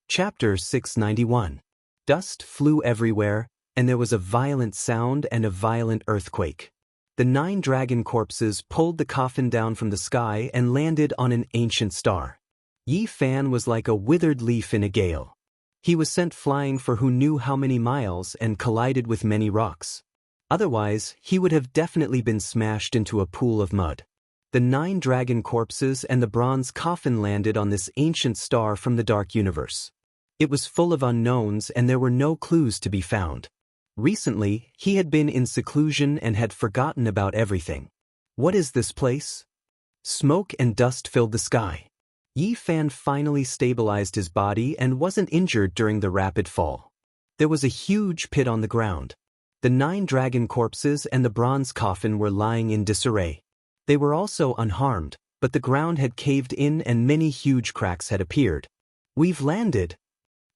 Chapter 691. Dust flew everywhere, and there was a violent sound and a violent earthquake. The 9 dragon corpses pulled the coffin down from the sky and landed on an ancient star. Yi Fan was like a withered leaf in a gale. He was sent flying for who knew how many miles and collided with many rocks. Otherwise, he would have definitely been smashed into a pool of mud. The 9 dragon corpses and the bronze coffin landed on this ancient star from the dark universe. It was full of unknowns and there were no clues to be found. Recently, he had been in seclusion and had forgotten about everything. What is this place? Smoke and dust filled the sky. Yi Fan finally stabilized his body and wasn't injured during the rapid fall. There was a huge pit on the ground. The 9 dragon corpses and the bronze coffin were lying in disarray. They were also unharmed, but the ground had caved in and many huge cracks had appeared. We've landed.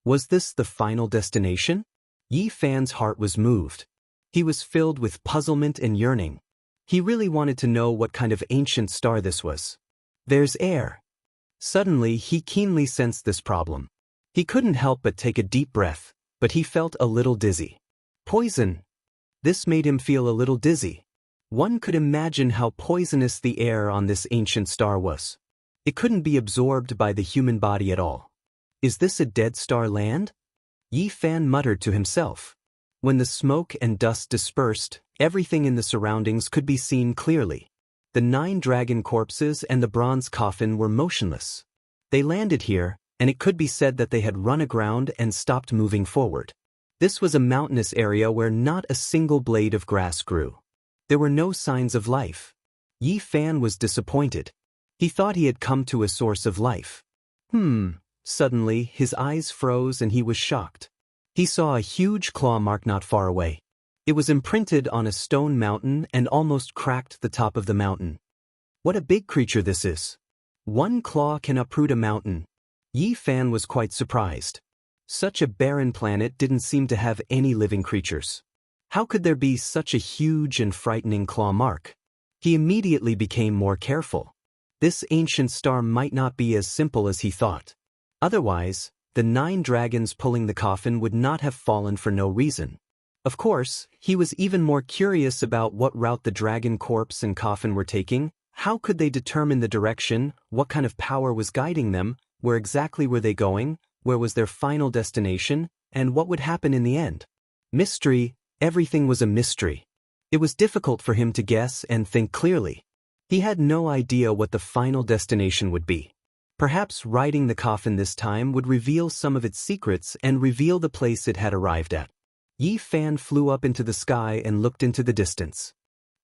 Was this the final destination? Yi Fan's heart was moved. He was filled with puzzlement and yearning. He really wanted to know what kind of ancient star this was. There's air. Suddenly, he keenly sensed this problem. He couldn't help but take a deep breath, but he felt a little dizzy. Poison. This made him feel a little dizzy. One could imagine how poisonous the air on this ancient star was. It couldn't be absorbed by the human body at all. Is this a dead star land? Yi Fan muttered to himself. When the smoke and dust dispersed, everything in the surroundings could be seen clearly. The 9 dragon corpses and the bronze coffin were motionless. They landed here, and it could be said that they had run aground and stopped moving forward. This was a mountainous area where not a single blade of grass grew. There were no signs of life. Yi Fan was disappointed. He thought he had come to a source of life. Suddenly, his eyes froze and he was shocked. He saw a huge claw mark not far away. It was imprinted on a stone mountain and almost cracked the top of the mountain. What a big creature this is. 1 claw can uproot a mountain. Yi Fan was quite surprised. Such a barren planet didn't seem to have any living creatures. How could there be such a huge and frightening claw mark? He immediately became more careful. This ancient star might not be as simple as he thought. Otherwise, the 9 dragons pulling the coffin would not have fallen for no reason. Of course, he was even more curious about what route the dragon corpse and coffin were taking. How could they determine the direction, what kind of power was guiding them, where exactly were they going, where was their final destination, and what would happen in the end? Mystery, everything was a mystery. It was difficult for him to guess and think clearly. He had no idea what the final destination would be. Perhaps riding the coffin this time would reveal some of its secrets and reveal the place it had arrived at. Yi Fan flew up into the sky and looked into the distance.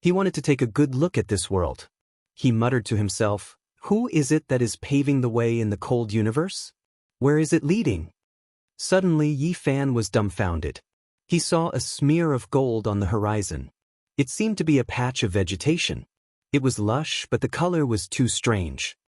He wanted to take a good look at this world. He muttered to himself, who is it that is paving the way in the cold universe? Where is it leading? Suddenly Yi Fan was dumbfounded. He saw a smear of gold on the horizon. It seemed to be a patch of vegetation. It was lush, but the color was too strange.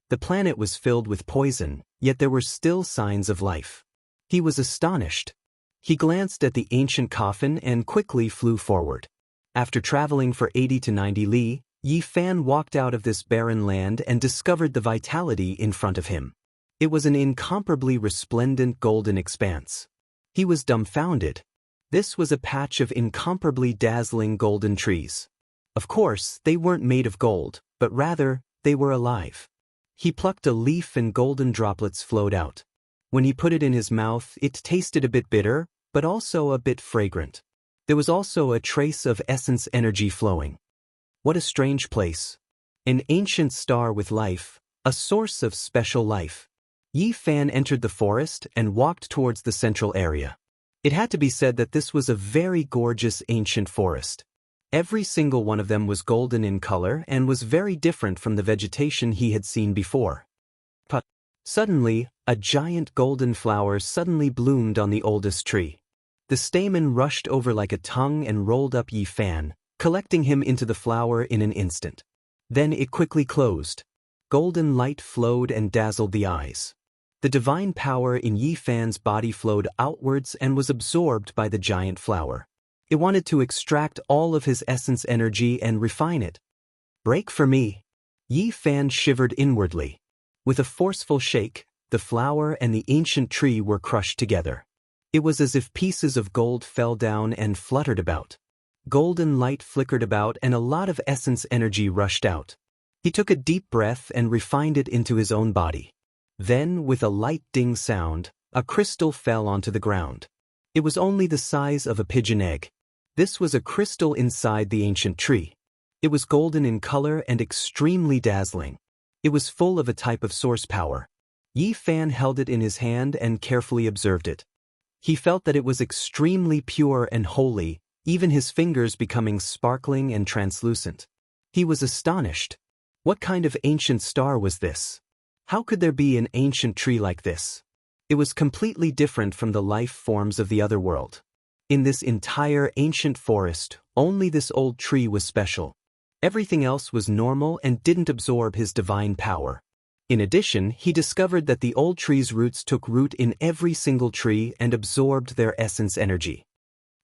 The planet was filled with poison, yet there were still signs of life. He was astonished. He glanced at the ancient coffin and quickly flew forward. After traveling for 80 to 90 li, Yi Fan walked out of this barren land and discovered the vitality in front of him. It was an incomparably resplendent golden expanse. He was dumbfounded. This was a patch of incomparably dazzling golden trees. Of course, they weren't made of gold, but rather, they were alive. He plucked a leaf and golden droplets flowed out. When he put it in his mouth, it tasted a bit bitter, but also a bit fragrant. There was also a trace of essence energy flowing. What a strange place. An ancient star with life, a source of special life. Yi Fan entered the forest and walked towards the central area. It had to be said that this was a very gorgeous ancient forest. Every single one of them was golden in color and was very different from the vegetation he had seen before. But suddenly, a giant golden flower suddenly bloomed on the oldest tree. The stamen rushed over like a tongue and rolled up Yi Fan, collecting him into the flower in an instant. Then it quickly closed. Golden light flowed and dazzled the eyes. The divine power in Yi Fan's body flowed outwards and was absorbed by the giant flower. It wanted to extract all of his essence energy and refine it. Break for me. Yi Fan shivered inwardly. With a forceful shake, the flower and the ancient tree were crushed together. It was as if pieces of gold fell down and fluttered about. Golden light flickered about and a lot of essence energy rushed out. He took a deep breath and refined it into his own body. Then, with a light ding sound, a crystal fell onto the ground. It was only the size of a pigeon egg. This was a crystal inside the ancient tree. It was golden in color and extremely dazzling. It was full of a type of source power. Yi Fan held it in his hand and carefully observed it. He felt that it was extremely pure and holy, even his fingers becoming sparkling and translucent. He was astonished. What kind of ancient star was this? How could there be an ancient tree like this? It was completely different from the life forms of the other world. In this entire ancient forest, only this old tree was special. Everything else was normal and didn't absorb his divine power. In addition, he discovered that the old tree's roots took root in every single tree and absorbed their essence energy.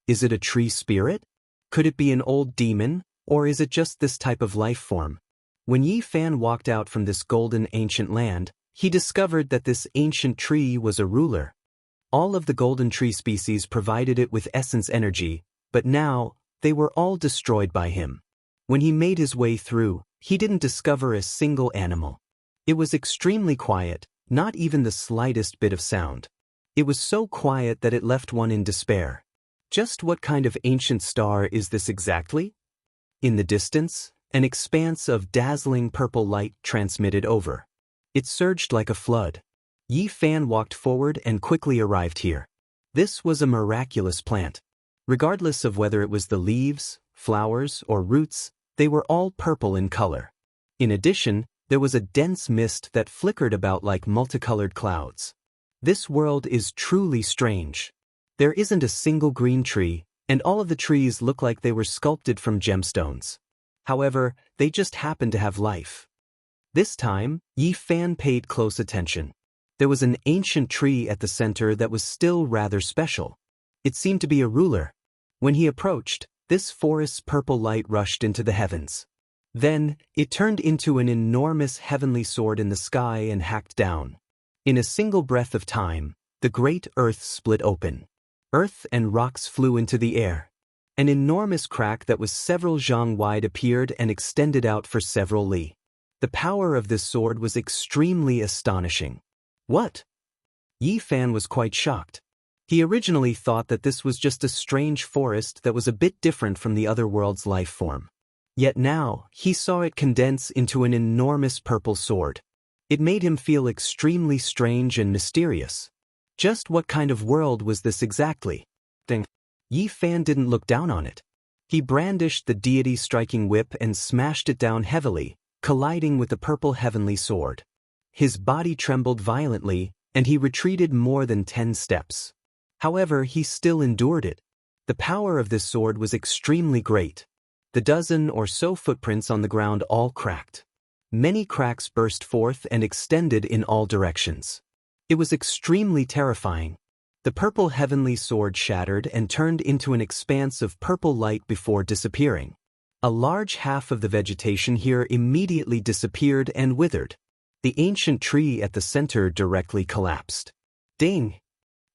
Is it a tree spirit? Could it be an old demon, or is it just this type of life form? When Yi Fan walked out from this golden ancient land, he discovered that this ancient tree was a ruler. All of the golden tree species provided it with essence energy, but now, they were all destroyed by him. When he made his way through, he didn't discover a single animal. It was extremely quiet, not even the slightest bit of sound. It was so quiet that it left one in despair. Just what kind of ancient star is this exactly? In the distance, an expanse of dazzling purple light transmitted over. It surged like a flood. Yi Fan walked forward and quickly arrived here. This was a miraculous plant. Regardless of whether it was the leaves, flowers, or roots, they were all purple in color. In addition, there was a dense mist that flickered about like multicolored clouds. This world is truly strange. There isn't a single green tree, and all of the trees look like they were sculpted from gemstones. However, they just happen to have life. This time, Yi Fan paid close attention. There was an ancient tree at the center that was still rather special. It seemed to be a ruler. When he approached, this forest's purple light rushed into the heavens. Then, it turned into an enormous heavenly sword in the sky and hacked down. In a single breath of time, the great earth split open. Earth and rocks flew into the air. An enormous crack that was several zhang wide appeared and extended out for several li. The power of this sword was extremely astonishing. What? Yi Fan was quite shocked. He originally thought that this was just a strange forest that was a bit different from the other world's life form. Yet now, he saw it condense into an enormous purple sword. It made him feel extremely strange and mysterious. Just what kind of world was this exactly? Yi Fan didn't look down on it. He brandished the deity striking whip and smashed it down heavily, colliding with the purple heavenly sword. His body trembled violently, and he retreated more than 10 steps. However, he still endured it. The power of this sword was extremely great. The dozen or so footprints on the ground all cracked. Many cracks burst forth and extended in all directions. It was extremely terrifying. The purple heavenly sword shattered and turned into an expanse of purple light before disappearing. A large half of the vegetation here immediately disappeared and withered. The ancient tree at the center directly collapsed. Ding!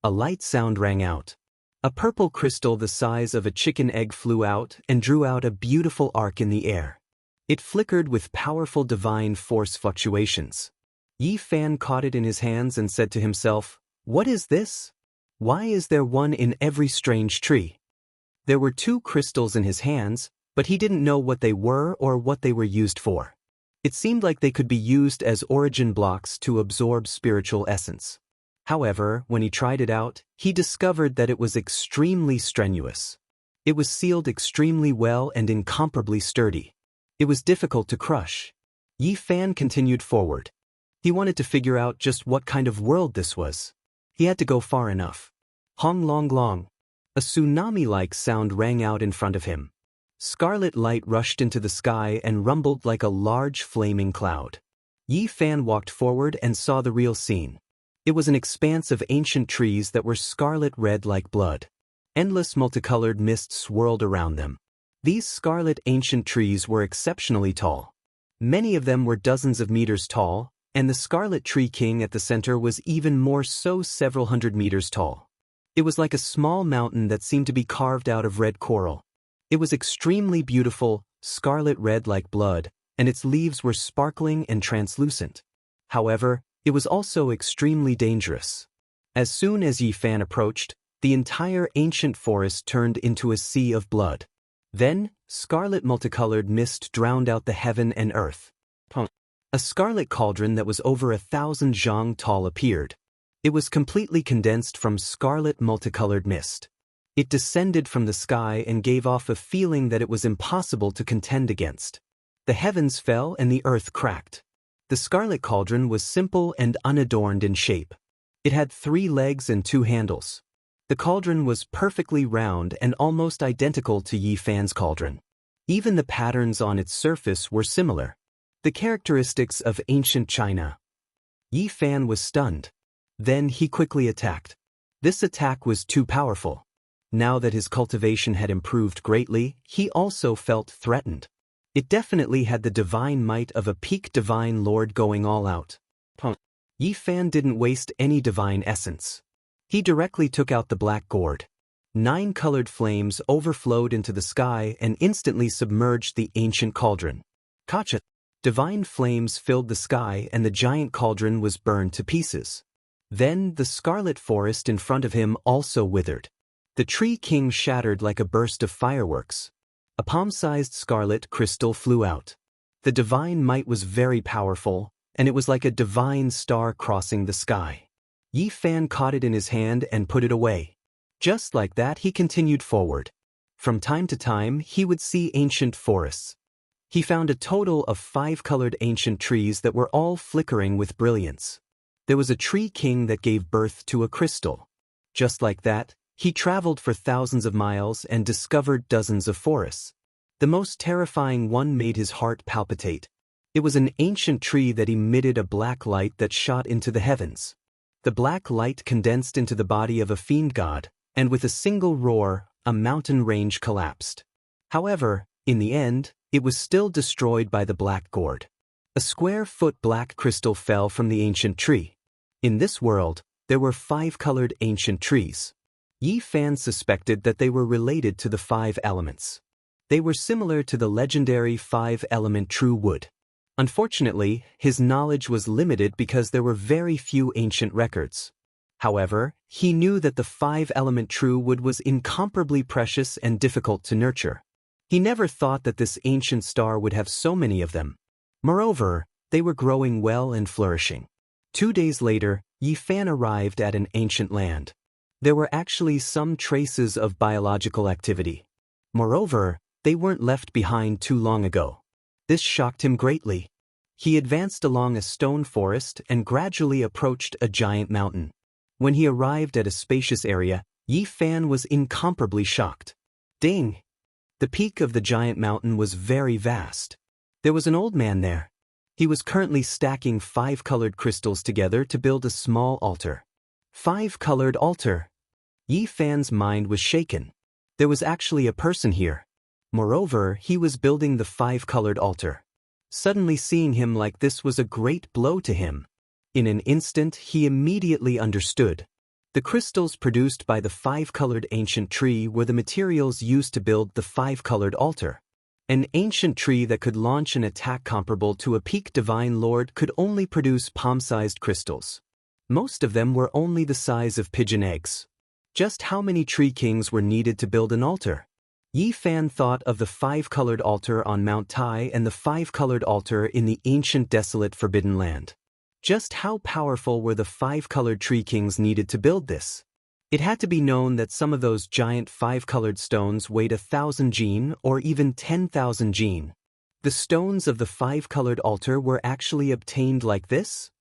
A light sound rang out. A purple crystal the size of a chicken egg flew out and drew out a beautiful arc in the air. It flickered with powerful divine force fluctuations. Yi Fan caught it in his hands and said to himself, "What is this? Why is there one in every strange tree?" There were 2 crystals in his hands, but he didn't know what they were or what they were used for. It seemed like they could be used as origin blocks to absorb spiritual essence. However, when he tried it out, he discovered that it was extremely strenuous. It was sealed extremely well and incomparably sturdy. It was difficult to crush. Yi Fan continued forward. He wanted to figure out just what kind of world this was. He had to go far enough. Hong long long. A tsunami-like sound rang out in front of him. Scarlet light rushed into the sky and rumbled like a large flaming cloud. Yi Fan walked forward and saw the real scene. It was an expanse of ancient trees that were scarlet red like blood. Endless multicolored mist swirled around them. These scarlet ancient trees were exceptionally tall. Many of them were dozens of meters tall, and the scarlet tree king at the center was even more so, several hundred meters tall. It was like a small mountain that seemed to be carved out of red coral. It was extremely beautiful, scarlet red like blood, and its leaves were sparkling and translucent. However, it was also extremely dangerous. As soon as Yi Fan approached, the entire ancient forest turned into a sea of blood. Then, scarlet multicolored mist drowned out the heaven and earth. A scarlet cauldron that was over 1,000 zhang tall appeared. It was completely condensed from scarlet multicolored mist. It descended from the sky and gave off a feeling that it was impossible to contend against. The heavens fell and the earth cracked. The scarlet cauldron was simple and unadorned in shape. It had 3 legs and 2 handles. The cauldron was perfectly round and almost identical to Yi Fan's cauldron. Even the patterns on its surface were similar. The characteristics of ancient China. Yi Fan was stunned. Then he quickly attacked. This attack was too powerful. Now that his cultivation had improved greatly, he also felt threatened. It definitely had the divine might of a peak divine lord going all out. Yi Fan didn't waste any divine essence. He directly took out the black gourd. 9 colored flames overflowed into the sky and instantly submerged the ancient cauldron. Kacha! Divine flames filled the sky and the giant cauldron was burned to pieces. Then the scarlet forest in front of him also withered. The tree king shattered like a burst of fireworks. A palm-sized scarlet crystal flew out. The divine might was very powerful, and it was like a divine star crossing the sky. Yi Fan caught it in his hand and put it away. Just like that, he continued forward. From time to time, he would see ancient forests. He found a total of 5 colored ancient trees that were all flickering with brilliance. There was a tree king that gave birth to a crystal. Just like that, he traveled for thousands of miles and discovered dozens of forests. The most terrifying one made his heart palpitate. It was an ancient tree that emitted a black light that shot into the heavens. The black light condensed into the body of a fiend god, and with a single roar, a mountain range collapsed. However, in the end, it was still destroyed by the black gourd. A square-foot black crystal fell from the ancient tree. In this world, there were 5 colored ancient trees. Yi Fan suspected that they were related to the 5 elements. They were similar to the legendary 5-element true wood. Unfortunately, his knowledge was limited because there were very few ancient records. However, he knew that the 5-element true wood was incomparably precious and difficult to nurture. He never thought that this ancient star would have so many of them. Moreover, they were growing well and flourishing. 2 days later, Yi Fan arrived at an ancient land. There were actually some traces of biological activity. Moreover, they weren't left behind too long ago. This shocked him greatly. He advanced along a stone forest and gradually approached a giant mountain. When he arrived at a spacious area, Yi Fan was incomparably shocked. Ding! The peak of the giant mountain was very vast. There was an old man there. He was currently stacking 5 colored crystals together to build a small altar. 5-colored altar. Yi Fan's mind was shaken. There was actually a person here. Moreover, he was building the 5-colored altar. Suddenly seeing him like this was a great blow to him. In an instant, he immediately understood. The crystals produced by the 5-colored ancient tree were the materials used to build the 5-colored altar. An ancient tree that could launch an attack comparable to a peak divine lord could only produce palm-sized crystals. Most of them were only the size of pigeon eggs. Just how many tree kings were needed to build an altar? Yi Fan thought of the 5-colored altar on Mount Tai and the 5-colored altar in the ancient desolate forbidden land. Just how powerful were the 5-colored tree kings needed to build this? It had to be known that some of those giant 5-colored stones weighed 1,000 jin or even 10,000 jin. The stones of the 5-colored altar were actually obtained like this?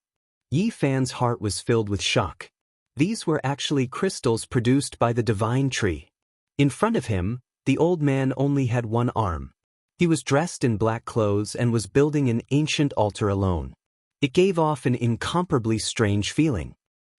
Yi Fan's heart was filled with shock. These were actually crystals produced by the divine tree. In front of him, the old man only had 1 arm. He was dressed in black clothes and was building an ancient altar alone. It gave off an incomparably strange feeling.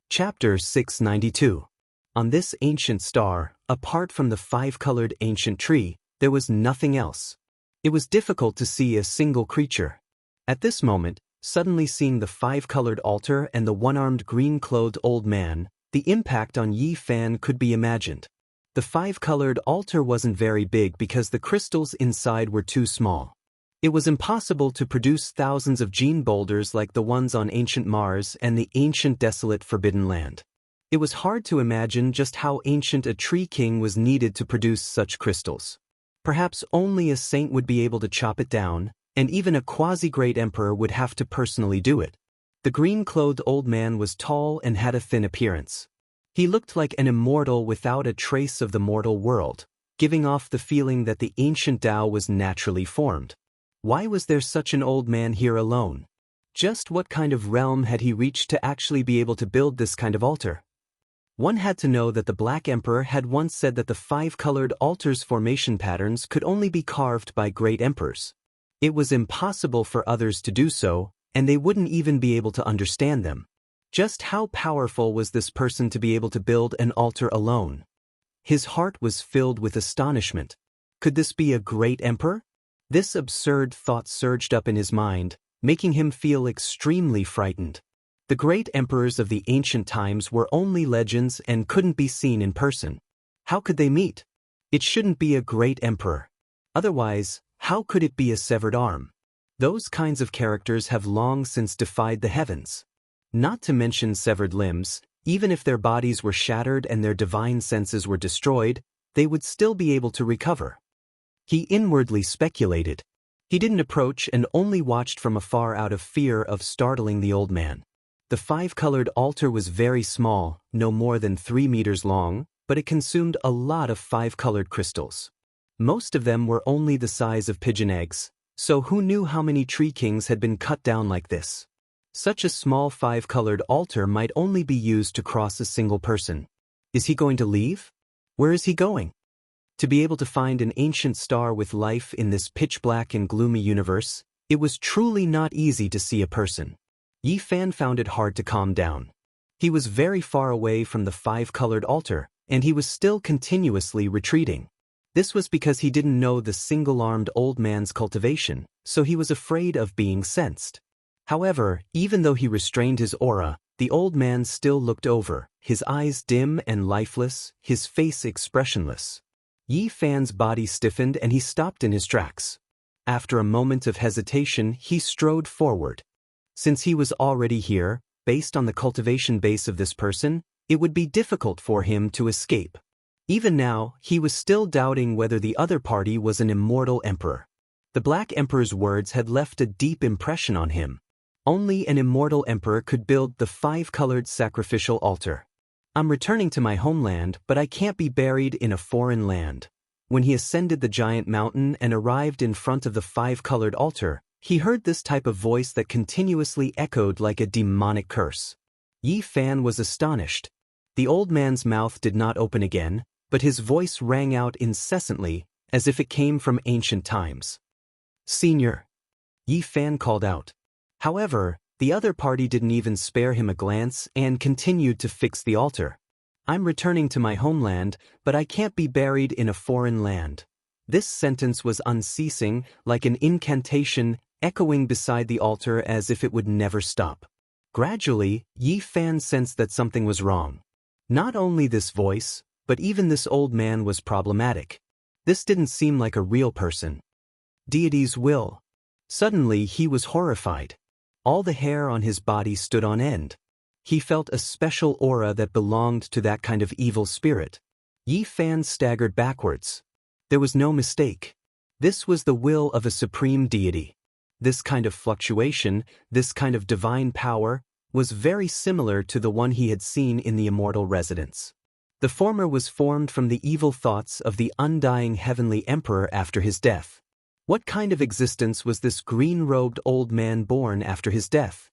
Chapter 692. On this ancient star, apart from the 5-colored ancient tree, there was nothing else. It was difficult to see a single creature. At this moment, Suddenly seeing the five-colored altar and the one-armed green-clothed old man, the impact on Yi Fan could be imagined. The five-colored altar wasn't very big because the crystals inside were too small. It was impossible to produce thousands of gene boulders like the ones on ancient Mars and the ancient desolate Forbidden Land. It was hard to imagine just how ancient a tree king was needed to produce such crystals. Perhaps only a saint would be able to chop it down, and even a quasi-great emperor would have to personally do it. The green-clothed old man was tall and had a thin appearance. He looked like an immortal without a trace of the mortal world, giving off the feeling that the ancient Tao was naturally formed. Why was there such an old man here alone? Just what kind of realm had he reached to actually be able to build this kind of altar? One had to know that the Black Emperor had once said that the five-colored altar's formation patterns could only be carved by great emperors. It was impossible for others to do so, and they wouldn't even be able to understand them. Just how powerful was this person to be able to build an altar alone? His heart was filled with astonishment. Could this be a great emperor? This absurd thought surged up in his mind, making him feel extremely frightened. The great emperors of the ancient times were only legends and couldn't be seen in person. How could they meet? It shouldn't be a great emperor. Otherwise, how could it be a severed arm? Those kinds of characters have long since defied the heavens. Not to mention severed limbs, even if their bodies were shattered and their divine senses were destroyed, they would still be able to recover. He inwardly speculated. He didn't approach and only watched from afar out of fear of startling the old man. The five-colored altar was very small, no more than 3 meters long, but it consumed a lot of five-colored crystals. Most of them were only the size of pigeon eggs, so who knew how many tree kings had been cut down like this? Such a small five-colored altar might only be used to cross a single person. Is he going to leave? Where is he going? To be able to find an ancient star with life in this pitch-black and gloomy universe, it was truly not easy to see a person. Yi Fan found it hard to calm down. He was very far away from the five-colored altar, and he was still continuously retreating. This was because he didn't know the single-armed old man's cultivation, so he was afraid of being sensed. However, even though he restrained his aura, the old man still looked over, his eyes dim and lifeless, his face expressionless. Yi Fan's body stiffened and he stopped in his tracks. After a moment of hesitation, he strode forward. Since he was already here, based on the cultivation base of this person, it would be difficult for him to escape. Even now, he was still doubting whether the other party was an immortal emperor. The Black Emperor's words had left a deep impression on him. Only an immortal emperor could build the five-colored sacrificial altar. I'm returning to my homeland, but I can't be buried in a foreign land. When he ascended the giant mountain and arrived in front of the five-colored altar, he heard this type of voice that continuously echoed like a demonic curse. Yi Fan was astonished. The old man's mouth did not open again, but his voice rang out incessantly, as if it came from ancient times. "Senior," Yi Fan called out. However, the other party didn't even spare him a glance and continued to fix the altar. "I'm returning to my homeland, but I can't be buried in a foreign land." This sentence was unceasing, like an incantation, echoing beside the altar as if it would never stop. Gradually, Yi Fan sensed that something was wrong. Not only this voice, but even this old man was problematic. This didn't seem like a real person. Deity's will. Suddenly, he was horrified. All the hair on his body stood on end. He felt a special aura that belonged to that kind of evil spirit. Yi Fan staggered backwards. There was no mistake. This was the will of a supreme deity. This kind of fluctuation, this kind of divine power, was very similar to the one he had seen in the immortal residence. The former was formed from the evil thoughts of the undying heavenly emperor after his death. What kind of existence was this green-robed old man born after his death?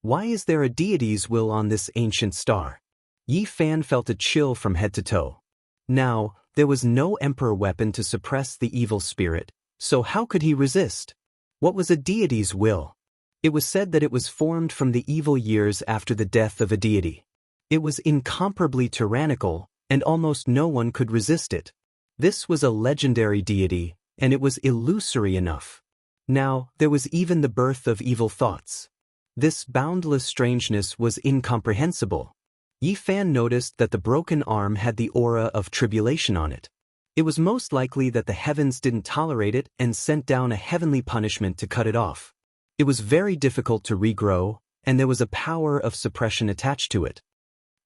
Why is there a deity's will on this ancient star? Yi Fan felt a chill from head to toe. Now, there was no emperor weapon to suppress the evil spirit, so how could he resist? What was a deity's will? It was said that it was formed from the evil years after the death of a deity. It was incomparably tyrannical, and almost no one could resist it. This was a legendary deity, and it was illusory enough. Now, there was even the birth of evil thoughts. This boundless strangeness was incomprehensible. Yi Fan noticed that the broken arm had the aura of tribulation on it. It was most likely that the heavens didn't tolerate it and sent down a heavenly punishment to cut it off. It was very difficult to regrow, and there was a power of suppression attached to it.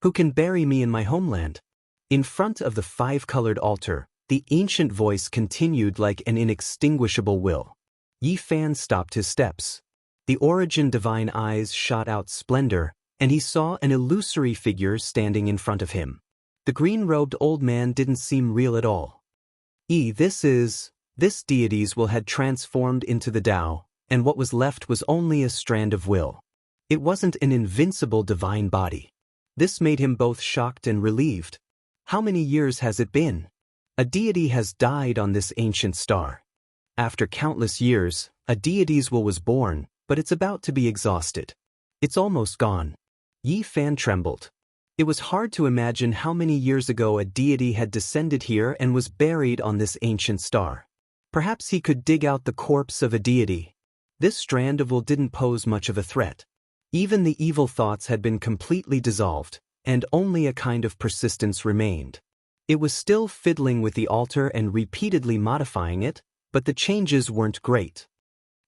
Who can bury me in my homeland? In front of the five-colored altar, the ancient voice continued like an inextinguishable will. Yi Fan stopped his steps. The origin divine eyes shot out splendor, and he saw an illusory figure standing in front of him. The green-robed old man didn't seem real at all. This deity's will had transformed into the Tao, and what was left was only a strand of will. It wasn't an invincible divine body. This made him both shocked and relieved. How many years has it been? A deity has died on this ancient star. After countless years, a deity's will was born, but it's about to be exhausted. It's almost gone. Yi Fan trembled. It was hard to imagine how many years ago a deity had descended here and was buried on this ancient star. Perhaps he could dig out the corpse of a deity. This strand of will didn't pose much of a threat. Even the evil thoughts had been completely dissolved, and only a kind of persistence remained. It was still fiddling with the altar and repeatedly modifying it, but the changes weren't great.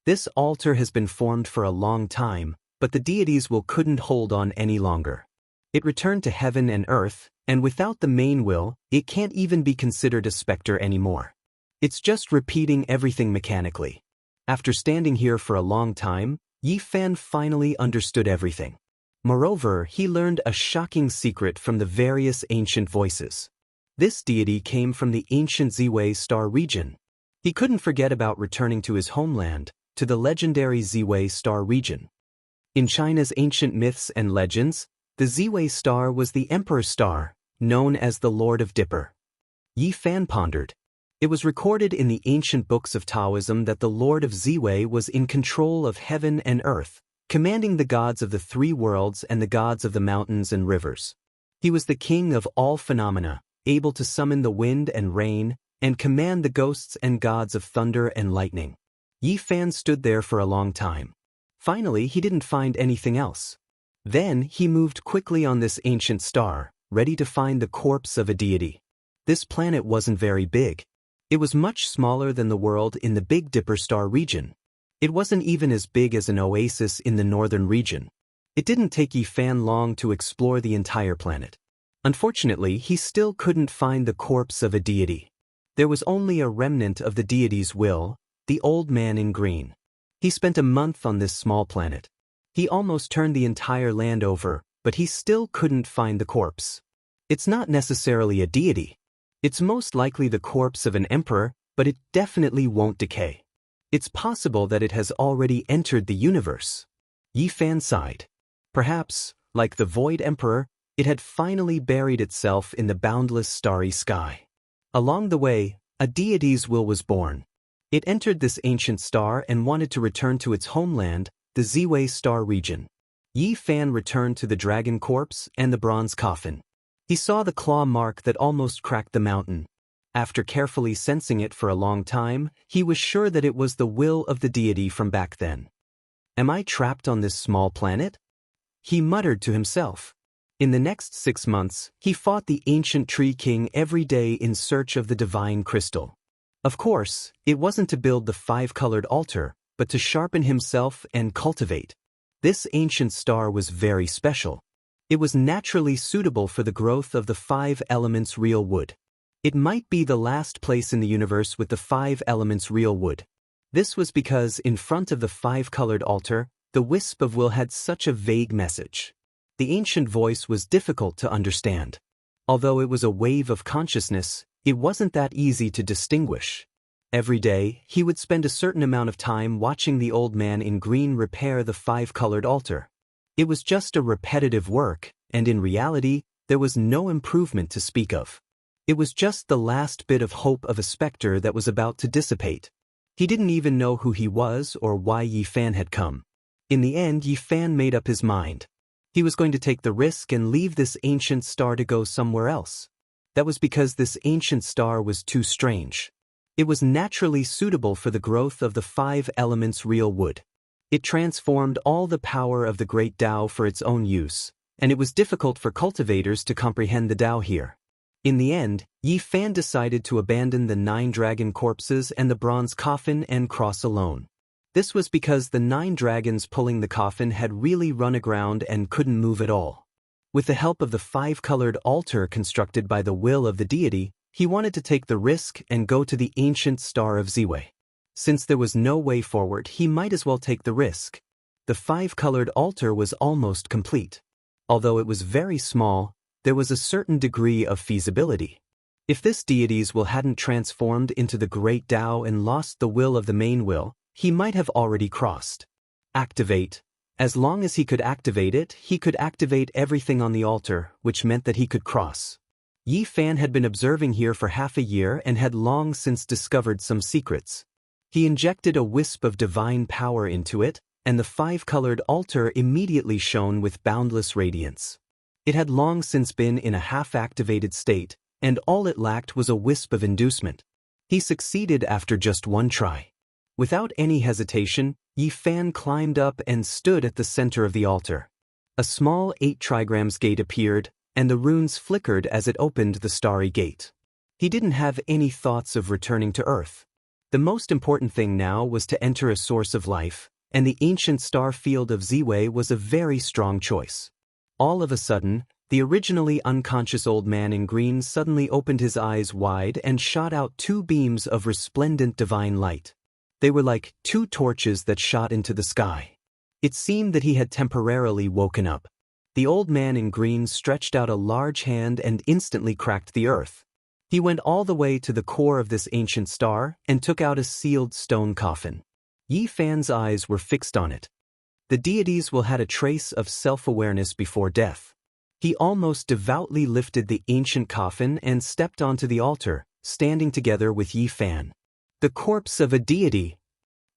This altar has been formed for a long time, but the deity's will couldn't hold on any longer. It returned to heaven and earth, and without the main will, it can't even be considered a specter anymore. It's just repeating everything mechanically. After standing here for a long time, Yi Fan finally understood everything. Moreover, he learned a shocking secret from the various ancient voices. This deity came from the ancient Ziwei star region. He couldn't forget about returning to his homeland, to the legendary Ziwei star region. In China's ancient myths and legends, the Ziwei star was the emperor star, known as the Lord of Dipper. Yi Fan pondered. It was recorded in the ancient books of Taoism that the Lord of Ziwei was in control of heaven and earth, commanding the gods of the three worlds and the gods of the mountains and rivers. He was the king of all phenomena, able to summon the wind and rain, and command the ghosts and gods of thunder and lightning. Yi Fan stood there for a long time. Finally, he didn't find anything else. Then he moved quickly on this ancient star, ready to find the corpse of a deity. This planet wasn't very big. It was much smaller than the world in the Big Dipper star region. It wasn't even as big as an oasis in the northern region. It didn't take Yi Fan long to explore the entire planet. Unfortunately, he still couldn't find the corpse of a deity. There was only a remnant of the deity's will, the old man in green. He spent a month on this small planet. He almost turned the entire land over, but he still couldn't find the corpse. It's not necessarily a deity. It's most likely the corpse of an emperor, but it definitely won't decay. It's possible that it has already entered the universe. Yi Fan sighed. Perhaps, like the Void Emperor, it had finally buried itself in the boundless starry sky. Along the way, a deity's will was born. It entered this ancient star and wanted to return to its homeland, the Ziwei star region. Yi Fan returned to the dragon corpse and the bronze coffin. He saw the claw mark that almost cracked the mountain. After carefully sensing it for a long time, he was sure that it was the will of the deity from back then. Am I trapped on this small planet? He muttered to himself. In the next 6 months, he fought the ancient tree king every day in search of the divine crystal. Of course, it wasn't to build the five-colored altar, but to sharpen himself and cultivate. This ancient star was very special. It was naturally suitable for the growth of the 5 elements real wood. It might be the last place in the universe with the 5 elements real wood. This was because in front of the 5-colored altar, the wisp of will had such a vague message. The ancient voice was difficult to understand. Although it was a wave of consciousness, it wasn't that easy to distinguish. Every day, he would spend a certain amount of time watching the old man in green repair the 5-colored altar. It was just a repetitive work, and in reality, there was no improvement to speak of. It was just the last bit of hope of a specter that was about to dissipate. He didn't even know who he was or why Yi Fan had come. In the end, Yi Fan made up his mind. He was going to take the risk and leave this ancient star to go somewhere else. That was because this ancient star was too strange. It was naturally suitable for the growth of the 5 elements real wood. It transformed all the power of the great Tao for its own use, and it was difficult for cultivators to comprehend the Tao here. In the end, Yi Fan decided to abandon the 9 dragon corpses and the bronze coffin and cross alone. This was because the 9 dragons pulling the coffin had really run aground and couldn't move at all. With the help of the 5-colored altar constructed by the will of the deity, he wanted to take the risk and go to the ancient star of Ziwei. Since there was no way forward, he might as well take the risk. The 5-colored altar was almost complete. Although it was very small, there was a certain degree of feasibility. If this deity's will hadn't transformed into the great Tao and lost the will of the main will, he might have already crossed. Activate. As long as he could activate it, he could activate everything on the altar, which meant that he could cross. Yi Fan had been observing here for half a year and had long since discovered some secrets. He injected a wisp of divine power into it, and the 5-colored altar immediately shone with boundless radiance. It had long since been in a half-activated state, and all it lacked was a wisp of inducement. He succeeded after just one try. Without any hesitation, Yi Fan climbed up and stood at the center of the altar. A small 8 trigrams gate appeared, and the runes flickered as it opened the starry gate. He didn't have any thoughts of returning to Earth. The most important thing now was to enter a source of life, and the ancient star field of Ziwei was a very strong choice. All of a sudden, the originally unconscious old man in green suddenly opened his eyes wide and shot out 2 beams of resplendent divine light. They were like 2 torches that shot into the sky. It seemed that he had temporarily woken up. The old man in green stretched out a large hand and instantly cracked the earth. He went all the way to the core of this ancient star and took out a sealed stone coffin. Yi Fan's eyes were fixed on it. The deities will had a trace of self-awareness before death. He almost devoutly lifted the ancient coffin and stepped onto the altar, standing together with Yi Fan. The corpse of a deity.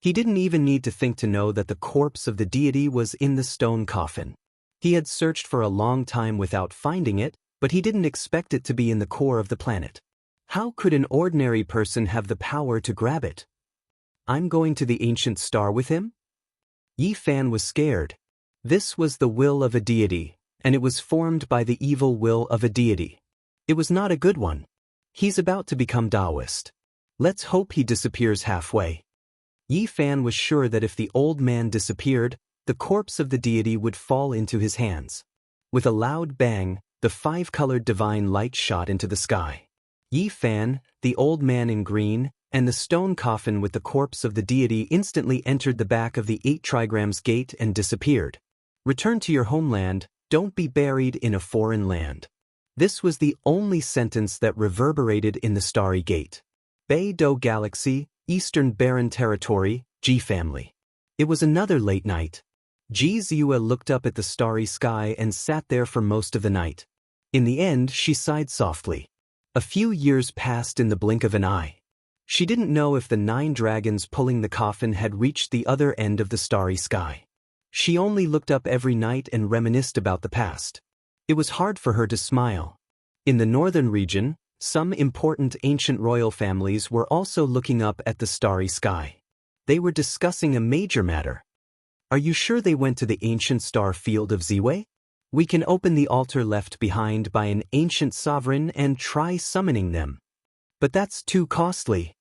He didn't even need to think to know that the corpse of the deity was in the stone coffin. He had searched for a long time without finding it, but he didn't expect it to be in the core of the planet. How could an ordinary person have the power to grab it? I'm going to the ancient star with him? Yi Fan was scared. This was the will of a deity, and it was formed by the evil will of a deity. It was not a good one. He's about to become Taoist. Let's hope he disappears halfway. Yi Fan was sure that if the old man disappeared, the corpse of the deity would fall into his hands. With a loud bang, the 5-colored divine light shot into the sky. Yi Fan, the old man in green, and the stone coffin with the corpse of the deity instantly entered the back of the 8 trigrams gate and disappeared. Return to your homeland, don't be buried in a foreign land. This was the only sentence that reverberated in the starry gate. Beidou Galaxy, Eastern Barren Territory, Ji family. It was another late night. Ji Ziyue looked up at the starry sky and sat there for most of the night. In the end, she sighed softly. A few years passed in the blink of an eye. She didn't know if the 9 dragons pulling the coffin had reached the other end of the starry sky. She only looked up every night and reminisced about the past. It was hard for her to smile. In the northern region, some important ancient royal families were also looking up at the starry sky. They were discussing a major matter. Are you sure they went to the ancient star field of Ziwei? We can open the altar left behind by an ancient sovereign and try summoning them. But that's too costly.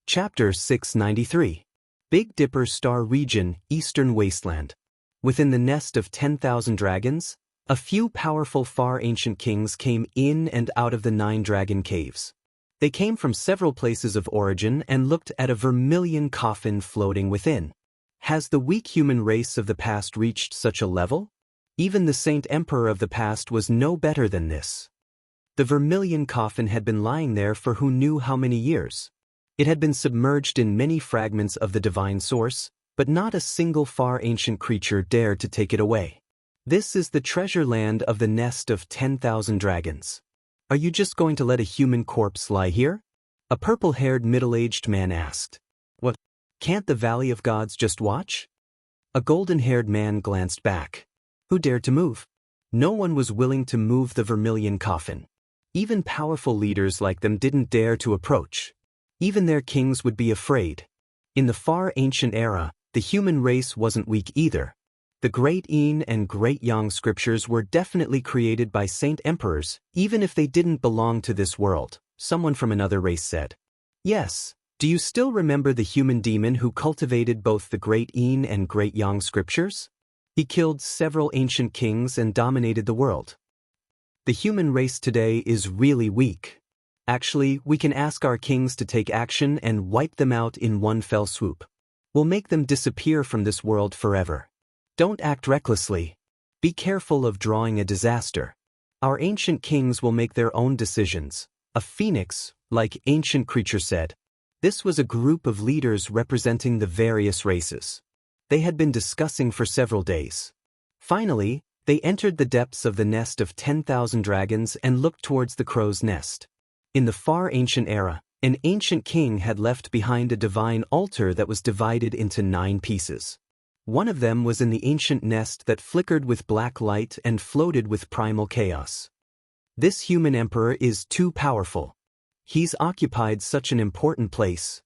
Chapter 693. Big Dipper Star Region, Eastern Wasteland. Within the nest of 10,000 dragons, a few powerful far ancient kings came in and out of the 9 dragon caves. They came from several places of origin and looked at a vermilion coffin floating within. Has the weak human race of the past reached such a level? Even the Saint Emperor of the past was no better than this. The vermilion coffin had been lying there for who knew how many years. It had been submerged in many fragments of the divine source, but not a single far ancient creature dared to take it away. This is the treasure land of the nest of 10,000 dragons. Are you just going to let a human corpse lie here? A purple-haired middle-aged man asked. What? Can't the Valley of Gods just watch? A golden-haired man glanced back. Who dared to move? No one was willing to move the vermilion coffin. Even powerful leaders like them didn't dare to approach. Even their kings would be afraid. In the far ancient era, the human race wasn't weak either. The Great Yin and Great Yang scriptures were definitely created by saint emperors, even if they didn't belong to this world, someone from another race said. Yes, do you still remember the human demon who cultivated both the Great Yin and Great Yang scriptures? He killed several ancient kings and dominated the world. The human race today is really weak. Actually, we can ask our kings to take action and wipe them out in one fell swoop. We'll make them disappear from this world forever. Don't act recklessly. Be careful of drawing a disaster. Our ancient kings will make their own decisions. A phoenix, like ancient creature said. This was a group of leaders representing the various races. They had been discussing for several days. Finally, they entered the depths of the nest of 10,000 dragons and looked towards the crow's nest. In the far ancient era, an ancient king had left behind a divine altar that was divided into 9 pieces. One of them was in the ancient nest that flickered with black light and floated with primal chaos. This human emperor is too powerful. He's occupied such an important place.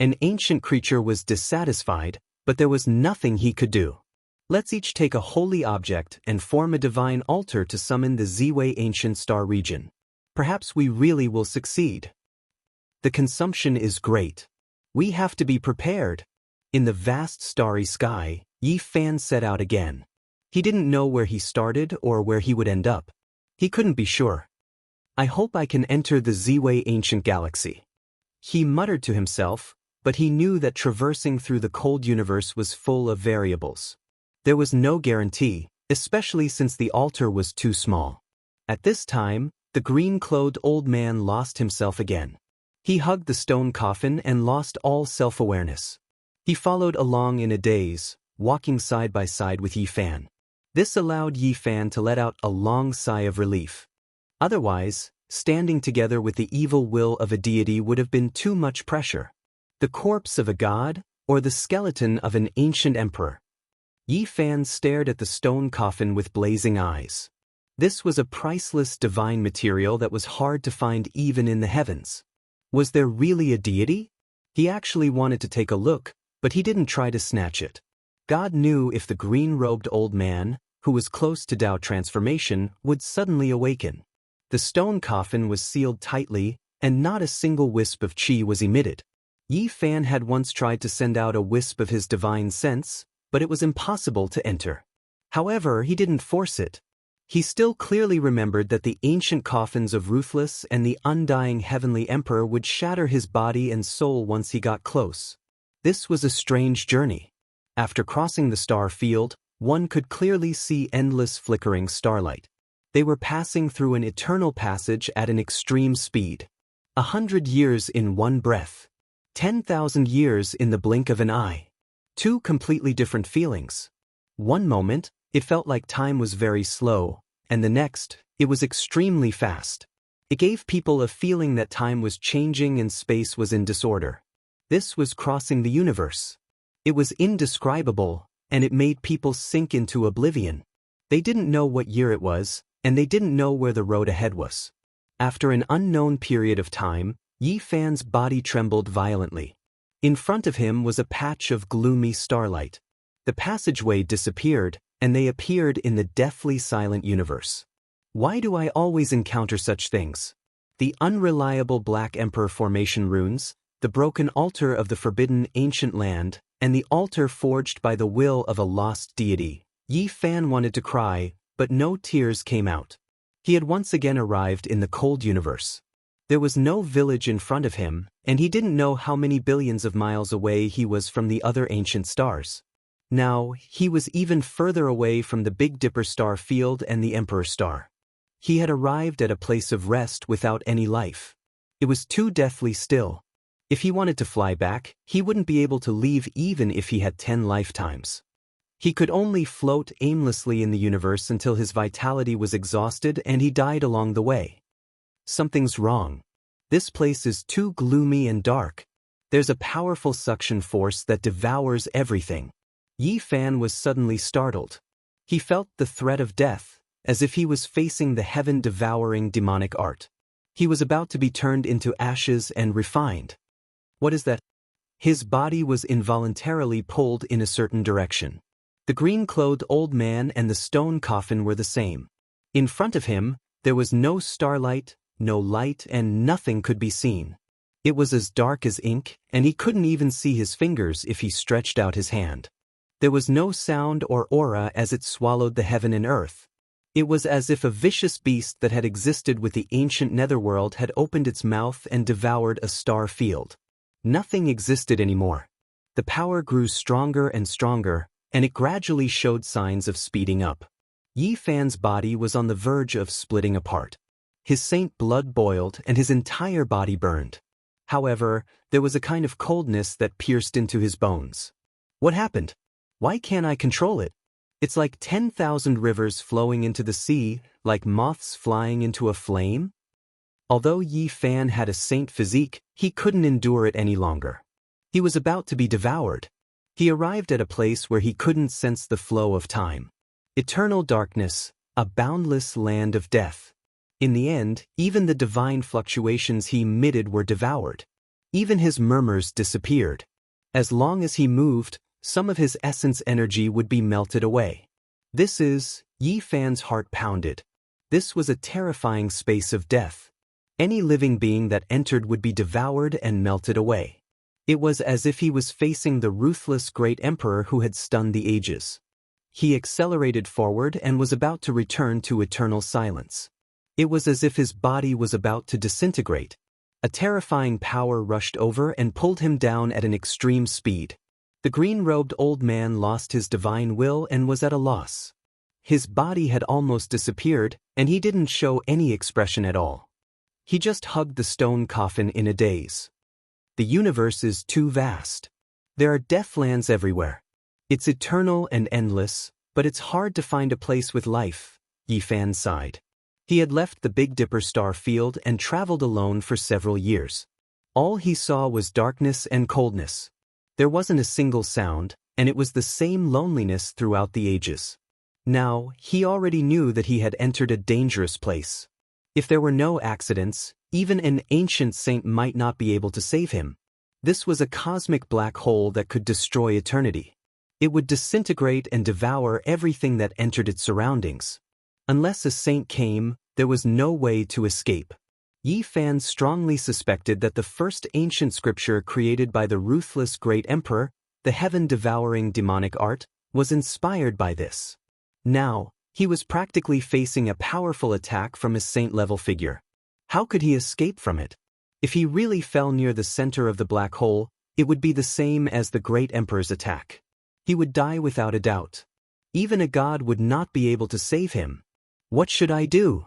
An ancient creature was dissatisfied, but there was nothing he could do. Let's each take a holy object and form a divine altar to summon the Ziwei ancient star region. Perhaps we really will succeed. The consumption is great. We have to be prepared. In the vast starry sky, Yi Fan set out again. He didn't know where he started or where he would end up. He couldn't be sure. I hope I can enter the Ziwei ancient galaxy. He muttered to himself, but he knew that traversing through the cold universe was full of variables. There was no guarantee, especially since the altar was too small. At this time, the green-clothed old man lost himself again. He hugged the stone coffin and lost all self-awareness. He followed along in a daze, walking side by side with Yi Fan. This allowed Yi Fan to let out a long sigh of relief. Otherwise, standing together with the evil will of a deity would have been too much pressure. The corpse of a god, or the skeleton of an ancient emperor? Yi Fan stared at the stone coffin with blazing eyes. This was a priceless divine material that was hard to find even in the heavens. Was there really a deity? He actually wanted to take a look, but he didn't try to snatch it. God knew if the green-robed old man, who was close to Tao transformation, would suddenly awaken. The stone coffin was sealed tightly, and not a single wisp of qi was emitted. Yi Fan had once tried to send out a wisp of his divine sense, but it was impossible to enter. However, he didn't force it. He still clearly remembered that the ancient coffins of Ruthless and the undying heavenly emperor would shatter his body and soul once he got close. This was a strange journey. After crossing the star field, one could clearly see endless flickering starlight. They were passing through an eternal passage at an extreme speed. 100 years in one breath. 10,000 years in the blink of an eye. 2 completely different feelings. One moment, it felt like time was very slow, and the next, it was extremely fast. It gave people a feeling that time was changing and space was in disorder. This was crossing the universe. It was indescribable, and it made people sink into oblivion. They didn't know what year it was, and they didn't know where the road ahead was. After an unknown period of time, Yi Fan's body trembled violently. In front of him was a patch of gloomy starlight. The passageway disappeared, and they appeared in the deathly silent universe. Why do I always encounter such things? The unreliable Black Emperor formation runes, the broken altar of the forbidden ancient land, and the altar forged by the will of a lost deity. Yi Fan wanted to cry, but no tears came out. He had once again arrived in the cold universe. There was no village in front of him, and he didn't know how many billions of miles away he was from the other ancient stars. Now, he was even further away from the Big Dipper star field and the Emperor star. He had arrived at a place of rest without any life. It was too deathly still. If he wanted to fly back, he wouldn't be able to leave even if he had 10 lifetimes. He could only float aimlessly in the universe until his vitality was exhausted and he died along the way. Something's wrong. This place is too gloomy and dark. There's a powerful suction force that devours everything. Yi Fan was suddenly startled. He felt the threat of death, as if he was facing the heaven-devouring demonic art. He was about to be turned into ashes and refined. What is that? His body was involuntarily pulled in a certain direction. The green-clothed old man and the stone coffin were the same. In front of him, there was no starlight, no light, and nothing could be seen. It was as dark as ink, and he couldn't even see his fingers if he stretched out his hand. There was no sound or aura as it swallowed the heaven and earth. It was as if a vicious beast that had existed with the ancient netherworld had opened its mouth and devoured a star field. Nothing existed anymore. The power grew stronger and stronger, and it gradually showed signs of speeding up. Yi Fan's body was on the verge of splitting apart. His saint blood boiled and his entire body burned. However, there was a kind of coldness that pierced into his bones. What happened? Why can't I control it? It's like 10,000 rivers flowing into the sea, like moths flying into a flame? Although Yi Fan had a saint physique, he couldn't endure it any longer. He was about to be devoured. He arrived at a place where he couldn't sense the flow of time. Eternal darkness, a boundless land of death. In the end, even the divine fluctuations he emitted were devoured. Even his murmurs disappeared. As long as he moved, some of his essence energy would be melted away. Yi Fan's heart pounded. This was a terrifying space of death. Any living being that entered would be devoured and melted away. It was as if he was facing the ruthless great emperor who had stunned the ages. He accelerated forward and was about to return to eternal silence. It was as if his body was about to disintegrate. A terrifying power rushed over and pulled him down at an extreme speed. The green-robed old man lost his divine will and was at a loss. His body had almost disappeared, and he didn't show any expression at all. He just hugged the stone coffin in a daze. The universe is too vast. There are deathlands everywhere. It's eternal and endless, but it's hard to find a place with life, Yi Fan sighed. He had left the Big Dipper star field and traveled alone for several years. All he saw was darkness and coldness. There wasn't a single sound, and it was the same loneliness throughout the ages. Now, he already knew that he had entered a dangerous place. If there were no accidents, even an ancient saint might not be able to save him. This was a cosmic black hole that could destroy eternity. It would disintegrate and devour everything that entered its surroundings. Unless a saint came, there was no way to escape. Yi Fan strongly suspected that the first ancient scripture created by the ruthless great emperor, the heaven-devouring demonic art, was inspired by this. Now, he was practically facing a powerful attack from a saint-level figure. How could he escape from it? If he really fell near the center of the black hole, it would be the same as the great emperor's attack. He would die without a doubt. Even a god would not be able to save him. What should I do?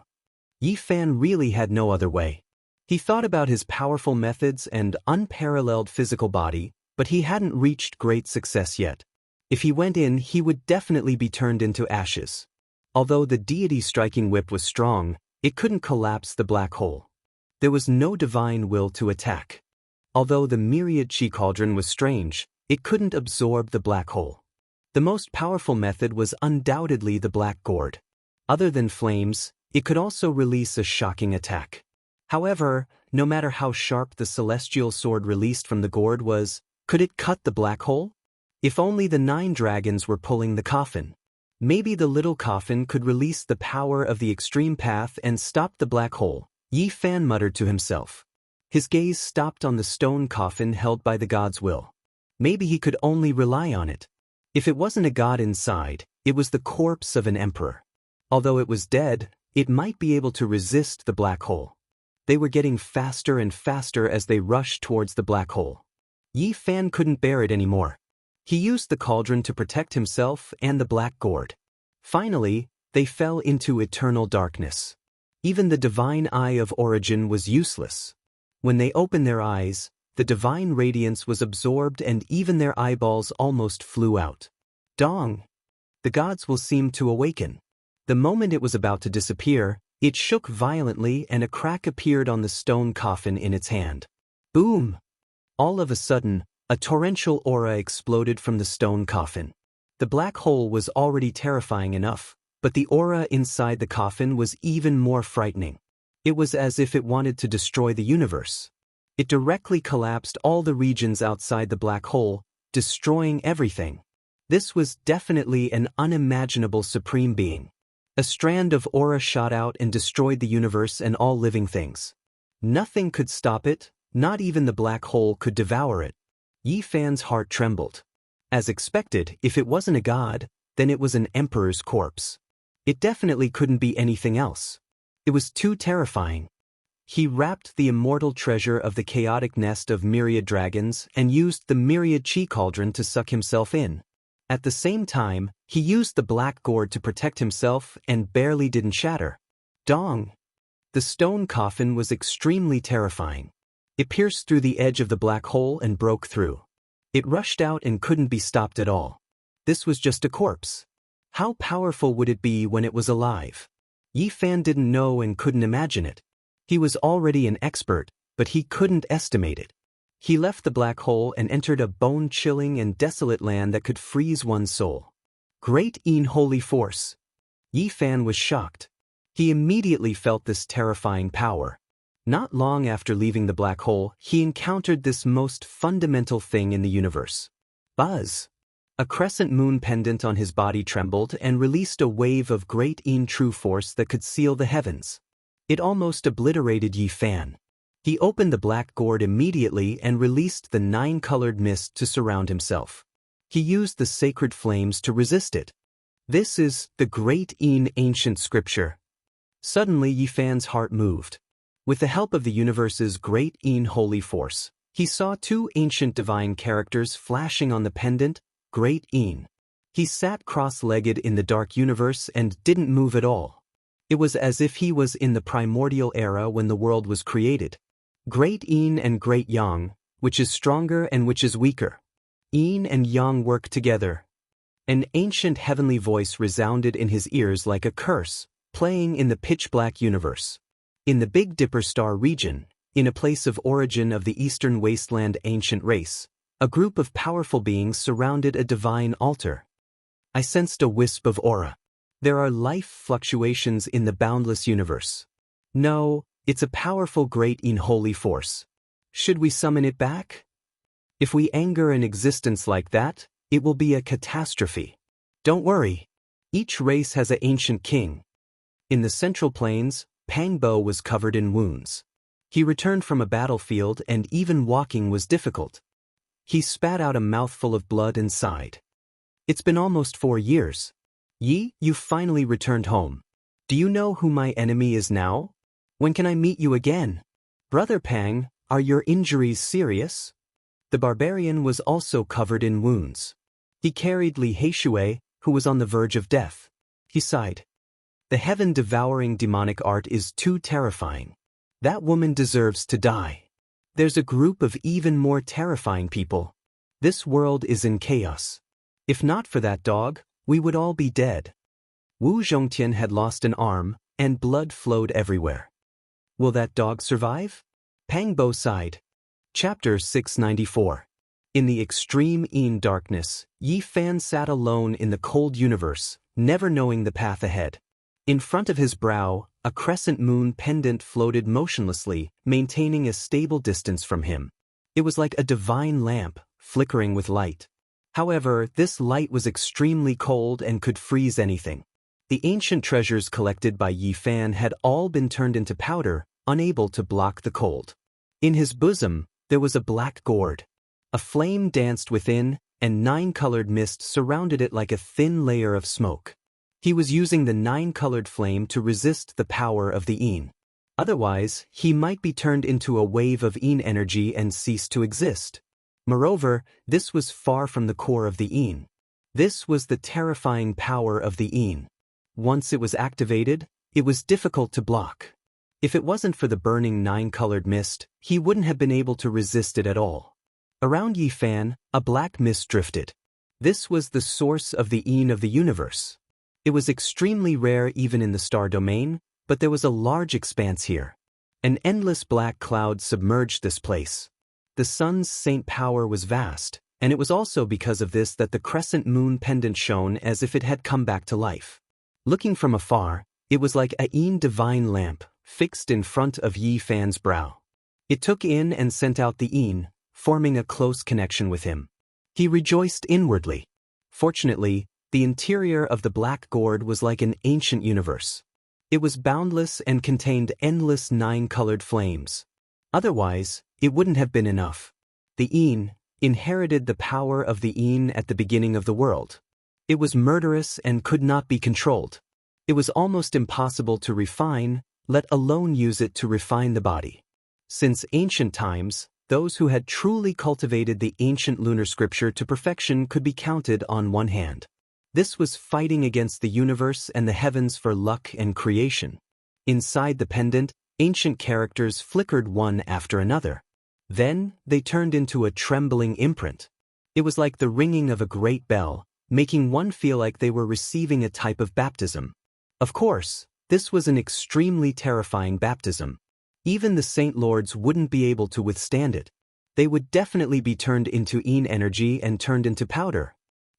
Yi Fan really had no other way. He thought about his powerful methods and unparalleled physical body, but he hadn't reached great success yet. If he went in, he would definitely be turned into ashes. Although the deity's striking whip was strong, it couldn't collapse the black hole. There was no divine will to attack. Although the myriad chi cauldron was strange, it couldn't absorb the black hole. The most powerful method was undoubtedly the black gourd. Other than flames, it could also release a shocking attack. However, no matter how sharp the celestial sword released from the gourd was, could it cut the black hole? If only the 9 dragons were pulling the coffin. Maybe the little coffin could release the power of the extreme path and stop the black hole, Yi Fan muttered to himself. His gaze stopped on the stone coffin held by the god's will. Maybe he could only rely on it. If it wasn't a god inside, it was the corpse of an emperor. Although it was dead, it might be able to resist the black hole. They were getting faster and faster as they rushed towards the black hole. Yi Fan couldn't bear it anymore. He used the cauldron to protect himself and the black gourd. Finally, they fell into eternal darkness. Even the divine eye of origin was useless. When they opened their eyes, the divine radiance was absorbed and even their eyeballs almost flew out. Dong! The gods will seem to awaken. The moment it was about to disappear, it shook violently and a crack appeared on the stone coffin in its hand. Boom! All of a sudden, a torrential aura exploded from the stone coffin. The black hole was already terrifying enough, but the aura inside the coffin was even more frightening. It was as if it wanted to destroy the universe. It directly collapsed all the regions outside the black hole, destroying everything. This was definitely an unimaginable supreme being. A strand of aura shot out and destroyed the universe and all living things. Nothing could stop it, not even the black hole could devour it. Yi Fan's heart trembled. As expected, if it wasn't a god, then it was an emperor's corpse. It definitely couldn't be anything else. It was too terrifying. He wrapped the immortal treasure of the chaotic nest of myriad dragons and used the myriad chi cauldron to suck himself in. At the same time, he used the black gourd to protect himself and barely didn't shatter. Dong! The stone coffin was extremely terrifying. It pierced through the edge of the black hole and broke through. It rushed out and couldn't be stopped at all. This was just a corpse. How powerful would it be when it was alive? Yi Fan didn't know and couldn't imagine it. He was already an expert, but he couldn't estimate it. He left the black hole and entered a bone-chilling and desolate land that could freeze one's soul. Great Holy Force! Yi Fan was shocked. He immediately felt this terrifying power. Not long after leaving the black hole, he encountered this most fundamental thing in the universe. Buzz! A crescent moon pendant on his body trembled and released a wave of great true force that could seal the heavens. It almost obliterated Yi Fan. He opened the black gourd immediately and released the 9-colored mist to surround himself. He used the sacred flames to resist it. This is the great ancient scripture. Suddenly Yi Fan's heart moved. With the help of the universe's great holy force, he saw 2 ancient divine characters flashing on the pendant, Great He sat cross-legged in the dark universe and didn't move at all. It was as if he was in the primordial era when the world was created. Great and Great Yang, which is stronger and which is weaker? Yin and Yang work together. An ancient heavenly voice resounded in his ears like a curse, playing in the pitch-black universe. In the Big Dipper star region, in a place of origin of the eastern wasteland ancient race, a group of powerful beings surrounded a divine altar. I sensed a wisp of aura. There are life fluctuations in the boundless universe. No, it's a powerful great holy force. Should we summon it back? If we anger an existence like that, it will be a catastrophe. Don't worry. Each race has an ancient king. In the Central Plains, Pangbo was covered in wounds. He returned from a battlefield and even walking was difficult. He spat out a mouthful of blood and sighed. It's been almost 4 years. Yi, you finally returned home. Do you know who my enemy is now? When can I meet you again? Brother Pang, are your injuries serious? The barbarian was also covered in wounds. He carried Li Heishui, who was on the verge of death. He sighed. The heaven-devouring demonic art is too terrifying. That woman deserves to die. There's a group of even more terrifying people. This world is in chaos. If not for that dog, we would all be dead. Wu Zhongtian had lost an arm, and blood flowed everywhere. Will that dog survive? Pangbo sighed. Chapter 694. In the extreme darkness, Yi Fan sat alone in the cold universe, never knowing the path ahead. In front of his brow, a crescent moon pendant floated motionlessly, maintaining a stable distance from him. It was like a divine lamp, flickering with light. However, this light was extremely cold and could freeze anything. The ancient treasures collected by Yi Fan had all been turned into powder, unable to block the cold. In his bosom, there was a black gourd. A flame danced within, and 9-colored mist surrounded it like a thin layer of smoke. He was using the 9-colored flame to resist the power of the Yin. Otherwise, he might be turned into a wave of Yin energy and cease to exist. Moreover, this was far from the core of the Yin. This was the terrifying power of the Yin. Once it was activated, it was difficult to block. If it wasn't for the burning 9-colored mist, he wouldn't have been able to resist it at all. Around Yi Fan, a black mist drifted. This was the source of the Yin of the universe. It was extremely rare even in the star domain, but there was a large expanse here. An endless black cloud submerged this place. The sun's saint power was vast, and it was also because of this that the crescent moon pendant shone as if it had come back to life. Looking from afar, it was like a Yin divine lamp, fixed in front of Yi Fan's brow. It took in and sent out the Yin, forming a close connection with him. He rejoiced inwardly. Fortunately, the interior of the black gourd was like an ancient universe. It was boundless and contained endless 9-colored flames. Otherwise, it wouldn't have been enough. The Yin inherited the power of the Yin at the beginning of the world. It was murderous and could not be controlled. It was almost impossible to refine, let alone use it to refine the body. Since ancient times, those who had truly cultivated the ancient lunar scripture to perfection could be counted on one hand. This was fighting against the universe and the heavens for luck and creation. Inside the pendant, ancient characters flickered one after another. Then, they turned into a trembling imprint. It was like the ringing of a great bell, making one feel like they were receiving a type of baptism. Of course, this was an extremely terrifying baptism. Even the Saint Lords wouldn't be able to withstand it. They would definitely be turned into Yin energy and turned into powder.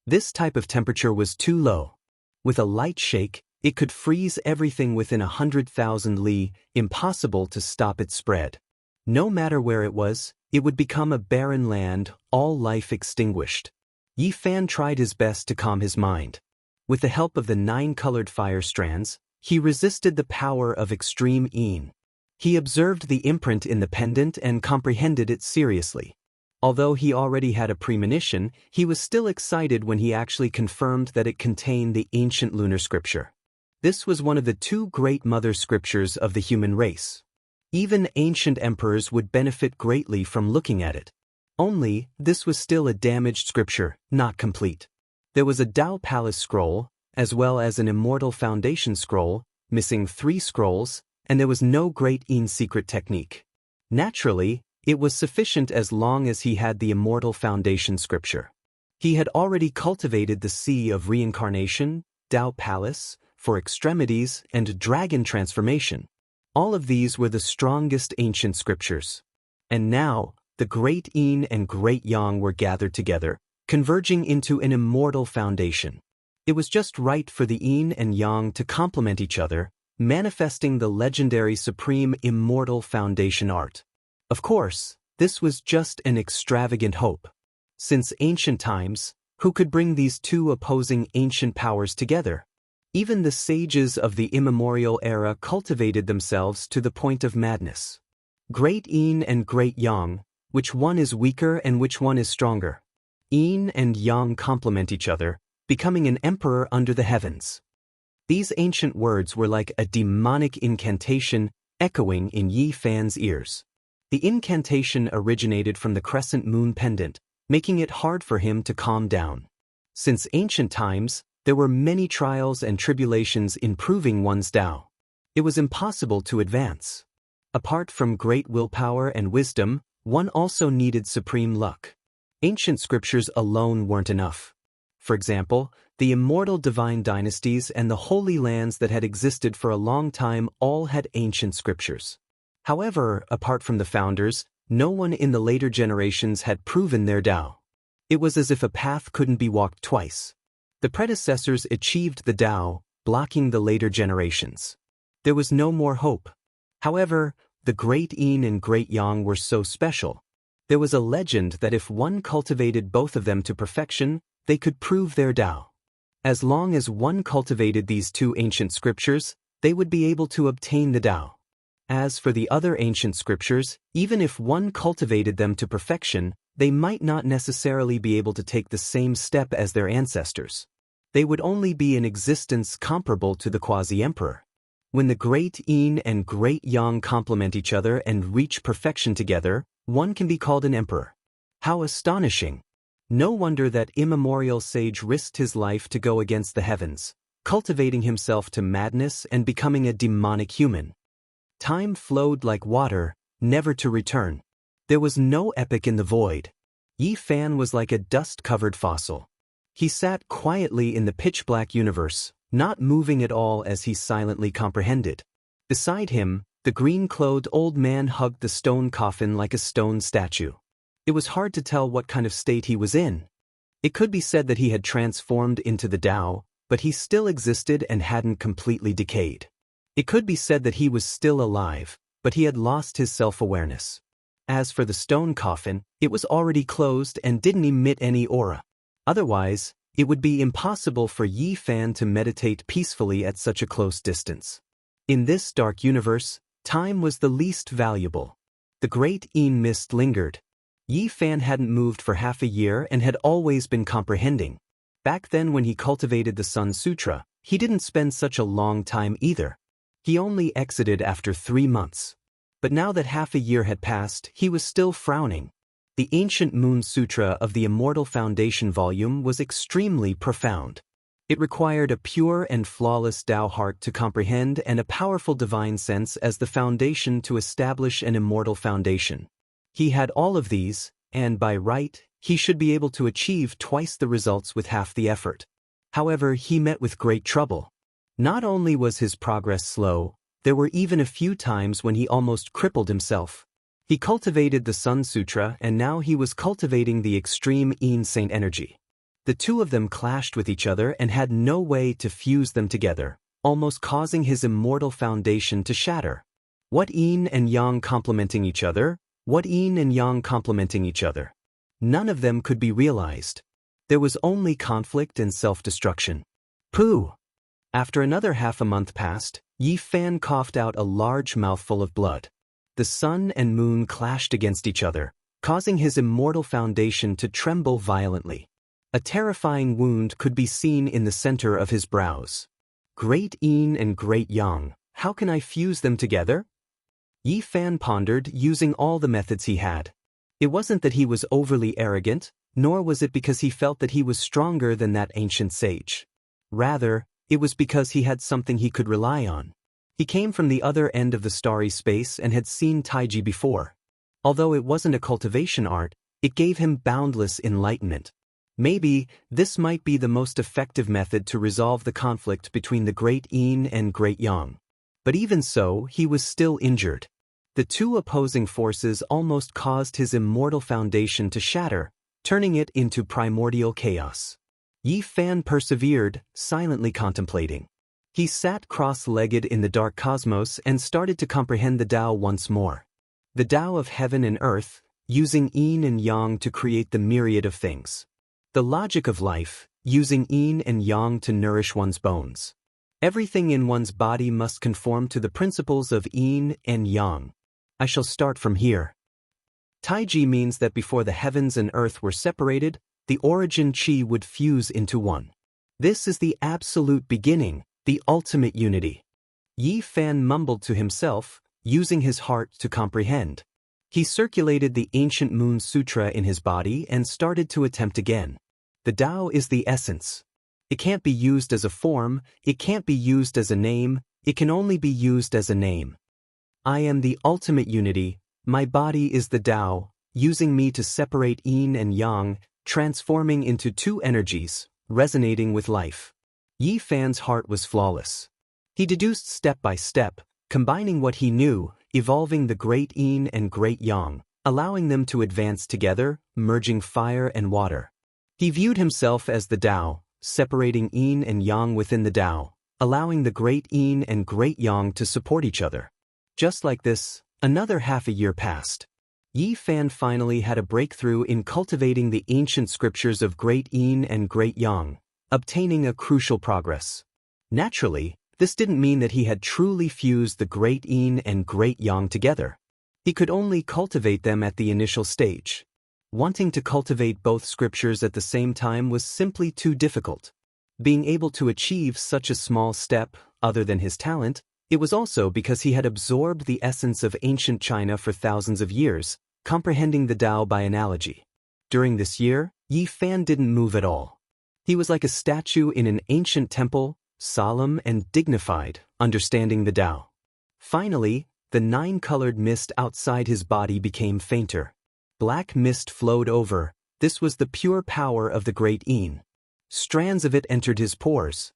This type of temperature was too low. With a light shake, it could freeze everything within 100,000 li, impossible to stop its spread. No matter where it was, it would become a barren land, all life extinguished. Yi Fan tried his best to calm his mind. With the help of the 9-colored fire strands, he resisted the power of extreme Yin. He observed the imprint in the pendant and comprehended it seriously. Although he already had a premonition, he was still excited when he actually confirmed that it contained the ancient lunar scripture. This was one of the 2 great mother scriptures of the human race. Even ancient emperors would benefit greatly from looking at it. Only, this was still a damaged scripture, not complete. There was a Dao Palace scroll, as well as an Immortal Foundation scroll, missing 3 scrolls, and there was no great Yin secret technique. Naturally, it was sufficient as long as he had the Immortal Foundation scripture. He had already cultivated the Sea of Reincarnation, Dao Palace, for extremities, and Dragon Transformation. All of these were the strongest ancient scriptures. And now, the Great Yin and Great Yang were gathered together, converging into an immortal foundation. It was just right for the Yin and Yang to complement each other, manifesting the legendary supreme immortal foundation art. Of course, this was just an extravagant hope. Since ancient times, who could bring these 2 opposing ancient powers together? Even the sages of the immemorial era cultivated themselves to the point of madness. Great Yin and Great Yang, which one is weaker and which one is stronger? Yin and Yang complement each other, becoming an emperor under the heavens. These ancient words were like a demonic incantation echoing in Yi Fan's ears. The incantation originated from the crescent moon pendant, making it hard for him to calm down. Since ancient times, there were many trials and tribulations in proving one's Tao. It was impossible to advance. Apart from great willpower and wisdom, one also needed supreme luck. Ancient scriptures alone weren't enough. For example, the immortal divine dynasties and the holy lands that had existed for a long time all had ancient scriptures. However, apart from the founders, no one in the later generations had proven their Tao. It was as if a path couldn't be walked twice. The predecessors achieved the Tao, blocking the later generations. There was no more hope. However, the Great Yin and Great Yang were so special. There was a legend that if one cultivated both of them to perfection, they could prove their Tao. As long as one cultivated these 2 ancient scriptures, they would be able to obtain the Tao. As for the other ancient scriptures, even if one cultivated them to perfection, they might not necessarily be able to take the same step as their ancestors. They would only be in existence comparable to the quasi-emperor. When the Great Yin and Great Yang complement each other and reach perfection together, one can be called an emperor. How astonishing! No wonder that immemorial sage risked his life to go against the heavens, cultivating himself to madness and becoming a demonic human. Time flowed like water, never to return. There was no epic in the void. Yi Fan was like a dust-covered fossil. He sat quietly in the pitch-black universe, not moving at all as he silently comprehended. Beside him, the green-clothed old man hugged the stone coffin like a stone statue. It was hard to tell what kind of state he was in. It could be said that he had transformed into the Tao, but he still existed and hadn't completely decayed. It could be said that he was still alive, but he had lost his self-awareness. As for the stone coffin, it was already closed and didn't emit any aura. Otherwise, it would be impossible for Yi Fan to meditate peacefully at such a close distance. In this dark universe, time was the least valuable. The great Yin mist lingered. Yi Fan hadn't moved for half a year and had always been comprehending. Back then when he cultivated the Sun Sutra, he didn't spend such a long time either. He only exited after 3 months. But now that half a year had passed, he was still frowning. The ancient Moon Sutra of the Immortal Foundation volume was extremely profound. It required a pure and flawless Tao heart to comprehend and a powerful divine sense as the foundation to establish an immortal foundation. He had all of these, and by right, he should be able to achieve twice the results with half the effort. However, he met with great trouble. Not only was his progress slow, there were even a few times when he almost crippled himself. He cultivated the Sun Sutra and now he was cultivating the extreme Yin Saint energy. The two of them clashed with each other and had no way to fuse them together, almost causing his immortal foundation to shatter. What Yin and Yang complementing each other? What Yin and Yang complementing each other? None of them could be realized. There was only conflict and self-destruction. Pooh! After another half a month passed, Yi Fan coughed out a large mouthful of blood. The sun and moon clashed against each other, causing his immortal foundation to tremble violently. A terrifying wound could be seen in the center of his brows. Great Yin and Great Yang, how can I fuse them together? Yi Fan pondered, using all the methods he had. It wasn't that he was overly arrogant, nor was it because he felt that he was stronger than that ancient sage. Rather, it was because he had something he could rely on. He came from the other end of the starry space and had seen Taiji before. Although it wasn't a cultivation art, it gave him boundless enlightenment. Maybe, this might be the most effective method to resolve the conflict between the Great Yin and Great Yang. But even so, he was still injured. The two opposing forces almost caused his immortal foundation to shatter, turning it into primordial chaos. Yi Fan persevered, silently contemplating. He sat cross-legged in the dark cosmos and started to comprehend the Tao once more. The Tao of heaven and earth, using Yin and Yang to create the myriad of things. The logic of life, using Yin and Yang to nourish one's bones. Everything in one's body must conform to the principles of Yin and Yang. I shall start from here. Taiji means that before the heavens and earth were separated, the origin Qi would fuse into one. This is the absolute beginning, the ultimate unity. Yi Fan mumbled to himself, using his heart to comprehend. He circulated the ancient Moon Sutra in his body and started to attempt again. The Tao is the essence. It can't be used as a form, it can't be used as a name, it can only be used as a name. I am the ultimate unity, my body is the Tao, using me to separate Yin and Yang, transforming into two energies, resonating with life. Yi Fan's heart was flawless. He deduced step by step, combining what he knew, evolving the Great Yin and Great Yang, allowing them to advance together, merging fire and water. He viewed himself as the Tao, separating Yin and Yang within the Tao, allowing the Great Yin and Great Yang to support each other. Just like this, another half a year passed. Yi Fan finally had a breakthrough in cultivating the ancient scriptures of Great Yin and Great Yang, obtaining a crucial progress. Naturally, this didn't mean that he had truly fused the Great Yin and Great Yang together. He could only cultivate them at the initial stage. Wanting to cultivate both scriptures at the same time was simply too difficult. Being able to achieve such a small step, other than his talent, it was also because he had absorbed the essence of ancient China for thousands of years, comprehending the Tao by analogy. During this year, Yi Fan didn't move at all. He was like a statue in an ancient temple, solemn and dignified, understanding the Tao. Finally, the nine-colored mist outside his body became fainter. Black mist flowed over. This was the pure power of the Great Yin. Strands of it entered his pores.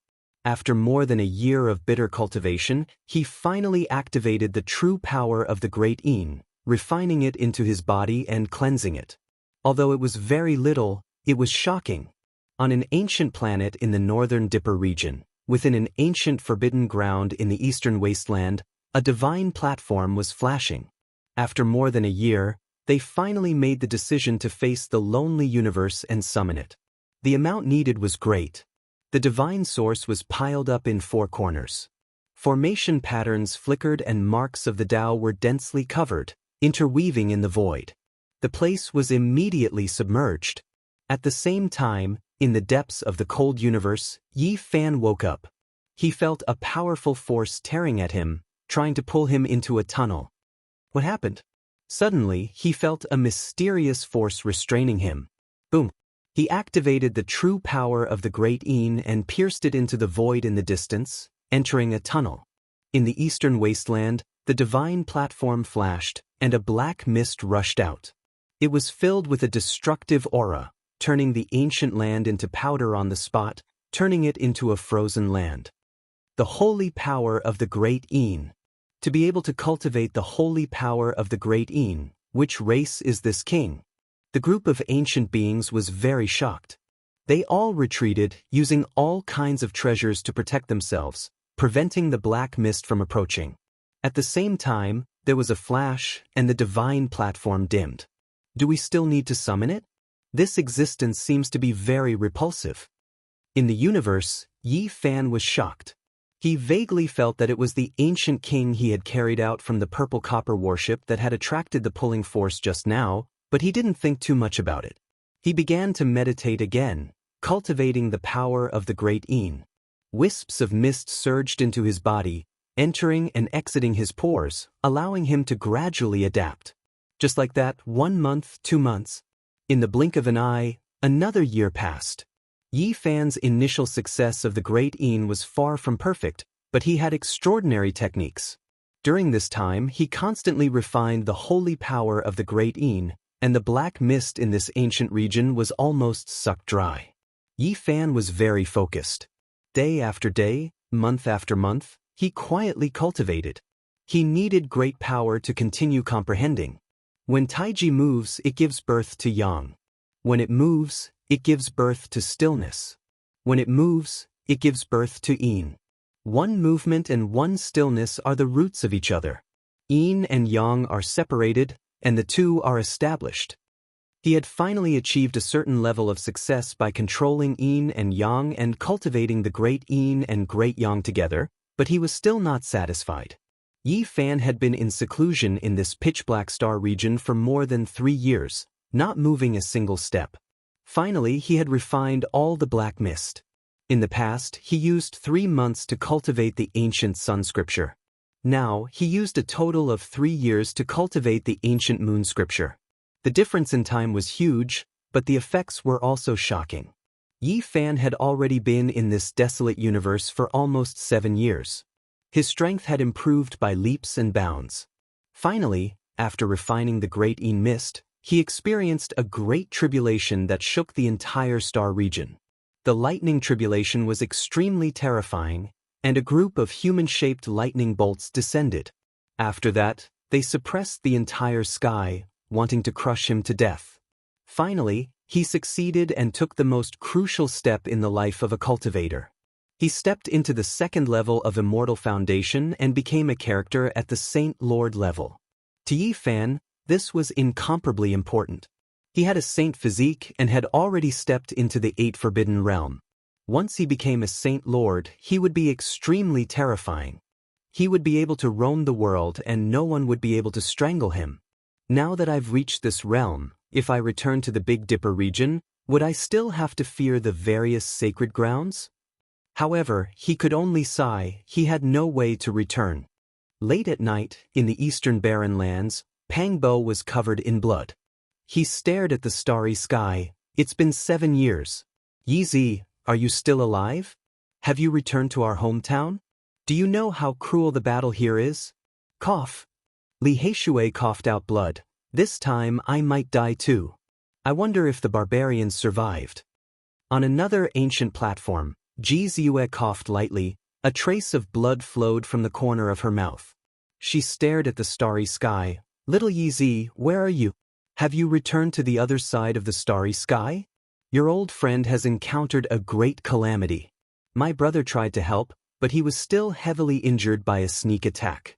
After more than a year of bitter cultivation, he finally activated the true power of the Great Yin, refining it into his body and cleansing it. Although it was very little, it was shocking. On an ancient planet in the northern Dipper region, within an ancient forbidden ground in the eastern wasteland, a divine platform was flashing. After more than a year, They finally made the decision to face the lonely universe and summon it. The amount needed was great. The divine source was piled up in four corners. Formation patterns flickered and marks of the Tao were densely covered, interweaving in the void. The place was immediately submerged. At the same time, in the depths of the cold universe, Yi Fan woke up. He felt a powerful force tearing at him, trying to pull him into a tunnel. What happened? Suddenly, he felt a mysterious force restraining him. Boom! He activated the true power of the Great Een and pierced it into the void in the distance, entering a tunnel. In the eastern wasteland, the divine platform flashed, and a black mist rushed out. It was filled with a destructive aura, turning the ancient land into powder on the spot, turning it into a frozen land. The holy power of the Great Een. To be able to cultivate the holy power of the Great Een, which race is this king? The group of ancient beings was very shocked. They all retreated, using all kinds of treasures to protect themselves, preventing the black mist from approaching. At the same time, there was a flash, and the divine platform dimmed. Do we still need to summon it? This existence seems to be very repulsive. In the universe, Yi Fan was shocked. He vaguely felt that it was the ancient king he had carried out from the purple copper warship that had attracted the pulling force just now, but he didn't think too much about it. He began to meditate again, cultivating the power of the Great Een. Wisps of mist surged into his body, entering and exiting his pores, allowing him to gradually adapt. Just like that, 1 month, 2 months. In the blink of an eye, another year passed. Yi Fan's initial success of the Great Een was far from perfect, but he had extraordinary techniques. During this time, he constantly refined the holy power of the Great Een, and the black mist in this ancient region was almost sucked dry. Yi Fan was very focused. Day after day, month after month, he quietly cultivated. He needed great power to continue comprehending. When Taiji moves, it gives birth to Yang. When it moves, it gives birth to stillness. When it moves, it gives birth to Yin. One movement and one stillness are the roots of each other. Yin and Yang are separated, and the two are established. He had finally achieved a certain level of success by controlling Yin and Yang and cultivating the Great Yin and Great Yang together, but he was still not satisfied. Yi Fan had been in seclusion in this pitch-black star region for more than 3 years, not moving a single step. Finally, he had refined all the black mist. In the past, he used 3 months to cultivate the ancient sun scripture. Now, he used a total of 3 years to cultivate the ancient moon scripture. The difference in time was huge, but the effects were also shocking. Yi Fan had already been in this desolate universe for almost 7 years. His strength had improved by leaps and bounds. Finally, after refining the Great Een mist, he experienced a great tribulation that shook the entire star region. The lightning tribulation was extremely terrifying, and a group of human-shaped lightning bolts descended. After that, they suppressed the entire sky, wanting to crush him to death. Finally, he succeeded and took the most crucial step in the life of a cultivator. He stepped into the second level of Immortal Foundation and became a character at the Saint Lord level. To Yi Fan, this was incomparably important. He had a saint physique and had already stepped into the 8 Forbidden Realm. Once he became a Saint Lord, he would be extremely terrifying. He would be able to roam the world and no one would be able to strangle him. Now that I've reached this realm, if I return to the Big Dipper region, would I still have to fear the various sacred grounds? However, he could only sigh. He had no way to return. Late at night, in the eastern barren lands, Pangbo was covered in blood. He stared at the starry sky. It's been 7 years. Yi, are you still alive? Have you returned to our hometown? Do you know how cruel the battle here is? Cough. Li Heishui coughed out blood. This time I might die too. I wonder if the barbarians survived. On another ancient platform, Ji Ziyue coughed lightly. A trace of blood flowed from the corner of her mouth. She stared at the starry sky. Little Yi, where are you? Have you returned to the other side of the starry sky? Your old friend has encountered a great calamity. My brother tried to help, but he was still heavily injured by a sneak attack.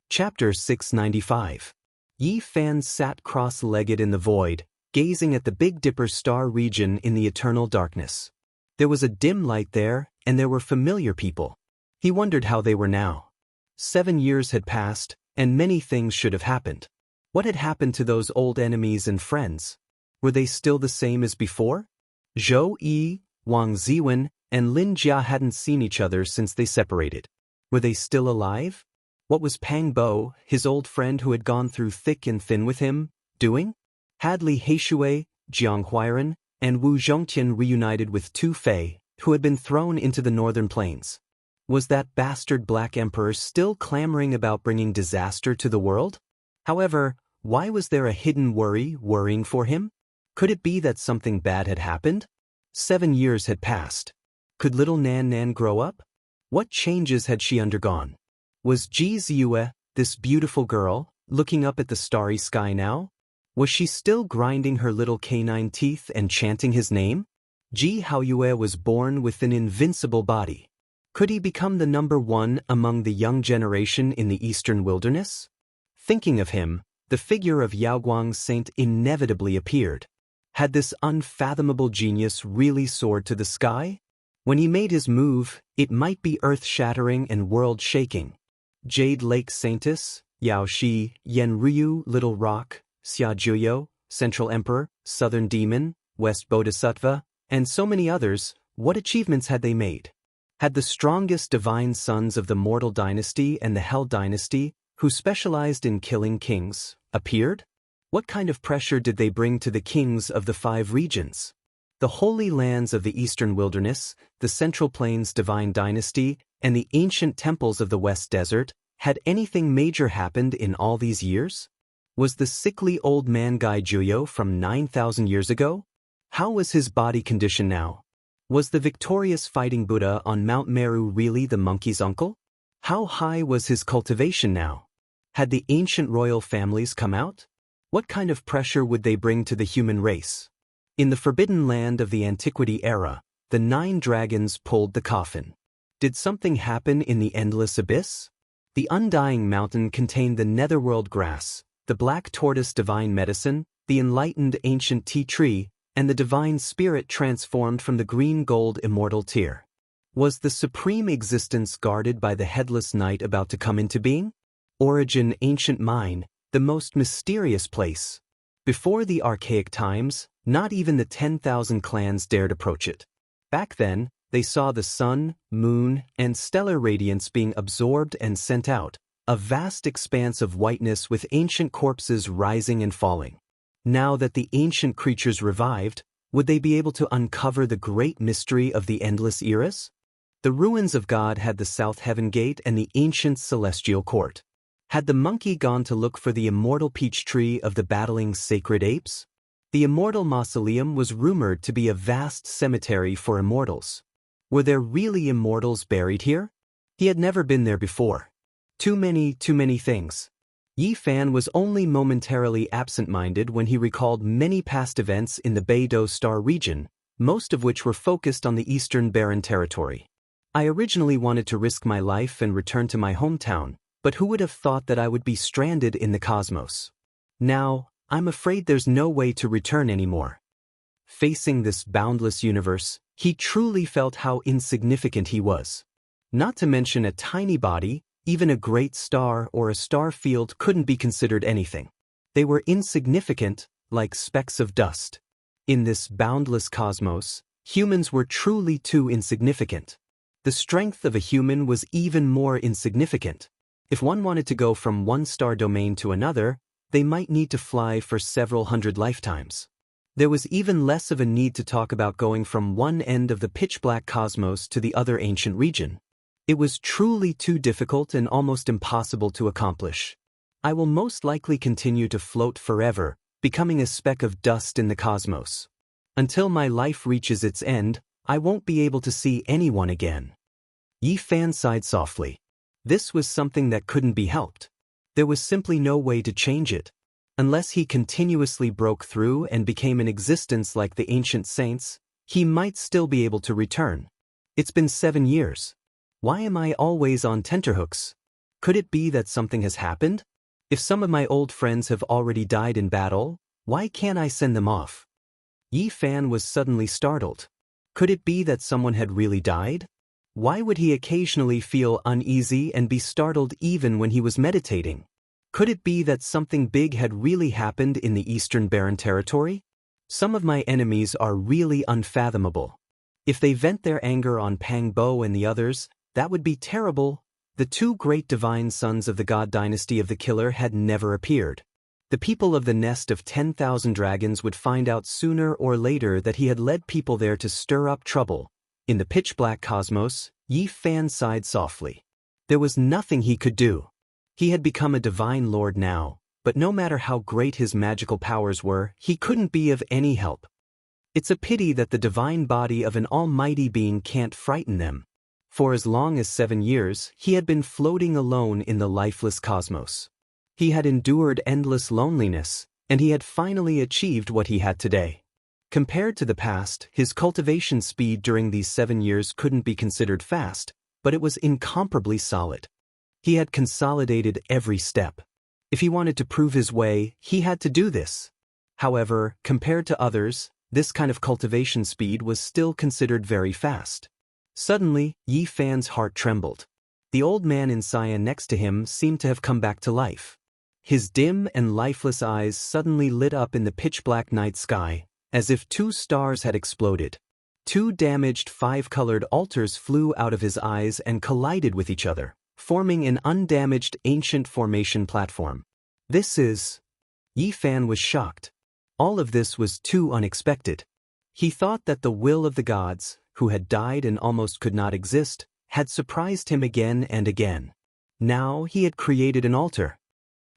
Chapter 695. Yi Fan sat cross-legged in the void, gazing at the Big Dipper star region in the eternal darkness. There was a dim light there, and there were familiar people. He wondered how they were now. 7 years had passed, and many things should have happened. What had happened to those old enemies and friends? Were they still the same as before? Zhou Yi, Wang Ziwen, and Lin Jia hadn't seen each other since they separated. Were they still alive? What was Pang Bo, his old friend who had gone through thick and thin with him, doing? Had Li Heishui, Jiang Huairan, and Wu Zhongtian reunited with Tu Fei, who had been thrown into the northern plains? Was that bastard Black Emperor still clamoring about bringing disaster to the world? However, why was there a hidden worrying for him? Could it be that something bad had happened? 7 years had passed. Could little Nan Nan grow up? What changes had she undergone? Was Ji Ziyue, this beautiful girl, looking up at the starry sky now? Was she still grinding her little canine teeth and chanting his name? Ji Haoyue was born with an invincible body. Could he become the #1 among the young generation in the eastern wilderness? Thinking of him, the figure of Yaoguang's saint inevitably appeared. Had this unfathomable genius really soared to the sky? When he made his move, it might be earth-shattering and world-shaking. Jade Lake Saintess, Yao Shi, Yen Ryu, Little Rock, Xia Juyo, Central Emperor, Southern Demon, West Bodhisattva, and so many others, what achievements had they made? Had the strongest divine sons of the Mortal Dynasty and the Hell Dynasty, who specialized in killing kings, appeared? What kind of pressure did they bring to the kings of the 5 regions? The holy lands of the eastern wilderness, the Central Plains divine dynasty, and the ancient temples of the West Desert, had anything major happened in all these years? Was the sickly old man Gai Juyo from 9,000 years ago? How was his body condition now? Was the victorious fighting Buddha on Mount Meru really the monkey's uncle? How high was his cultivation now? Had the ancient royal families come out? What kind of pressure would they bring to the human race? In the forbidden land of the Antiquity era, the 9 dragons pulled the coffin. Did something happen in the endless abyss? The undying mountain contained the netherworld grass, the black tortoise divine medicine, the enlightened ancient tea tree, and the divine spirit transformed from the green gold immortal tear. Was the supreme existence guarded by the headless knight about to come into being? Origin ancient mine, the most mysterious place. Before the archaic times, not even the 10,000 clans dared approach it. Back then, they saw the sun, moon, and stellar radiance being absorbed and sent out, a vast expanse of whiteness with ancient corpses rising and falling. Now that the ancient creatures revived, would they be able to uncover the great mystery of the endless eras? The ruins of God had the South Heaven Gate and the ancient celestial court. Had the monkey gone to look for the immortal peach tree of the battling sacred apes? The immortal mausoleum was rumored to be a vast cemetery for immortals. Were there really immortals buried here? He had never been there before. Too many things. Yi Fan was only momentarily absent-minded when he recalled many past events in the Beidou Star region, most of which were focused on the Eastern Barren Territory. I originally wanted to risk my life and return to my hometown, but who would have thought that I would be stranded in the cosmos? Now, I'm afraid there's no way to return anymore. Facing this boundless universe, he truly felt how insignificant he was. Not to mention a tiny body, even a great star or a star field couldn't be considered anything. They were insignificant, like specks of dust. In this boundless cosmos, humans were truly too insignificant. The strength of a human was even more insignificant. If one wanted to go from one star domain to another, they might need to fly for several hundred lifetimes. There was even less of a need to talk about going from one end of the pitch-black cosmos to the other ancient region. It was truly too difficult and almost impossible to accomplish. I will most likely continue to float forever, becoming a speck of dust in the cosmos. Until my life reaches its end, I won't be able to see anyone again. Yi Fan sighed softly. This was something that couldn't be helped. There was simply no way to change it. Unless he continuously broke through and became an existence like the ancient saints, he might still be able to return. It's been 7 years. Why am I always on tenterhooks? Could it be that something has happened? If some of my old friends have already died in battle, why can't I send them off? Yi Fan was suddenly startled. Could it be that someone had really died? Why would he occasionally feel uneasy and be startled even when he was meditating? Could it be that something big had really happened in the Eastern Barren Territory? Some of my enemies are really unfathomable. If they vent their anger on Pang Bo and the others, that would be terrible. The two great divine sons of the god dynasty of the killer had never appeared. The people of the nest of 10,000 dragons would find out sooner or later that he had led people there to stir up trouble. In the pitch-black cosmos, Yi Fan sighed softly. There was nothing he could do. He had become a divine lord now, but no matter how great his magical powers were, he couldn't be of any help. It's a pity that the divine body of an almighty being can't frighten them. For as long as 7 years, he had been floating alone in the lifeless cosmos. He had endured endless loneliness, and he had finally achieved what he had today. Compared to the past, his cultivation speed during these 7 years couldn't be considered fast, but it was incomparably solid. He had consolidated every step. If he wanted to prove his way, he had to do this. However, compared to others, this kind of cultivation speed was still considered very fast. Suddenly, Yi Fan's heart trembled. The old man in Xian next to him seemed to have come back to life. His dim and lifeless eyes suddenly lit up in the pitch-black night sky, as if 2 stars had exploded. 2 damaged 5-colored altars flew out of his eyes and collided with each other, forming an undamaged ancient formation platform. This is... Yi Fan was shocked. All of this was too unexpected. He thought that the will of the gods, who had died and almost could not exist, had surprised him again and again. Now he had created an altar.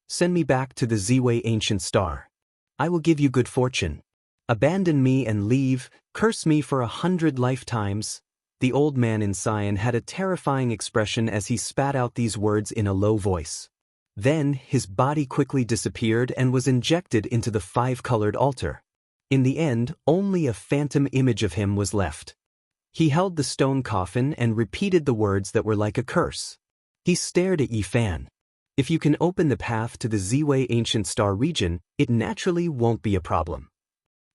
Send me back to the Ziwei ancient star. I will give you good fortune. Abandon me and leave, curse me for 100 lifetimes. The old man in Xian had a terrifying expression as he spat out these words in a low voice. Then his body quickly disappeared and was injected into the 5-colored altar. In the end, only a phantom image of him was left. He held the stone coffin and repeated the words that were like a curse. He stared at Yi Fan. If you can open the path to the Ziwei ancient star region, it naturally won't be a problem.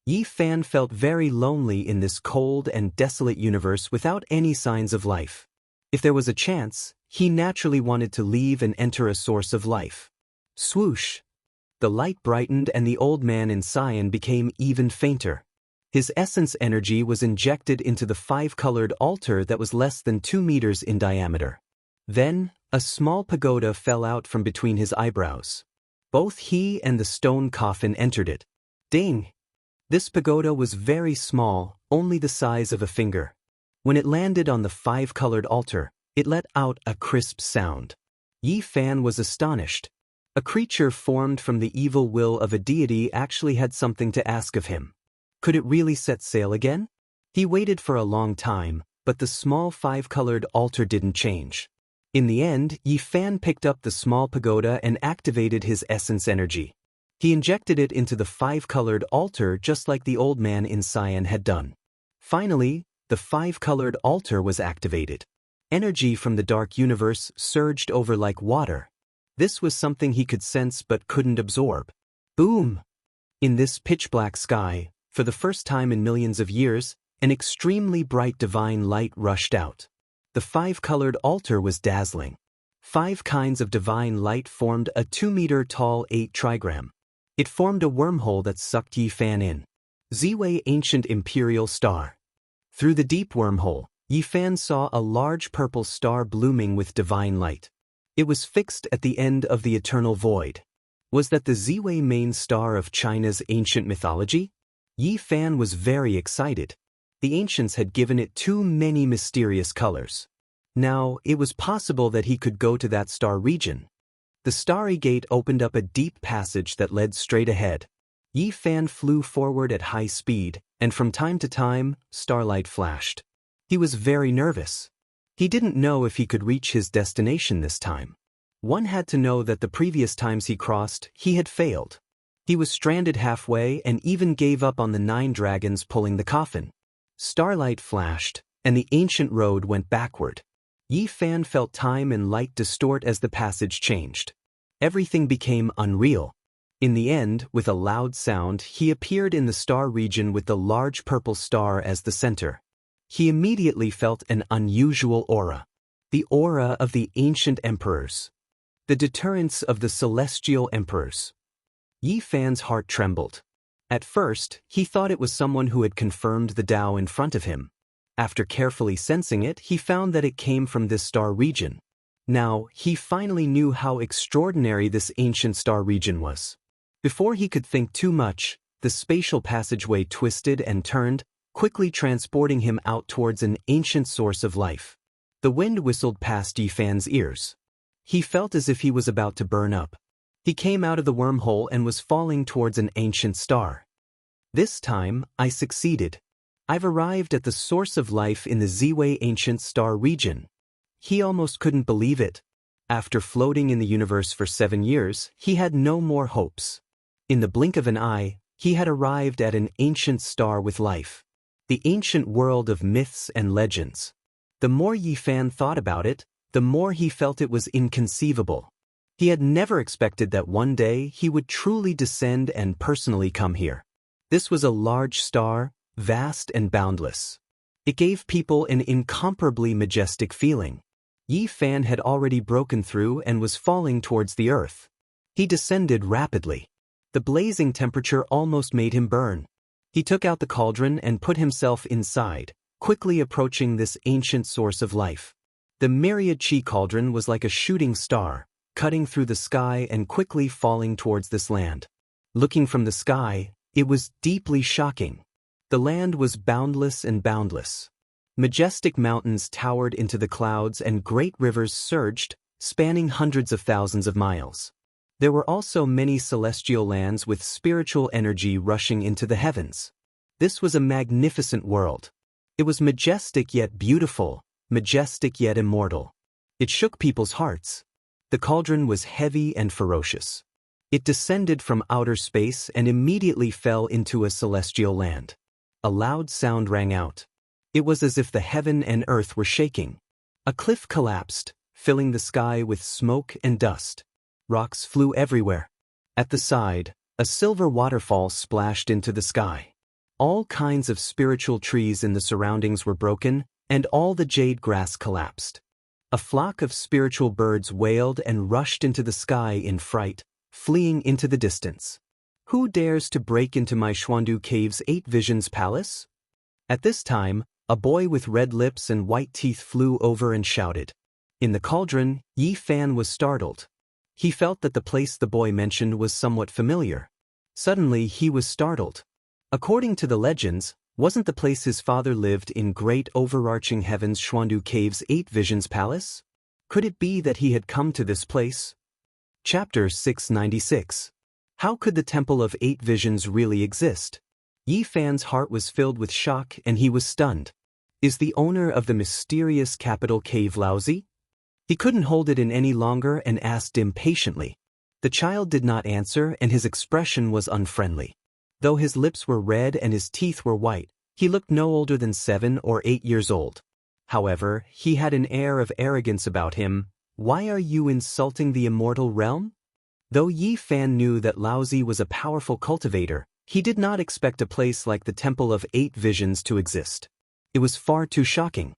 Yi Fan felt very lonely in this cold and desolate universe without any signs of life. If there was a chance, he naturally wanted to leave and enter a source of life. Swoosh! The light brightened and the old man in Xian became even fainter. His essence energy was injected into the 5-colored altar that was less than 2 meters in diameter. Then, a small pagoda fell out from between his eyebrows. Both he and the stone coffin entered it. Ding! This pagoda was very small, only the size of a finger. When it landed on the 5-colored altar, it let out a crisp sound. Yi Fan was astonished. A creature formed from the evil will of a deity actually had something to ask of him. Could it really set sail again? He waited for a long time, but the small 5-colored altar didn't change. In the end, Yi Fan picked up the small pagoda and activated his essence energy. He injected it into the 5-colored altar just like the old man in Xian had done. Finally, the 5-colored altar was activated. Energy from the dark universe surged over like water. This was something he could sense but couldn't absorb. Boom! In this pitch-black sky, for the first time in millions of years, an extremely bright divine light rushed out. The 5-colored altar was dazzling. 5 kinds of divine light formed a 2-meter-tall 8 trigram. It formed a wormhole that sucked Yi Fan in. Ziwei ancient imperial star. Through the deep wormhole, Yi Fan saw a large purple star blooming with divine light. It was fixed at the end of the eternal void. Was that the Ziwei main star of China's ancient mythology? Yi Fan was very excited. The ancients had given it too many mysterious colors. Now, it was possible that he could go to that star region. The starry gate opened up a deep passage that led straight ahead. Yi Fan flew forward at high speed, and from time to time, starlight flashed. He was very nervous. He didn't know if he could reach his destination this time. One had to know that the previous times he crossed, he had failed. He was stranded halfway and even gave up on the 9 dragons pulling the coffin. Starlight flashed, and the ancient road went backward. Yi Fan felt time and light distort as the passage changed. Everything became unreal. In the end, with a loud sound, he appeared in the star region with the large purple star as the center. He immediately felt an unusual aura. The aura of the ancient emperors. The deterrence of the celestial emperors. Yi Fan's heart trembled. At first, he thought it was someone who had confirmed the Tao in front of him. After carefully sensing it, he found that it came from this star region. Now, he finally knew how extraordinary this ancient star region was. Before he could think too much, the spatial passageway twisted and turned, quickly transporting him out towards an ancient source of life. The wind whistled past Yi Fan's ears. He felt as if he was about to burn up. He came out of the wormhole and was falling towards an ancient star. This time, I succeeded. I've arrived at the source of life in the Ziwei ancient star region. He almost couldn't believe it. After floating in the universe for 7 years, he had no more hopes. In the blink of an eye, he had arrived at an ancient star with life. The ancient world of myths and legends. The more Yi Fan thought about it, the more he felt it was inconceivable. He had never expected that one day he would truly descend and personally come here. This was a large star, vast and boundless. It gave people an incomparably majestic feeling. Yi Fan had already broken through and was falling towards the earth. He descended rapidly. The blazing temperature almost made him burn. He took out the cauldron and put himself inside, quickly approaching this ancient source of life. The myriad chi cauldron was like a shooting star, cutting through the sky and quickly falling towards this land. Looking from the sky, it was deeply shocking. The land was boundless and boundless. Majestic mountains towered into the clouds and great rivers surged, spanning hundreds of thousands of miles. There were also many celestial lands with spiritual energy rushing into the heavens. This was a magnificent world. It was majestic yet beautiful, majestic yet immortal. It shook people's hearts. The cauldron was heavy and ferocious. It descended from outer space and immediately fell into a celestial land. A loud sound rang out. It was as if the heaven and earth were shaking. A cliff collapsed, filling the sky with smoke and dust. Rocks flew everywhere. At the side, a silver waterfall splashed into the sky. All kinds of spiritual trees in the surroundings were broken, and all the jade grass collapsed. A flock of spiritual birds wailed and rushed into the sky in fright, fleeing into the distance. Who dares to break into my Xuandu Cave's 8 Visions Palace? At this time, a boy with red lips and white teeth flew over and shouted. In the cauldron, Yi Fan was startled. He felt that the place the boy mentioned was somewhat familiar. Suddenly, he was startled. According to the legends, wasn't the place his father lived in great overarching heavens Xuandu Cave's 8 Visions Palace? Could it be that he had come to this place? Chapter 696. How could the Temple of 8 Visions really exist? Yi Fan's heart was filled with shock and he was stunned. Is the owner of the mysterious capital cave lousy? He couldn't hold it in any longer and asked impatiently. The child did not answer and his expression was unfriendly. Though his lips were red and his teeth were white, he looked no older than 7 or 8 years old. However, he had an air of arrogance about him. Why are you insulting the immortal realm? Though Yi Fan knew that Laozi was a powerful cultivator, he did not expect a place like the Temple of 8 Visions to exist. It was far too shocking.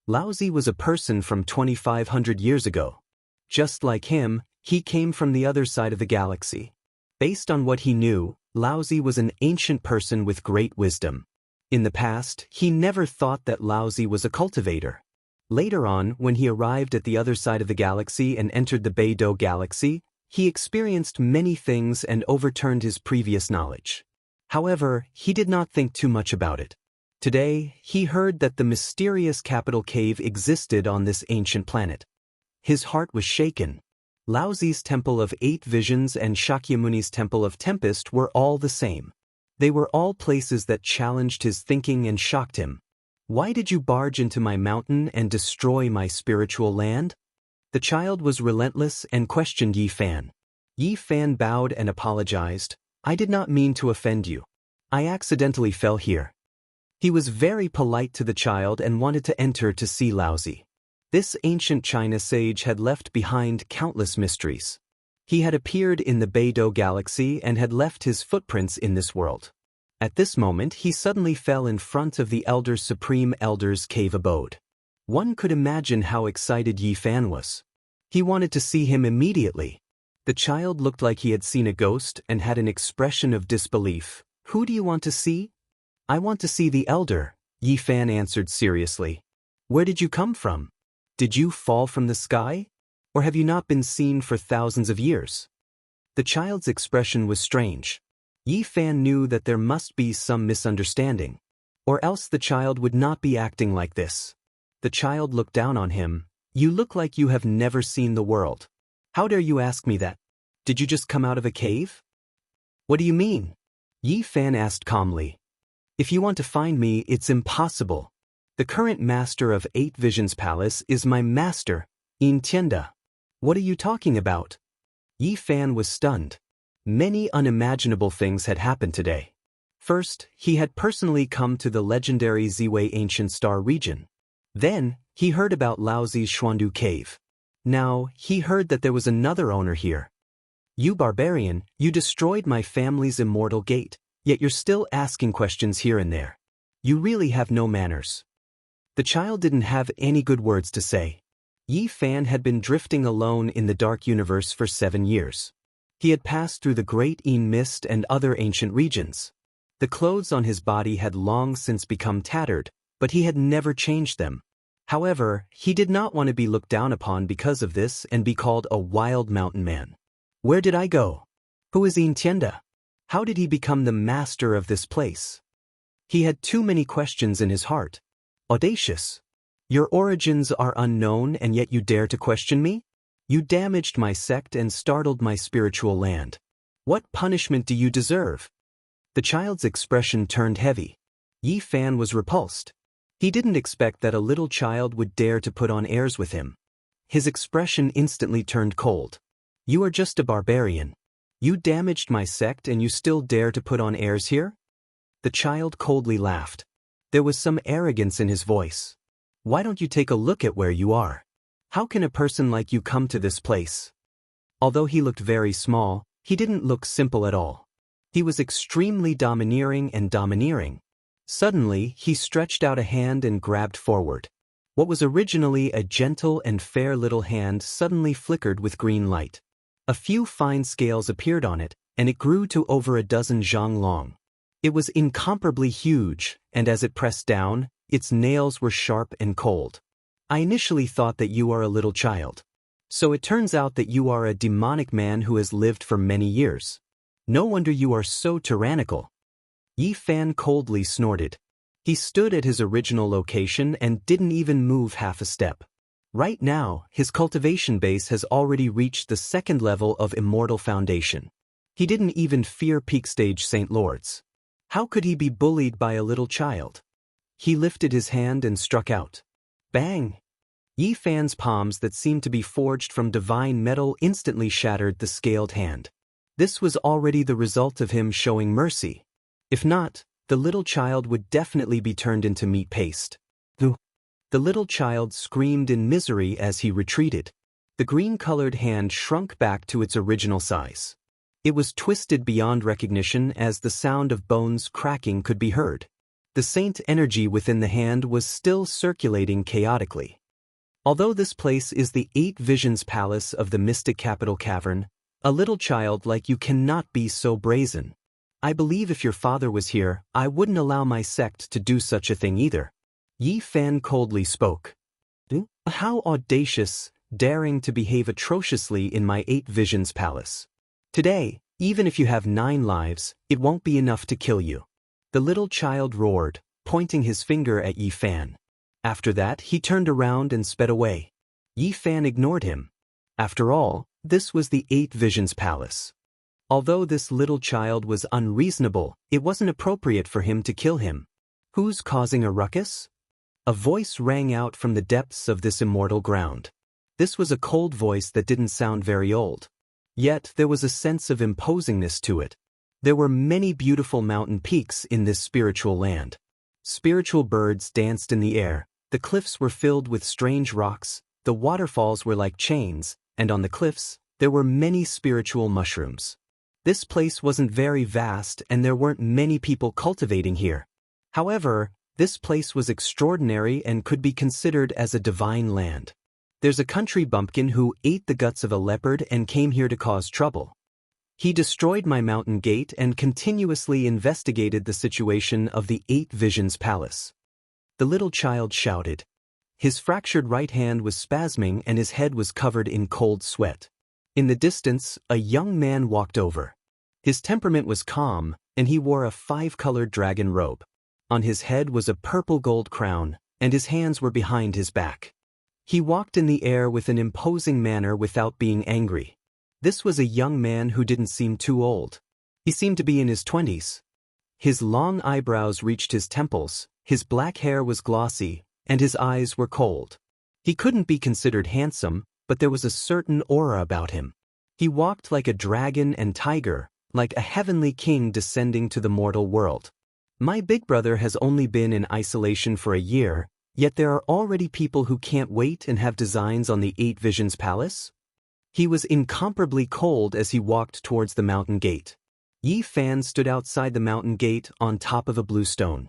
Laozi was a person from 2,500 years ago. Just like him, he came from the other side of the galaxy. Based on what he knew, Laozi was an ancient person with great wisdom. In the past, he never thought that Laozi was a cultivator. Later on, when he arrived at the other side of the galaxy and entered the Beidou galaxy, he experienced many things and overturned his previous knowledge. However, he did not think too much about it. Today, he heard that the mysterious capital cave existed on this ancient planet. His heart was shaken. Laozi's Temple of 8 Visions and Shakyamuni's Temple of Tempest were all the same. They were all places that challenged his thinking and shocked him. Why did you barge into my mountain and destroy my spiritual land? The child was relentless and questioned Yi Fan. Yi Fan bowed and apologized. I did not mean to offend you. I accidentally fell here. He was very polite to the child and wanted to enter to see Laozi. This ancient China sage had left behind countless mysteries. He had appeared in the Beidou galaxy and had left his footprints in this world. At this moment, he suddenly fell in front of the Supreme Elder's cave abode. One could imagine how excited Yi Fan was. He wanted to see him immediately. The child looked like he had seen a ghost and had an expression of disbelief. "Who do you want to see?" "I want to see the elder," Yi Fan answered seriously. "Where did you come from? Did you fall from the sky? Or have you not been seen for thousands of years?" The child's expression was strange. Yi Fan knew that there must be some misunderstanding, or else the child would not be acting like this. The child looked down on him. "You look like you have never seen the world. How dare you ask me that? Did you just come out of a cave?" "What do you mean?" Yi Fan asked calmly. "If you want to find me, it's impossible. The current master of 8 Visions Palace is my master, Xianxia. What are you talking about?" Yi Fan was stunned. Many unimaginable things had happened today. First, he had personally come to the legendary Ziwei Ancient Star region. Then, he heard about Laozi's Xuandu Cave. Now, he heard that there was another owner here. "You barbarian, you destroyed my family's immortal gate, yet you're still asking questions here and there. You really have no manners." The child didn't have any good words to say. Yi Fan had been drifting alone in the dark universe for 7 years. He had passed through the Great Een Mist and other ancient regions. The clothes on his body had long since become tattered, but he had never changed them. However, he did not want to be looked down upon because of this and be called a wild mountain man. Where did I go? Who is Xianxia? How did he become the master of this place? He had too many questions in his heart. Audacious. Your origins are unknown and yet you dare to question me? You damaged my sect and startled my spiritual land. What punishment do you deserve? The child's expression turned heavy. Yi Fan was repulsed. He didn't expect that a little child would dare to put on airs with him. His expression instantly turned cold. You are just a barbarian. You damaged my sect and you still dare to put on airs here? The child coldly laughed. There was some arrogance in his voice. Why don't you take a look at where you are? How can a person like you come to this place? Although he looked very small, he didn't look simple at all. He was extremely domineering and domineering. Suddenly, he stretched out a hand and grabbed forward. What was originally a gentle and fair little hand suddenly flickered with green light. A few fine scales appeared on it, and it grew to over a dozen zhang long. It was incomparably huge, and as it pressed down, its nails were sharp and cold. I initially thought that you are a little child. So it turns out that you are a demonic man who has lived for many years. No wonder you are so tyrannical. Yi Fan coldly snorted. He stood at his original location and didn't even move half a step. Right now, his cultivation base has already reached the 2nd level of Immortal Foundation. He didn't even fear peak stage Saint Lords. How could he be bullied by a little child? He lifted his hand and struck out. Bang! Yi Fan's palms that seemed to be forged from divine metal instantly shattered the scaled hand. This was already the result of him showing mercy. If not, the little child would definitely be turned into meat paste. The little child screamed in misery as he retreated. The green-colored hand shrunk back to its original size. It was twisted beyond recognition as the sound of bones cracking could be heard. The saint energy within the hand was still circulating chaotically. Although this place is the 8 Visions Palace of the Mystic Capital Cavern, a little child like you cannot be so brazen. I believe if your father was here, I wouldn't allow my sect to do such a thing either. Yi Fan coldly spoke. How audacious, daring to behave atrociously in my 8 Visions Palace. Today, even if you have 9 lives, it won't be enough to kill you. The little child roared, pointing his finger at Yi Fan. After that, he turned around and sped away. Yi Fan ignored him. After all, this was the 8 Visions Palace. Although this little child was unreasonable, it wasn't appropriate for him to kill him. Who's causing a ruckus? A voice rang out from the depths of this immortal ground. This was a cold voice that didn't sound very old. Yet there was a sense of imposingness to it. There were many beautiful mountain peaks in this spiritual land. Spiritual birds danced in the air, the cliffs were filled with strange rocks, the waterfalls were like chains, and on the cliffs, There were many spiritual mushrooms. This place wasn't very vast and there weren't many people cultivating here. However, this place was extraordinary and could be considered as a divine land. There's a country bumpkin who ate the guts of a leopard and came here to cause trouble. He destroyed my mountain gate and continuously investigated the situation of the 8 Visions Palace. The little child shouted. His fractured right hand was spasming and his head was covered in cold sweat. In the distance, a young man walked over. His temperament was calm, and he wore a 5-colored dragon robe. On his head was a purple gold crown, and his hands were behind his back. He walked in the air with an imposing manner without being angry. This was a young man who didn't seem too old. He seemed to be in his 20s. His long eyebrows reached his temples, his black hair was glossy, and his eyes were cold. He couldn't be considered handsome, but there was a certain aura about him. He walked like a dragon and tiger, like a heavenly king descending to the mortal world. My big brother has only been in isolation for a year, yet there are already people who can't wait and have designs on the 8 Visions Palace. He was incomparably cold as he walked towards the mountain gate. Yi Fan stood outside the mountain gate on top of a blue stone.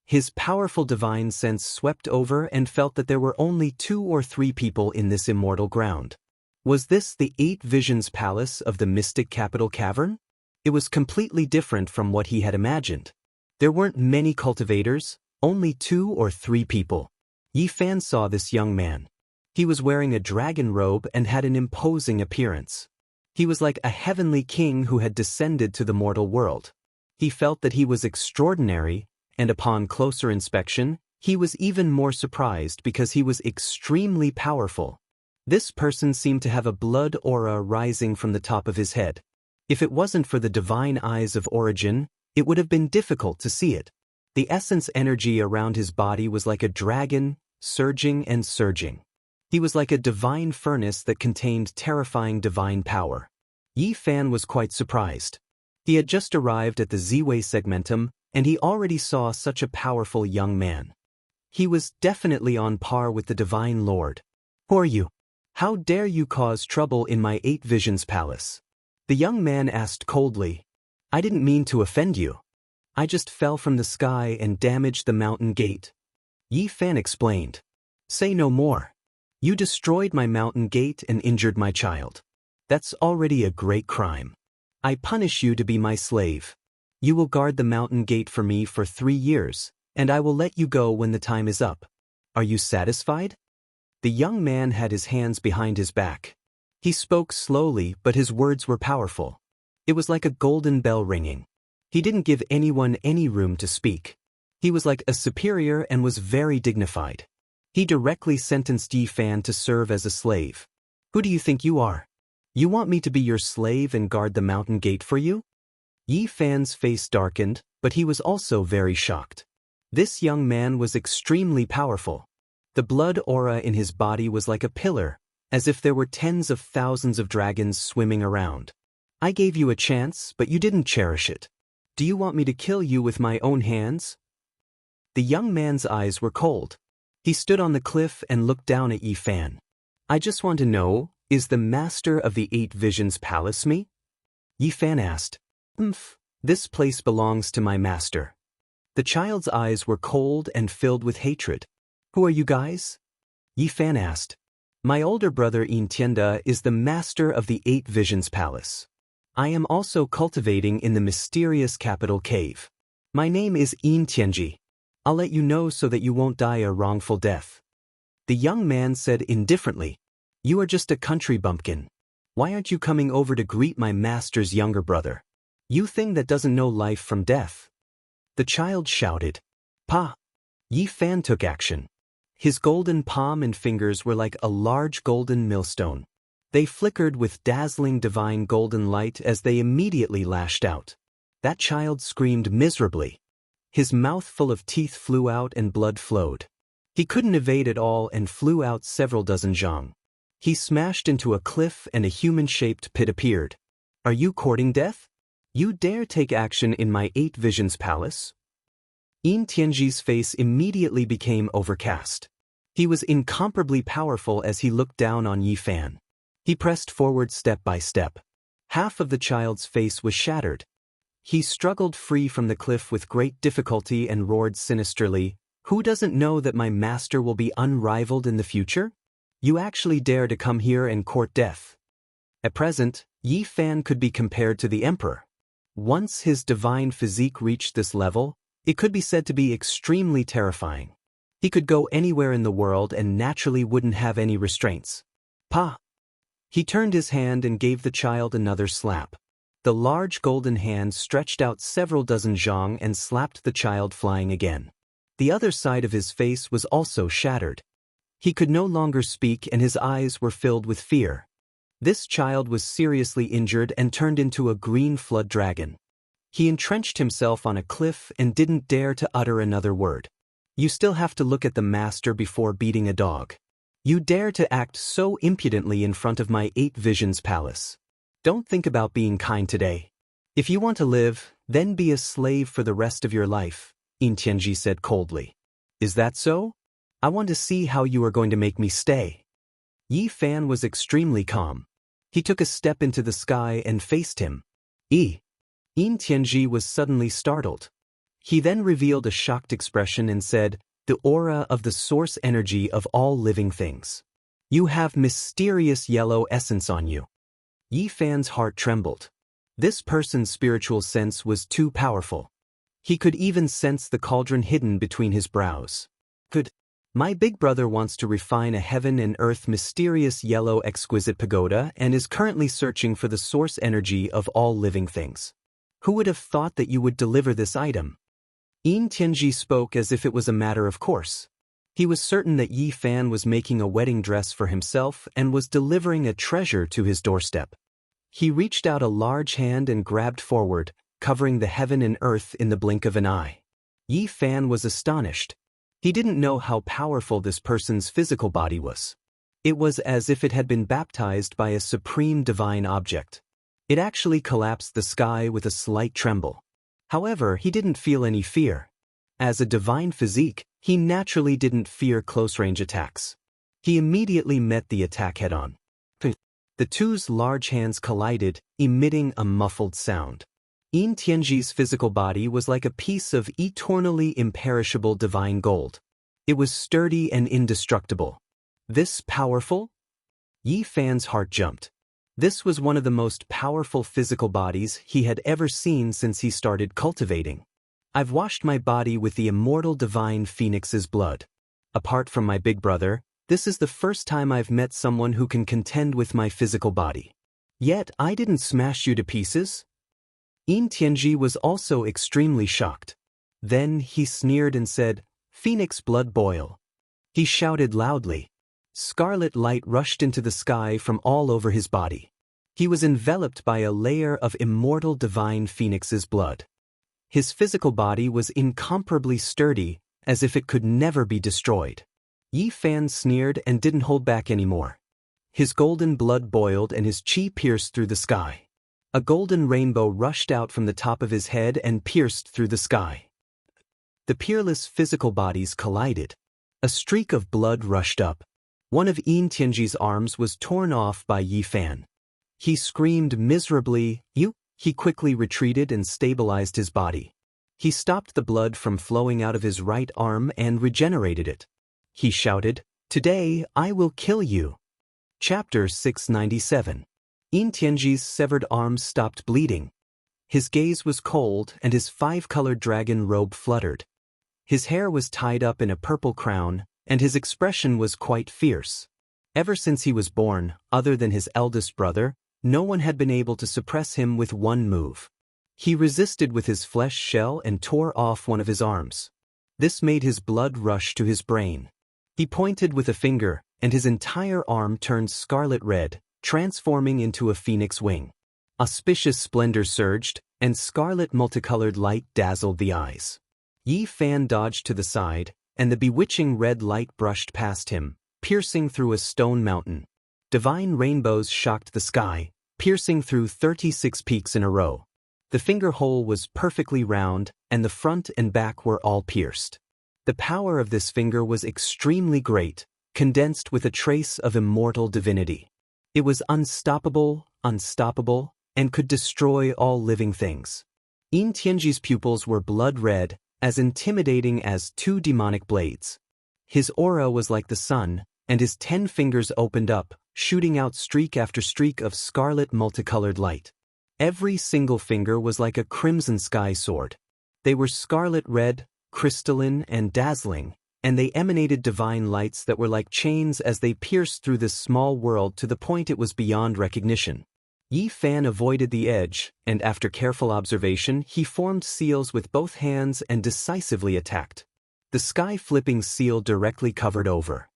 His powerful divine sense swept over and felt that there were only 2 or 3 people in this immortal ground. Was this the 8 Visions Palace of the mystic capital cavern? It was completely different from what he had imagined. There weren't many cultivators, only 2 or 3 people. Yi Fan saw this young man. He was wearing a dragon robe and had an imposing appearance. He was like a heavenly king who had descended to the mortal world. He felt that he was extraordinary, and upon closer inspection, he was even more surprised because he was extremely powerful. This person seemed to have a blood aura rising from the top of his head. If it wasn't for the divine eyes of origin, it would have been difficult to see it. The essence energy around his body was like a dragon, surging and surging. He was like a divine furnace that contained terrifying divine power. Yi Fan was quite surprised. He had just arrived at the Ziwei segmentum, and he already saw such a powerful young man. He was definitely on par with the Divine Lord. Who are you? How dare you cause trouble in my 8 Visions Palace? The young man asked coldly. I didn't mean to offend you. I just fell from the sky and damaged the mountain gate. Yi Fan explained. Say no more. You destroyed my mountain gate and injured my child. That's already a great crime. I punish you to be my slave. You will guard the mountain gate for me for 3 years, and I will let you go when the time is up. Are you satisfied? The young man had his hands behind his back. He spoke slowly, but his words were powerful. It was like a golden bell ringing. He didn't give anyone any room to speak. He was like a superior and was very dignified. He directly sentenced Yi Fan to serve as a slave. Who do you think you are? You want me to be your slave and guard the mountain gate for you? Yi Fan's face darkened, but he was also very shocked. This young man was extremely powerful. The blood aura in his body was like a pillar, as if there were tens of thousands of dragons swimming around. I gave you a chance, but you didn't cherish it. Do you want me to kill you with my own hands? The young man's eyes were cold. He stood on the cliff and looked down at Yi Fan. I just want to know, is the master of the 8 Visions Palace me? Yi Fan asked. This place belongs to my master. The child's eyes were cold and filled with hatred. Who are you guys? Yi Fan asked. My older brother Xianxia is the master of the 8 Visions Palace. I am also cultivating in the mysterious capital cave. My name is Xianxia. I'll let you know so that you won't die a wrongful death. The young man said indifferently, You are just a country bumpkin. Why aren't you coming over to greet my master's younger brother? You thing that doesn't know life from death. The child shouted. Pa! Yi Fan took action. His golden palm and fingers were like a large golden millstone. They flickered with dazzling divine golden light as they immediately lashed out. That child screamed miserably. His mouth full of teeth flew out and blood flowed. He couldn't evade it all and flew out several dozen zhang. He smashed into a cliff and a human-shaped pit appeared. Are you courting death? You dare take action in my 8 Visions Palace? Xianxia's face immediately became overcast. He was incomparably powerful as he looked down on Yi Fan. He pressed forward step by step. Half of the child's face was shattered. He struggled free from the cliff with great difficulty and roared sinisterly, "Who doesn't know that my master will be unrivaled in the future? You actually dare to come here and court death." At present, Yi Fan could be compared to the emperor. Once his divine physique reached this level, it could be said to be extremely terrifying. He could go anywhere in the world and naturally wouldn't have any restraints. Pa! He turned his hand and gave the child another slap. The large golden hand stretched out several dozen zhang and slapped the child, flying again. The other side of his face was also shattered. He could no longer speak and his eyes were filled with fear. This child was seriously injured and turned into a green flood dragon. He entrenched himself on a cliff and didn't dare to utter another word. You still have to look at the master before beating a dog. You dare to act so impudently in front of my 8 Visions Palace. Don't think about being kind today. If you want to live, then be a slave for the rest of your life, Yin Tianji said coldly. Is that so? I want to see how you are going to make me stay. Yi Fan was extremely calm. He took a step into the sky and faced him. Yin Tianji was suddenly startled. He then revealed a shocked expression and said, "The aura of the source energy of all living things. You have mysterious yellow essence on you." Yi Fan's heart trembled. This person's spiritual sense was too powerful. He could even sense the cauldron hidden between his brows. My big brother wants to refine a heaven and earth mysterious yellow exquisite pagoda and is currently searching for the source energy of all living things. Who would have thought that you would deliver this item? Yin Tianji spoke as if it was a matter of course. He was certain that Yi Fan was making a wedding dress for himself and was delivering a treasure to his doorstep. He reached out a large hand and grabbed forward, covering the heaven and earth in the blink of an eye. Yi Fan was astonished. He didn't know how powerful this person's physical body was. It was as if it had been baptized by a supreme divine object. It actually collapsed the sky with a slight tremble. However, he didn't feel any fear. As a divine physique, he naturally didn't fear close-range attacks. He immediately met the attack head-on. The two's large hands collided, emitting a muffled sound. Yin Tianji's physical body was like a piece of eternally imperishable divine gold. It was sturdy and indestructible. This powerful? Yi Fan's heart jumped. This was one of the most powerful physical bodies he had ever seen since he started cultivating. I've washed my body with the immortal divine phoenix's blood. Apart from my big brother, this is the first time I've met someone who can contend with my physical body. Yet I didn't smash you to pieces? Yin Tianji was also extremely shocked. Then he sneered and said, "Phoenix blood boil." He shouted loudly. Scarlet light rushed into the sky from all over his body. He was enveloped by a layer of immortal divine phoenix's blood. His physical body was incomparably sturdy, as if it could never be destroyed. Yi Fan sneered and didn't hold back anymore. His golden blood boiled and his chi pierced through the sky. A golden rainbow rushed out from the top of his head and pierced through the sky. The peerless physical bodies collided. A streak of blood rushed up. One of Yin Tianji's arms was torn off by Yi Fan. He screamed miserably, "You!" He quickly retreated and stabilized his body. He stopped the blood from flowing out of his right arm and regenerated it. He shouted, "Today I will kill you." Chapter 697. Yin Tianji's severed arms stopped bleeding. His gaze was cold and his 5-colored dragon robe fluttered. His hair was tied up in a purple crown, and his expression was quite fierce. Ever since he was born, other than his eldest brother, no one had been able to suppress him with one move. He resisted with his flesh shell and tore off one of his arms. This made his blood rush to his brain. He pointed with a finger, and his entire arm turned scarlet red, transforming into a phoenix wing. Auspicious splendor surged, and scarlet multicolored light dazzled the eyes. Yi Fan dodged to the side, and the bewitching red light brushed past him, piercing through a stone mountain. Divine rainbows shocked the sky, piercing through 36 peaks in a row. The finger hole was perfectly round, and the front and back were all pierced. The power of this finger was extremely great, condensed with a trace of immortal divinity. It was unstoppable, and could destroy all living things. Yin Tianji's pupils were blood red, as intimidating as two demonic blades. His aura was like the sun, and his 10 fingers opened up, shooting out streak after streak of scarlet multicolored light. Every single finger was like a crimson sky sword. They were scarlet red, crystalline, and dazzling, and they emanated divine lights that were like chains as they pierced through this small world to the point it was beyond recognition. Yi Fan avoided the edge, and after careful observation he formed seals with both hands and decisively attacked. The sky-flipping seal directly covered over.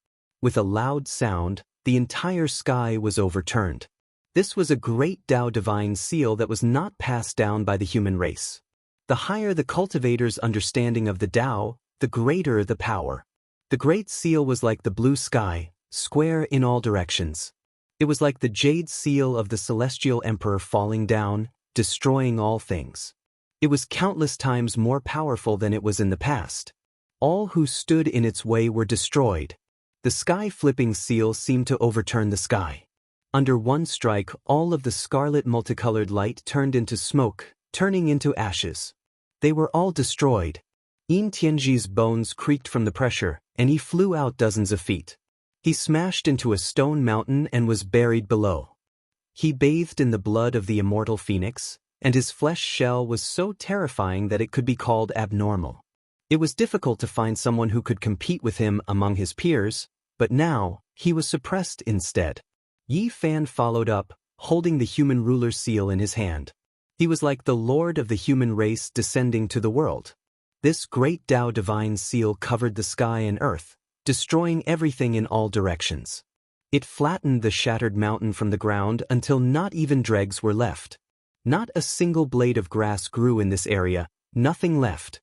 With a loud sound, the entire sky was overturned. This was a great Tao divine seal that was not passed down by the human race. The higher the cultivator's understanding of the Tao, the greater the power. The great seal was like the blue sky, square in all directions. It was like the jade seal of the celestial emperor falling down, destroying all things. It was countless times more powerful than it was in the past. All who stood in its way were destroyed. The sky-flipping seal seemed to overturn the sky. Under one strike, all of the scarlet multicolored light turned into smoke, turning into ashes. They were all destroyed. Yin Tianji's bones creaked from the pressure, and he flew out dozens of feet. He smashed into a stone mountain and was buried below. He bathed in the blood of the immortal phoenix, and his flesh shell was so terrifying that it could be called abnormal. It was difficult to find someone who could compete with him among his peers, but now, he was suppressed instead. Yi Fan followed up, holding the human ruler's seal in his hand. He was like the lord of the human race descending to the world. This great Tao divine seal covered the sky and earth, destroying everything in all directions. It flattened the shattered mountain from the ground until not even dregs were left. Not a single blade of grass grew in this area, nothing left.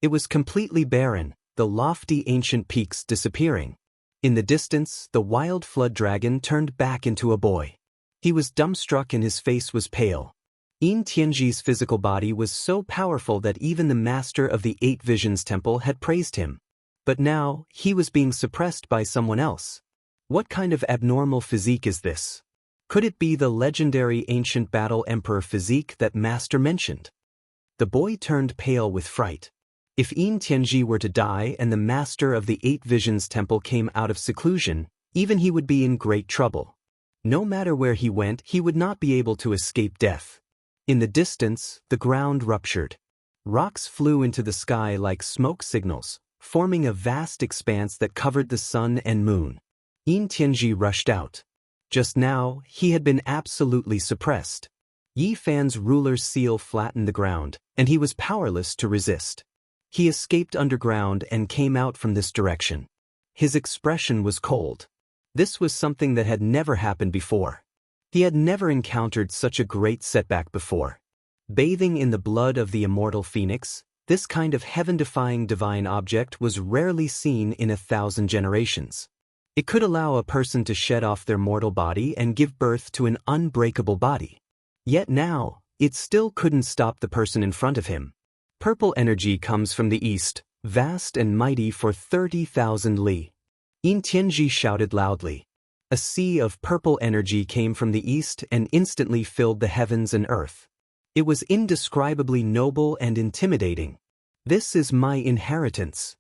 It was completely barren, the lofty ancient peaks disappearing. In the distance, the wild flood dragon turned back into a boy. He was dumbstruck and his face was pale. Yin Tianji's physical body was so powerful that even the master of the 8 Visions Temple had praised him. But now, he was being suppressed by someone else. What kind of abnormal physique is this? Could it be the legendary ancient battle emperor physique that Master mentioned? The boy turned pale with fright. If Yin Tianji were to die and the master of the 8 Visions Temple came out of seclusion, even he would be in great trouble. No matter where he went, he would not be able to escape death. In the distance, the ground ruptured. Rocks flew into the sky like smoke signals, forming a vast expanse that covered the sun and moon. Yin Tianji rushed out. Just now, he had been absolutely suppressed. Yi Fan's ruler's seal flattened the ground, and he was powerless to resist. He escaped underground and came out from this direction. His expression was cold. This was something that had never happened before. He had never encountered such a great setback before. Bathing in the blood of the immortal phoenix, this kind of heaven-defying divine object was rarely seen in 1,000 generations. It could allow a person to shed off their mortal body and give birth to an unbreakable body. Yet now, it still couldn't stop the person in front of him. Purple energy comes from the east, vast and mighty for 30,000 li. Yin Tianji shouted loudly. A sea of purple energy came from the east and instantly filled the heavens and earth. It was indescribably noble and intimidating. This is my inheritance.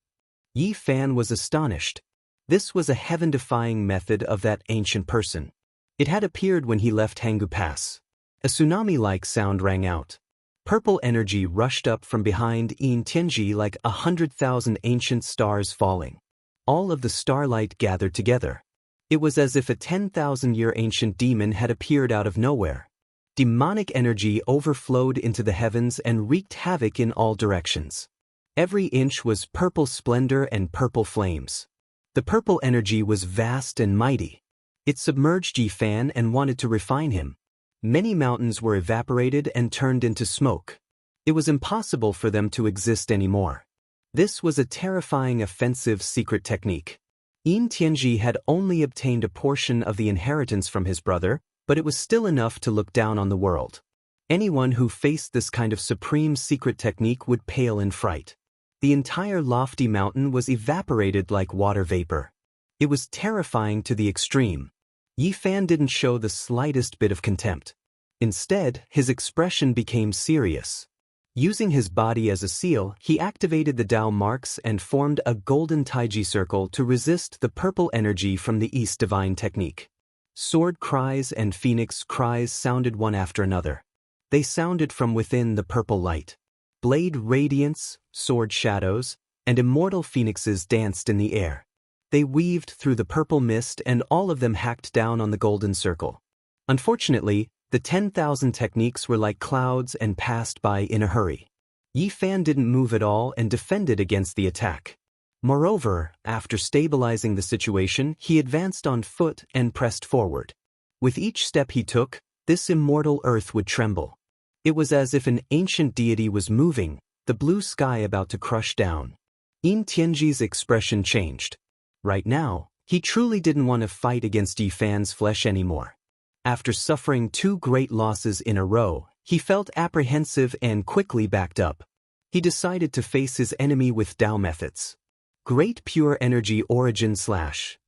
Yi Fan was astonished. This was a heaven-defying method of that ancient person. It had appeared when he left Hanggu Pass. A tsunami-like sound rang out. Purple energy rushed up from behind Yin Tianji like 100,000 ancient stars falling. All of the starlight gathered together. It was as if a 10,000-year ancient demon had appeared out of nowhere. Demonic energy overflowed into the heavens and wreaked havoc in all directions. Every inch was purple splendor and purple flames. The purple energy was vast and mighty. It submerged Yi Fan and wanted to refine him. Many mountains were evaporated and turned into smoke. It was impossible for them to exist anymore. This was a terrifying offensive secret technique. Yin Tianji had only obtained a portion of the inheritance from his brother, but it was still enough to look down on the world. Anyone who faced this kind of supreme secret technique would pale in fright. The entire lofty mountain was evaporated like water vapor. It was terrifying to the extreme. Yi Fan didn't show the slightest bit of contempt. Instead, his expression became serious. Using his body as a seal, he activated the Tao marks and formed a golden taiji circle to resist the purple energy from the East divine technique. Sword cries and phoenix cries sounded one after another. They sounded from within the purple light. Blade radiance, sword shadows, and immortal phoenixes danced in the air. They weaved through the purple mist and all of them hacked down on the golden circle. Unfortunately, the 10,000 techniques were like clouds and passed by in a hurry. Yi Fan didn't move at all and defended against the attack. Moreover, after stabilizing the situation, he advanced on foot and pressed forward. With each step he took, this immortal earth would tremble. It was as if an ancient deity was moving, the blue sky about to crush down. Yin Tianji's expression changed. Right now, he truly didn't want to fight against Yi Fan's flesh anymore. After suffering 2 great losses in a row, he felt apprehensive and quickly backed up. He decided to face his enemy with Tao methods. Great pure energy origin slash.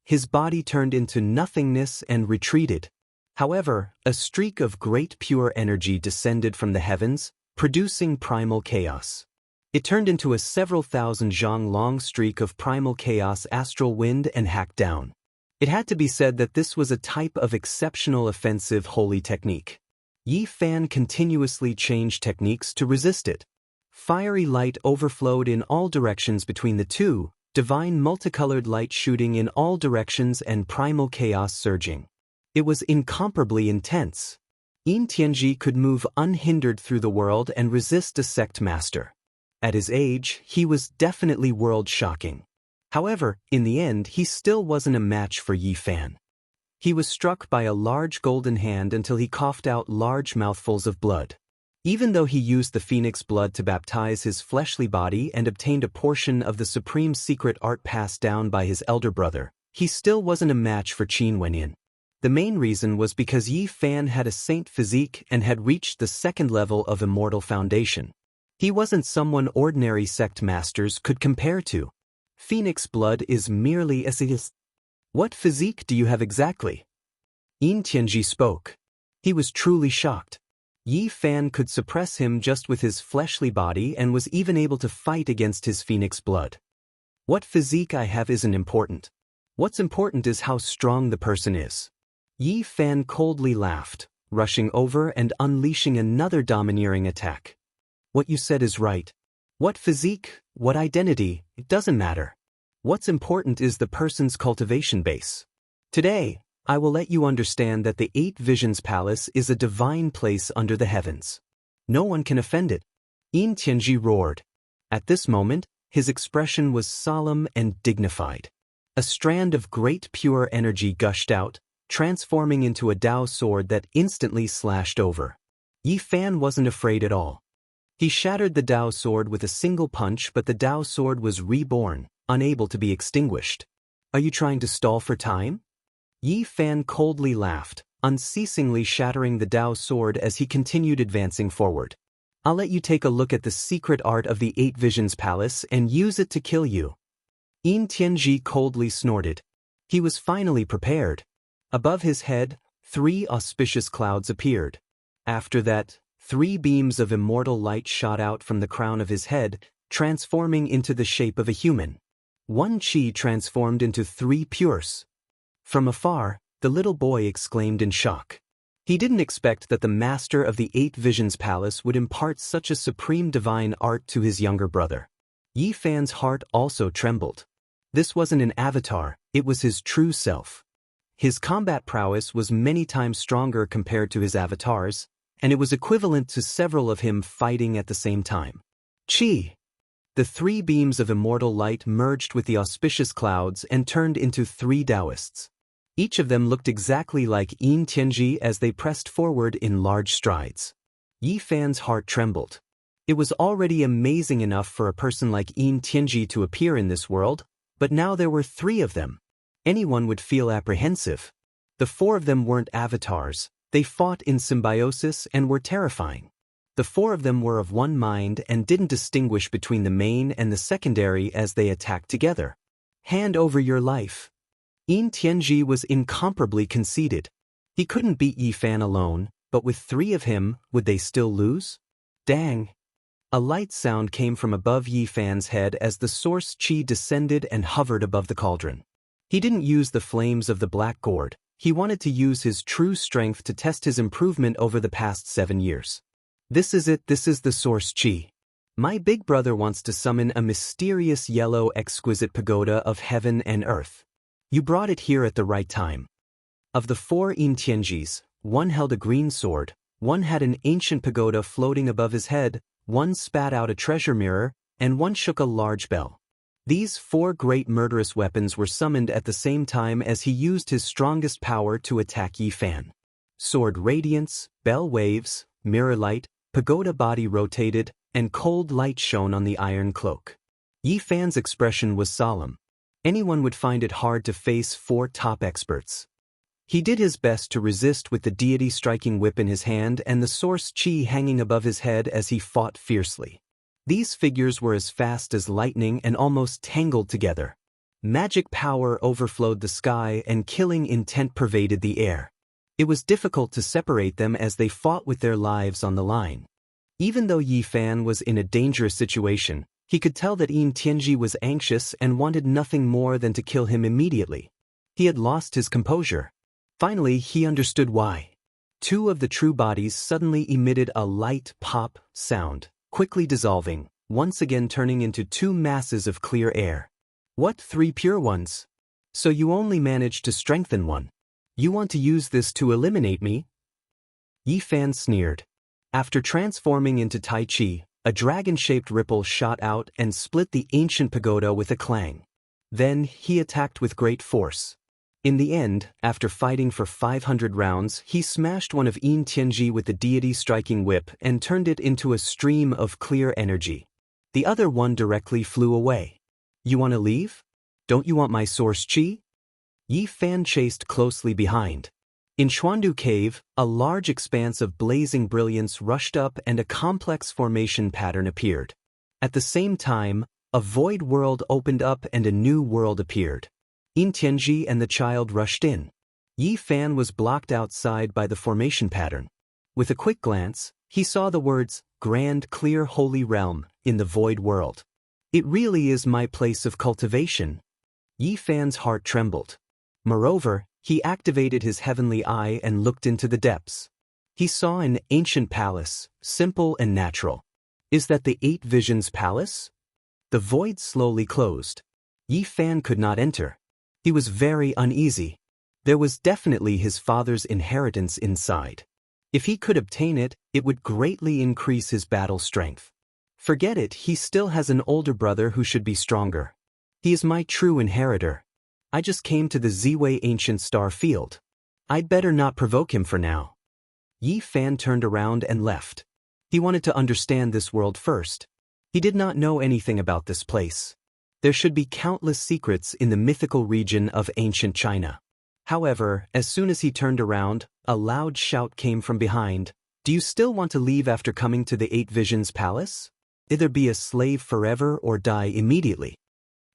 His body turned into nothingness and retreated. However, a streak of great pure energy descended from the heavens, producing primal chaos. It turned into a several thousand zhang long streak of primal chaos astral wind and hacked down. It had to be said that this was a type of exceptional offensive holy technique. Yi Fan continuously changed techniques to resist it. Fiery light overflowed in all directions between the two, divine multicolored light shooting in all directions and primal chaos surging. It was incomparably intense. Yin Tianji could move unhindered through the world and resist a sect master. At his age, he was definitely world-shocking. However, in the end, he still wasn't a match for Yi Fan. He was struck by a large golden hand until he coughed out large mouthfuls of blood. Even though he used the phoenix blood to baptize his fleshly body and obtained a portion of the supreme secret art passed down by his elder brother, he still wasn't a match for Qin Wenyin. The main reason was because Yi Fan had a saint physique and had reached the 2nd level of immortal foundation. He wasn't someone ordinary sect masters could compare to. Phoenix blood is merely a sigil. What physique do you have exactly? Yin Tianji spoke. He was truly shocked. Yi Fan could suppress him just with his fleshly body and was even able to fight against his phoenix blood. What physique I have isn't important. What's important is how strong the person is. Yi Fan coldly laughed, rushing over and unleashing another domineering attack. What you said is right. What physique, what identity, it doesn't matter. What's important is the person's cultivation base. Today, I will let you understand that the 8 Visions Palace is a divine place under the heavens. No one can offend it. Yin Tianji roared. At this moment, his expression was solemn and dignified. A strand of great pure energy gushed out, transforming into a Tao sword that instantly slashed over. Yi Fan wasn't afraid at all. He shattered the Tao sword with a single punch, but the Tao sword was reborn, unable to be extinguished. Are you trying to stall for time? Yi Fan coldly laughed, unceasingly shattering the Tao sword as he continued advancing forward. I'll let you take a look at the secret art of the 8 Visions Palace and use it to kill you. Yin Tianji coldly snorted. He was finally prepared. Above his head, 3 auspicious clouds appeared. After that, 3 beams of immortal light shot out from the crown of his head, transforming into the shape of a human. 1 chi transformed into 3 pures. From afar, the little boy exclaimed in shock. He didn't expect that the master of the 8 Visions Palace would impart such a supreme divine art to his younger brother. Yi Fan's heart also trembled. This wasn't an avatar, it was his true self. His combat prowess was many times stronger compared to his avatars, and it was equivalent to several of him fighting at the same time. Chi! The 3 beams of immortal light merged with the auspicious clouds and turned into 3 Taoists. Each of them looked exactly like Yin Tianji as they pressed forward in large strides. Yi Fan's heart trembled. It was already amazing enough for a person like Yin Tianji to appear in this world, but now there were 3 of them. Anyone would feel apprehensive. The 4 of them weren't avatars. They fought in symbiosis and were terrifying. The 4 of them were of one mind and didn't distinguish between the main and the secondary as they attacked together. Hand over your life. Yin Tianji was incomparably conceited. He couldn't beat Yi Fan alone, but with 3 of him, would they still lose? Dang! A light sound came from above Yi Fan's head as the source qi descended and hovered above the cauldron. He didn't use the flames of the black gourd. He wanted to use his true strength to test his improvement over the past 7 years. This is it, this is the source qi. My big brother wants to summon a mysterious yellow exquisite pagoda of heaven and earth. You brought it here at the right time. Of the 4 Yin Tianjis, 1 held a green sword, 1 had an ancient pagoda floating above his head, 1 spat out a treasure mirror, and 1 shook a large bell. These 4 great murderous weapons were summoned at the same time as he used his strongest power to attack Yi Fan. Sword radiance, bell waves, mirror light, pagoda body rotated, and cold light shone on the iron cloak. Yi Fan's expression was solemn. Anyone would find it hard to face 4 top experts. He did his best to resist with the deity striking whip in his hand and the source qi hanging above his head as he fought fiercely. These figures were as fast as lightning and almost tangled together. Magic power overflowed the sky and killing intent pervaded the air. It was difficult to separate them as they fought with their lives on the line. Even though Yi Fan was in a dangerous situation, he could tell that Yin Tianji was anxious and wanted nothing more than to kill him immediately. He had lost his composure. Finally, he understood why. 2 of the true bodies suddenly emitted a light pop sound, quickly dissolving, once again turning into 2 masses of clear air. What 3 pure ones? So you only managed to strengthen 1. You want to use this to eliminate me? Yi Fan sneered. After transforming into Tai Chi, a dragon-shaped ripple shot out and split the ancient pagoda with a clang. Then he attacked with great force. In the end, after fighting for 500 rounds, he smashed one of Yin Tianji with the deity striking whip and turned it into a stream of clear energy. The other one directly flew away. You want to leave? Don't you want my source qi? Yi Fan chased closely behind. In Xuandu Cave, a large expanse of blazing brilliance rushed up and a complex formation pattern appeared. At the same time, a void world opened up and a new world appeared. Yin Tianji and the child rushed in. Yi Fan was blocked outside by the formation pattern. With a quick glance, he saw the words, Grand Clear Holy Realm, in the void world. It really is my place of cultivation. Yi Fan's heart trembled. Moreover, he activated his heavenly eye and looked into the depths. He saw an ancient palace, simple and natural. Is that the 8 Visions Palace? The void slowly closed. Yi Fan could not enter. He was very uneasy. There was definitely his father's inheritance inside. If he could obtain it, it would greatly increase his battle strength. Forget it, he still has an older brother who should be stronger. He is my true inheritor. I just came to the Ziwei Ancient Star Field. I'd better not provoke him for now. Yi Fan turned around and left. He wanted to understand this world first. He did not know anything about this place. There should be countless secrets in the mythical region of ancient China. However, as soon as he turned around, a loud shout came from behind. Do you still want to leave after coming to the 8 Visions Palace? Either be a slave forever or die immediately.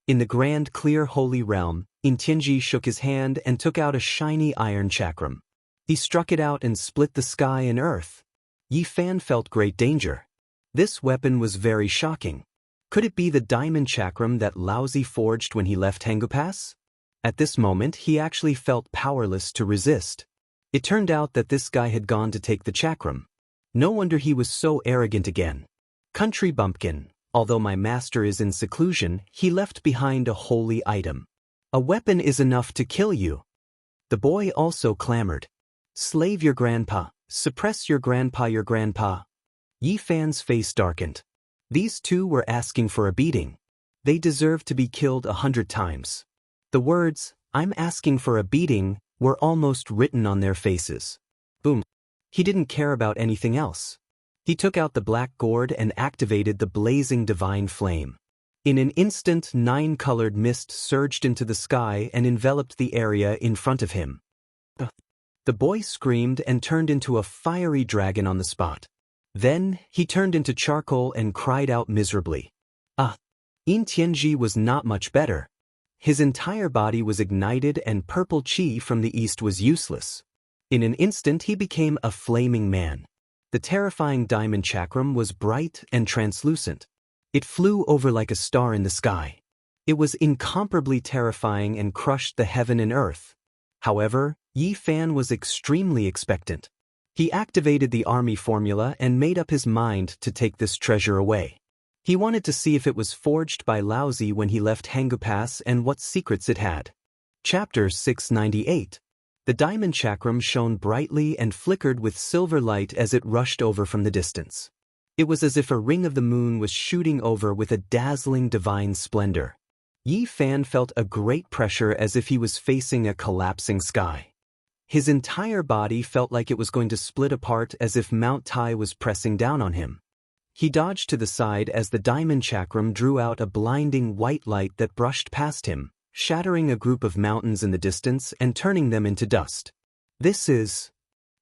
In the grand clear holy realm, Yin Tianji shook his hand and took out a shiny iron chakram. He struck it out and split the sky and earth. Yi Fan felt great danger. This weapon was very shocking. Could it be the diamond chakram that Laozi forged when he left Hanggu Pass? At this moment, he actually felt powerless to resist. It turned out that this guy had gone to take the chakram. No wonder he was so arrogant again. Country bumpkin, although my master is in seclusion, he left behind a holy item. A weapon is enough to kill you. The boy also clamored. Slave your grandpa, suppress your grandpa, your grandpa. Yi Fan's face darkened. These 2 were asking for a beating. They deserved to be killed 100 times. The words, I'm asking for a beating, were almost written on their faces. Boom. He didn't care about anything else. He took out the black gourd and activated the blazing divine flame. In an instant, 9-colored mist surged into the sky and enveloped the area in front of him. The boy screamed and turned into a fiery dragon on the spot. Then, he turned into charcoal and cried out miserably. Yin Tianji was not much better. his entire body was ignited and purple chi from the east was useless. In an instant he became a flaming man. The terrifying diamond chakram was bright and translucent. It flew over like a star in the sky. It was incomparably terrifying and crushed the heaven and earth. However, Yi Fan was extremely expectant. He activated the army formula and made up his mind to take this treasure away. He wanted to see if it was forged by Laozi when he left Hangu Pass and what secrets it had. Chapter 698. The diamond chakram shone brightly and flickered with silver light as it rushed over from the distance. It was as if a ring of the moon was shooting over with a dazzling divine splendor. Yi Fan felt a great pressure as if he was facing a collapsing sky. His entire body felt like it was going to split apart as if Mount Tai was pressing down on him. He dodged to the side as the diamond chakram drew out a blinding white light that brushed past him, shattering a group of mountains in the distance and turning them into dust. This is...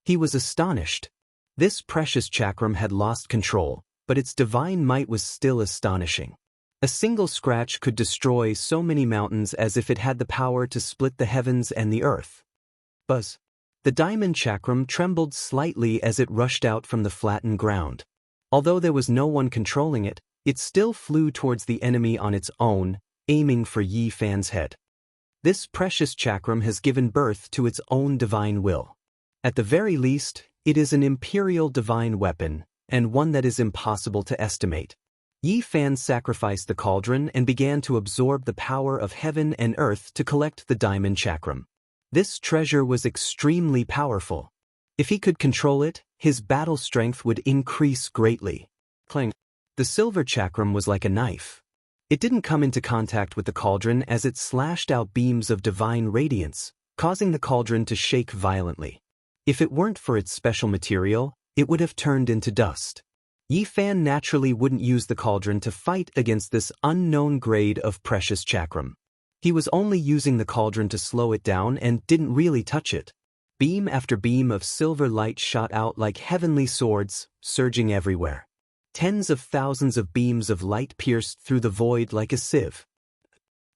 He was astonished. This precious chakram had lost control, but its divine might was still astonishing. A single scratch could destroy so many mountains as if it had the power to split the heavens and the earth. Buzz. The diamond chakram trembled slightly as it rushed out from the flattened ground. Although there was no one controlling it, it still flew towards the enemy on its own, aiming for Yi Fan's head. This precious chakram has given birth to its own divine will. At the very least, it is an imperial divine weapon, and one that is impossible to estimate. Yi Fan sacrificed the cauldron and began to absorb the power of heaven and earth to collect the diamond chakram. This treasure was extremely powerful. If he could control it, his battle strength would increase greatly. Clang. The silver chakram was like a knife. It didn't come into contact with the cauldron as it slashed out beams of divine radiance, causing the cauldron to shake violently. If it weren't for its special material, it would have turned into dust. Yi Fan naturally wouldn't use the cauldron to fight against this unknown grade of precious chakram. He was only using the cauldron to slow it down and didn't really touch it. Beam after beam of silver light shot out like heavenly swords, surging everywhere. Tens of thousands of beams of light pierced through the void like a sieve.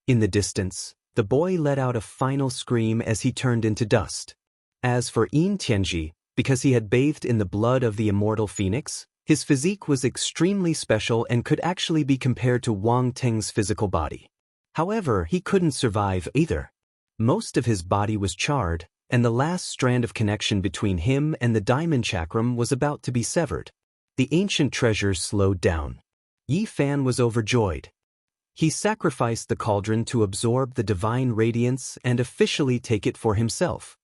In the distance, the boy let out a final scream as he turned into dust. As for Yin Tianji, because he had bathed in the blood of the immortal phoenix, his physique was extremely special and could actually be compared to Wang Teng's physical body. However, he couldn't survive either. Most of his body was charred, and the last strand of connection between him and the diamond chakram was about to be severed. The ancient treasure slowed down. Yi Fan was overjoyed. He sacrificed the cauldron to absorb the divine radiance and officially take it for himself.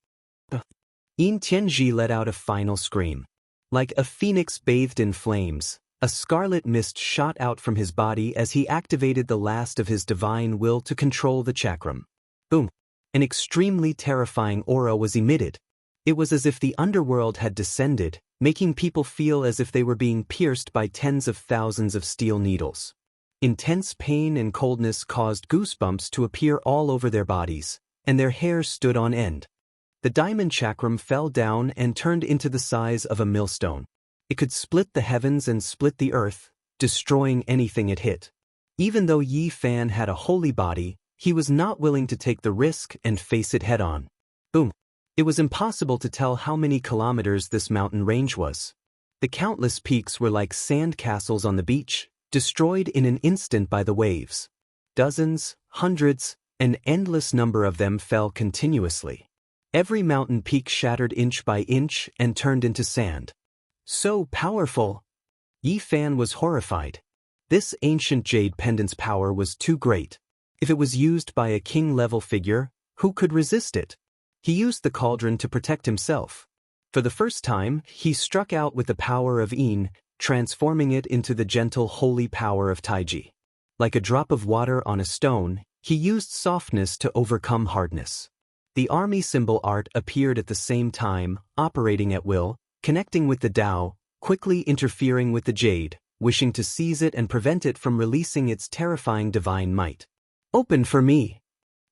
Yin Tianji let out a final scream. Like a phoenix bathed in flames, a scarlet mist shot out from his body as he activated the last of his divine will to control the chakram. Boom! An extremely terrifying aura was emitted. It was as if the underworld had descended, making people feel as if they were being pierced by tens of thousands of steel needles. Intense pain and coldness caused goosebumps to appear all over their bodies, and their hair stood on end. The diamond chakram fell down and turned into the size of a millstone. It could split the heavens and split the earth, destroying anything it hit. Even though Yi Fan had a holy body, he was not willing to take the risk and face it head-on. Boom! It was impossible to tell how many kilometers this mountain range was. The countless peaks were like sand castles on the beach, destroyed in an instant by the waves. Dozens, hundreds, an endless number of them fell continuously. Every mountain peak shattered inch by inch and turned into sand. So powerful! Yi Fan was horrified. This ancient jade pendant's power was too great. If it was used by a king-level figure, who could resist it? He used the cauldron to protect himself. For the first time, he struck out with the power of Yin, transforming it into the gentle holy power of Taiji. Like a drop of water on a stone, he used softness to overcome hardness. The army symbol art appeared at the same time, operating at will, connecting with the Tao, quickly interfering with the jade, wishing to seize it and prevent it from releasing its terrifying divine might. "Open for me!"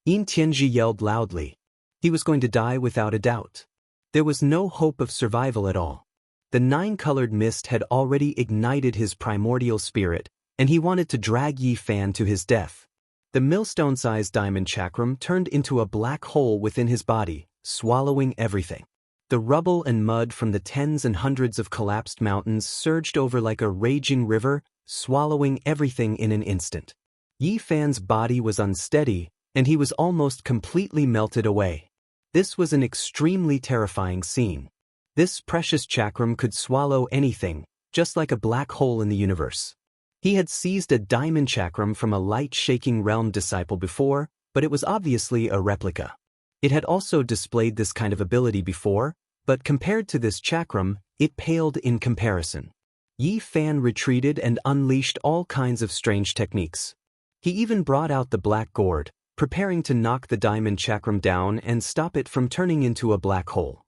Yin Tianji yelled loudly. He was going to die without a doubt. There was no hope of survival at all. The nine-colored mist had already ignited his primordial spirit, and he wanted to drag Yi Fan to his death. The millstone-sized diamond chakram turned into a black hole within his body, swallowing everything. The rubble and mud from the tens and hundreds of collapsed mountains surged over like a raging river, swallowing everything in an instant. Yi Fan's body was unsteady, and he was almost completely melted away. This was an extremely terrifying scene. This precious chakram could swallow anything, just like a black hole in the universe. He had seized a diamond chakram from a light-shaking realm disciple before, but it was obviously a replica. It had also displayed this kind of ability before, but compared to this chakram, it paled in comparison. Yi Fan retreated and unleashed all kinds of strange techniques. He even brought out the black gourd, preparing to knock the diamond chakram down and stop it from turning into a black hole.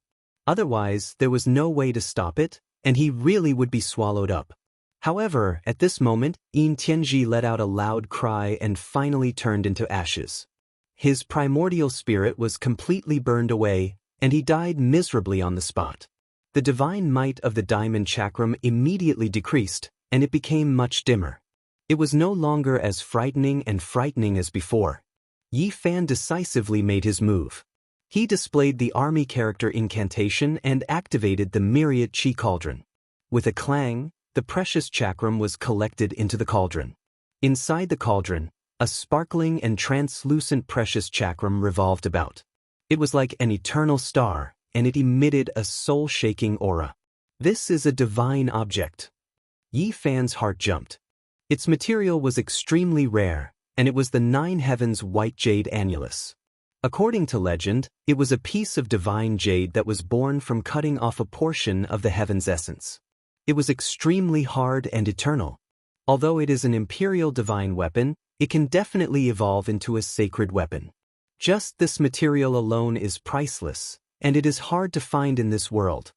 Otherwise, there was no way to stop it, and he really would be swallowed up. However, at this moment, Yin Tianji let out a loud cry and finally turned into ashes. His primordial spirit was completely burned away, and he died miserably on the spot. The divine might of the diamond chakram immediately decreased, and it became much dimmer. It was no longer as frightening as before. Yi Fan decisively made his move. He displayed the army character incantation and activated the myriad chi cauldron. With a clang, the precious chakram was collected into the cauldron. Inside the cauldron, a sparkling and translucent precious chakram revolved about. It was like an eternal star, and it emitted a soul-shaking aura. This is a divine object. Yi Fan's heart jumped. Its material was extremely rare, and it was the 9 heavens white jade annulus. According to legend, it was a piece of divine jade that was born from cutting off a portion of the heaven's essence. It was extremely hard and eternal. Although it is an imperial divine weapon, it can definitely evolve into a sacred weapon. Just this material alone is priceless, and it is hard to find in this world.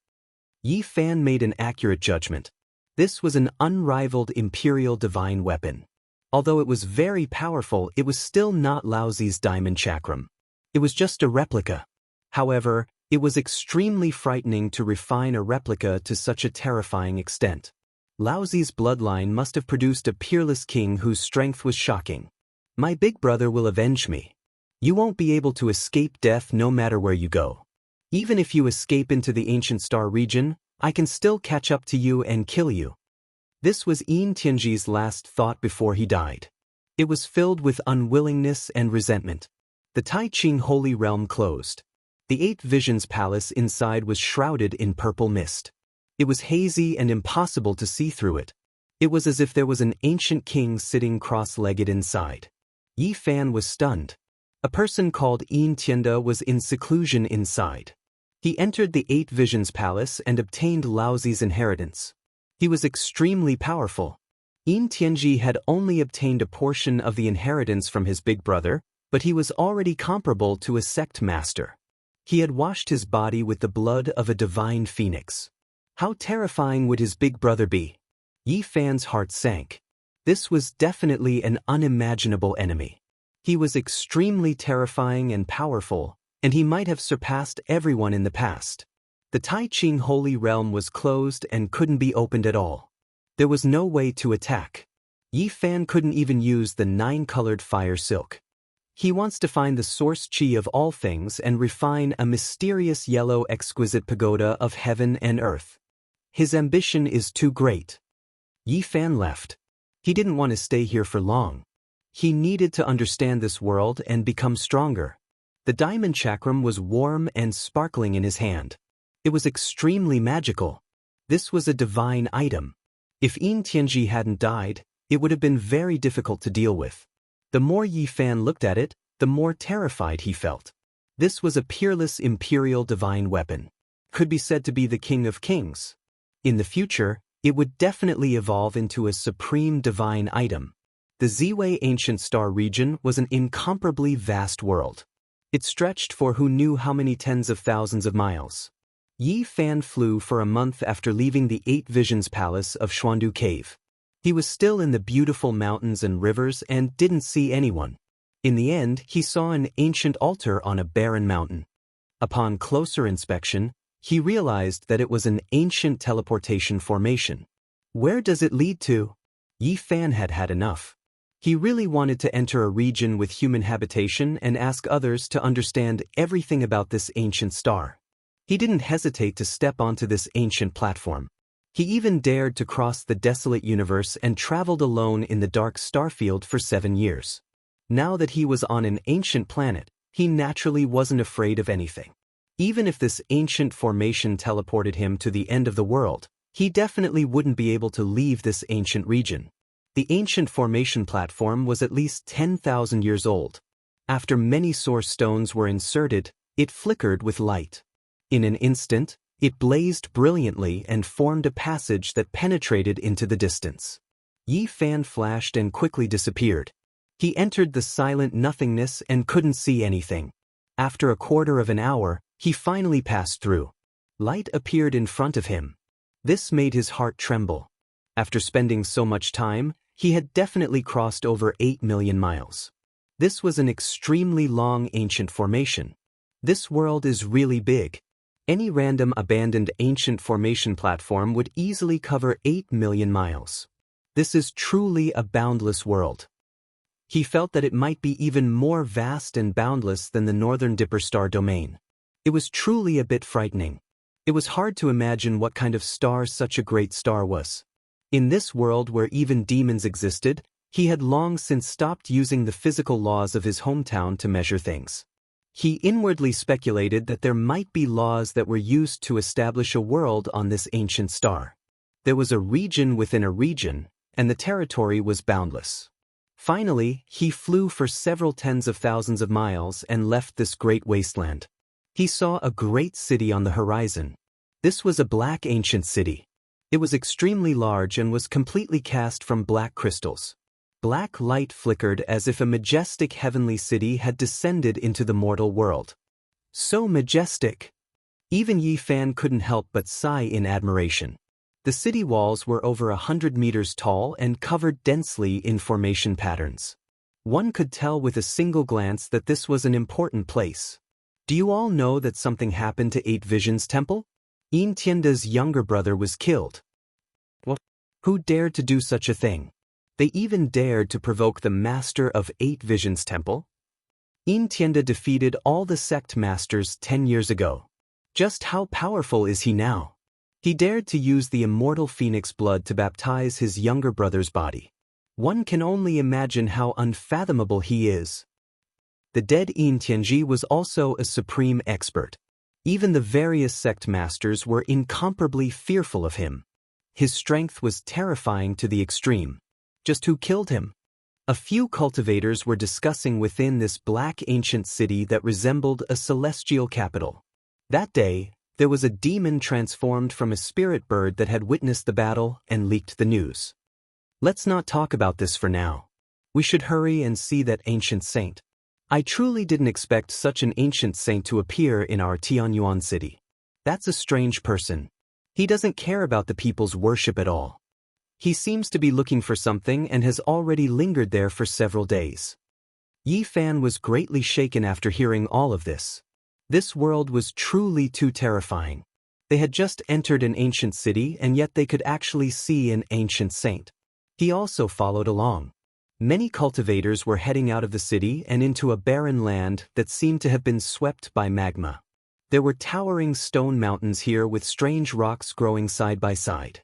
Yi Fan made an accurate judgment. This was an unrivaled imperial divine weapon. Although it was very powerful, it was still not Laozi's diamond chakram. It was just a replica. However, it was extremely frightening to refine a replica to such a terrifying extent. Laozi's bloodline must have produced a peerless king whose strength was shocking. My big brother will avenge me. You won't be able to escape death no matter where you go. Even if you escape into the ancient star region, I can still catch up to you and kill you. This was Yin Tianji's last thought before he died. It was filled with unwillingness and resentment. The Tai Ching Holy Realm closed. The 8 Visions Palace inside was shrouded in purple mist. It was hazy and impossible to see through it. It was as if there was an ancient king sitting cross-legged inside. Yi Fan was stunned. A person called Yin Tianda was in seclusion inside. He entered the 8 Visions Palace and obtained Laozi's inheritance. He was extremely powerful. Yin Tianji had only obtained a portion of the inheritance from his big brother, but he was already comparable to a sect master. He had washed his body with the blood of a divine phoenix. How terrifying would his big brother be? Yi Fan's heart sank. This was definitely an unimaginable enemy. He was extremely terrifying and powerful, and he might have surpassed everyone in the past. The Tai Ching Holy Realm was closed and couldn't be opened at all. There was no way to attack. Yi Fan couldn't even use the 9-colored fire silk. He wants to find the source chi of all things and refine a mysterious yellow exquisite pagoda of heaven and earth. His ambition is too great. Yi Fan left. He didn't want to stay here for long. He needed to understand this world and become stronger. The diamond chakram was warm and sparkling in his hand. It was extremely magical. This was a divine item. If Yin Tianji hadn't died, it would have been very difficult to deal with. The more Yi Fan looked at it, the more terrified he felt. This was a peerless imperial divine weapon. Could be said to be the king of kings. In the future, it would definitely evolve into a supreme divine item. The Ziwei ancient star region was an incomparably vast world. It stretched for who knew how many tens of thousands of miles. Yi Fan flew for a month after leaving the 8 Visions Palace of Xuandu Cave. He was still in the beautiful mountains and rivers and didn't see anyone. In the end, he saw an ancient altar on a barren mountain. Upon closer inspection, he realized that it was an ancient teleportation formation. Where does it lead to? Yi Fan had had enough. He really wanted to enter a region with human habitation and ask others to understand everything about this ancient star. He didn't hesitate to step onto this ancient platform. He even dared to cross the desolate universe and traveled alone in the dark starfield for 7 years. Now that he was on an ancient planet, he naturally wasn't afraid of anything. Even if this ancient formation teleported him to the end of the world, he definitely wouldn't be able to leave this ancient region. The ancient formation platform was at least 10,000 years old. After many source stones were inserted, it flickered with light. In an instant, it blazed brilliantly and formed a passage that penetrated into the distance. Yi Fan flashed and quickly disappeared. He entered the silent nothingness and couldn't see anything. After a quarter of an hour, he finally passed through. Light appeared in front of him. This made his heart tremble. After spending so much time, he had definitely crossed over 8 million miles. This was an extremely long ancient formation. This world is really big. Any random abandoned ancient formation platform would easily cover 8 million miles. This is truly a boundless world. He felt that it might be even more vast and boundless than the Northern Dipper star domain. It was truly a bit frightening. It was hard to imagine what kind of star such a great star was. In this world where even demons existed, he had long since stopped using the physical laws of his hometown to measure things. He inwardly speculated that there might be laws that were used to establish a world on this ancient star. There was a region within a region, and the territory was boundless. Finally, he flew for several tens of thousands of miles and left this great wasteland. He saw a great city on the horizon. This was a black ancient city. It was extremely large and was completely cast from black crystals. Black light flickered as if a majestic heavenly city had descended into the mortal world. So majestic! Even Yi Fan couldn't help but sigh in admiration. The city walls were over 100 meters tall and covered densely in formation patterns. One could tell with a single glance that this was an important place. Do you all know that something happened to Eight Visions Temple? Yin Tianda's younger brother was killed. What? Who dared to do such a thing? They even dared to provoke the master of Eight Visions Temple? Yin Tianda defeated all the sect masters 10 years ago. Just how powerful is he now? He dared to use the immortal phoenix blood to baptize his younger brother's body. One can only imagine how unfathomable he is. The dead Yin Tianji was also a supreme expert. Even the various sect masters were incomparably fearful of him. His strength was terrifying to the extreme. Just who killed him? A few cultivators were discussing within this black ancient city that resembled a celestial capital. That day, there was a demon transformed from a spirit bird that had witnessed the battle and leaked the news. Let's not talk about this for now. We should hurry and see that ancient saint. I truly didn't expect such an ancient saint to appear in our Tianyuan city. That's a strange person. He doesn't care about the people's worship at all. He seems to be looking for something and has already lingered there for several days. Yi Fan was greatly shaken after hearing all of this. This world was truly too terrifying. They had just entered an ancient city and yet they could actually see an ancient saint. He also followed along. Many cultivators were heading out of the city and into a barren land that seemed to have been swept by magma. There were towering stone mountains here with strange rocks growing side by side.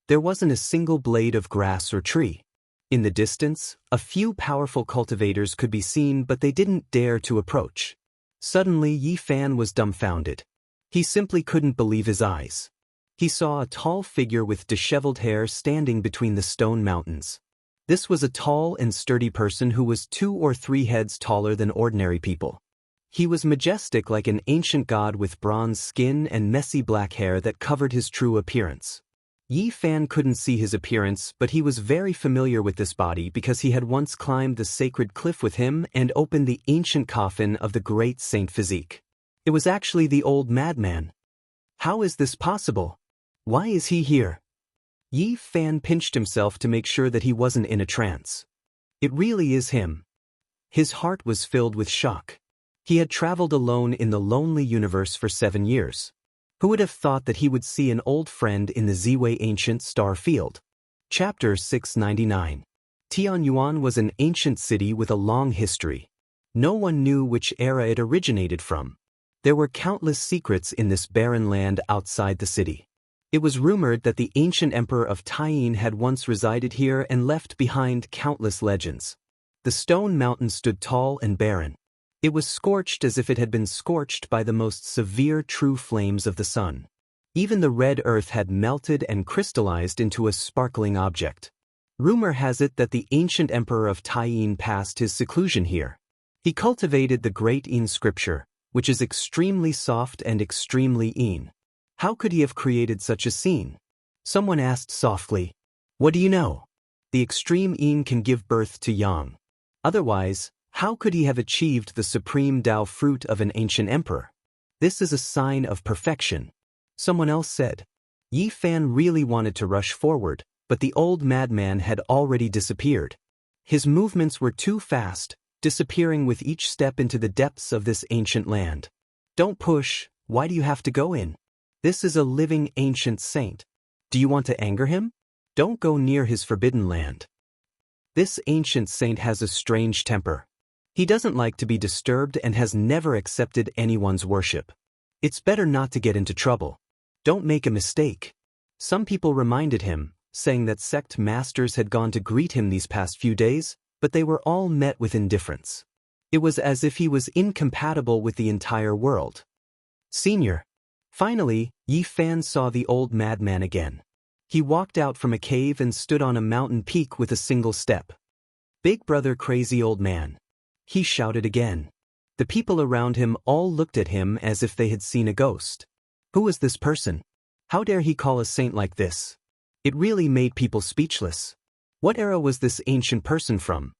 There wasn't a single blade of grass or tree. In the distance, a few powerful cultivators could be seen, but they didn't dare to approach. Suddenly, Yi Fan was dumbfounded. He simply couldn't believe his eyes. He saw a tall figure with disheveled hair standing between the stone mountains. This was a tall and sturdy person who was 2 or 3 heads taller than ordinary people. He was majestic like an ancient god with bronze skin and messy black hair that covered his true appearance. Yi Fan couldn't see his appearance, but he was very familiar with this body because he had once climbed the sacred cliff with him and opened the ancient coffin of the great Saint Physique. It was actually the old madman. How is this possible? Why is he here? Yi Fan pinched himself to make sure that he wasn't in a trance. It really is him. His heart was filled with shock. He had traveled alone in the lonely universe for 7 years. Who would have thought that he would see an old friend in the Ziwei ancient star field? Chapter 699. Tianyuan was an ancient city with a long history. No one knew which era it originated from. There were countless secrets in this barren land outside the city. It was rumored that the ancient emperor of Taiyin had once resided here and left behind countless legends. The stone mountain stood tall and barren. It was scorched as if it had been scorched by the most severe true flames of the sun. Even the red earth had melted and crystallized into a sparkling object. Rumor has it that the ancient emperor of Taiyin passed his seclusion here. He cultivated the great Yin scripture, which is extremely soft and extremely Yin. How could he have created such a scene? Someone asked softly. What do you know? The extreme Yin can give birth to Yang. Otherwise, how could he have achieved the supreme Tao fruit of an ancient emperor? This is a sign of perfection. Someone else said. Yi Fan really wanted to rush forward, but the old madman had already disappeared. His movements were too fast, disappearing with each step into the depths of this ancient land. Don't push, why do you have to go in? This is a living ancient saint. Do you want to anger him? Don't go near his forbidden land. This ancient saint has a strange temper. He doesn't like to be disturbed and has never accepted anyone's worship. It's better not to get into trouble. Don't make a mistake. Some people reminded him, saying that sect masters had gone to greet him these past few days, but they were all met with indifference. It was as if he was incompatible with the entire world. Senior. Finally, Yi Fan saw the old madman again. He walked out from a cave and stood on a mountain peak with a single step. Big brother crazy old man. He shouted again. The people around him all looked at him as if they had seen a ghost. Who was this person? How dare he call a saint like this? It really made people speechless. What era was this ancient person from?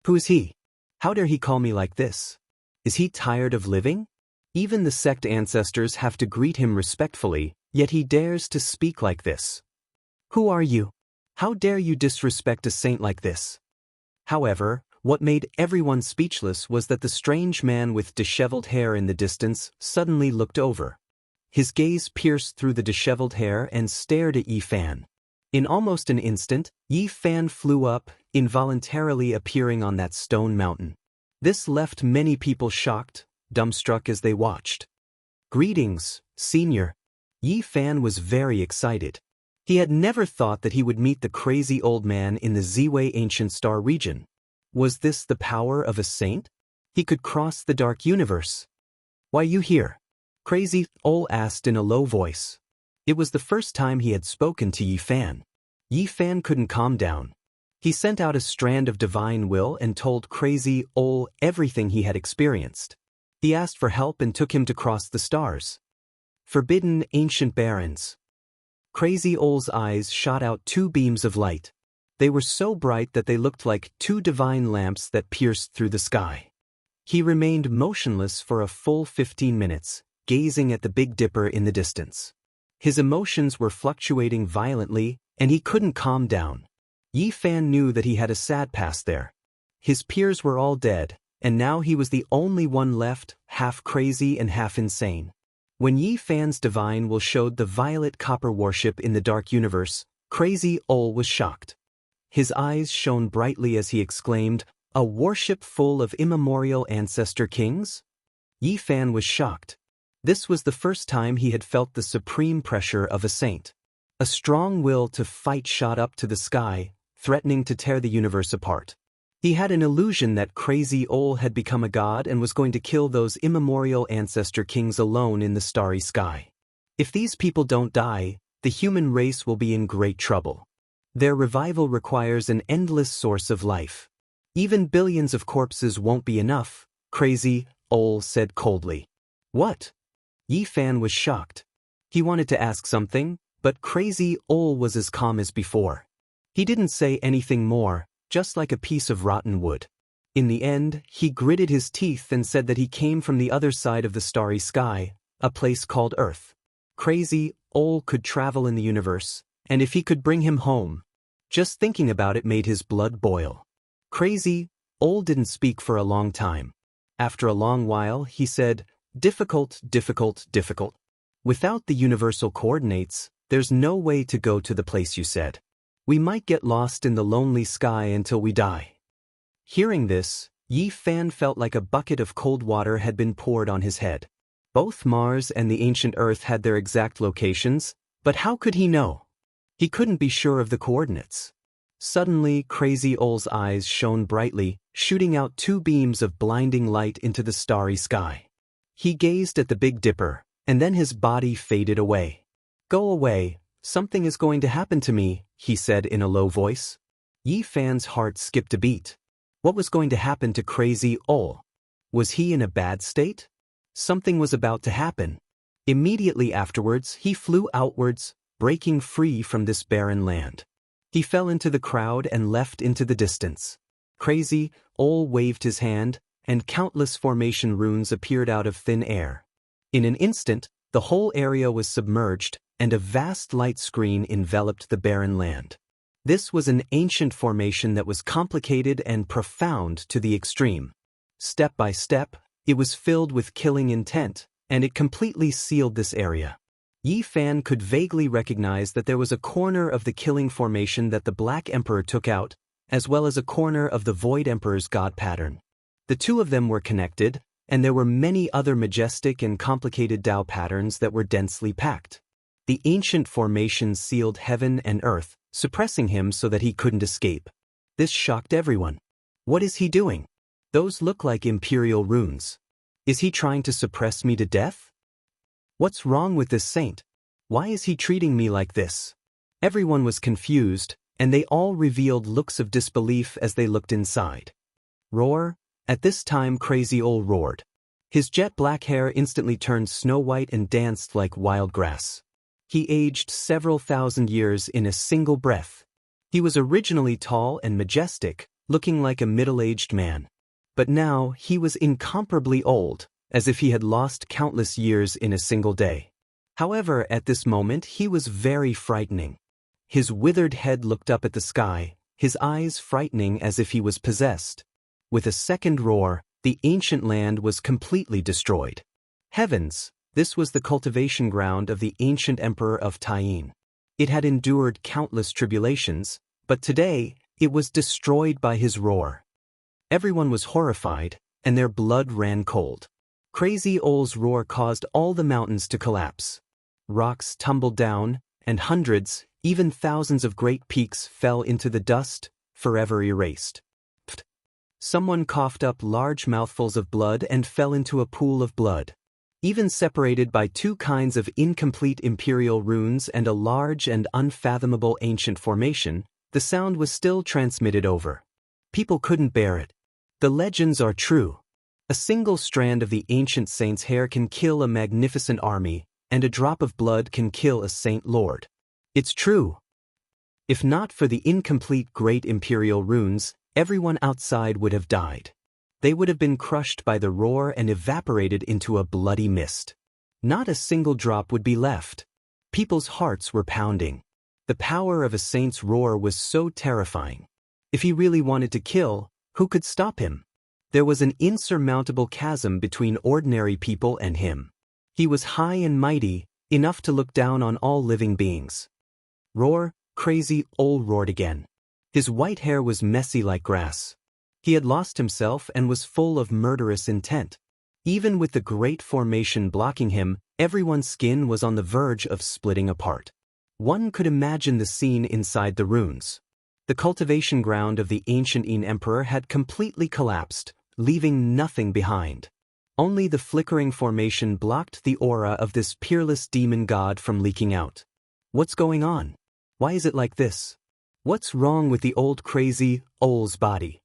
Who is he? How dare he call me like this? Is he tired of living? Even the sect ancestors have to greet him respectfully, yet he dares to speak like this. Who are you? How dare you disrespect a saint like this? However, what made everyone speechless was that the strange man with disheveled hair in the distance suddenly looked over. His gaze pierced through the disheveled hair and stared at Yi Fan. In almost an instant, Yi Fan flew up, involuntarily appearing on that stone mountain. This left many people shocked, dumbstruck as they watched. Greetings, senior. Yi Fan was very excited. He had never thought that he would meet the crazy old man in the Ziwei Ancient Star region. Was this the power of a saint? He could cross the dark universe. Why you here? Crazy Ol asked in a low voice. It was the first time he had spoken to Yi Fan. Yi Fan couldn't calm down. He sent out a strand of divine will and told Crazy Ol everything he had experienced. He asked for help and took him to cross the stars. Forbidden ancient barons. Crazy Ol's eyes shot out two beams of light. They were so bright that they looked like two divine lamps that pierced through the sky. He remained motionless for a full 15 minutes, gazing at the Big Dipper in the distance. His emotions were fluctuating violently, and he couldn't calm down. Yi Fan knew that he had a sad past there. His peers were all dead, and now he was the only one left, half crazy and half insane. When Yi Fan's divine will showed the violet copper worship in the dark universe, Crazy Ol was shocked. His eyes shone brightly as he exclaimed, "A worship full of immemorial ancestor kings?" Yi Fan was shocked. This was the first time he had felt the supreme pressure of a saint. A strong will to fight shot up to the sky, threatening to tear the universe apart. He had an illusion that Crazy Ol had become a god and was going to kill those immemorial ancestor kings alone in the starry sky. If these people don't die, the human race will be in great trouble. Their revival requires an endless source of life. Even billions of corpses won't be enough, Crazy Ol said coldly. What? Yi Fan was shocked. He wanted to ask something, but Crazy Ol was as calm as before. He didn't say anything more, just like a piece of rotten wood. In the end, he gritted his teeth and said that he came from the other side of the starry sky, a place called Earth. Crazy Ol could travel in the universe, and if he could bring him home. Just thinking about it made his blood boil. Crazy Ol didn't speak for a long time. After a long while, he said, "Difficult, difficult, difficult. Without the universal coordinates, there's no way to go to the place you said. We might get lost in the lonely sky until we die." Hearing this, Yi Fan felt like a bucket of cold water had been poured on his head. Both Mars and the ancient Earth had their exact locations, but how could he know? He couldn't be sure of the coordinates. Suddenly, Crazy Ole's eyes shone brightly, shooting out two beams of blinding light into the starry sky. He gazed at the Big Dipper, and then his body faded away. "Go away, something is going to happen to me," he said in a low voice. Yi Fan's heart skipped a beat. What was going to happen to Crazy Ole? Was he in a bad state? Something was about to happen. Immediately afterwards, he flew outwards, breaking free from this barren land. He fell into the crowd and left into the distance. Crazy Ole waved his hand, and countless formation runes appeared out of thin air. In an instant, the whole area was submerged, and a vast light screen enveloped the barren land. This was an ancient formation that was complicated and profound to the extreme. Step by step, it was filled with killing intent, and it completely sealed this area. Yi Fan could vaguely recognize that there was a corner of the killing formation that the Black Emperor took out, as well as a corner of the Void Emperor's god pattern. The two of them were connected, and there were many other majestic and complicated Tao patterns that were densely packed. The ancient formation sealed heaven and earth, suppressing him so that he couldn't escape. This shocked everyone. What is he doing? Those look like imperial runes. Is he trying to suppress me to death? What's wrong with this saint? Why is he treating me like this? Everyone was confused, and they all revealed looks of disbelief as they looked inside. Roar! At this time Crazy Ole roared. His jet black hair instantly turned snow white and danced like wild grass. He aged several thousand years in a single breath. He was originally tall and majestic, looking like a middle-aged man. But now he was incomparably old, as if he had lost countless years in a single day. However, at this moment he was very frightening. His withered head looked up at the sky, his eyes frightening as if he was possessed. With a second roar, the ancient land was completely destroyed. Heavens! This was the cultivation ground of the ancient emperor of Taiyin. It had endured countless tribulations, but today it was destroyed by his roar. Everyone was horrified, and their blood ran cold. Crazy Ole's roar caused all the mountains to collapse. Rocks tumbled down, and hundreds, even thousands of great peaks fell into the dust, forever erased. Pfft. Someone coughed up large mouthfuls of blood and fell into a pool of blood. Even separated by two kinds of incomplete imperial runes and a large and unfathomable ancient formation, the sound was still transmitted over. People couldn't bear it. The legends are true. A single strand of the ancient saint's hair can kill a magnificent army, and a drop of blood can kill a saint lord. It's true. If not for the incomplete great imperial runes, everyone outside would have died. They would have been crushed by the roar and evaporated into a bloody mist. Not a single drop would be left. People's hearts were pounding. The power of a saint's roar was so terrifying. If he really wanted to kill, who could stop him? There was an insurmountable chasm between ordinary people and him. He was high and mighty, enough to look down on all living beings. Roar! Crazy Ole roared again. His white hair was messy like grass. He had lost himself and was full of murderous intent. Even with the great formation blocking him, everyone's skin was on the verge of splitting apart. One could imagine the scene inside the runes. The cultivation ground of the ancient Yin Emperor had completely collapsed, leaving nothing behind. Only the flickering formation blocked the aura of this peerless demon god from leaking out. What's going on? Why is it like this? What's wrong with the old Crazy Ole's body?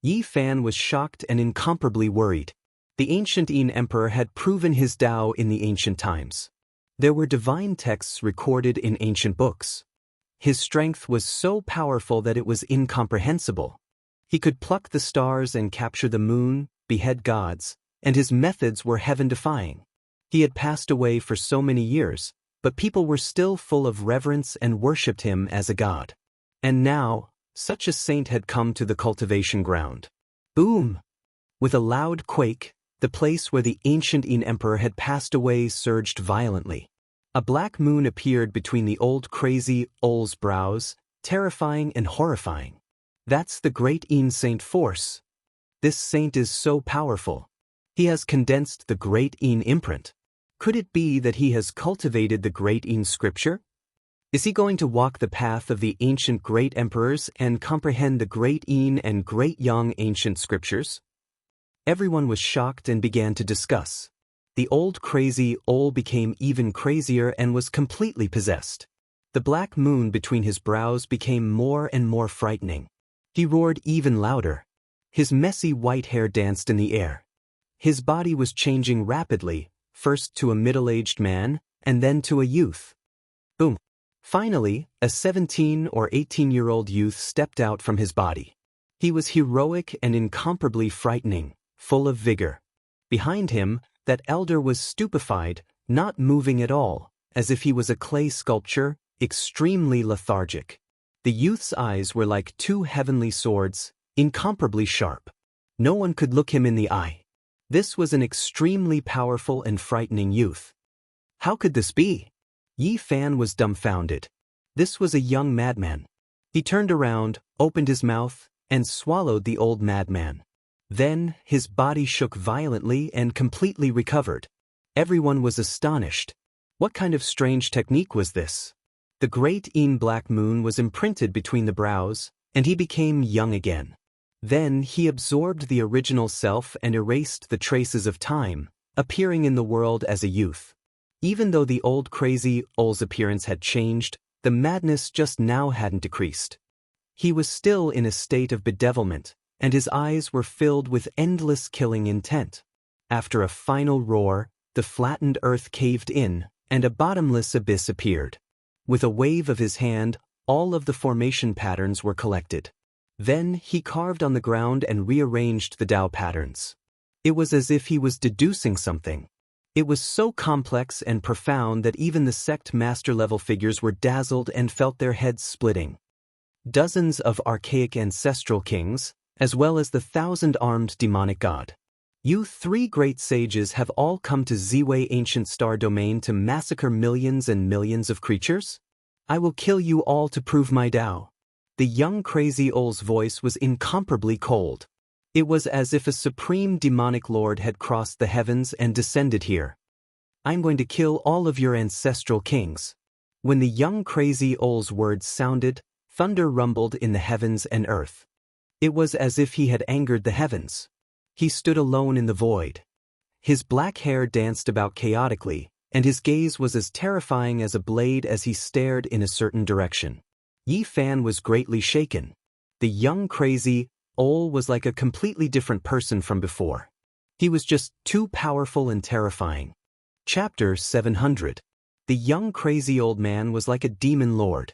Yi Fan was shocked and incomparably worried. The ancient Yin Emperor had proven his Tao in the ancient times. There were divine texts recorded in ancient books. His strength was so powerful that it was incomprehensible. He could pluck the stars and capture the moon, behead gods, and his methods were heaven-defying. He had passed away for so many years, but people were still full of reverence and worshipped him as a god. And now, such a saint had come to the cultivation ground. Boom! With a loud quake, the place where the ancient Yin Emperor had passed away surged violently. A black moon appeared between the old Crazy Ole's brows, terrifying and horrifying. That's the Great Een Saint force. This saint is so powerful. He has condensed the Great Een imprint. Could it be that he has cultivated the Great Een scripture? Is he going to walk the path of the ancient great emperors and comprehend the Great Een and Great Yang ancient scriptures? Everyone was shocked and began to discuss. The old crazy Ol became even crazier and was completely possessed. The black moon between his brows became more and more frightening. He roared even louder. His messy white hair danced in the air. His body was changing rapidly, first to a middle-aged man, and then to a youth. Boom. Finally, a 17 or 18-year-old youth stepped out from his body. He was heroic and incomparably frightening, full of vigor. Behind him, that elder was stupefied, not moving at all, as if he was a clay sculpture, extremely lethargic. The youth's eyes were like two heavenly swords, incomparably sharp. No one could look him in the eye. This was an extremely powerful and frightening youth. How could this be? Yi Fan was dumbfounded. This was a young madman. He turned around, opened his mouth, and swallowed the old madman. Then, his body shook violently and completely recovered. Everyone was astonished. What kind of strange technique was this? The Great Een Black Moon was imprinted between the brows, and he became young again. Then he absorbed the original self and erased the traces of time, appearing in the world as a youth. Even though the old crazy Ol's appearance had changed, the madness just now hadn't decreased. He was still in a state of bedevilment, and his eyes were filled with endless killing intent. After a final roar, the flattened earth caved in, and a bottomless abyss appeared. With a wave of his hand, all of the formation patterns were collected. Then he carved on the ground and rearranged the Tao patterns. It was as if he was deducing something. It was so complex and profound that even the sect master-level figures were dazzled and felt their heads splitting. Dozens of archaic ancestral kings, as well as the 1,000-armed demonic god. You three great sages have all come to Ziwei ancient star domain to massacre millions and millions of creatures? I will kill you all to prove my Tao. The young crazy Ol's voice was incomparably cold. It was as if a supreme demonic lord had crossed the heavens and descended here. I'm going to kill all of your ancestral kings. When the young crazy Ol's words sounded, thunder rumbled in the heavens and earth. It was as if he had angered the heavens. He stood alone in the void. His black hair danced about chaotically, and his gaze was as terrifying as a blade as he stared in a certain direction. Yi Fan was greatly shaken. The young crazy Ol was like a completely different person from before. He was just too powerful and terrifying. Chapter 700. The young crazy old man was like a demon lord.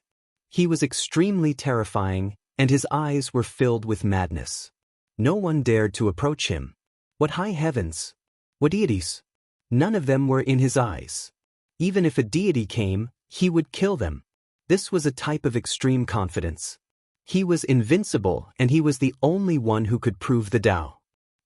He was extremely terrifying, and his eyes were filled with madness. No one dared to approach him. What high heavens! What deities! None of them were in his eyes. Even if a deity came, he would kill them. This was a type of extreme confidence. He was invincible, and he was the only one who could prove the Tao.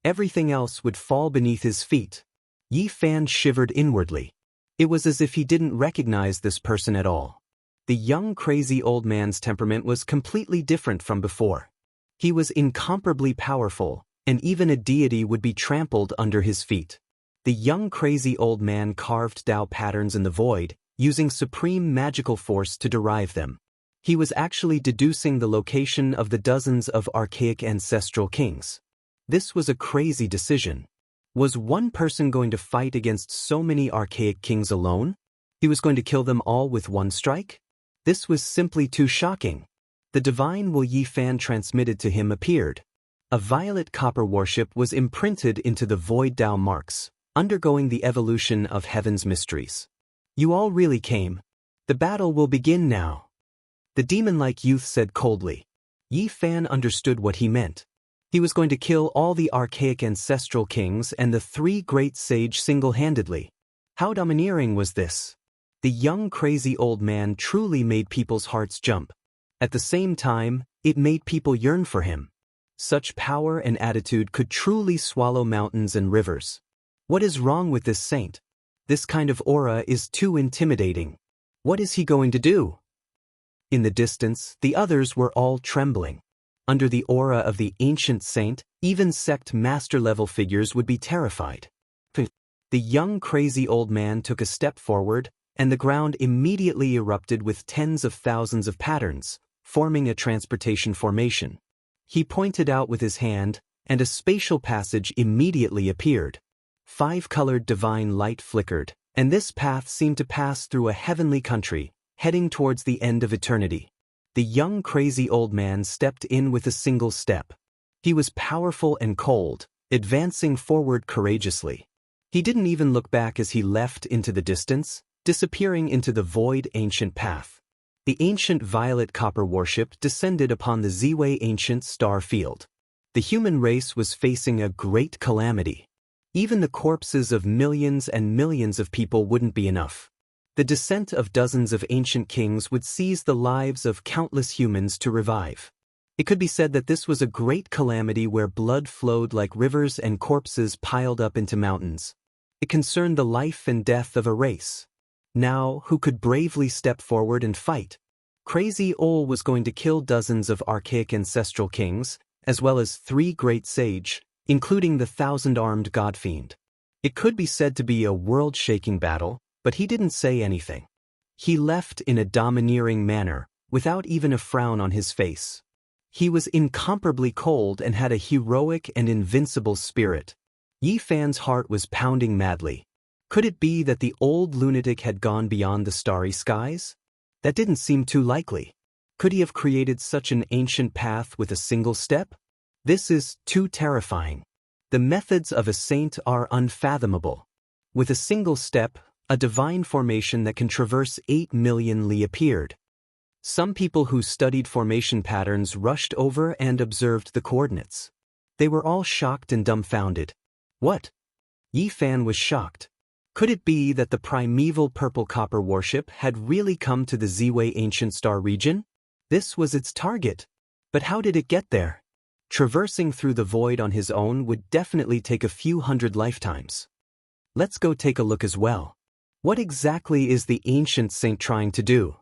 Everything else would fall beneath his feet. Yi Fan shivered inwardly. It was as if he didn't recognize this person at all. The young crazy old man's temperament was completely different from before. He was incomparably powerful, and even a deity would be trampled under his feet. The young crazy old man carved Tao patterns in the void, using supreme magical force to derive them. He was actually deducing the location of the dozens of archaic ancestral kings. This was a crazy decision. Was one person going to fight against so many archaic kings alone? He was going to kill them all with one strike? This was simply too shocking. The divine will Yi Fan transmitted to him appeared. A violet copper warship was imprinted into the void Tao marks, undergoing the evolution of heaven's mysteries. You all really came. The battle will begin now. The demon-like youth said coldly. Yi Fan understood what he meant. He was going to kill all the archaic ancestral kings and the three great sage single-handedly. How domineering was this? The young crazy old man truly made people's hearts jump. At the same time, it made people yearn for him. Such power and attitude could truly swallow mountains and rivers. What is wrong with this saint? This kind of aura is too intimidating. What is he going to do? In the distance, the others were all trembling. Under the aura of the ancient saint, even sect master-level figures would be terrified. The young crazy old man took a step forward, and the ground immediately erupted with tens of thousands of patterns, forming a transportation formation. He pointed out with his hand, and a spatial passage immediately appeared. 5-colored divine light flickered, and this path seemed to pass through a heavenly country, heading towards the end of eternity. The young crazy old man stepped in with a single step. He was powerful and cold, advancing forward courageously. He didn't even look back as he left into the distance, disappearing into the void ancient path. The ancient violet copper warship descended upon the Ziwei ancient star field. The human race was facing a great calamity. Even the corpses of millions and millions of people wouldn't be enough. The descent of dozens of ancient kings would seize the lives of countless humans to revive. It could be said that this was a great calamity where blood flowed like rivers and corpses piled up into mountains. It concerned the life and death of a race. Now, who could bravely step forward and fight? Crazy Ol was going to kill dozens of archaic ancestral kings, as well as 3 great sage, including the 1,000-armed godfiend. It could be said to be a world-shaking battle, but he didn't say anything. He left in a domineering manner, without even a frown on his face. He was incomparably cold and had a heroic and invincible spirit. Yi Fan's heart was pounding madly. Could it be that the old lunatic had gone beyond the starry skies? That didn't seem too likely. Could he have created such an ancient path with a single step? This is too terrifying. The methods of a saint are unfathomable. With a single step, a divine formation that can traverse 8 million li appeared. Some people who studied formation patterns rushed over and observed the coordinates. They were all shocked and dumbfounded. What? Yi Fan was shocked. Could it be that the primeval purple copper warship had really come to the Ziwei ancient star region? This was its target. But how did it get there? Traversing through the void on his own would definitely take a few hundred lifetimes. Let's go take a look as well. What exactly is the ancient saint trying to do?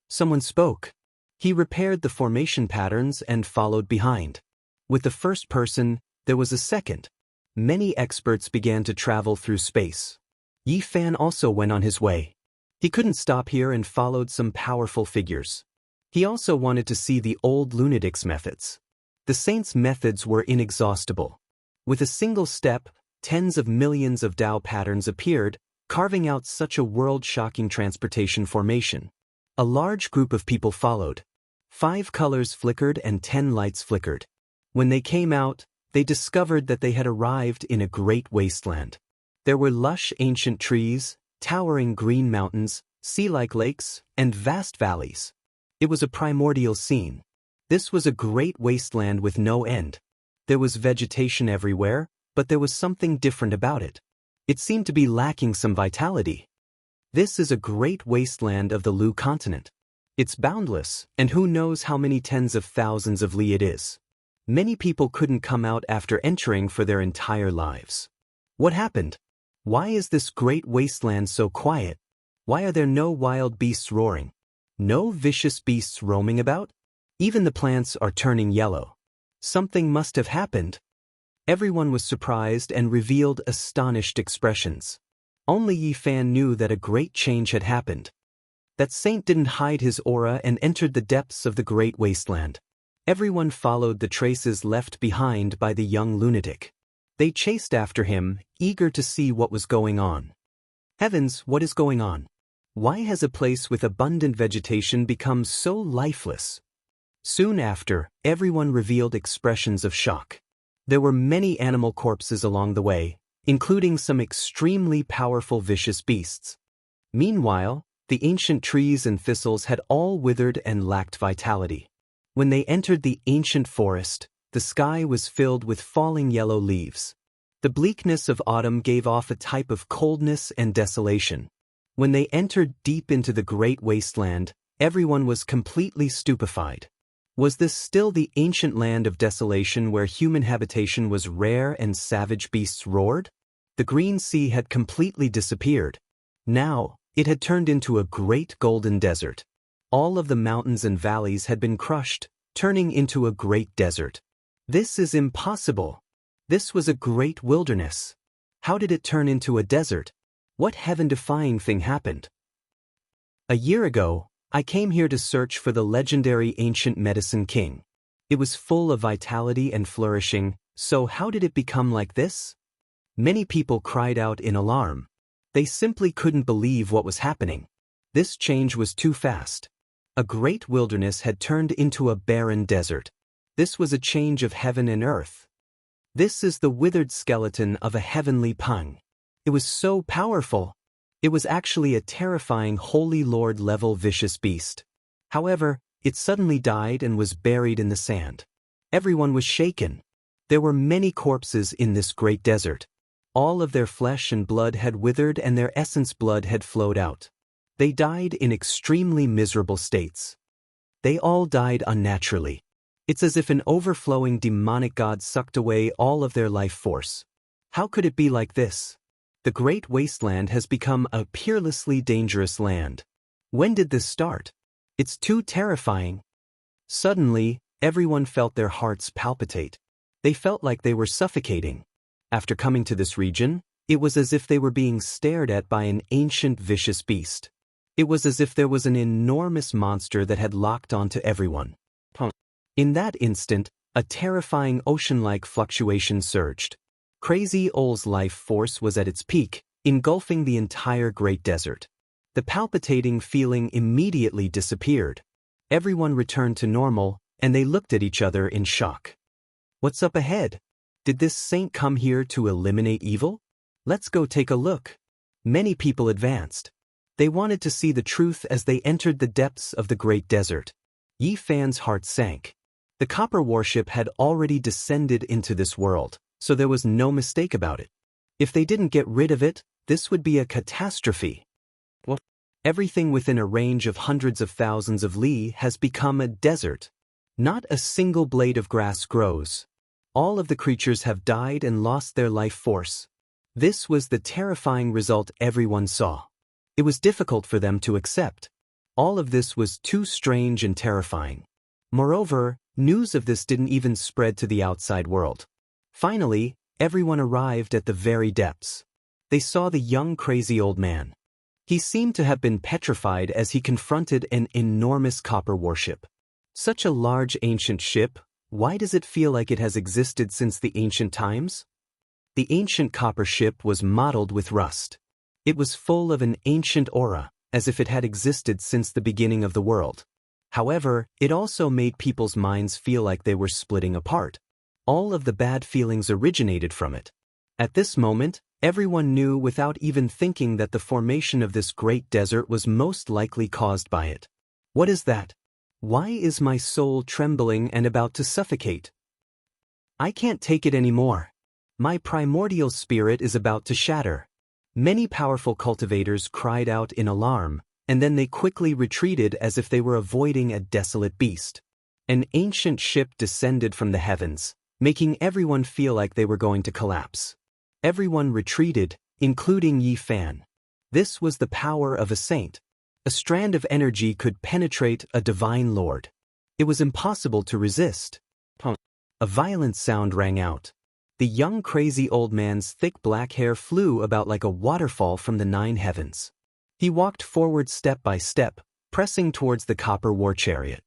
Someone spoke. He repaired the formation patterns and followed behind. With the first person, there was a second. Many experts began to travel through space. Yi Fan also went on his way. He couldn't stop here and followed some powerful figures. He also wanted to see the old lunatic's methods. The saint's methods were inexhaustible. With a single step, tens of millions of Dao patterns appeared, carving out such a world-shocking transportation formation. A large group of people followed. 5 colors flickered and 10 lights flickered. When they came out, they discovered that they had arrived in a great wasteland. There were lush ancient trees, towering green mountains, sea-like lakes, and vast valleys. It was a primordial scene. This was a great wasteland with no end. There was vegetation everywhere, but there was something different about it. It seemed to be lacking some vitality. This is a great wasteland of the Lu continent. It's boundless, and who knows how many tens of thousands of li it is. Many people couldn't come out after entering for their entire lives. What happened? Why is this great wasteland so quiet? Why are there no wild beasts roaring? No vicious beasts roaming about? Even the plants are turning yellow. Something must have happened. Everyone was surprised and revealed astonished expressions. Only Yi Fan knew that a great change had happened. That saint didn't hide his aura and entered the depths of the great wasteland. Everyone followed the traces left behind by the young lunatic. They chased after him, eager to see what was going on. Heavens, what is going on? Why has a place with abundant vegetation become so lifeless? Soon after, everyone revealed expressions of shock. There were many animal corpses along the way, including some extremely powerful vicious beasts. Meanwhile, the ancient trees and thistles had all withered and lacked vitality. When they entered the ancient forest, the sky was filled with falling yellow leaves. The bleakness of autumn gave off a type of coldness and desolation. When they entered deep into the great wasteland, everyone was completely stupefied. Was this still the ancient land of desolation where human habitation was rare and savage beasts roared? The green sea had completely disappeared. Now, it had turned into a great golden desert. All of the mountains and valleys had been crushed, turning into a great desert. This is impossible. This was a great wilderness. How did it turn into a desert? What heaven-defying thing happened? A year ago, I came here to search for the legendary ancient medicine king. It was full of vitality and flourishing, so how did it become like this? Many people cried out in alarm. They simply couldn't believe what was happening. This change was too fast. A great wilderness had turned into a barren desert. This was a change of heaven and earth. This is the withered skeleton of a heavenly pung. It was so powerful. It was actually a terrifying Holy Lord-level vicious beast. However, it suddenly died and was buried in the sand. Everyone was shaken. There were many corpses in this great desert. All of their flesh and blood had withered and their essence blood had flowed out. They died in extremely miserable states. They all died unnaturally. It's as if an overflowing demonic god sucked away all of their life force. How could it be like this? The great wasteland has become a peerlessly dangerous land. When did this start? It's too terrifying. Suddenly, everyone felt their hearts palpitate. They felt like they were suffocating. After coming to this region, it was as if they were being stared at by an ancient vicious beast. It was as if there was an enormous monster that had locked onto everyone. In that instant, a terrifying ocean-like fluctuation surged. Crazy Ol's life force was at its peak, engulfing the entire great desert. The palpitating feeling immediately disappeared. Everyone returned to normal, and they looked at each other in shock. What's up ahead? Did this saint come here to eliminate evil? Let's go take a look. Many people advanced. They wanted to see the truth as they entered the depths of the great desert. Yi Fan's heart sank. The copper warship had already descended into this world, so there was no mistake about it. If they didn't get rid of it, this would be a catastrophe. Well, everything within a range of hundreds of thousands of li has become a desert. Not a single blade of grass grows. All of the creatures have died and lost their life force. This was the terrifying result everyone saw. It was difficult for them to accept. All of this was too strange and terrifying. Moreover, news of this didn't even spread to the outside world. Finally, everyone arrived at the very depths. They saw the young crazy old man. He seemed to have been petrified as he confronted an enormous copper warship. Such a large ancient ship, why does it feel like it has existed since the ancient times? The ancient copper ship was mottled with rust. It was full of an ancient aura, as if it had existed since the beginning of the world. However, it also made people's minds feel like they were splitting apart. All of the bad feelings originated from it. At this moment, everyone knew without even thinking that the formation of this great desert was most likely caused by it. What is that? Why is my soul trembling and about to suffocate? I can't take it anymore. My primordial spirit is about to shatter. Many powerful cultivators cried out in alarm, and then they quickly retreated as if they were avoiding a desolate beast. An ancient ship descended from the heavens, making everyone feel like they were going to collapse. Everyone retreated, including Yi Fan. This was the power of a saint. A strand of energy could penetrate a divine lord. It was impossible to resist. A violent sound rang out. The young crazy old man's thick black hair flew about like a waterfall from the 9 heavens. He walked forward step by step, pressing towards the copper war chariot.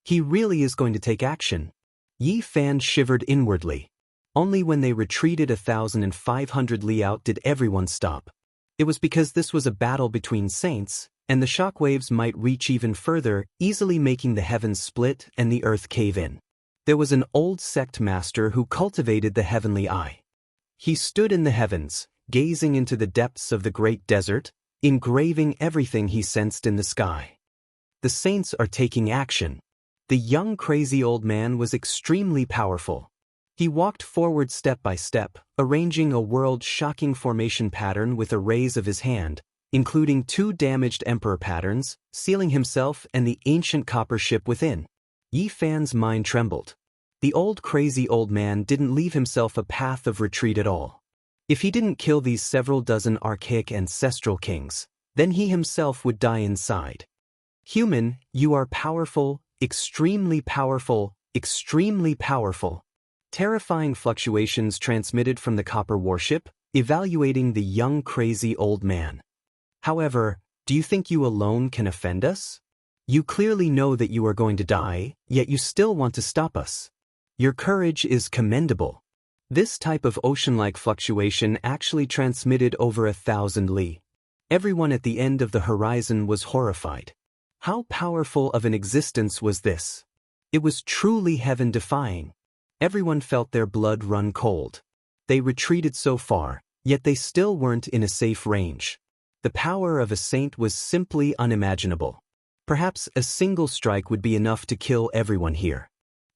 He really is going to take action. Yi Fan shivered inwardly. Only when they retreated 1,500 li out did everyone stop. It was because this was a battle between saints, and the shockwaves might reach even further, easily making the heavens split and the earth cave in. There was an old sect master who cultivated the heavenly eye. He stood in the heavens, gazing into the depths of the great desert, engraving everything he sensed in the sky. The saints are taking action. The young crazy old man was extremely powerful. He walked forward step by step, arranging a world-shocking formation pattern with a raise of his hand, including 2 damaged emperor patterns, sealing himself and the ancient copper ship within. Yi Fan's mind trembled. The old crazy old man didn't leave himself a path of retreat at all. If he didn't kill these several dozen archaic ancestral kings, then he himself would die inside. Human, you are powerful, extremely powerful, extremely powerful. Terrifying fluctuations transmitted from the copper warship, evaluating the young crazy old man. However, do you think you alone can offend us? You clearly know that you are going to die, yet you still want to stop us. Your courage is commendable. This type of ocean-like fluctuation actually transmitted over 1,000 li. Everyone at the end of the horizon was horrified. How powerful of an existence was this? It was truly heaven-defying. Everyone felt their blood run cold. They retreated so far, yet they still weren't in a safe range. The power of a saint was simply unimaginable. Perhaps a single strike would be enough to kill everyone here.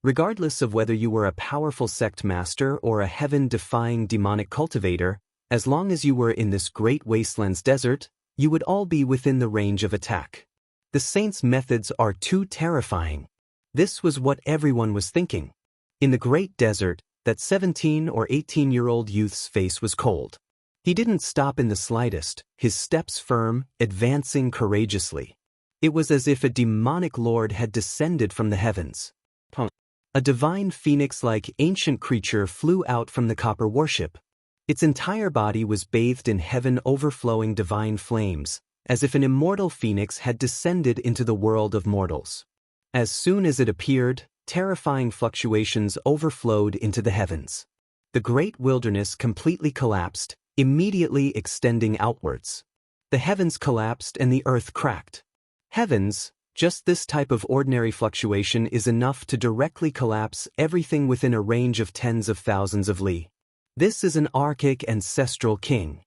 Regardless of whether you were a powerful sect master or a heaven-defying demonic cultivator, as long as you were in this great wasteland's desert, you would all be within the range of attack. The saint's methods are too terrifying. This was what everyone was thinking. In the great desert, that 17 or 18-year-old youth's face was cold. He didn't stop in the slightest, his steps firm, advancing courageously. It was as if a demonic lord had descended from the heavens. A divine phoenix-like ancient creature flew out from the copper warship. Its entire body was bathed in heaven-overflowing divine flames, as if an immortal phoenix had descended into the world of mortals. As soon as it appeared, terrifying fluctuations overflowed into the heavens. The great wilderness completely collapsed, immediately extending outwards. The heavens collapsed and the earth cracked. Heavens, just this type of ordinary fluctuation is enough to directly collapse everything within a range of tens of thousands of li. This is an archaic ancestral king.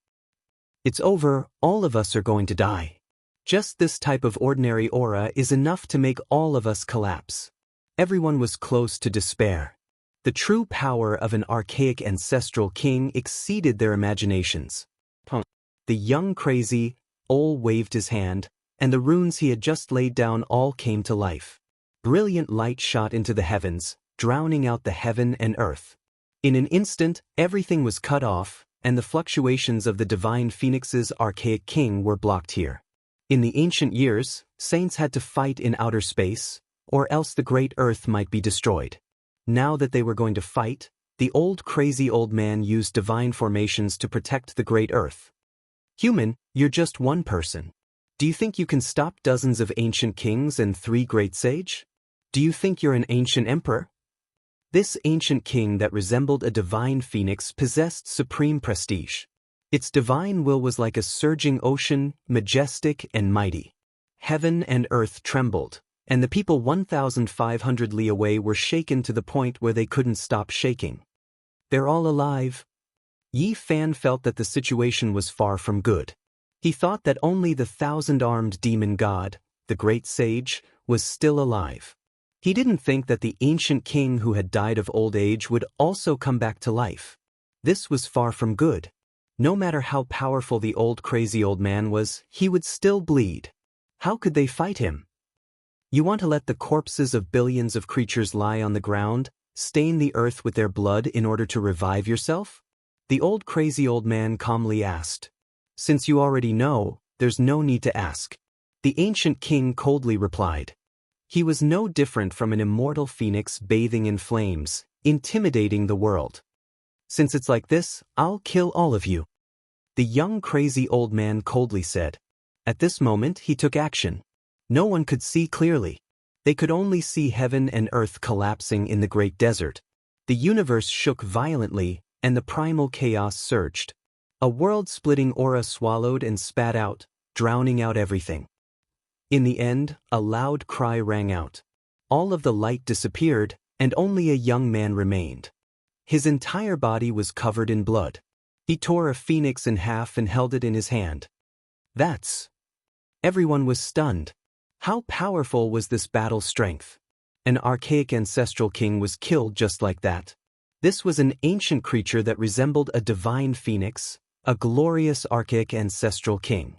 It's over, all of us are going to die. Just this type of ordinary aura is enough to make all of us collapse. Everyone was close to despair. The true power of an archaic ancestral king exceeded their imaginations. The young crazy Ol waved his hand, and the runes he had just laid down all came to life. Brilliant light shot into the heavens, drowning out the heaven and earth. In an instant, everything was cut off, and the fluctuations of the divine phoenix's archaic king were blocked here. In the ancient years, saints had to fight in outer space, or else the great earth might be destroyed. Now that they were going to fight, the old crazy old man used divine formations to protect the great earth. Human, you're just one person. Do you think you can stop dozens of ancient kings and 3 great sage? Do you think you're an ancient emperor? This ancient king that resembled a divine phoenix possessed supreme prestige. Its divine will was like a surging ocean, majestic and mighty. Heaven and earth trembled, and the people 1,500 li away were shaken to the point where they couldn't stop shaking. They're all alive. Yi Fan felt that the situation was far from good. He thought that only the 1,000-armed demon god, the great sage, was still alive. He didn't think that the ancient king who had died of old age would also come back to life. This was far from good. No matter how powerful the old crazy old man was, he would still bleed. How could they fight him? You want to let the corpses of billions of creatures lie on the ground, stain the earth with their blood in order to revive yourself? The old crazy old man calmly asked. Since you already know, there's no need to ask. The ancient king coldly replied. He was no different from an immortal phoenix bathing in flames, intimidating the world. Since it's like this, I'll kill all of you. The young crazy old man coldly said. At this moment he took action. No one could see clearly. They could only see heaven and earth collapsing in the great desert. The universe shook violently, and the primal chaos surged. A world-splitting aura swallowed and spat out, drowning out everything. In the end, a loud cry rang out. All of the light disappeared, and only a young man remained. His entire body was covered in blood. He tore a phoenix in half and held it in his hand. That's... Everyone was stunned. How powerful was this battle strength? An archaic ancestral king was killed just like that. This was an ancient creature that resembled a divine phoenix, a glorious archaic ancestral king.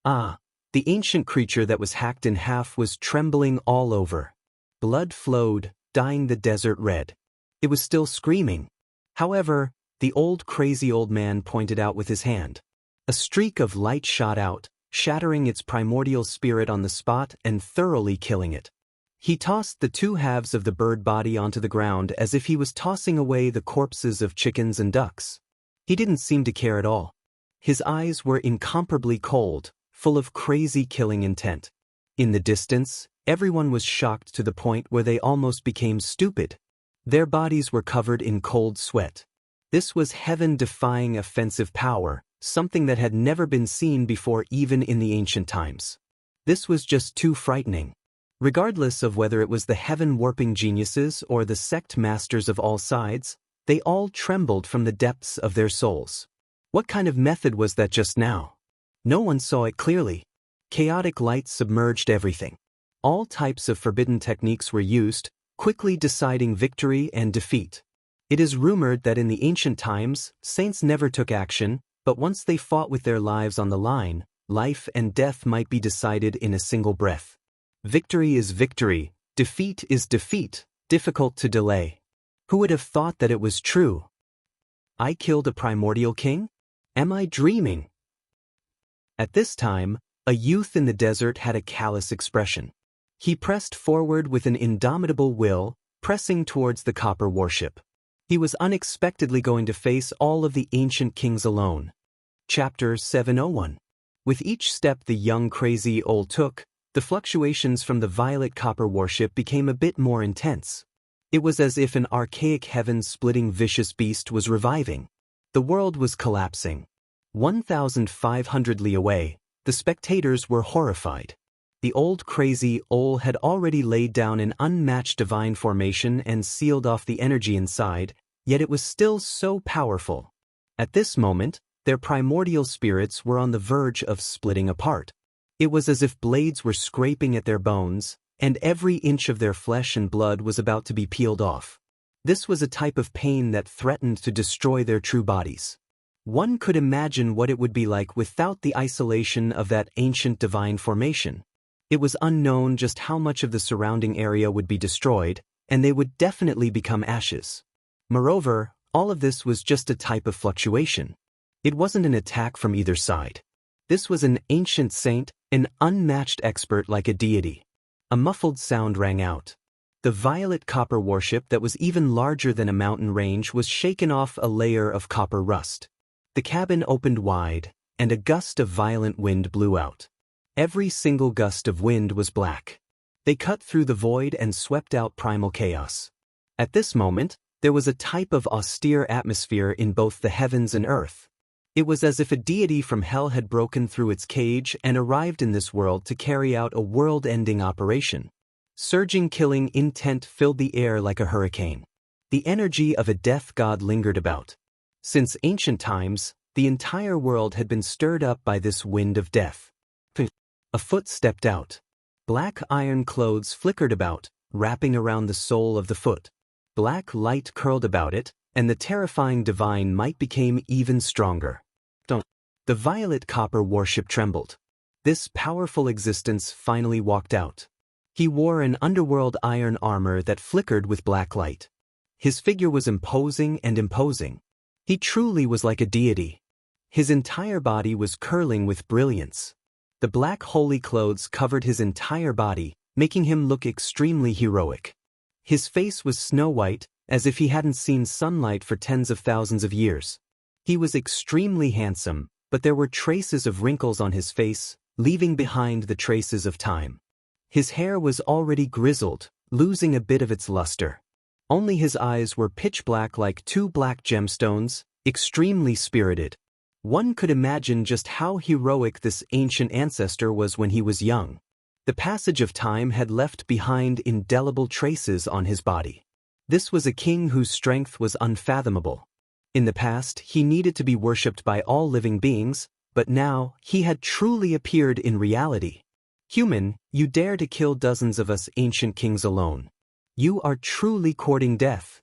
Ah, the ancient creature that was hacked in half was trembling all over. Blood flowed, dyeing the desert red. It was still screaming. However, the old crazy old man pointed out with his hand. A streak of light shot out, shattering its primordial spirit on the spot and thoroughly killing it. He tossed the two halves of the bird body onto the ground as if he was tossing away the corpses of chickens and ducks. He didn't seem to care at all. His eyes were incomparably cold, full of crazy killing intent. In the distance, everyone was shocked to the point where they almost became stupid. Their bodies were covered in cold sweat. This was heaven-defying offensive power, something that had never been seen before even in the ancient times. This was just too frightening. Regardless of whether it was the heaven-warping geniuses or the sect masters of all sides, they all trembled from the depths of their souls. What kind of method was that just now? No one saw it clearly. Chaotic light submerged everything. All types of forbidden techniques were used, quickly deciding victory and defeat. It is rumored that in the ancient times, saints never took action, but once they fought with their lives on the line, life and death might be decided in a single breath. Victory is victory, defeat is defeat, difficult to delay. Who would have thought that it was true? I killed a primordial king? Am I dreaming? At this time, a youth in the desert had a callous expression. He pressed forward with an indomitable will, pressing towards the copper warship. He was unexpectedly going to face all of the ancient kings alone. Chapter 701. With each step the young crazy old took, the fluctuations from the violet copper warship became a bit more intense. It was as if an archaic heaven-splitting vicious beast was reviving. The world was collapsing. 1,500 li away, the spectators were horrified. The old crazy Ol had already laid down an unmatched divine formation and sealed off the energy inside, yet it was still so powerful. At this moment, their primordial spirits were on the verge of splitting apart. It was as if blades were scraping at their bones, and every inch of their flesh and blood was about to be peeled off. This was a type of pain that threatened to destroy their true bodies. One could imagine what it would be like without the isolation of that ancient divine formation. It was unknown just how much of the surrounding area would be destroyed, and they would definitely become ashes. Moreover, all of this was just a type of fluctuation. It wasn't an attack from either side. This was an ancient saint, an unmatched expert like a deity. A muffled sound rang out. The violet copper warship that was even larger than a mountain range was shaken off a layer of copper rust. The cabin opened wide, and a gust of violent wind blew out. Every single gust of wind was black. They cut through the void and swept out primal chaos. At this moment, there was a type of austere atmosphere in both the heavens and earth. It was as if a deity from hell had broken through its cage and arrived in this world to carry out a world-ending operation. Surging killing intent filled the air like a hurricane. The energy of a death god lingered about. Since ancient times, the entire world had been stirred up by this wind of death. A foot stepped out. Black iron clothes flickered about, wrapping around the sole of the foot. Black light curled about it, and the terrifying divine might became even stronger. The violet copper warship trembled. This powerful existence finally walked out. He wore an underworld iron armor that flickered with black light. His figure was imposing and imposing. He truly was like a deity. His entire body was curling with brilliance. The black holy clothes covered his entire body, making him look extremely heroic. His face was snow-white, as if he hadn't seen sunlight for tens of thousands of years. He was extremely handsome, but there were traces of wrinkles on his face, leaving behind the traces of time. His hair was already grizzled, losing a bit of its luster. Only his eyes were pitch black like two black gemstones, extremely spirited. One could imagine just how heroic this ancient ancestor was when he was young. The passage of time had left behind indelible traces on his body. This was a king whose strength was unfathomable. In the past, he needed to be worshipped by all living beings, but now, he had truly appeared in reality. Human, you dare to kill dozens of us ancient kings alone. You are truly courting death.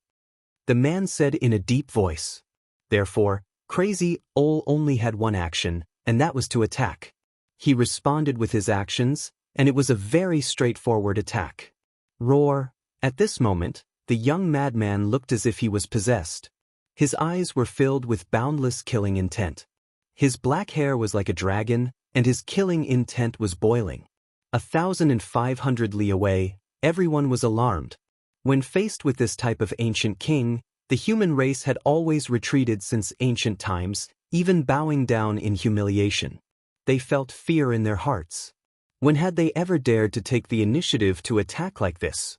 The man said in a deep voice. Therefore, Crazy Ol only had one action, and that was to attack. He responded with his actions, and it was a very straightforward attack. Roar. At this moment, the young madman looked as if he was possessed. His eyes were filled with boundless killing intent. His black hair was like a dragon, and his killing intent was boiling. 1,500 li away, everyone was alarmed. When faced with this type of ancient king, the human race had always retreated since ancient times, even bowing down in humiliation. They felt fear in their hearts. When had they ever dared to take the initiative to attack like this?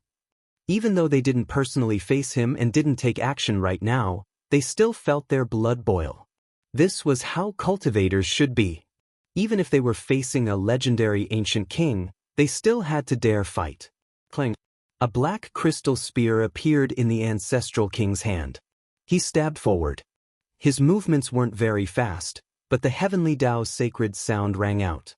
Even though they didn't personally face him and didn't take action right now, they still felt their blood boil. This was how cultivators should be. Even if they were facing a legendary ancient king, they still had to dare fight. Clang. A black crystal spear appeared in the ancestral king's hand. He stabbed forward. His movements weren't very fast, but the heavenly Tao's sacred sound rang out.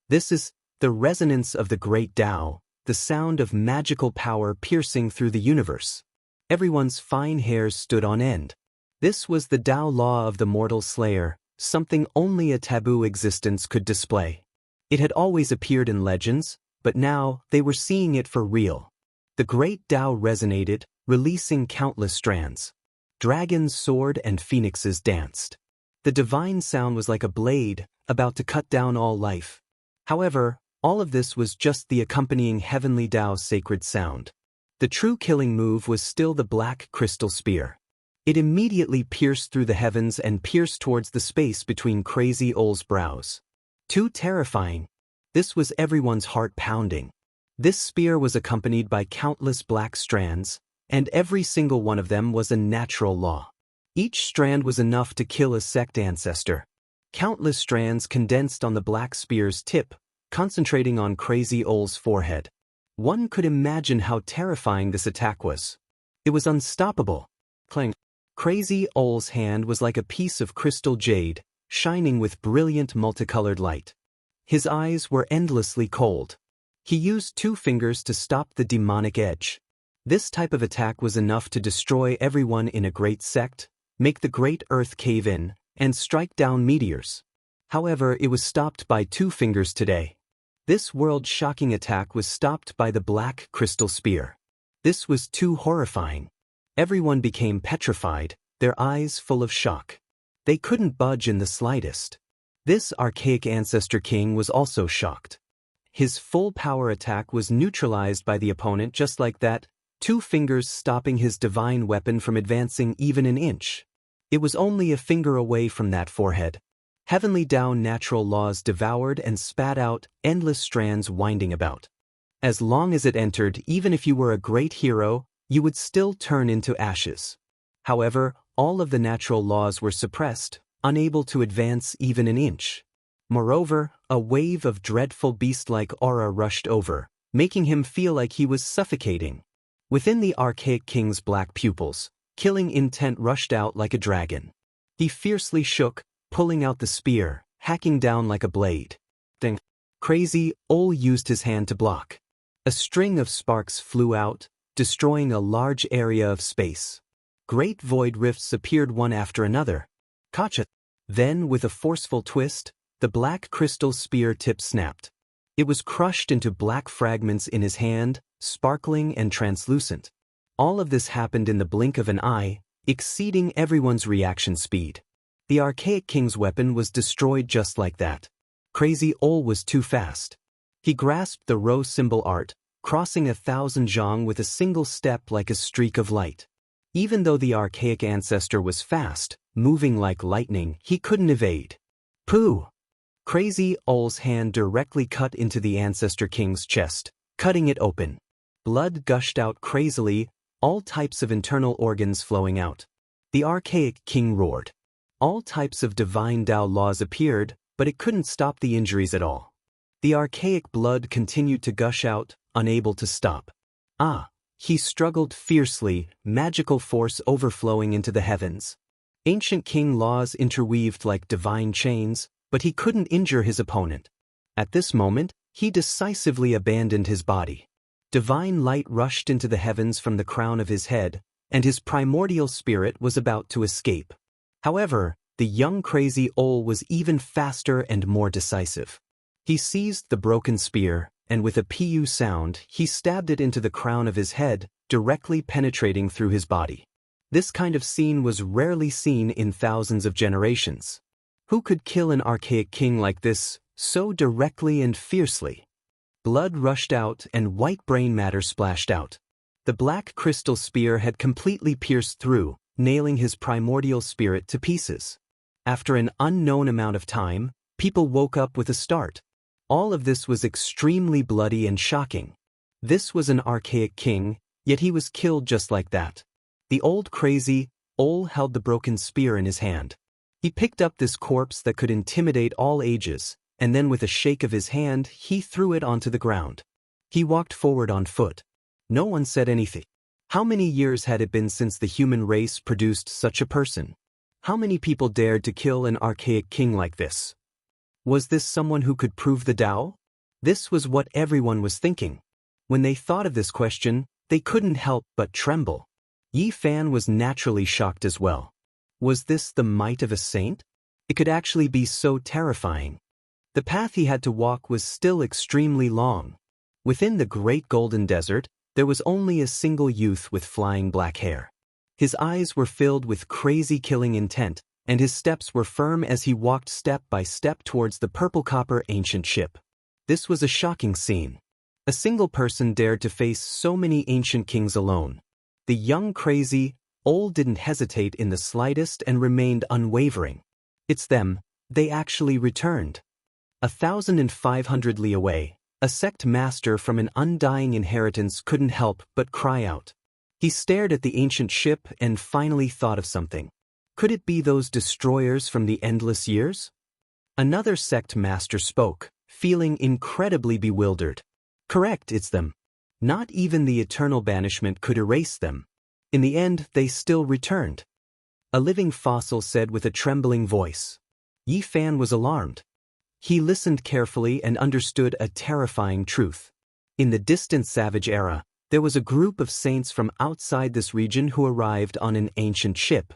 This is the resonance of the great Tao, the sound of magical power piercing through the universe. Everyone's fine hairs stood on end. This was the Tao law of the mortal slayer, something only a taboo existence could display. It had always appeared in legends, but now they were seeing it for real. The great Tao resonated, releasing countless strands. Dragons soared and phoenixes danced. The divine sound was like a blade, about to cut down all life. However, all of this was just the accompanying heavenly Tao's sacred sound. The true killing move was still the black crystal spear. It immediately pierced through the heavens and pierced towards the space between Crazy Ole's brows. Too terrifying. This was everyone's heart pounding. This spear was accompanied by countless black strands, and every single one of them was a natural law. Each strand was enough to kill a sect ancestor. Countless strands condensed on the black spear's tip, concentrating on Crazy Ole's forehead. One could imagine how terrifying this attack was. It was unstoppable. Clang. Crazy Ole's hand was like a piece of crystal jade, shining with brilliant multicolored light. His eyes were endlessly cold. He used 2 fingers to stop the demonic edge. This type of attack was enough to destroy everyone in a great sect, make the great earth cave in, and strike down meteors. However, it was stopped by 2 fingers today. This world-shocking attack was stopped by the black crystal spear. This was too horrifying. Everyone became petrified, their eyes full of shock. They couldn't budge in the slightest. This archaic ancestor king was also shocked. His full power attack was neutralized by the opponent just like that, 2 fingers stopping his divine weapon from advancing even an inch. It was only a finger away from that forehead. Heavenly Tao natural laws devoured and spat out endless strands winding about. As long as it entered, even if you were a great hero, you would still turn into ashes. However, all of the natural laws were suppressed, unable to advance even an inch. Moreover, a wave of dreadful beast-like aura rushed over, making him feel like he was suffocating. Within the archaic king's black pupils, killing intent rushed out like a dragon. He fiercely shook, pulling out the spear, hacking down like a blade. Ding. Crazy Ole used his hand to block. A string of sparks flew out, destroying a large area of space. Great void rifts appeared one after another. Gotcha. Then, with a forceful twist, the black crystal spear tip snapped. It was crushed into black fragments in his hand, sparkling and translucent. All of this happened in the blink of an eye, exceeding everyone's reaction speed. The archaic king's weapon was destroyed just like that. Crazy Ole was too fast. He grasped the rho symbol art, crossing 1,000 zhang with a single step like a streak of light. Even though the archaic ancestor was fast, moving like lightning, he couldn't evade. Pooh! Crazy Ole's hand directly cut into the ancestor king's chest, cutting it open. Blood gushed out crazily, all types of internal organs flowing out. The archaic king roared. All types of divine Tao laws appeared, but it couldn't stop the injuries at all. The archaic blood continued to gush out, unable to stop. He struggled fiercely, magical force overflowing into the heavens. Ancient king laws interweaved like divine chains, but he couldn't injure his opponent. At this moment, he decisively abandoned his body. Divine light rushed into the heavens from the crown of his head, and his primordial spirit was about to escape. However, the young Crazy Ole was even faster and more decisive. He seized the broken spear, and with a pu sound, he stabbed it into the crown of his head, directly penetrating through his body. This kind of scene was rarely seen in thousands of generations. Who could kill an archaic king like this, so directly and fiercely. Blood rushed out and white brain matter splashed out. The black crystal spear had completely pierced through, nailing his primordial spirit to pieces. After an unknown amount of time, people woke up with a start. All of this was extremely bloody and shocking. This was an archaic king, yet he was killed just like that. The old crazy Ol held the broken spear in his hand. He picked up this corpse that could intimidate all ages, and then with a shake of his hand, he threw it onto the ground. He walked forward on foot. No one said anything. How many years had it been since the human race produced such a person? How many people dared to kill an archaic king like this? Was this someone who could prove the Tao? This was what everyone was thinking. When they thought of this question, they couldn't help but tremble. Yi Fan was naturally shocked as well. Was this the might of a saint? It could actually be so terrifying. The path he had to walk was still extremely long. Within the Great Golden Desert, there was only a single youth with flying black hair. His eyes were filled with crazy killing intent, and his steps were firm as he walked step by step towards the purple copper ancient ship. This was a shocking scene. A single person dared to face so many ancient kings alone. The young crazy Ol didn't hesitate in the slightest and remained unwavering. It's them, they actually returned. 1,500 li away, a sect master from an undying inheritance couldn't help but cry out. He stared at the ancient ship and finally thought of something. Could it be those destroyers from the endless years? Another sect master spoke, feeling incredibly bewildered. Correct, it's them. Not even the eternal banishment could erase them. In the end, they still returned. A living fossil said with a trembling voice. Yi Fan was alarmed. He listened carefully and understood a terrifying truth. In the distant savage era, there was a group of saints from outside this region who arrived on an ancient ship.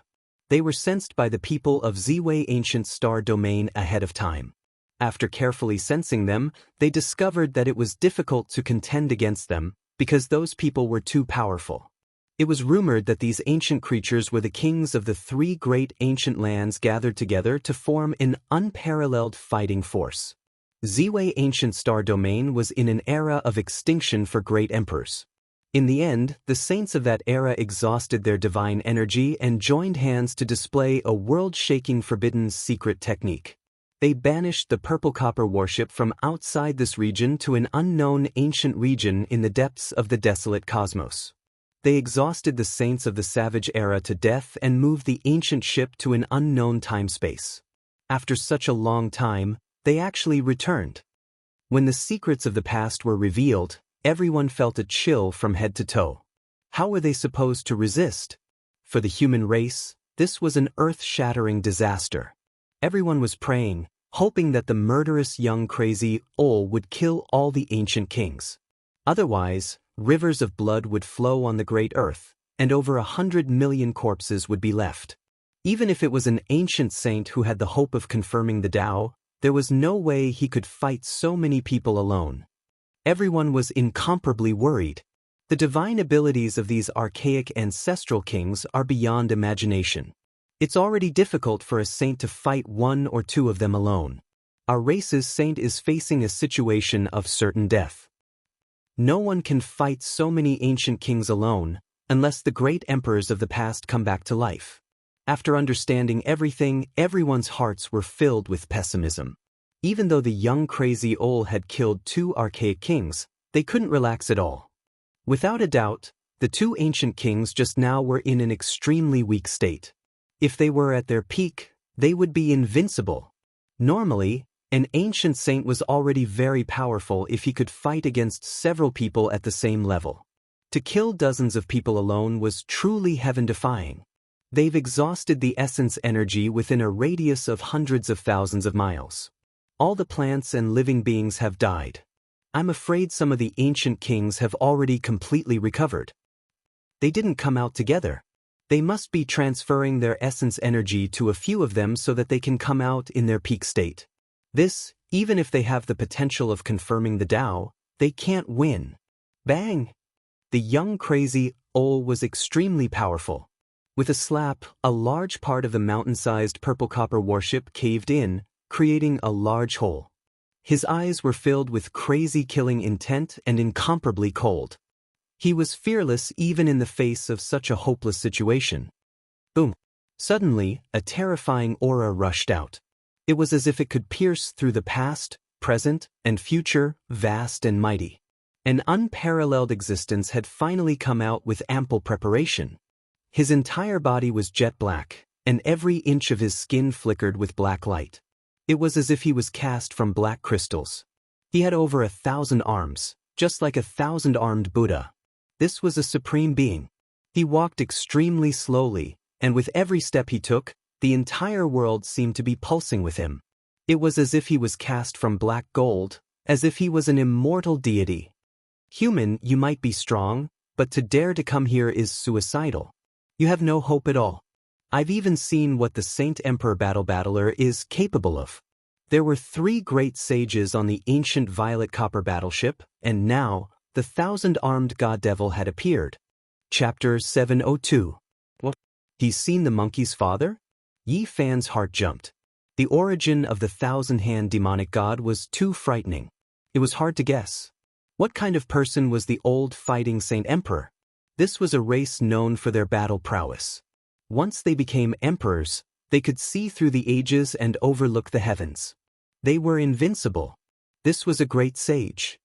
They were sensed by the people of Ziwei ancient star domain ahead of time. After carefully sensing them, they discovered that it was difficult to contend against them because those people were too powerful. It was rumored that these ancient creatures were the kings of the three great ancient lands gathered together to form an unparalleled fighting force. Ziwei ancient star domain was in an era of extinction for great emperors. In the end, the saints of that era exhausted their divine energy and joined hands to display a world-shaking forbidden secret technique. They banished the purple copper warship from outside this region to an unknown ancient region in the depths of the desolate cosmos. They exhausted the saints of the savage era to death and moved the ancient ship to an unknown time-space. After such a long time, they actually returned. When the secrets of the past were revealed, everyone felt a chill from head to toe. How were they supposed to resist? For the human race, this was an earth-shattering disaster. Everyone was praying, hoping that the murderous young crazy Ol would kill all the ancient kings. Otherwise, rivers of blood would flow on the great earth, and over 100 million corpses would be left. Even if it was an ancient saint who had the hope of confirming the Tao, there was no way he could fight so many people alone. Everyone was incomparably worried. The divine abilities of these archaic ancestral kings are beyond imagination. It's already difficult for a saint to fight one or two of them alone. Our race's saint is facing a situation of certain death. No one can fight so many ancient kings alone, unless the great emperors of the past come back to life. After understanding everything, everyone's hearts were filled with pessimism. Even though the young crazy Ol had killed 2 archaic kings, they couldn't relax at all. Without a doubt, the 2 ancient kings just now were in an extremely weak state. If they were at their peak, they would be invincible. Normally, an ancient saint was already very powerful if he could fight against several people at the same level. To kill dozens of people alone was truly heaven-defying. They've exhausted the essence energy within a radius of hundreds of thousands of miles. All the plants and living beings have died. I'm afraid some of the ancient kings have already completely recovered. They didn't come out together. They must be transferring their essence energy to a few of them so that they can come out in their peak state. This, even if they have the potential of confirming the Tao, they can't win. Bang! The young crazy Ol was extremely powerful. With a slap, a large part of the mountain-sized purple copper warship caved in, creating a large hole. His eyes were filled with crazy killing intent and incomparably cold. He was fearless even in the face of such a hopeless situation. Boom! Suddenly, a terrifying aura rushed out. It was as if it could pierce through the past, present, and future, vast and mighty. An unparalleled existence had finally come out with ample preparation. His entire body was jet black, and every inch of his skin flickered with black light. It was as if he was cast from black crystals. He had over 1,000 arms, just like a 1,000-armed Buddha. This was a supreme being. He walked extremely slowly, and with every step he took, the entire world seemed to be pulsing with him. It was as if he was cast from black gold, as if he was an immortal deity. Human, you might be strong, but to dare to come here is suicidal. You have no hope at all. I've even seen what the Saint Emperor Battler is capable of. There were 3 great sages on the ancient violet copper battleship, and now, the 1,000-armed god devil had appeared. Chapter 702. What? He's seen the monkey's father? Yi Fan's heart jumped. The origin of the 1,000-hand demonic god was too frightening. It was hard to guess. What kind of person was the old fighting Saint Emperor? This was a race known for their battle prowess. Once they became emperors, they could see through the ages and overlook the heavens. They were invincible. This was a great sage.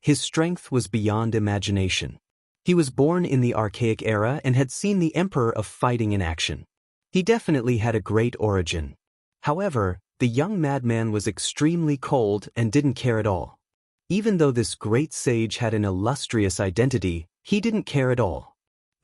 His strength was beyond imagination. He was born in the archaic era and had seen the emperor of fighting in action. He definitely had a great origin. However, the young madman was extremely cold and didn't care at all. Even though this great sage had an illustrious identity, he didn't care at all.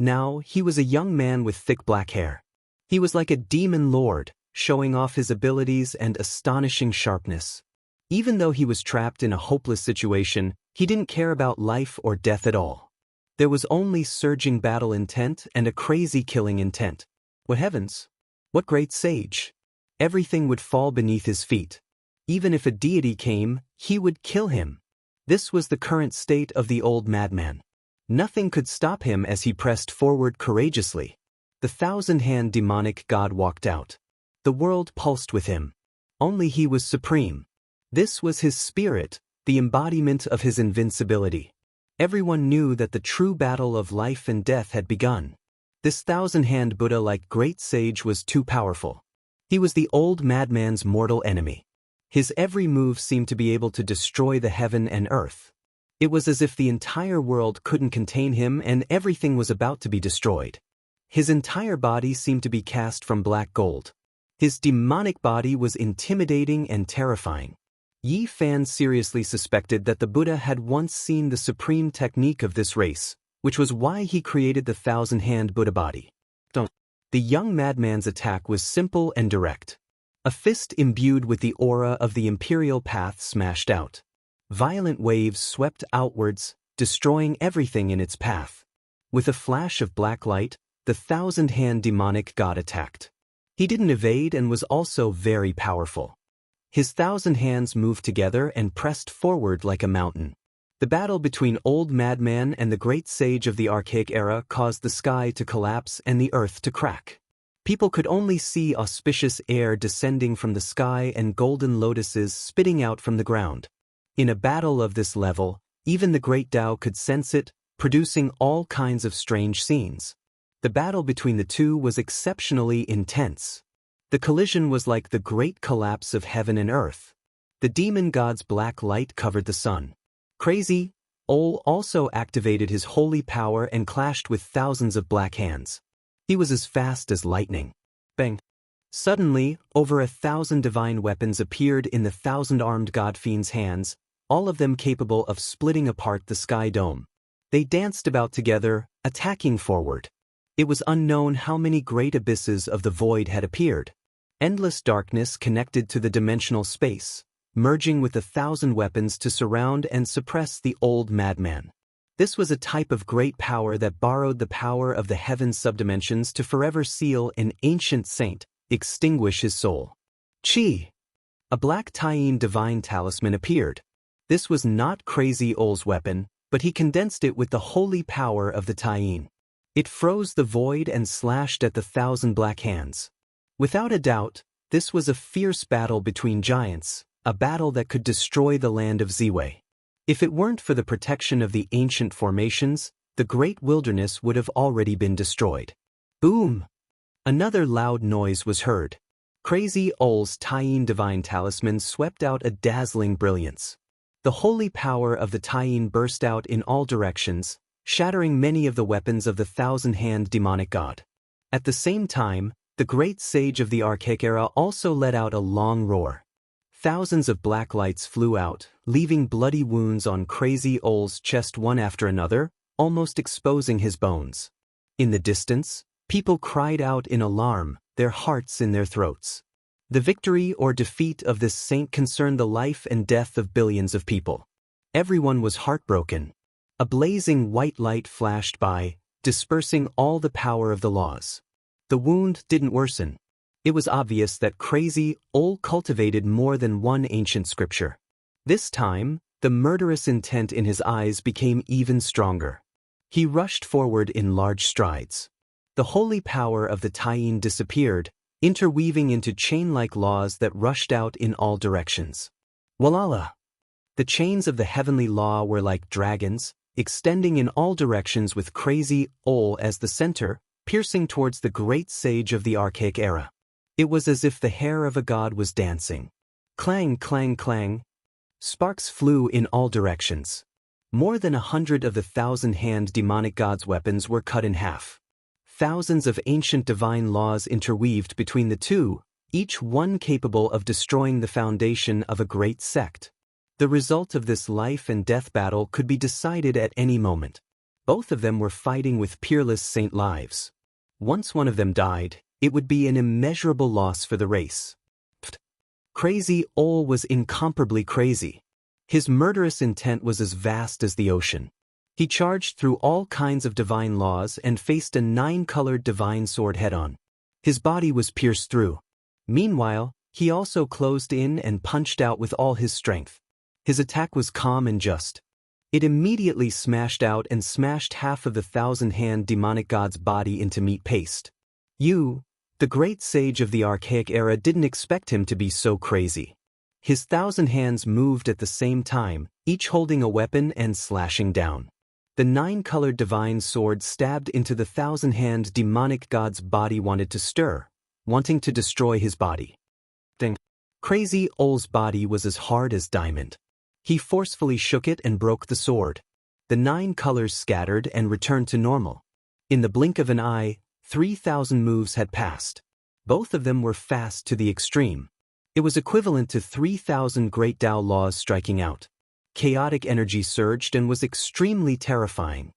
Now, he was a young man with thick black hair. He was like a demon lord, showing off his abilities and astonishing sharpness. Even though he was trapped in a hopeless situation, he didn't care about life or death at all. There was only surging battle intent and a crazy killing intent. What heavens! What great sage! Everything would fall beneath his feet. Even if a deity came, he would kill him. This was the current state of the old madman. Nothing could stop him as he pressed forward courageously. The 1,000-hand demonic god walked out. The world pulsed with him. Only he was supreme. This was his spirit, the embodiment of his invincibility. Everyone knew that the true battle of life and death had begun. This 1,000-hand Buddha-like great sage was too powerful. He was the old madman's mortal enemy. His every move seemed to be able to destroy the heaven and earth. It was as if the entire world couldn't contain him and everything was about to be destroyed. His entire body seemed to be cast from black gold. His demonic body was intimidating and terrifying. Yi Fan seriously suspected that the Buddha had once seen the supreme technique of this race, which was why he created the 1,000-hand Buddha body. The young madman's attack was simple and direct. A fist imbued with the aura of the imperial path smashed out. Violent waves swept outwards, destroying everything in its path. With a flash of black light, the 1,000-hand demonic god attacked. He didn't evade and was also very powerful. His 1,000 hands moved together and pressed forward like a mountain. The battle between Old Madman and the great sage of the archaic era caused the sky to collapse and the earth to crack. People could only see auspicious air descending from the sky and golden lotuses spitting out from the ground. In a battle of this level, even the great Tao could sense it, producing all kinds of strange scenes. The battle between the two was exceptionally intense. The collision was like the great collapse of heaven and earth. The demon god's black light covered the sun. Crazy, Ol also activated his holy power and clashed with thousands of black hands. He was as fast as lightning. Bang! Suddenly, over 1,000 divine weapons appeared in the 1,000-armed god fiend's hands, all of them capable of splitting apart the sky dome. They danced about together, attacking forward. It was unknown how many great abysses of the void had appeared. Endless darkness connected to the dimensional space, merging with 1,000 weapons to surround and suppress the old madman. This was a type of great power that borrowed the power of the heaven's subdimensions to forever seal an ancient saint, extinguish his soul. Chi! A black Taiyin divine talisman appeared. This was not Crazy Ol's weapon, but he condensed it with the holy power of the Taiyin. It froze the void and slashed at the 1,000 black hands. Without a doubt, this was a fierce battle between giants, a battle that could destroy the land of Ziwei. If it weren't for the protection of the ancient formations, the great wilderness would have already been destroyed. Boom! Another loud noise was heard. Crazy Ol's Taiyin divine talisman swept out a dazzling brilliance. The holy power of the Taiyin burst out in all directions, shattering many of the weapons of the thousand-hand demonic god. At the same time, the great sage of the archaic era also let out a long roar. Thousands of black lights flew out, leaving bloody wounds on Crazy Ol's chest one after another, almost exposing his bones. In the distance, people cried out in alarm, their hearts in their throats. The victory or defeat of this saint concerned the life and death of billions of people. Everyone was heartbroken. A blazing white light flashed by, dispersing all the power of the laws. The wound didn't worsen. It was obvious that Crazy Ol cultivated more than one ancient scripture. This time, the murderous intent in his eyes became even stronger. He rushed forward in large strides. The holy power of the Taiyin disappeared, interweaving into chain-like laws that rushed out in all directions. Walala! The chains of the heavenly law were like dragons, extending in all directions with Crazy Ol as the center, piercing towards the great sage of the archaic era. It was as if the hair of a god was dancing. Clang, clang, clang. Sparks flew in all directions. More than 100 of the thousand-hand demonic god's weapons were cut in half. Thousands of ancient divine laws interweaved between the two, each one capable of destroying the foundation of a great sect. The result of this life and death battle could be decided at any moment. Both of them were fighting with peerless saint lives. Once one of them died, it would be an immeasurable loss for the race. Crazy Ol was incomparably crazy. His murderous intent was as vast as the ocean. He charged through all kinds of divine laws and faced a 9-colored divine sword head-on. His body was pierced through. Meanwhile, he also closed in and punched out with all his strength. His attack was calm and just. It immediately smashed out and smashed half of the thousand-hand demonic god's body into meat paste. The great sage of the archaic era didn't expect him to be so crazy. His 1,000 hands moved at the same time, each holding a weapon and slashing down. The 9-colored divine sword stabbed into the 1,000-hand demonic god's body, wanted to stir, wanting to destroy his body. Crazy Ol's body was as hard as diamond. He forcefully shook it and broke the sword. The 9 colors scattered and returned to normal. In the blink of an eye, 3,000 moves had passed. Both of them were fast to the extreme. It was equivalent to 3,000 great Tao laws striking out. Chaotic energy surged and was extremely terrifying.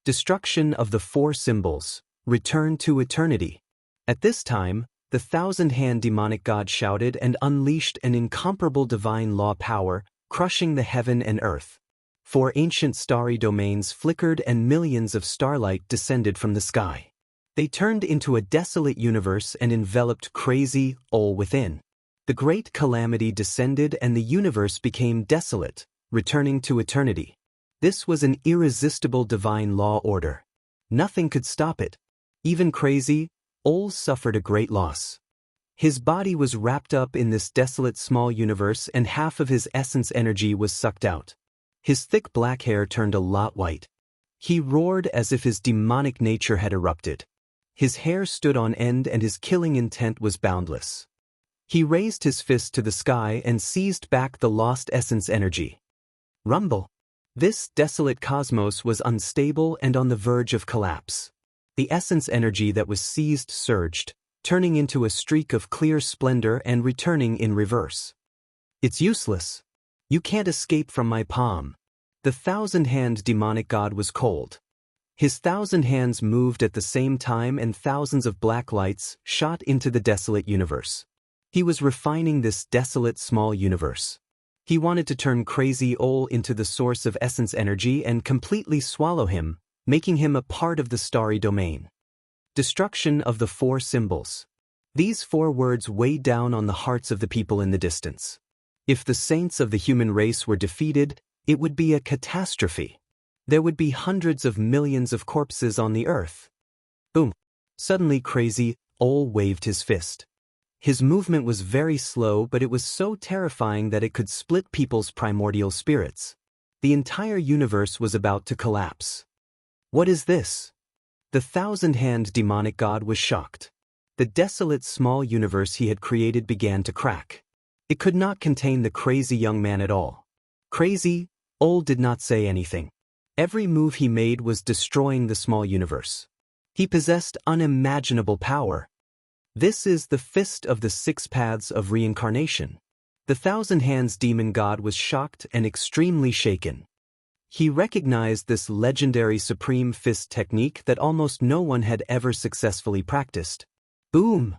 Destruction of the 4 symbols. Return to eternity. At this time, the 1,000-hand demonic god shouted and unleashed an incomparable divine law power, crushing the heaven and earth. 4 ancient starry domains flickered and millions of starlight descended from the sky. They turned into a desolate universe and enveloped Crazy Ol within. The great calamity descended and the universe became desolate, returning to eternity. This was an irresistible divine law order. Nothing could stop it. Even Crazy Ol suffered a great loss. His body was wrapped up in this desolate small universe and half of his essence energy was sucked out. His thick black hair turned a lot white. He roared as if his demonic nature had erupted. His hair stood on end and his killing intent was boundless. He raised his fist to the sky and seized back the lost essence energy. Rumble. This desolate cosmos was unstable and on the verge of collapse. The essence energy that was seized surged, turning into a streak of clear splendor and returning in reverse. It's useless. You can't escape from my palm. The 1,000-hand demonic god was cold. His 1,000 hands moved at the same time and thousands of black lights shot into the desolate universe. He was refining this desolate small universe. He wanted to turn Crazy Ol into the source of essence energy and completely swallow him, making him a part of the starry domain. Destruction of the 4 symbols. These 4 words weighed down on the hearts of the people in the distance. If the saints of the human race were defeated, it would be a catastrophe. There would be hundreds of millions of corpses on the earth. Boom! Suddenly Crazy Ol waved his fist. His movement was very slow, but it was so terrifying that it could split people's primordial spirits. The entire universe was about to collapse. What is this? The thousand-hand demonic god was shocked. The desolate small universe he had created began to crack. It could not contain the crazy young man at all. Crazy, Ol did not say anything. Every move he made was destroying the small universe. He possessed unimaginable power. This is the fist of the 6 paths of reincarnation. The thousand hands demon god was shocked and extremely shaken. He recognized this legendary supreme fist technique that almost no one had ever successfully practiced. Boom!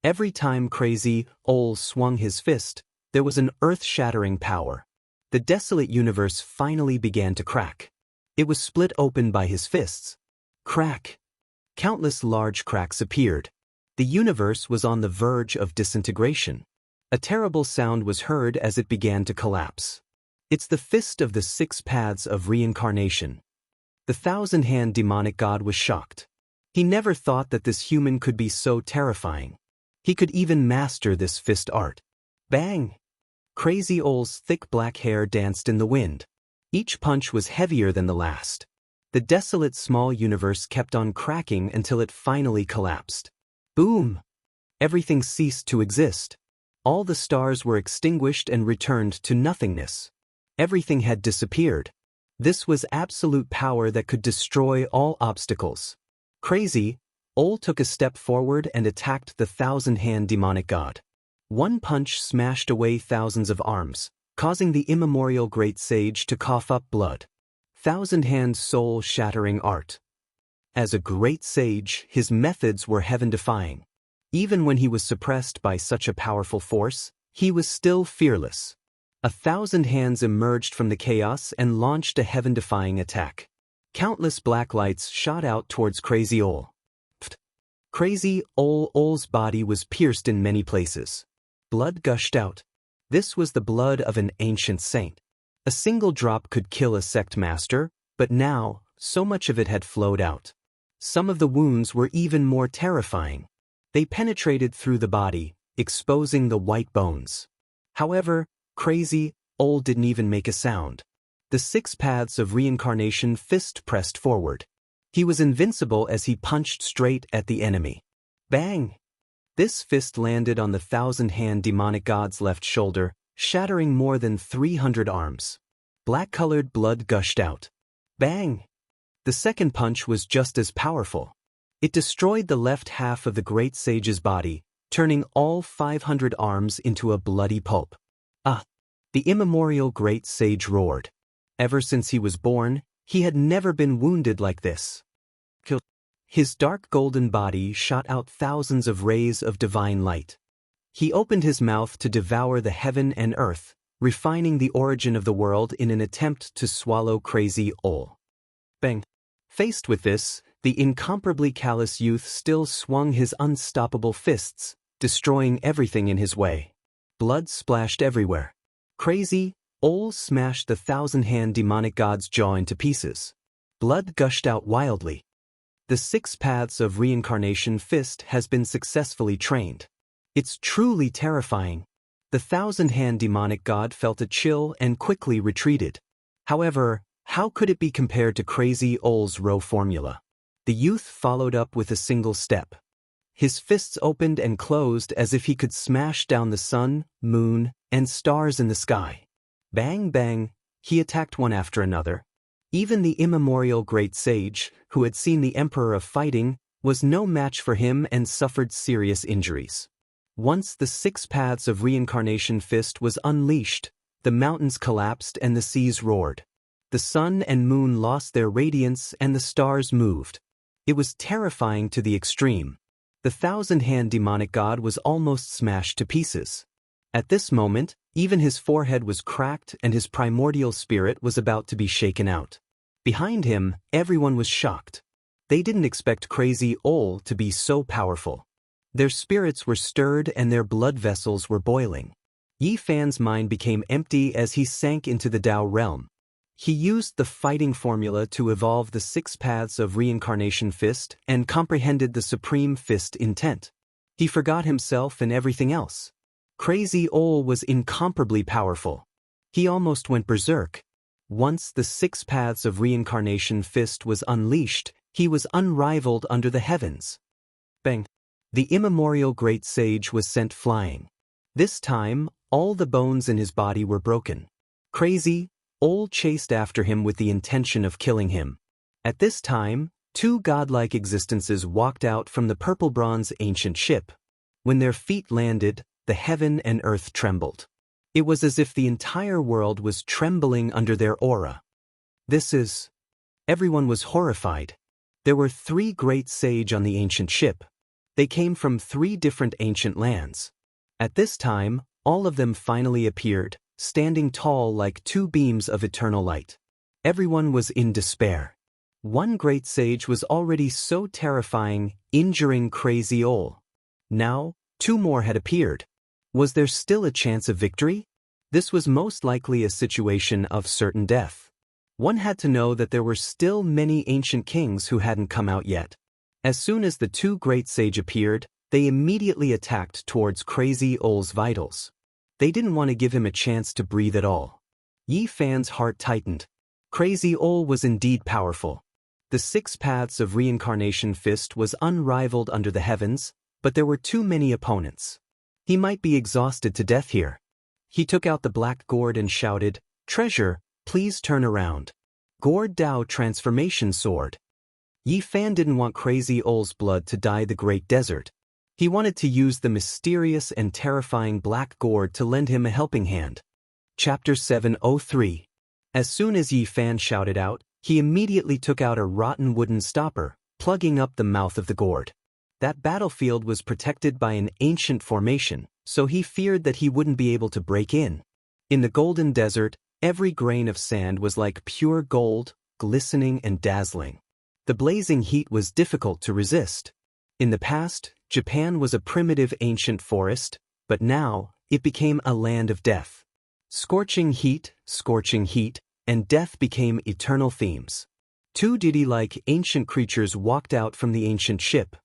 Every time Crazy Ol swung his fist, there was an earth-shattering power. The desolate universe finally began to crack. It was split open by his fists. Crack! Countless large cracks appeared. The universe was on the verge of disintegration. A terrible sound was heard as it began to collapse. It's the fist of the 6 paths of reincarnation. The thousand-hand demonic god was shocked. He never thought that this human could be so terrifying. He could even master this fist art. Bang! Crazy Ol's thick black hair danced in the wind. Each punch was heavier than the last. The desolate small universe kept on cracking until it finally collapsed. Boom! Everything ceased to exist. All the stars were extinguished and returned to nothingness. Everything had disappeared. This was absolute power that could destroy all obstacles. Crazy, Ol took a step forward and attacked the thousand-hand demonic god. One punch smashed away thousands of arms, causing the immemorial great sage to cough up blood. Thousand-hand soul-shattering art. As a great sage, his methods were heaven-defying. Even when he was suppressed by such a powerful force, he was still fearless. 1,000 hands emerged from the chaos and launched a heaven-defying attack. Countless black lights shot out towards Crazy Ol. Crazy Ol's body was pierced in many places. Blood gushed out. This was the blood of an ancient saint. A single drop could kill a sect master, but now, so much of it had flowed out. Some of the wounds were even more terrifying. They penetrated through the body, exposing the white bones. However, Crazy Ol didn't even make a sound. The 6 paths of reincarnation fist pressed forward. He was invincible as he punched straight at the enemy. Bang! This fist landed on the thousand-hand demonic god's left shoulder, shattering more than 300 arms. Black-colored blood gushed out. Bang! The second punch was just as powerful. It destroyed the left half of the great sage's body, turning all 500 arms into a bloody pulp. Ah! The immemorial great sage roared. Ever since he was born, he had never been wounded like this. His dark golden body shot out thousands of rays of divine light. He opened his mouth to devour the heaven and earth, refining the origin of the world in an attempt to swallow Crazy Ol. Bang! Faced with this, the incomparably callous youth still swung his unstoppable fists, destroying everything in his way. Blood splashed everywhere. Crazy Ol smashed the thousand-hand demonic god's jaw into pieces. Blood gushed out wildly. The 6 paths of reincarnation fist has been successfully trained. It's truly terrifying. The thousand-hand demonic god felt a chill and quickly retreated. However, how could it be compared to Crazy Ol's raw formula? The youth followed up with a single step. His fists opened and closed as if he could smash down the sun, moon, and stars in the sky. Bang bang, he attacked one after another. Even the immemorial great sage, who had seen the emperor of fighting, was no match for him and suffered serious injuries. Once the 6 paths of reincarnation fist was unleashed, the mountains collapsed and the seas roared. The sun and moon lost their radiance and the stars moved. It was terrifying to the extreme. The thousand-hand demonic god was almost smashed to pieces. At this moment, even his forehead was cracked and his primordial spirit was about to be shaken out. Behind him, everyone was shocked. They didn't expect Crazy Ol to be so powerful. Their spirits were stirred and their blood vessels were boiling. Yi Fan's mind became empty as he sank into the Tao realm. He used the fighting formula to evolve the 6 paths of reincarnation fist and comprehended the supreme fist intent. He forgot himself and everything else. Crazy Ol was incomparably powerful. He almost went berserk. Once the 6 paths of reincarnation fist was unleashed, he was unrivaled under the heavens. Bang! The immemorial great sage was sent flying. This time, all the bones in his body were broken. Crazy Ol chased after him with the intention of killing him. At this time, 2 godlike existences walked out from the purple bronze ancient ship. When their feet landed, the heaven and earth trembled. It was as if the entire world was trembling under their aura. Everyone was horrified. There were 3 great sage on the ancient ship. They came from 3 different ancient lands. At this time, all of them finally appeared, standing tall like 2 beams of eternal light. Everyone was in despair. One great sage was already so terrifying, injuring Crazy Ol. Now, 2 more had appeared. Was there still a chance of victory? This was most likely a situation of certain death. One had to know that there were still many ancient kings who hadn't come out yet. As soon as the 2 great sage appeared, they immediately attacked towards Crazy Ol's vitals. They didn't want to give him a chance to breathe at all. Yi Fan's heart tightened. Crazy Ol was indeed powerful. The 6 paths of reincarnation fist was unrivaled under the heavens, but there were too many opponents. He might be exhausted to death here. He took out the black gourd and shouted, "Treasure, please turn around." Gourd Dao transformation sword. Yi Fan didn't want Crazy Ol's blood to dye the great desert. He wanted to use the mysterious and terrifying black gourd to lend him a helping hand. Chapter 703. As soon as Yi Fan shouted out, he immediately took out a rotten wooden stopper, plugging up the mouth of the gourd. That battlefield was protected by an ancient formation, so he feared that he wouldn't be able to break in. In the golden desert, every grain of sand was like pure gold, glistening and dazzling. The blazing heat was difficult to resist. In the past, Japan was a primitive ancient forest, but now, it became a land of death. Scorching heat, and death became eternal themes. 2 deity-like ancient creatures walked out from the ancient ship.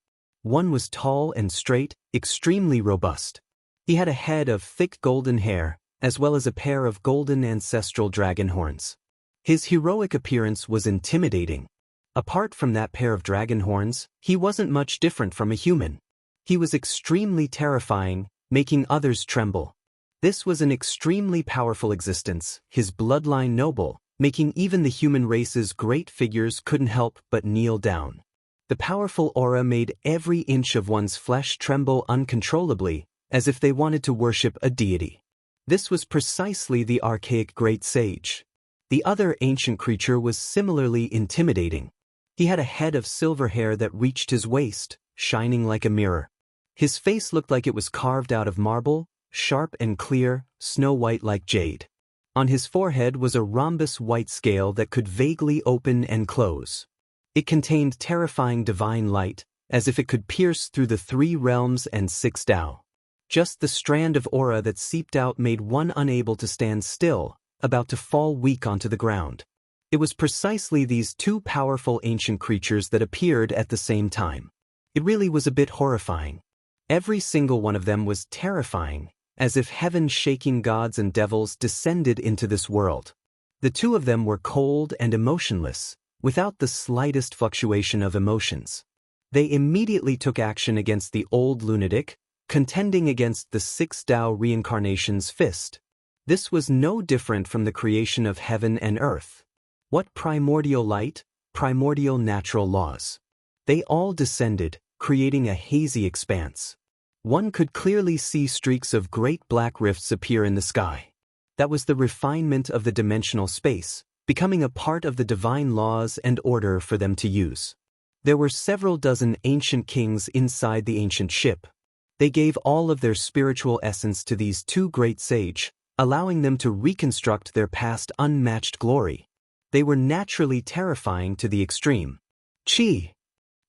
One was tall and straight, extremely robust. He had a head of thick golden hair, as well as a pair of golden ancestral dragon horns. His heroic appearance was intimidating. Apart from that pair of dragon horns, he wasn't much different from a human. He was extremely terrifying, making others tremble. This was an extremely powerful existence, his bloodline noble, making even the human race's great figures couldn't help but kneel down. The powerful aura made every inch of one's flesh tremble uncontrollably, as if they wanted to worship a deity. This was precisely the archaic great sage. The other ancient creature was similarly intimidating. He had a head of silver hair that reached his waist, shining like a mirror. His face looked like it was carved out of marble, sharp and clear, snow-white like jade. On his forehead was a rhombus white scale that could vaguely open and close. It contained terrifying divine light, as if it could pierce through the 3 realms and 6 Dao. Just the strand of aura that seeped out made one unable to stand still, about to fall weak onto the ground. It was precisely these 2 powerful ancient creatures that appeared at the same time. It really was a bit horrifying. Every single one of them was terrifying, as if heaven-shaking gods and devils descended into this world. The 2 of them were cold and emotionless, without the slightest fluctuation of emotions. They immediately took action against the old lunatic, contending against the 6 Dao reincarnation's fist. This was no different from the creation of heaven and earth. What primordial light, primordial natural laws. They all descended, creating a hazy expanse. One could clearly see streaks of great black rifts appear in the sky. That was the refinement of the dimensional space, becoming a part of the divine laws and order for them to use. There were several dozen ancient kings inside the ancient ship. They gave all of their spiritual essence to these 2 great sage, allowing them to reconstruct their past unmatched glory. They were naturally terrifying to the extreme. Chi!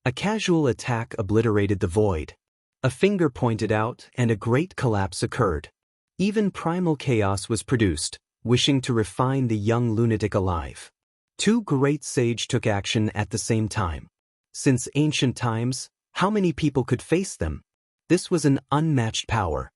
A casual attack obliterated the void. A finger pointed out and a great collapse occurred. Even primal chaos was produced, wishing to refine the young lunatic alive. 2 great sage took action at the same time. Since ancient times, how many people could face them? This was an unmatched power.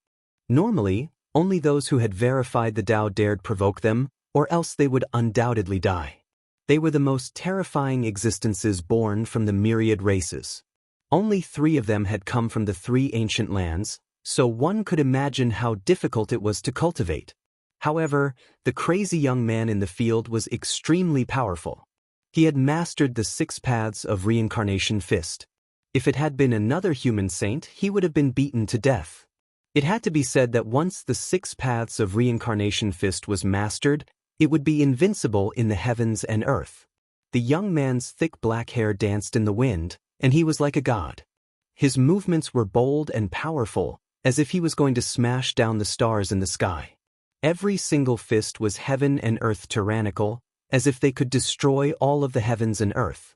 Normally, only those who had verified the Tao dared provoke them, or else they would undoubtedly die. They were the most terrifying existences born from the myriad races. Only 3 of them had come from the 3 ancient lands, so one could imagine how difficult it was to cultivate. However, the crazy young man in the field was extremely powerful. He had mastered the 6 paths of reincarnation fist. If it had been another human saint, he would have been beaten to death. It had to be said that once the 6 paths of reincarnation fist was mastered, it would be invincible in the heavens and earth. The young man's thick black hair danced in the wind, and he was like a god. His movements were bold and powerful, as if he was going to smash down the stars in the sky. Every single fist was heaven and earth tyrannical, as if they could destroy all of the heavens and earth.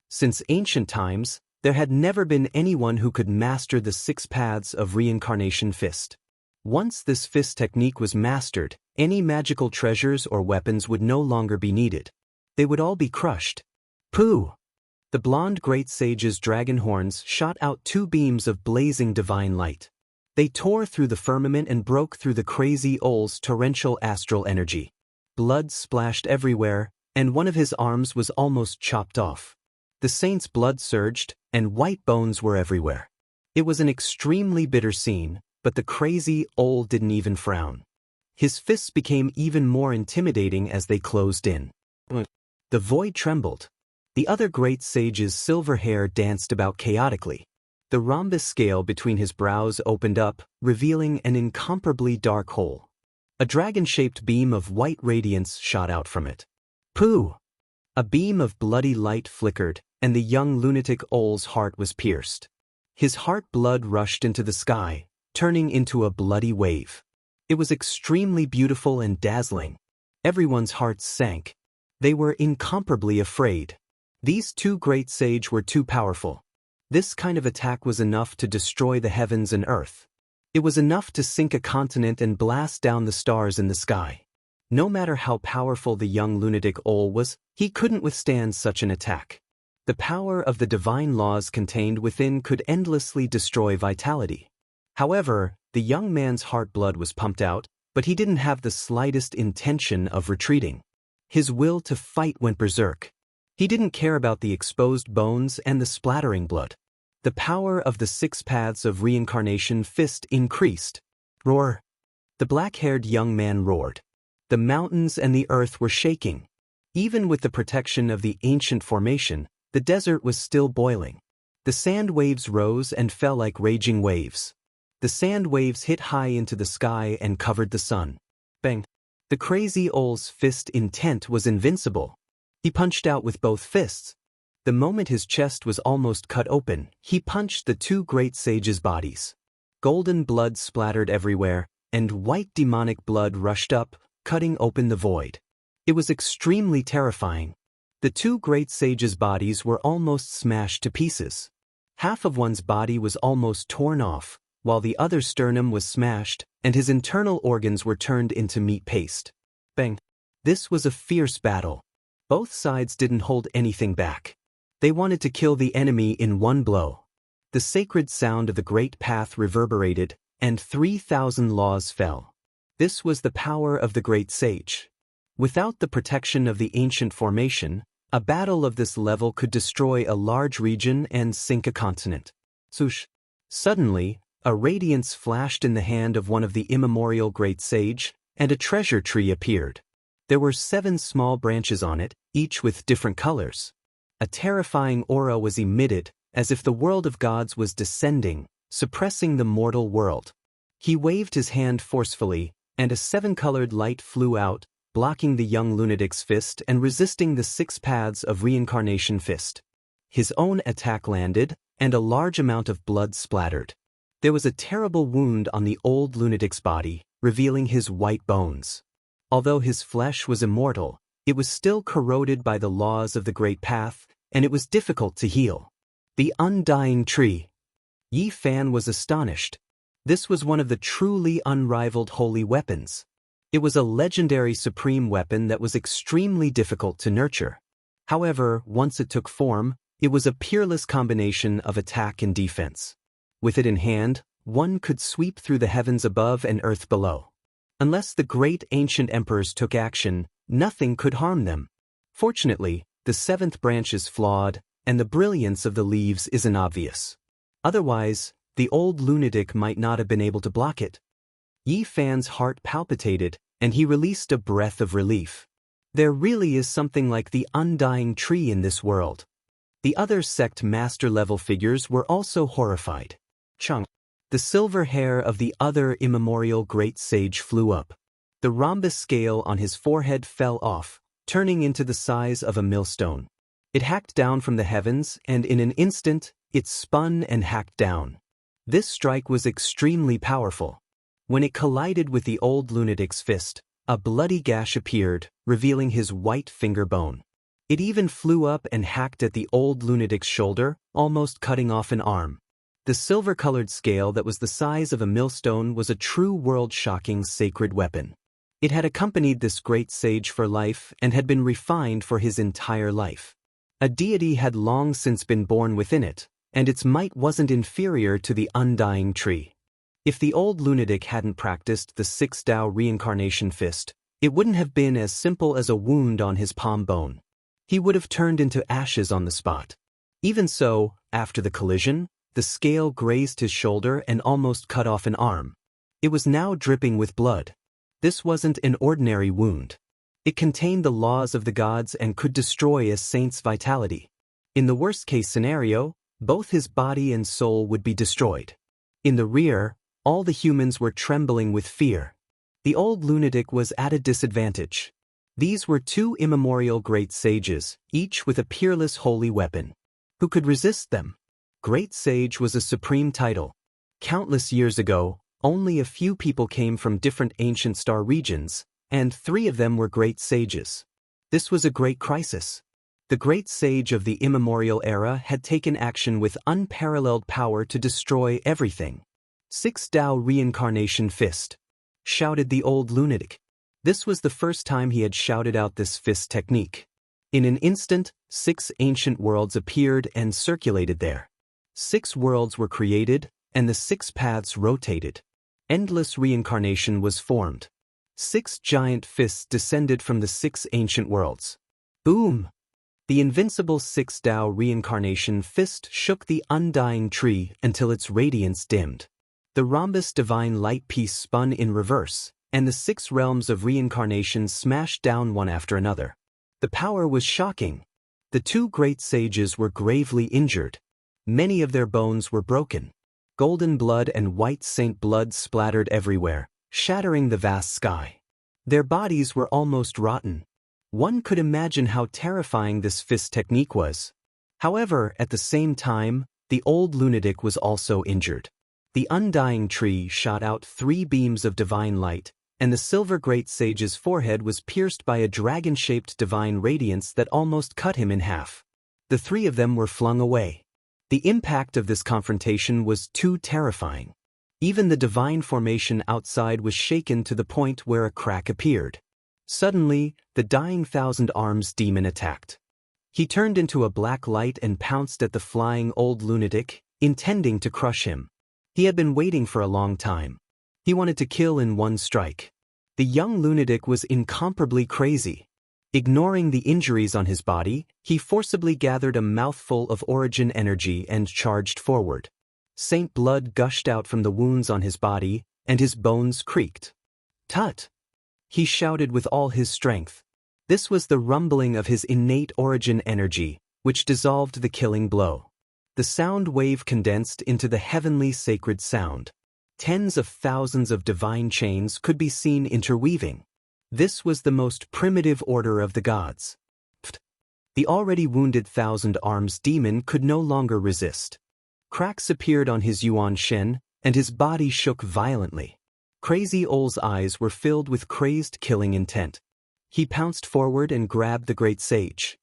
Since ancient times, there had never been anyone who could master the 6 paths of reincarnation fist. Once this fist technique was mastered, any magical treasures or weapons would no longer be needed. They would all be crushed. Pooh! The blonde great sage's dragon horns shot out 2 beams of blazing divine light. They tore through the firmament and broke through the crazy Ol's torrential astral energy. Blood splashed everywhere, and one of his arms was almost chopped off. The saint's blood surged, and white bones were everywhere. It was an extremely bitter scene, but the crazy Ol didn't even frown. His fists became even more intimidating as they closed in. The void trembled. The other great sage's silver hair danced about chaotically. The rhombus scale between his brows opened up, revealing an incomparably dark hole. A dragon-shaped beam of white radiance shot out from it. Pooh! A beam of bloody light flickered, and the young lunatic Ol's heart was pierced. His heart blood rushed into the sky, turning into a bloody wave. It was extremely beautiful and dazzling. Everyone's hearts sank. They were incomparably afraid. These 2 great sages were too powerful. This kind of attack was enough to destroy the heavens and earth. It was enough to sink a continent and blast down the stars in the sky. No matter how powerful the young lunatic Ol was, he couldn't withstand such an attack. The power of the divine laws contained within could endlessly destroy vitality. However, the young man's heart blood was pumped out, but he didn't have the slightest intention of retreating. His will to fight went berserk. He didn't care about the exposed bones and the splattering blood. The power of the 6 paths of reincarnation fist increased. Roar! The black-haired young man roared. The mountains and the earth were shaking. Even with the protection of the ancient formation, the desert was still boiling. The sand waves rose and fell like raging waves. The sand waves hit high into the sky and covered the sun. Bang! The crazy Ol's fist intent was invincible. He punched out with both fists. The moment his chest was almost cut open, he punched the 2 great sages' bodies. Golden blood splattered everywhere, and white demonic blood rushed up, cutting open the void. It was extremely terrifying. The 2 great sages' bodies were almost smashed to pieces. Half of one's body was almost torn off, while the other sternum was smashed, and his internal organs were turned into meat paste. Bang! This was a fierce battle. Both sides didn't hold anything back. They wanted to kill the enemy in one blow. The sacred sound of the great path reverberated, and 3,000 laws fell. This was the power of the great sage. Without the protection of the ancient formation, a battle of this level could destroy a large region and sink a continent. Swoosh! Suddenly, a radiance flashed in the hand of one of the immemorial great sage, and a treasure tree appeared. There were 7 small branches on it, each with different colors. A terrifying aura was emitted, as if the world of gods was descending, suppressing the mortal world. He waved his hand forcefully, and a 7-colored light flew out, blocking the young lunatic's fist and resisting the 6 paths of reincarnation fist. His own attack landed, and a large amount of blood splattered. There was a terrible wound on the old lunatic's body, revealing his white bones. Although his flesh was immortal, it was still corroded by the laws of the great path, and it was difficult to heal. The undying tree. Yi Fan was astonished. This was one of the truly unrivaled holy weapons. It was a legendary supreme weapon that was extremely difficult to nurture. However, once it took form, it was a peerless combination of attack and defense. With it in hand, one could sweep through the heavens above and earth below. Unless the great ancient emperors took action, nothing could harm them. Fortunately, the seventh branch is flawed, and the brilliance of the leaves isn't obvious. Otherwise, the old lunatic might not have been able to block it. Yi Fan's heart palpitated, and he released a breath of relief. There really is something like the undying tree in this world. The other sect master-level figures were also horrified. Chung. The silver hair of the other immemorial great sage flew up. The rhombus scale on his forehead fell off, turning into the size of a millstone. It hacked down from the heavens, and in an instant, it spun and hacked down. This strike was extremely powerful. When it collided with the old lunatic's fist, a bloody gash appeared, revealing his white finger bone. It even flew up and hacked at the old lunatic's shoulder, almost cutting off an arm. The silver-colored scale that was the size of a millstone was a true world-shocking sacred weapon. It had accompanied this great sage for life and had been refined for his entire life. A deity had long since been born within it, and its might wasn't inferior to the undying tree. If the old lunatic hadn't practiced the 6 Tao reincarnation fist, it wouldn't have been as simple as a wound on his palm bone. He would have turned into ashes on the spot. Even so, after the collision, the scale grazed his shoulder and almost cut off an arm. It was now dripping with blood. This wasn't an ordinary wound. It contained the laws of the gods and could destroy a saint's vitality. In the worst-case scenario, both his body and soul would be destroyed. In the rear, all the humans were trembling with fear. The old lunatic was at a disadvantage. These were two immemorial great sages, each with a peerless holy weapon. Who could resist them? Great Sage was a supreme title. Countless years ago, only a few people came from different ancient star regions, and 3 of them were great sages. This was a great crisis. The great sage of the immemorial era had taken action with unparalleled power to destroy everything. 6 Tao reincarnation fist, shouted the old lunatic. This was the first time he had shouted out this fist technique. In an instant, 6 ancient worlds appeared and circulated there. 6 worlds were created, and the 6 paths rotated. Endless reincarnation was formed. 6 giant fists descended from the 6 ancient worlds. Boom! The invincible 6 Tao reincarnation fist shook the undying tree until its radiance dimmed. The rhombus divine light piece spun in reverse, and the 6 realms of reincarnation smashed down one after another. The power was shocking. The 2 great sages were gravely injured. Many of their bones were broken. Golden blood and white saint blood splattered everywhere, shattering the vast sky. Their bodies were almost rotten. One could imagine how terrifying this fist technique was. However, at the same time, the old lunatic was also injured. The undying tree shot out 3 beams of divine light, and the silver great sage's forehead was pierced by a dragon-shaped divine radiance that almost cut him in half. The 3 of them were flung away. The impact of this confrontation was too terrifying. Even the divine formation outside was shaken to the point where a crack appeared. Suddenly, the dying Thousand Arms demon attacked. He turned into a black light and pounced at the flying old lunatic, intending to crush him. He had been waiting for a long time. He wanted to kill in one strike. The young lunatic was incomparably crazy. Ignoring the injuries on his body, he forcibly gathered a mouthful of origin energy and charged forward. Saint blood gushed out from the wounds on his body, and his bones creaked. "Tut!" he shouted with all his strength. This was the rumbling of his innate origin energy, which dissolved the killing blow. The sound wave condensed into the heavenly sacred sound. Tens of thousands of divine chains could be seen interweaving. This was the most primitive order of the gods. The already wounded Thousand Arms demon could no longer resist. Cracks appeared on his Yuan Shen, and his body shook violently. Crazy Ol's eyes were filled with crazed killing intent. He pounced forward and grabbed the great sage.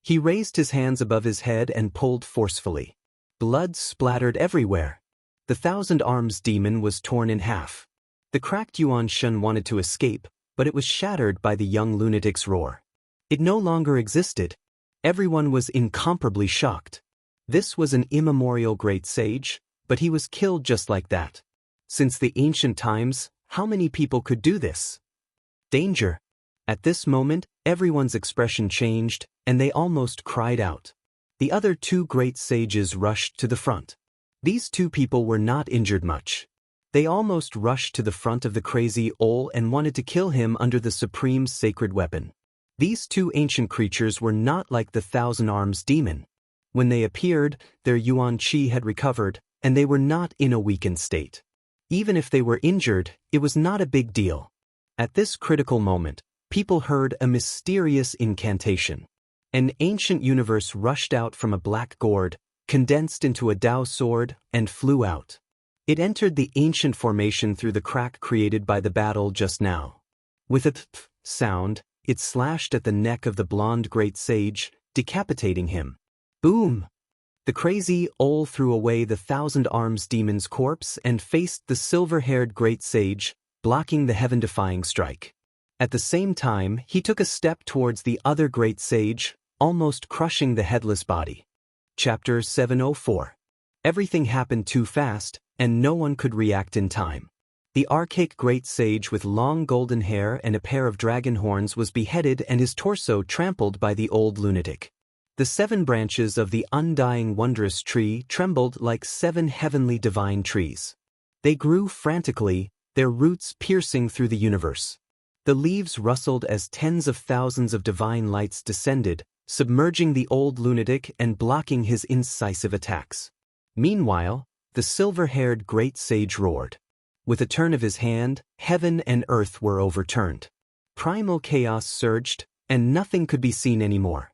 He raised his hands above his head and pulled forcefully. Blood splattered everywhere. The Thousand Arms demon was torn in half. The cracked Yuan Shen wanted to escape, but it was shattered by the young lunatic's roar. It no longer existed. Everyone was incomparably shocked. This was an immemorial great sage, but he was killed just like that. Since the ancient times, how many people could do this? Danger! At this moment, everyone's expression changed, and they almost cried out. The other two great sages rushed to the front. These two people were not injured much. They almost rushed to the front of the crazy owl and wanted to kill him under the supreme sacred weapon. These two ancient creatures were not like the Thousand Arms demon. When they appeared, their yuan qi had recovered, and they were not in a weakened state. Even if they were injured, it was not a big deal. At this critical moment, people heard a mysterious incantation. An ancient universe rushed out from a black gourd, condensed into a Dao sword, and flew out. It entered the ancient formation through the crack created by the battle just now. With a th sound, it slashed at the neck of the blonde great sage, decapitating him. Boom! The crazy owl threw away the Thousand Arms demon's corpse and faced the silver-haired great sage, blocking the heaven-defying strike. At the same time, he took a step towards the other great sage, almost crushing the headless body. Chapter 704. Everything happened too fast, and no one could react in time. The archaic great sage with long golden hair and a pair of dragon horns was beheaded and his torso trampled by the old lunatic. The 7 branches of the undying wondrous tree trembled like 7 heavenly divine trees. They grew frantically, their roots piercing through the universe. The leaves rustled as tens of thousands of divine lights descended, submerging the old lunatic and blocking his incisive attacks. Meanwhile, the silver-haired great sage roared. With a turn of his hand, heaven and earth were overturned. Primal chaos surged, and nothing could be seen anymore.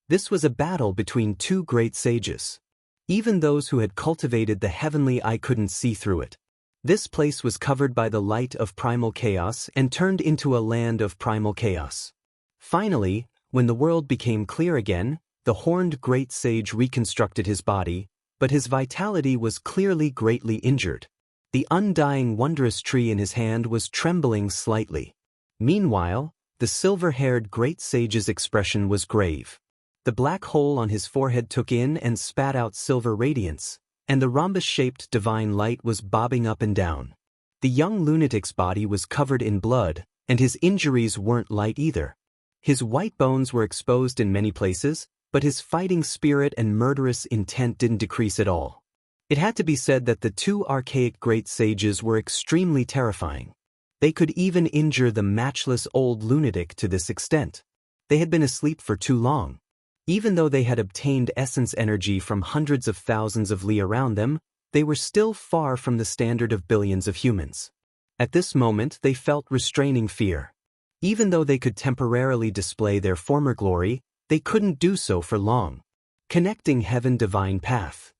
This was a battle between two great sages. Even those who had cultivated the heavenly eye couldn't see through it. This place was covered by the light of primal chaos and turned into a land of primal chaos. Finally, when the world became clear again, the horned great sage reconstructed his body, but his vitality was clearly greatly injured. The undying wondrous tree in his hand was trembling slightly. Meanwhile, the silver-haired great sage's expression was grave. The black hole on his forehead took in and spat out silver radiance, and the rhombus-shaped divine light was bobbing up and down. The young lunatic's body was covered in blood, and his injuries weren't light either. His white bones were exposed in many places, but his fighting spirit and murderous intent didn't decrease at all. It had to be said that the two archaic great sages were extremely terrifying. They could even injure the matchless old lunatic to this extent. They had been asleep for too long. Even though they had obtained essence energy from hundreds of thousands of li around them, they were still far from the standard of billions of humans. At this moment they felt restraining fear. Even though they could temporarily display their former glory, they couldn't do so for long. Connecting heaven divine path.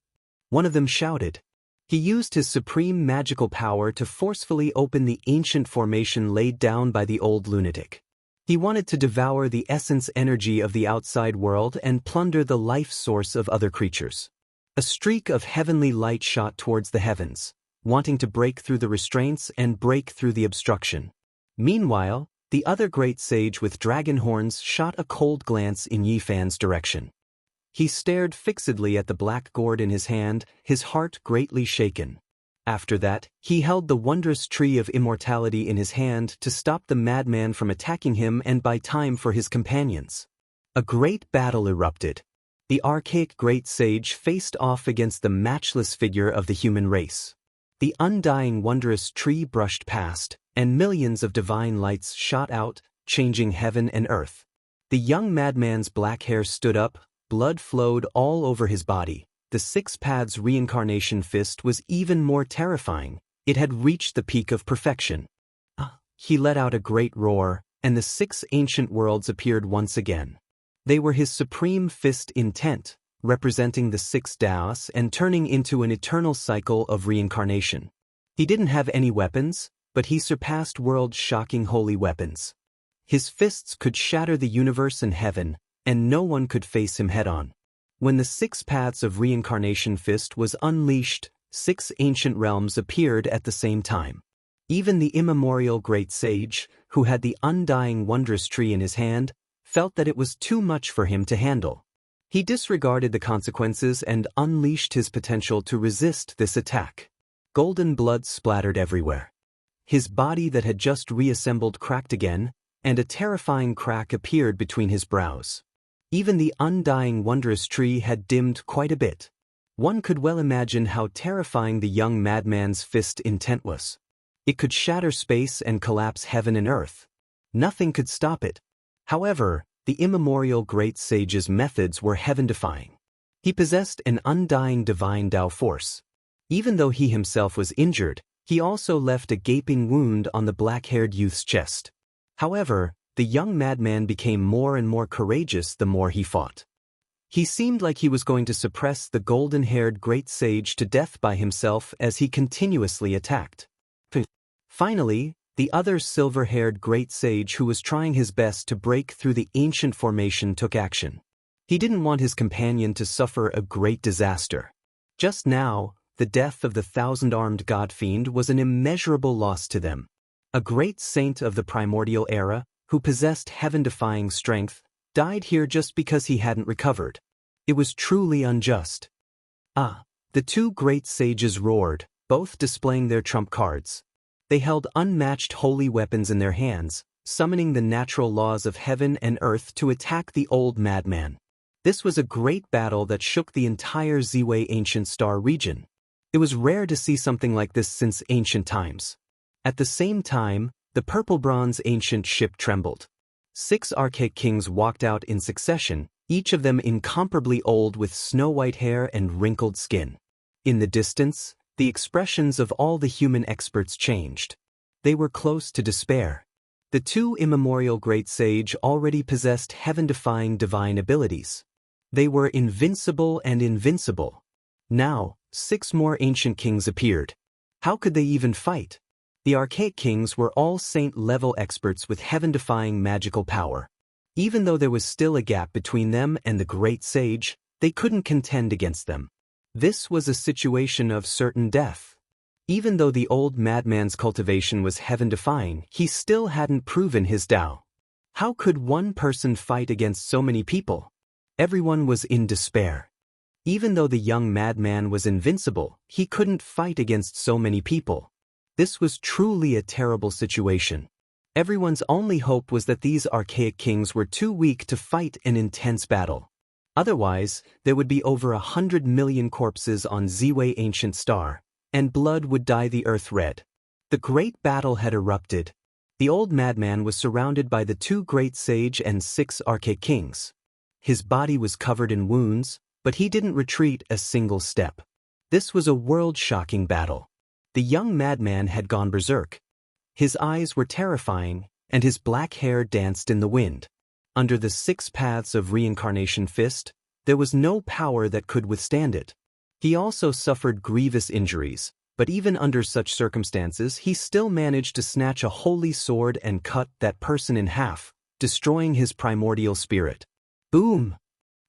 One of them shouted. He used his supreme magical power to forcefully open the ancient formation laid down by the old lunatic. He wanted to devour the essence energy of the outside world and plunder the life source of other creatures. A streak of heavenly light shot towards the heavens, wanting to break through the restraints and break through the obstruction. Meanwhile, the other great sage with dragon horns shot a cold glance in Yifan's direction. He stared fixedly at the black gourd in his hand, his heart greatly shaken. After that, he held the wondrous tree of immortality in his hand to stop the madman from attacking him and buy time for his companions. A great battle erupted. The archaic great sage faced off against the matchless figure of the human race. The undying wondrous tree brushed past, and millions of divine lights shot out, changing heaven and earth. The young madman's black hair stood up, blood flowed all over his body. The 6 paths reincarnation fist was even more terrifying. It had reached the peak of perfection. He let out a great roar, and the 6 ancient worlds appeared once again. They were his supreme fist intent, representing the 6 Daos and turning into an eternal cycle of reincarnation. He didn't have any weapons, but he surpassed world's shocking holy weapons. His fists could shatter the universe and heaven, and no one could face him head-on. When the 6 paths of reincarnation fist was unleashed, 6 ancient realms appeared at the same time. Even the immemorial great sage, who had the undying wondrous tree in his hand, felt that it was too much for him to handle. He disregarded the consequences and unleashed his potential to resist this attack. Golden blood splattered everywhere. His body that had just reassembled cracked again, and a terrifying crack appeared between his brows. Even the undying wondrous tree had dimmed quite a bit. One could well imagine how terrifying the young madman's fist intent was. It could shatter space and collapse heaven and earth. Nothing could stop it. However, the immemorial great sage's methods were heaven-defying. He possessed an undying divine Tao force. Even though he himself was injured, he also left a gaping wound on the black-haired youth's chest. However, the young madman became more and more courageous the more he fought. He seemed like he was going to suppress the golden-haired great sage to death by himself as he continuously attacked. Finally, the other silver-haired great sage who was trying his best to break through the ancient formation took action. He didn't want his companion to suffer a great disaster. Just now, the death of the thousand-armed god-fiend was an immeasurable loss to them. A great saint of the primordial era, who possessed heaven-defying strength, died here just because he hadn't recovered. It was truly unjust. The two great sages roared, both displaying their trump cards. They held unmatched holy weapons in their hands, summoning the natural laws of heaven and earth to attack the old madman. This was a great battle that shook the entire Ziwei ancient star region. It was rare to see something like this since ancient times. At the same time, the purple bronze ancient ship trembled. 6 archaic kings walked out in succession, each of them incomparably old with snow-white hair and wrinkled skin. In the distance, the expressions of all the human experts changed. They were close to despair. The two immemorial great sage already possessed heaven-defying divine abilities. They were invincible and invincible. Now, 6 more ancient kings appeared. How could they even fight? The archaic kings were all saint-level experts with heaven-defying magical power. Even though there was still a gap between them and the great sage, they couldn't contend against them. This was a situation of certain death. Even though the old madman's cultivation was heaven-defying, he still hadn't proven his Tao. How could one person fight against so many people? Everyone was in despair. Even though the young madman was invincible, he couldn't fight against so many people. This was truly a terrible situation. Everyone's only hope was that these archaic kings were too weak to fight an intense battle. Otherwise, there would be over 100 million corpses on Ziwei Ancient Star, and blood would dye the earth red. The great battle had erupted. The old madman was surrounded by the 2 great sage and 6 archaic kings. His body was covered in wounds, but he didn't retreat a single step. This was a world-shocking battle. The young madman had gone berserk. His eyes were terrifying, and his black hair danced in the wind. Under the 6 paths of reincarnation fist, there was no power that could withstand it. He also suffered grievous injuries, but even under such circumstances he still managed to snatch a holy sword and cut that person in half, destroying his primordial spirit. Boom!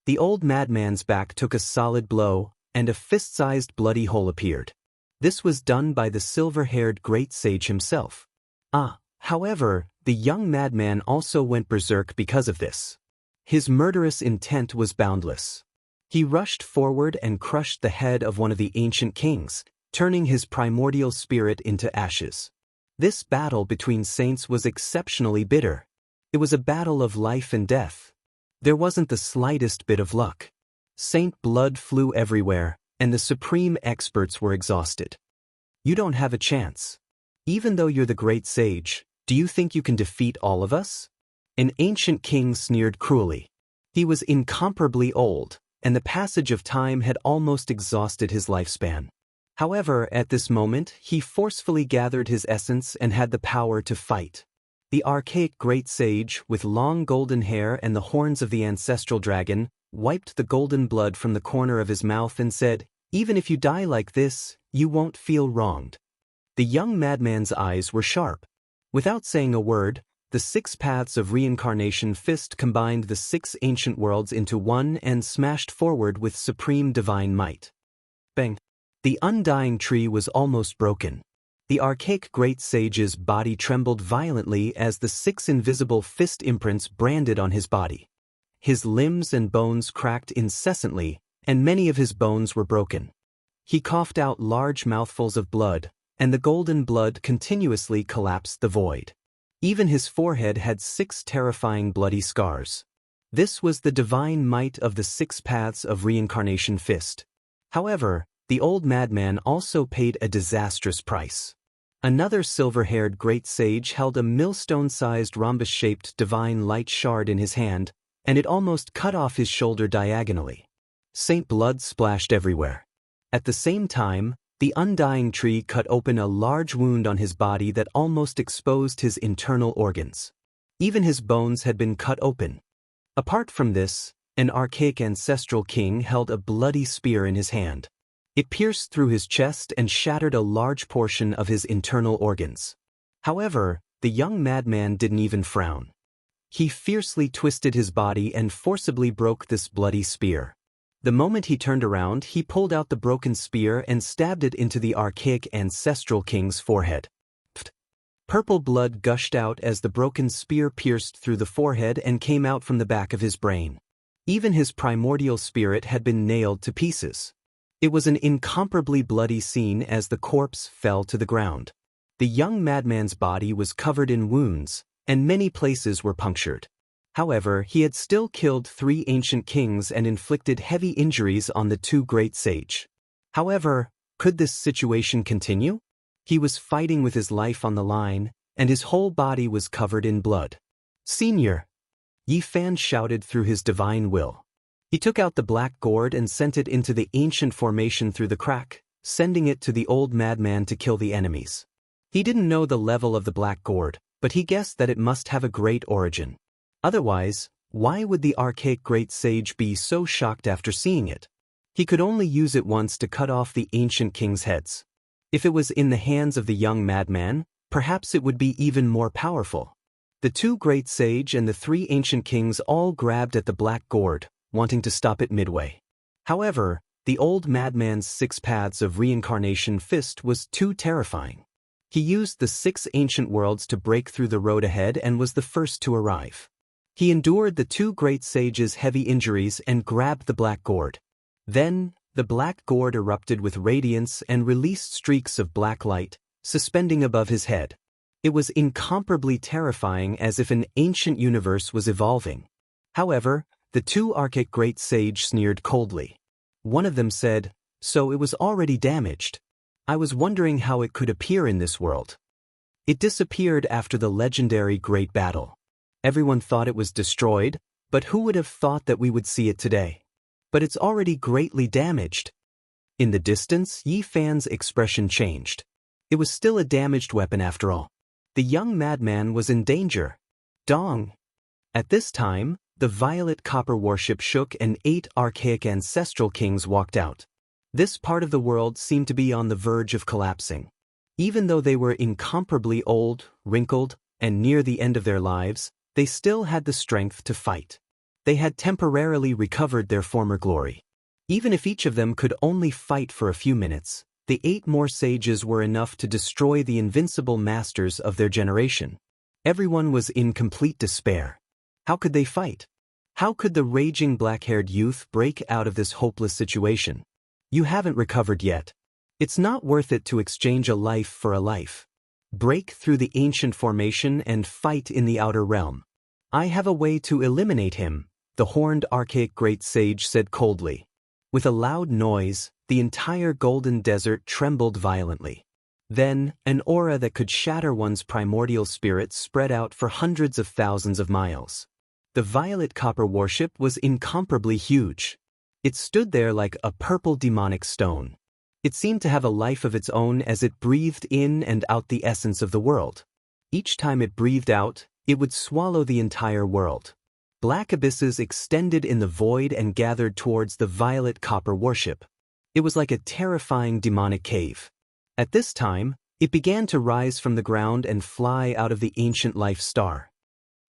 The old madman's back took a solid blow, and a fist-sized bloody hole appeared. This was done by the silver-haired great sage himself. However, the young madman also went berserk because of this. His murderous intent was boundless. He rushed forward and crushed the head of one of the ancient kings, turning his primordial spirit into ashes. This battle between saints was exceptionally bitter. It was a battle of life and death. There wasn't the slightest bit of luck. Saint blood flew everywhere, and the supreme experts were exhausted. You don't have a chance. Even though you're the great sage, do you think you can defeat all of us? An ancient king sneered cruelly. He was incomparably old, and the passage of time had almost exhausted his lifespan. However, at this moment, he forcefully gathered his essence and had the power to fight. The archaic great sage, with long golden hair and the horns of the ancestral dragon, wiped the golden blood from the corner of his mouth and said, "Even if you die like this, you won't feel wronged." The young madman's eyes were sharp. Without saying a word, the 6 paths of reincarnation fist combined the 6 ancient worlds into one and smashed forward with supreme divine might. Bang! The undying tree was almost broken. The archaic great sage's body trembled violently as the 6 invisible fist imprints branded on his body. his limbs and bones cracked incessantly, and many of his bones were broken. He coughed out large mouthfuls of blood, and the golden blood continuously collapsed the void. Even his forehead had 6 terrifying bloody scars. This was the divine might of the 6 paths of reincarnation fist. However, the old madman also paid a disastrous price. Another silver-haired great sage held a millstone-sized rhombus-shaped divine light shard in his hand, and it almost cut off his shoulder diagonally. Saint blood splashed everywhere. At the same time, the undying tree cut open a large wound on his body that almost exposed his internal organs. Even his bones had been cut open. Apart from this, an archaic ancestral king held a bloody spear in his hand. It pierced through his chest and shattered a large portion of his internal organs. However, the young madman didn't even frown. He fiercely twisted his body and forcibly broke this bloody spear. The moment he turned around, he pulled out the broken spear and stabbed it into the archaic ancestral king's forehead. Purple blood gushed out as the broken spear pierced through the forehead and came out from the back of his brain. Even his primordial spirit had been nailed to pieces. It was an incomparably bloody scene as the corpse fell to the ground. The young madman's body was covered in wounds, and many places were punctured. However, he had still killed 3 ancient kings and inflicted heavy injuries on the 2 great sage. However, could this situation continue? He was fighting with his life on the line, and his whole body was covered in blood. "Senior!" Yi Fan shouted through his divine will. He took out the black gourd and sent it into the ancient formation through the crack, sending it to the old madman to kill the enemies. He didn't know the level of the black gourd, but he guessed that it must have a great origin. Otherwise, why would the archaic great sage be so shocked after seeing it? He could only use it once to cut off the ancient king's heads. If it was in the hands of the young madman, perhaps it would be even more powerful. The 2 great sage and the 3 ancient kings all grabbed at the black gourd, wanting to stop it midway. However, the old madman's 6 paths of reincarnation fist was too terrifying. He used the 6 ancient worlds to break through the road ahead and was the first to arrive. He endured the 2 great sages' heavy injuries and grabbed the black gourd. Then, the black gourd erupted with radiance and released streaks of black light, suspending above his head. It was incomparably terrifying, as if an ancient universe was evolving. However, the 2 archaic great sage sneered coldly. One of them said, "So it was already damaged. I was wondering how it could appear in this world." It disappeared after the legendary Great Battle. Everyone thought it was destroyed, but who would have thought that we would see it today? But it's already greatly damaged. In the distance, Yi Fan's expression changed. It was still a damaged weapon after all. The young madman was in danger. Dong! At this time, the violet copper warship shook and 8 archaic ancestral kings walked out. This part of the world seemed to be on the verge of collapsing. Even though they were incomparably old, wrinkled, and near the end of their lives, they still had the strength to fight. They had temporarily recovered their former glory. Even if each of them could only fight for a few minutes, the 8 more sages were enough to destroy the invincible masters of their generation. Everyone was in complete despair. How could they fight? How could the raging black-haired youth break out of this hopeless situation? "You haven't recovered yet. It's not worth it to exchange a life for a life. Break through the ancient formation and fight in the outer realm. I have a way to eliminate him," the horned archaic great sage said coldly. With a loud noise, the entire golden desert trembled violently. Then, an aura that could shatter one's primordial spirit spread out for hundreds of thousands of miles. The violet copper warship was incomparably huge. It stood there like a purple demonic stone. It seemed to have a life of its own as it breathed in and out the essence of the world. Each time it breathed out, it would swallow the entire world. Black abysses extended in the void and gathered towards the violet copper warship. It was like a terrifying demonic cave. At this time, it began to rise from the ground and fly out of the ancient life star.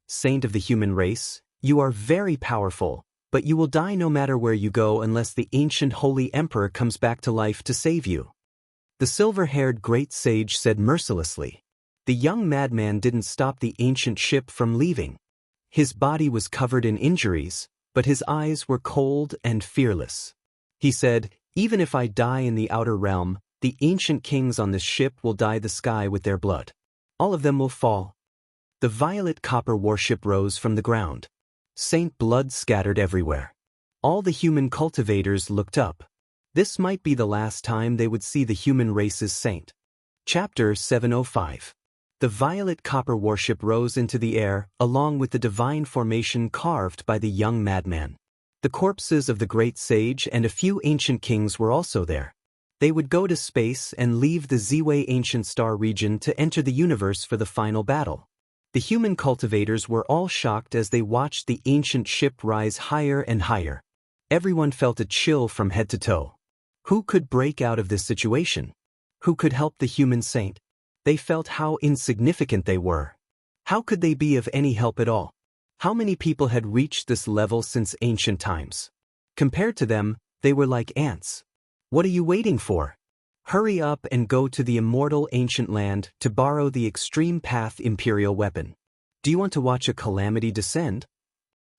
"Saint of the human race, you are very powerful, but you will die no matter where you go unless the ancient holy emperor comes back to life to save you," the silver-haired great sage said mercilessly. The young madman didn't stop the ancient ship from leaving. His body was covered in injuries, but his eyes were cold and fearless. He said, "Even if I die in the outer realm, the ancient kings on this ship will dye the sky with their blood. All of them will fall." The violet copper warship rose from the ground. Saint blood scattered everywhere. All the human cultivators looked up. This might be the last time they would see the human race's saint. Chapter 705. The violet copper warship rose into the air, along with the divine formation carved by the young madman. The corpses of the great sage and a few ancient kings were also there. They would go to space and leave the Ziwei ancient star region to enter the universe for the final battle. The human cultivators were all shocked as they watched the ancient ship rise higher and higher. Everyone felt a chill from head to toe. Who could break out of this situation? Who could help the human saint? They felt how insignificant they were. How could they be of any help at all? How many people had reached this level since ancient times? Compared to them, they were like ants. What are you waiting for? Hurry up and go to the immortal ancient land to borrow the extreme path imperial weapon. Do you want to watch a calamity descend?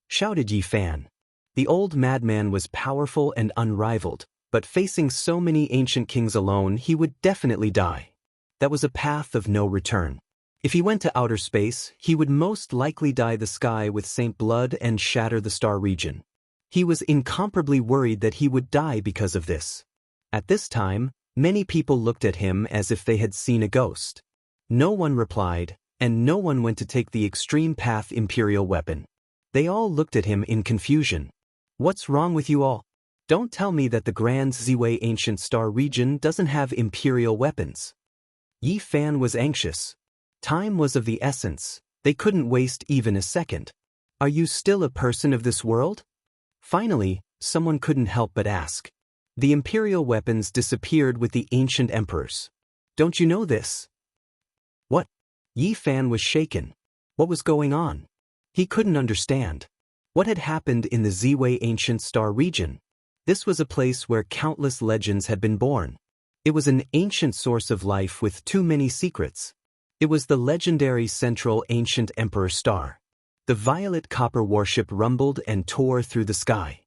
Shouted Yi Fan. The old madman was powerful and unrivaled, but facing so many ancient kings alone, he would definitely die. That was a path of no return. If he went to outer space, he would most likely dye the sky with Saint blood and shatter the star region. He was incomparably worried that he would die because of this. At this time, many people looked at him as if they had seen a ghost. No one replied, and no one went to take the extreme path imperial weapon. They all looked at him in confusion. What's wrong with you all? Don't tell me that the Grand Ziwei ancient star region doesn't have imperial weapons. Yi Fan was anxious. Time was of the essence. They couldn't waste even a second. Are you still a person of this world? Finally, someone couldn't help but ask. The imperial weapons disappeared with the ancient emperors. Don't you know this? What? Yi Fan was shaken. What was going on? He couldn't understand. What had happened in the Ziwei ancient star region? This was a place where countless legends had been born. It was an ancient source of life with too many secrets. It was the legendary central ancient emperor star. The violet copper warship rumbled and tore through the sky.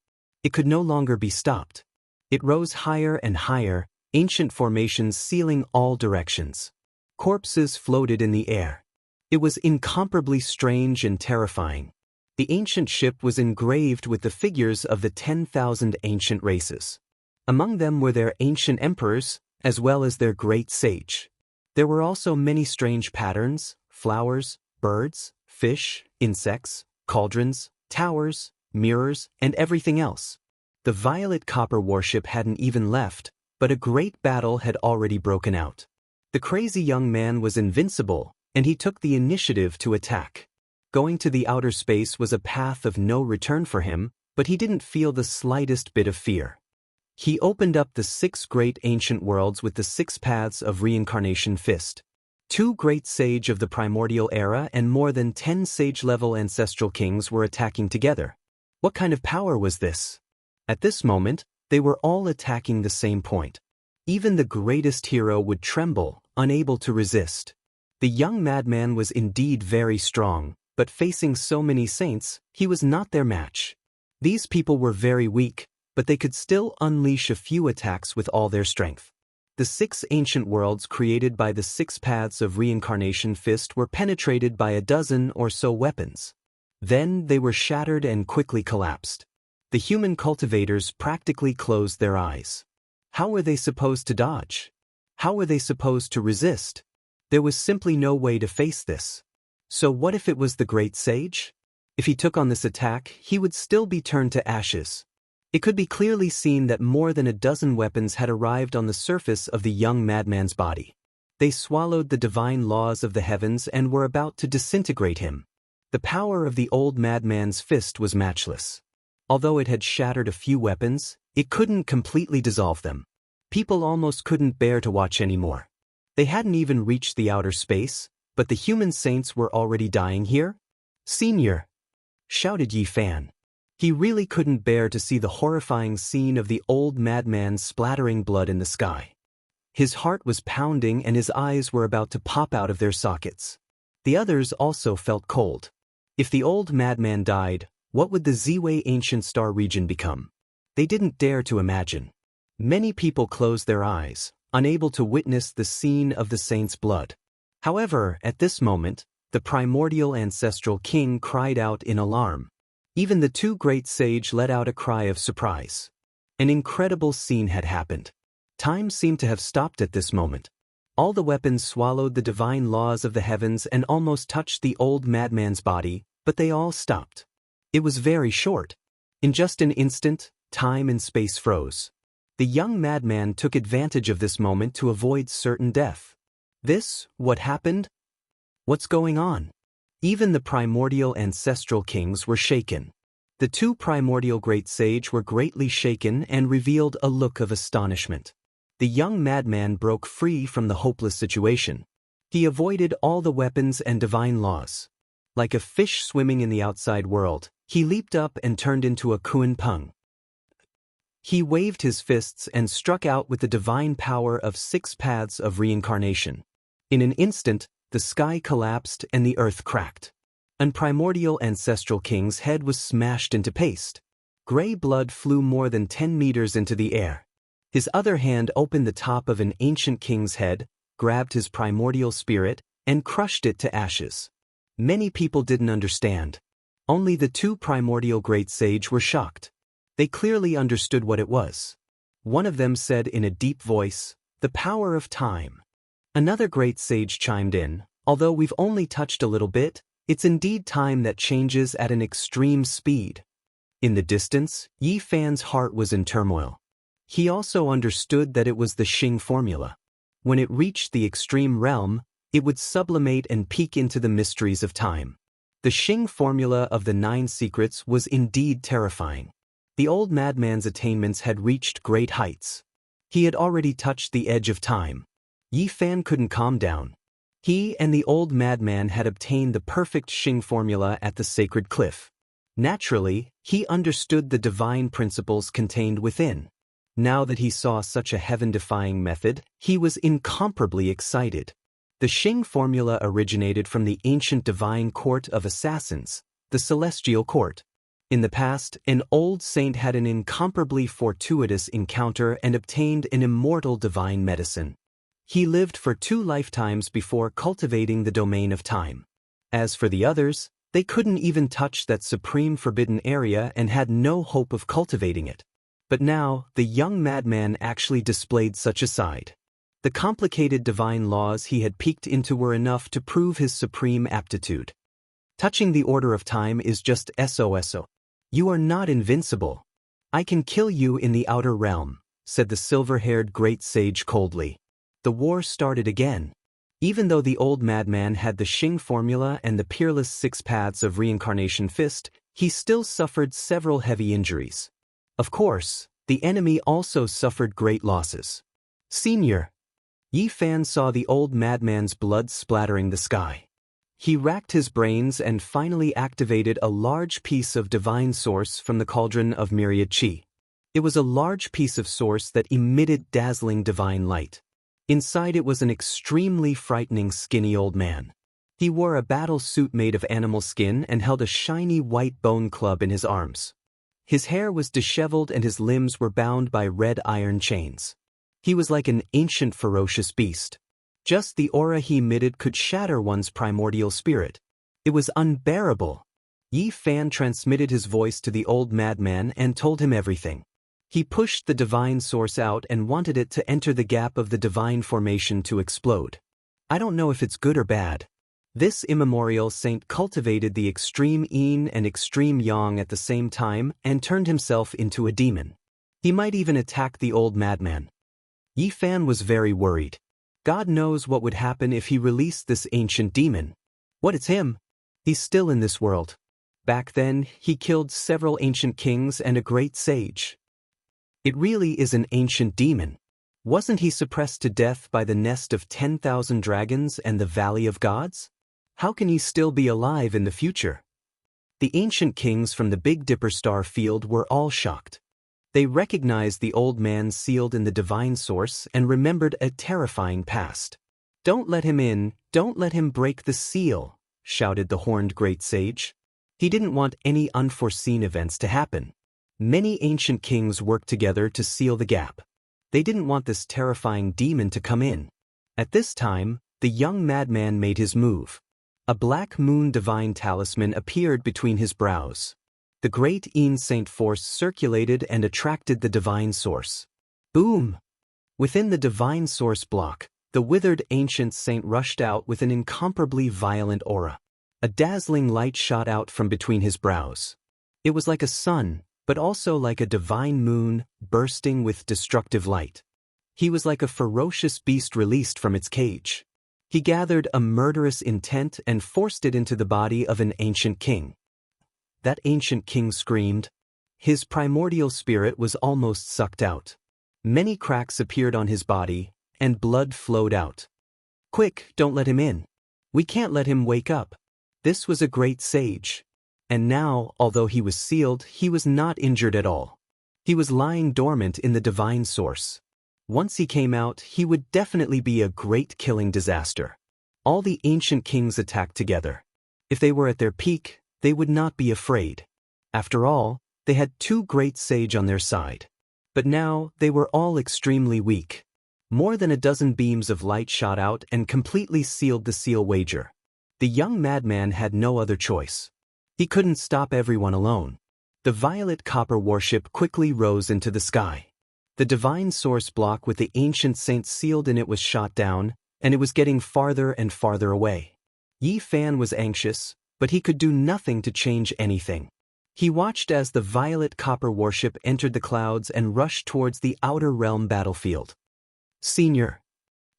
It could no longer be stopped. It rose higher and higher, ancient formations sealing all directions. Corpses floated in the air. It was incomparably strange and terrifying. The ancient ship was engraved with the figures of the 10,000 ancient races. Among them were their ancient emperors, as well as their great sage. There were also many strange patterns, flowers, birds, fish, insects, cauldrons, towers, mirrors, and everything else. The violet copper warship hadn't even left, but a great battle had already broken out. The crazy young man was invincible, and he took the initiative to attack. Going to the outer space was a path of no return for him, but he didn't feel the slightest bit of fear. He opened up the 6 great ancient worlds with the 6 paths of reincarnation fist. 2 great sage of the primordial era and more than 10 sage-level ancestral kings were attacking together. What kind of power was this? At this moment, they were all attacking the same point. Even the greatest hero would tremble, unable to resist. The young madman was indeed very strong, but facing so many saints, he was not their match. These people were very weak, but they could still unleash a few attacks with all their strength. The 6 ancient worlds created by the 6 paths of reincarnation fist were penetrated by a dozen or so weapons. Then they were shattered and quickly collapsed. The human cultivators practically closed their eyes. How were they supposed to dodge? How were they supposed to resist? There was simply no way to face this. So what if it was the great sage? If he took on this attack, he would still be turned to ashes. It could be clearly seen that more than a dozen weapons had arrived on the surface of the young madman's body. They swallowed the divine laws of the heavens and were about to disintegrate him. The power of the old madman's fist was matchless. Although it had shattered a few weapons, it couldn't completely dissolve them. People almost couldn't bear to watch anymore. They hadn't even reached the outer space, but the human saints were already dying here? Senior! Shouted Yi Fan. He really couldn't bear to see the horrifying scene of the old madman splattering blood in the sky. His heart was pounding and his eyes were about to pop out of their sockets. The others also felt cold. If the old madman died, What would the Ziwei ancient star region become? They didn't dare to imagine. Many people closed their eyes, unable to witness the scene of the saint's blood. However, at this moment, the primordial ancestral king cried out in alarm. Even the two great sage let out a cry of surprise. An incredible scene had happened. Time seemed to have stopped at this moment. All the weapons swallowed the divine laws of the heavens and almost touched the old madman's body, but they all stopped. It was very short. In just an instant, time and space froze. The young madman took advantage of this moment to avoid certain death. What happened? What's going on? Even the primordial ancestral kings were shaken. The two primordial great sage were greatly shaken and revealed a look of astonishment. The young madman broke free from the hopeless situation. He avoided all the weapons and divine laws. Like a fish swimming in the outside world, he leaped up and turned into a Kunpeng. He waved his fists and struck out with the divine power of 6 paths of reincarnation. In an instant, the sky collapsed and the earth cracked. An primordial ancestral king's head was smashed into paste. Gray blood flew more than 10 meters into the air. His other hand opened the top of an ancient king's head, grabbed his primordial spirit, and crushed it to ashes. Many people didn't understand. Only the two primordial great sage were shocked. They clearly understood what it was. One of them said in a deep voice, "The power of time." Another great sage chimed in, "Although we've only touched a little bit, it's indeed time that changes at an extreme speed." In the distance, Yi Fan's heart was in turmoil. He also understood that it was the Xing formula. When it reached the extreme realm, it would sublimate and peek into the mysteries of time. The Xing formula of the 9 secrets was indeed terrifying. The old madman's attainments had reached great heights. He had already touched the edge of time. Yi Fan couldn't calm down. He and the old madman had obtained the perfect Xing formula at the sacred cliff. Naturally, he understood the divine principles contained within. Now that he saw such a heaven-defying method, he was incomparably excited. The Xing formula originated from the ancient divine court of assassins, the celestial court. In the past, an old saint had an incomparably fortuitous encounter and obtained an immortal divine medicine. He lived for 2 lifetimes before cultivating the domain of time. As for the others, they couldn't even touch that supreme forbidden area and had no hope of cultivating it. But now, the young madman actually displayed such a side. The complicated divine laws he had peeked into were enough to prove his supreme aptitude. Touching the order of time is just SOSO. You are not invincible. I can kill you in the outer realm, said the silver-haired great sage coldly. The war started again. Even though the old madman had the Xing formula and the peerless 6 paths of reincarnation fist, he still suffered several heavy injuries. Of course, the enemy also suffered great losses. Senior. Yi Fan saw the old madman's blood splattering the sky. He racked his brains and finally activated a large piece of divine source from the cauldron of myriad qi. It was a large piece of source that emitted dazzling divine light. Inside it was an extremely frightening skinny old man. He wore a battle suit made of animal skin and held a shiny white bone club in his arms. His hair was disheveled and his limbs were bound by red iron chains. He was like an ancient ferocious beast. Just the aura he emitted could shatter one's primordial spirit. It was unbearable. Yi Fan transmitted his voice to the old madman and told him everything. He pushed the divine source out and wanted it to enter the gap of the divine formation to explode. I don't know if it's good or bad. This immemorial saint cultivated the extreme yin and extreme yang at the same time and turned himself into a demon. He might even attack the old madman. Yi Fan was very worried. God knows what would happen if he released this ancient demon. What, it's him? He's still in this world. Back then, he killed several ancient kings and a great sage. It really is an ancient demon. Wasn't he suppressed to death by the nest of 10,000 dragons and the Valley of Gods? How can he still be alive in the future? The ancient kings from the Big Dipper star field were all shocked. They recognized the old man sealed in the divine source and remembered a terrifying past. "Don't let him in, don't let him break the seal," shouted the horned great sage. He didn't want any unforeseen events to happen. Many ancient kings worked together to seal the gap. They didn't want this terrifying demon to come in. At this time, the young madman made his move. A black moon divine talisman appeared between his brows. The great Saint force circulated and attracted the divine source. Boom! Within the divine source block, the withered ancient saint rushed out with an incomparably violent aura. A dazzling light shot out from between his brows. It was like a sun, but also like a divine moon, bursting with destructive light. He was like a ferocious beast released from its cage. He gathered a murderous intent and forced it into the body of an ancient king. That ancient king screamed. His primordial spirit was almost sucked out. Many cracks appeared on his body, and blood flowed out. Quick, don't let him in. We can't let him wake up. This was a great sage. And now, although he was sealed, he was not injured at all. He was lying dormant in the divine source. Once he came out, he would definitely be a great killing disaster. All the ancient kings attacked together. If they were at their peak, they would not be afraid. After all, they had two great sage on their side. But now, they were all extremely weak. More than a dozen beams of light shot out and completely sealed the seal wager. The young madman had no other choice. He couldn't stop everyone alone. The violet copper warship quickly rose into the sky. The divine source block with the ancient saints sealed in it was shot down, and it was getting farther and farther away. Yi Fan was anxious, but he could do nothing to change anything. He watched as the violet copper warship entered the clouds and rushed towards the outer realm battlefield. "Senior!"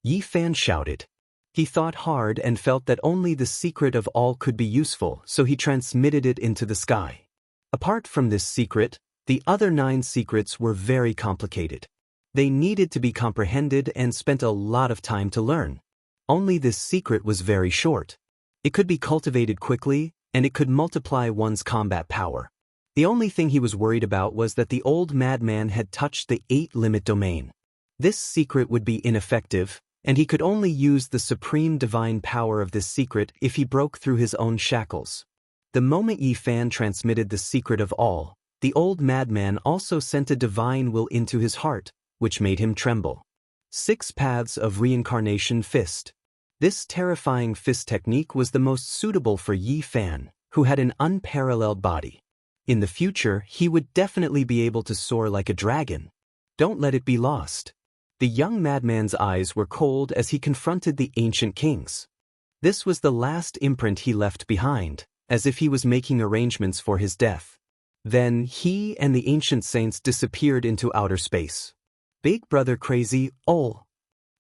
Yi Fan shouted. He thought hard and felt that only the secret of all could be useful, so he transmitted it into the sky. Apart from this secret, the other 9 secrets were very complicated. They needed to be comprehended and spent a lot of time to learn. Only this secret was very short. It could be cultivated quickly, and it could multiply one's combat power. The only thing he was worried about was that the old madman had touched the 8-limit domain. This secret would be ineffective, and he could only use the supreme divine power of this secret if he broke through his own shackles. The moment Yi Fan transmitted the secret of all, the old madman also sent a divine will into his heart, which made him tremble. 6 paths of reincarnation fist. This terrifying fist technique was the most suitable for Yi Fan, who had an unparalleled body. In the future, he would definitely be able to soar like a dragon. Don't let it be lost. The young madman's eyes were cold as he confronted the ancient kings. This was the last imprint he left behind, as if he was making arrangements for his death. Then he and the ancient saints disappeared into outer space. "Big brother crazy, ol'!"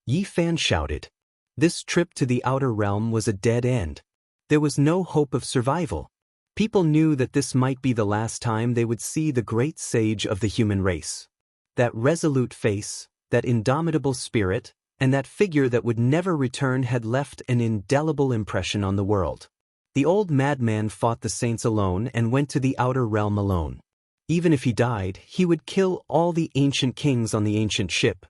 Yi Fan shouted. This trip to the outer realm was a dead end. There was no hope of survival. People knew that this might be the last time they would see the great sage of the human race. That resolute face, that indomitable spirit, and that figure that would never return had left an indelible impression on the world. The old madman fought the saints alone and went to the outer realm alone. Even if he died, he would kill all the ancient kings on the ancient ship.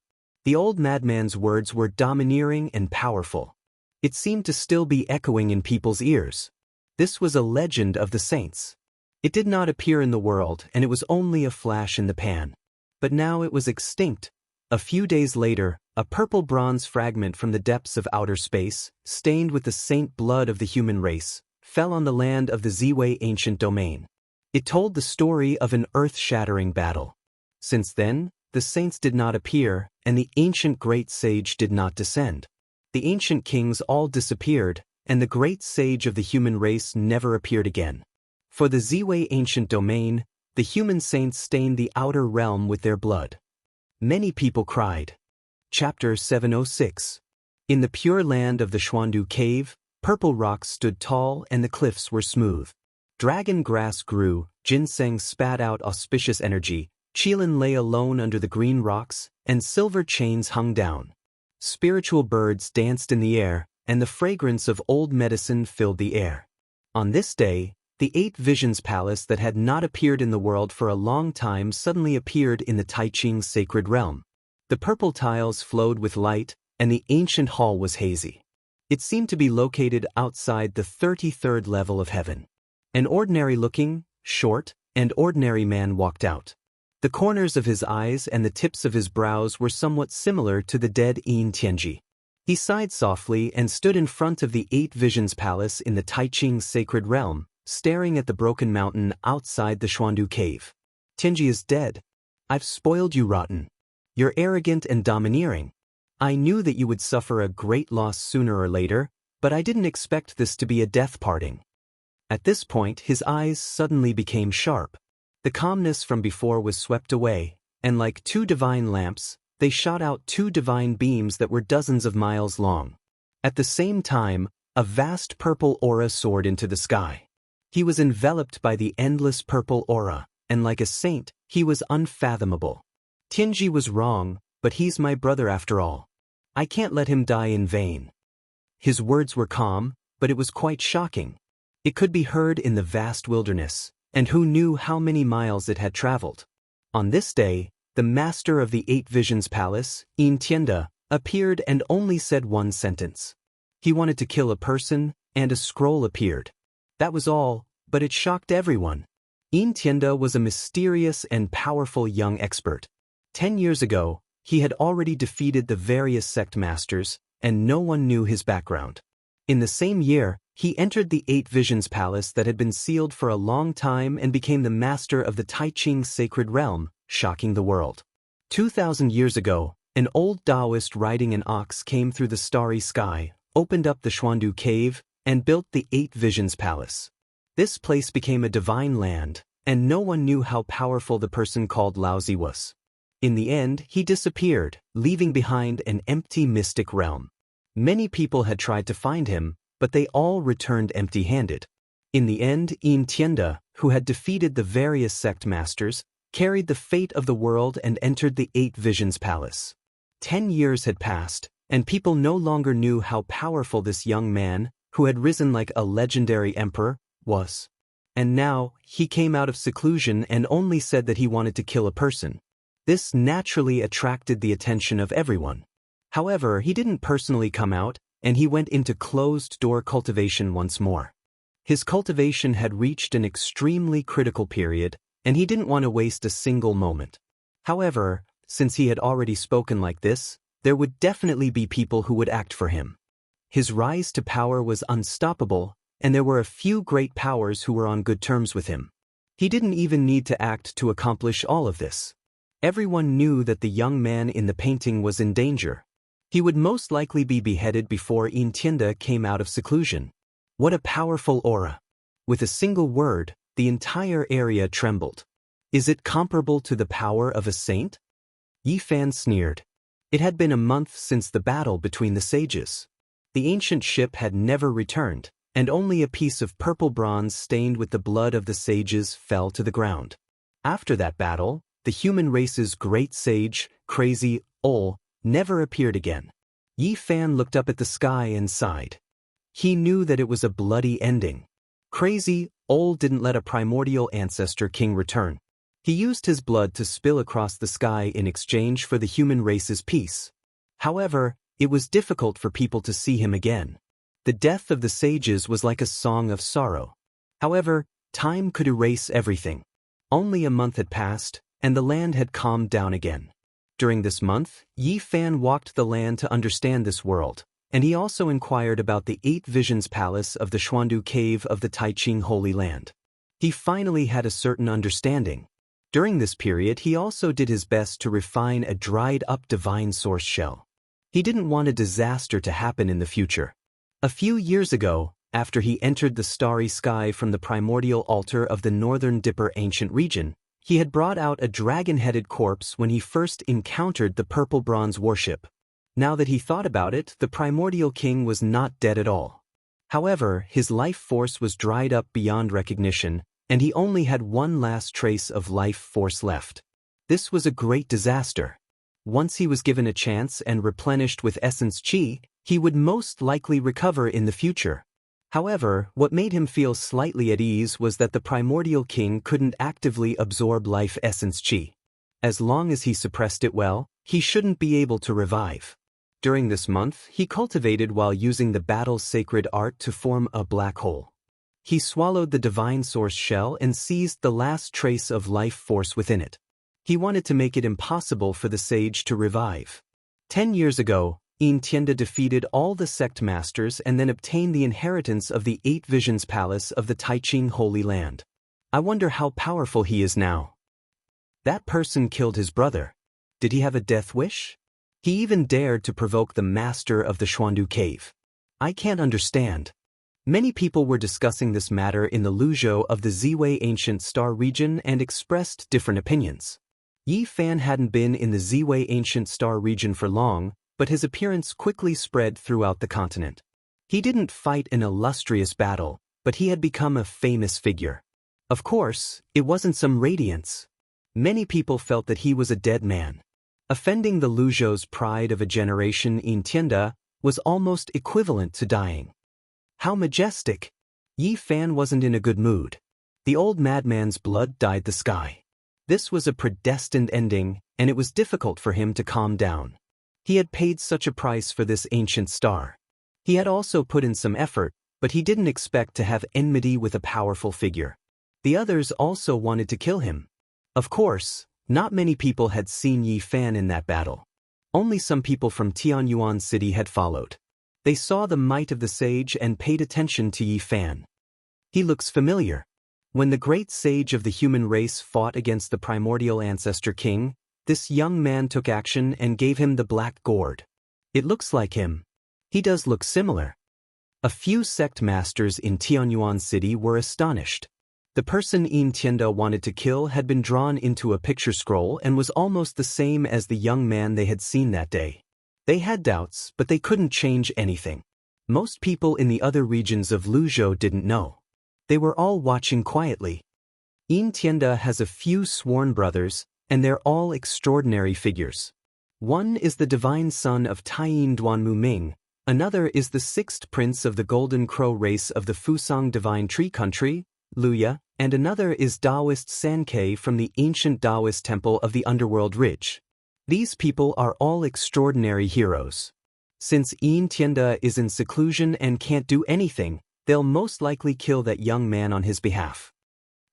The old madman's words were domineering and powerful. It seemed to still be echoing in people's ears. This was a legend of the saints. It did not appear in the world, and it was only a flash in the pan. But now it was extinct. A few days later, a purple bronze fragment from the depths of outer space, stained with the saint blood of the human race, fell on the land of the Ziwei ancient domain. It told the story of an earth-shattering battle. Since then, the saints did not appear, and the ancient great sage did not descend. The ancient kings all disappeared, and the great sage of the human race never appeared again. For the Ziwei ancient domain, the human saints stained the outer realm with their blood. Many people cried. Chapter 706. In the pure land of the Xuandu cave, purple rocks stood tall and the cliffs were smooth. Dragon grass grew, ginseng spat out auspicious energy, Qilin lay alone under the green rocks, and silver chains hung down. Spiritual birds danced in the air, and the fragrance of old medicine filled the air. On this day, the 8 Visions Palace that had not appeared in the world for a long time suddenly appeared in the Taiqing sacred realm. The purple tiles flowed with light, and the ancient hall was hazy. It seemed to be located outside the 33rd level of heaven. An ordinary-looking, short, and ordinary man walked out. The corners of his eyes and the tips of his brows were somewhat similar to the dead Xianxia. He sighed softly and stood in front of the Eight Visions Palace in the Taiching Sacred Realm, staring at the broken mountain outside the Shrouded cave. Xianxia is dead. I've spoiled you rotten. You're arrogant and domineering. I knew that you would suffer a great loss sooner or later, but I didn't expect this to be a death parting. At this point, his eyes suddenly became sharp. The calmness from before was swept away, and like two divine lamps, they shot out two divine beams that were dozens of miles long. At the same time, a vast purple aura soared into the sky. He was enveloped by the endless purple aura, and like a saint, he was unfathomable. Xianxia was wrong, but he's my brother after all. I can't let him die in vain. His words were calm, but it was quite shocking. It could be heard in the vast wilderness, and who knew how many miles it had traveled. On this day, the master of the Eight Visions Palace, Xianxia, appeared and only said one sentence. He wanted to kill a person, and a scroll appeared. That was all, but it shocked everyone. Xianxia was a mysterious and powerful young expert. 10 years ago, he had already defeated the various sect masters, and no one knew his background. In the same year, he entered the Eight Visions Palace that had been sealed for a long time and became the master of the Taiching Sacred Realm, shocking the world. 2,000 years ago, an old Taoist riding an ox came through the starry sky, opened up the Shrouded cave, and built the Eight Visions Palace. This place became a divine land, and no one knew how powerful the person called Laozi was. In the end, he disappeared, leaving behind an empty mystic realm. Many people had tried to find him, but they all returned empty-handed. In the end, Xianxia, who had defeated the various sect masters, carried the fate of the world and entered the Eight Visions Palace. 10 years had passed, and people no longer knew how powerful this young man, who had risen like a legendary emperor, was. And now, he came out of seclusion and only said that he wanted to kill a person. This naturally attracted the attention of everyone. However, he didn't personally come out, and he went into closed-door cultivation once more. His cultivation had reached an extremely critical period, and he didn't want to waste a single moment. However, since he had already spoken like this, there would definitely be people who would act for him. His rise to power was unstoppable, and there were a few great powers who were on good terms with him. He didn't even need to act to accomplish all of this. Everyone knew that the young man in the painting was in danger. He would most likely be beheaded before Xianxia came out of seclusion. What a powerful aura! With a single word, the entire area trembled. Is it comparable to the power of a saint? Yi Fan sneered. It had been a month since the battle between the sages. The ancient ship had never returned, and only a piece of purple bronze stained with the blood of the sages fell to the ground. After that battle, the human race's great sage, Crazy Ol, never appeared again. Yi Fan looked up at the sky and sighed. He knew that it was a bloody ending. Crazy Ol didn't let a primordial ancestor king return. He used his blood to spill across the sky in exchange for the human race's peace. However, it was difficult for people to see him again. The death of the sages was like a song of sorrow. However, time could erase everything. Only a month had passed, and the land had calmed down again. During this month, Yi Fan walked the land to understand this world, and he also inquired about the Eight Visions Palace of the Shrouded Cave of the Taiching Holy Land. He finally had a certain understanding. During this period, he also did his best to refine a dried-up divine source shell. He didn't want a disaster to happen in the future. A few years ago, after he entered the starry sky from the primordial altar of the Northern Dipper ancient region, he had brought out a dragon-headed corpse when he first encountered the purple bronze warship. Now that he thought about it, the primordial king was not dead at all. However, his life force was dried up beyond recognition, and he only had one last trace of life force left. This was a great disaster. Once he was given a chance and replenished with essence chi, he would most likely recover in the future. However, what made him feel slightly at ease was that the primordial king couldn't actively absorb life essence chi. As long as he suppressed it well, he shouldn't be able to revive. During this month, he cultivated while using the battle's sacred art to form a black hole. He swallowed the divine source shell and seized the last trace of life force within it. He wanted to make it impossible for the sage to revive. 10 years ago, Xianxia defeated all the sect masters and then obtained the inheritance of the 8 Visions Palace of the Taiching Holy Land. I wonder how powerful he is now. That person killed his brother. Did he have a death wish? He even dared to provoke the master of the Xuandu cave. I can't understand. Many people were discussing this matter in the Luzhou of the Ziwei Ancient Star region and expressed different opinions. Yi Fan hadn't been in the Ziwei Ancient Star region for long, but his appearance quickly spread throughout the continent. He didn't fight an illustrious battle, but he had become a famous figure. Of course, it wasn't some radiance. Many people felt that he was a dead man. Offending the Luzhou's pride of a generation in Tianda was almost equivalent to dying. How majestic! Yi Fan wasn't in a good mood. The old madman's blood dyed the sky. This was a predestined ending, and it was difficult for him to calm down. He had paid such a price for this ancient star. He had also put in some effort, but he didn't expect to have enmity with a powerful figure. The others also wanted to kill him. Of course, not many people had seen Yi Fan in that battle. Only some people from Tianyuan City had followed. They saw the might of the sage and paid attention to Yi Fan. He looks familiar. When the great sage of the human race fought against the primordial ancestor king, this young man took action and gave him the black gourd. It looks like him. He does look similar. A few sect masters in Tianyuan City were astonished. The person Xianxia wanted to kill had been drawn into a picture scroll and was almost the same as the young man they had seen that day. They had doubts, but they couldn't change anything. Most people in the other regions of Luzhou didn't know. They were all watching quietly. Xianxia has a few sworn brothers, and they're all extraordinary figures. One is the divine son of Taiyin Duanmu Ming, another is the 6th prince of the Golden Crow race of the Fusang Divine Tree Country, Luya, and another is Taoist Sankei from the ancient Taoist temple of the Underworld Ridge. These people are all extraordinary heroes. Since Xianxia is in seclusion and can't do anything, they'll most likely kill that young man on his behalf.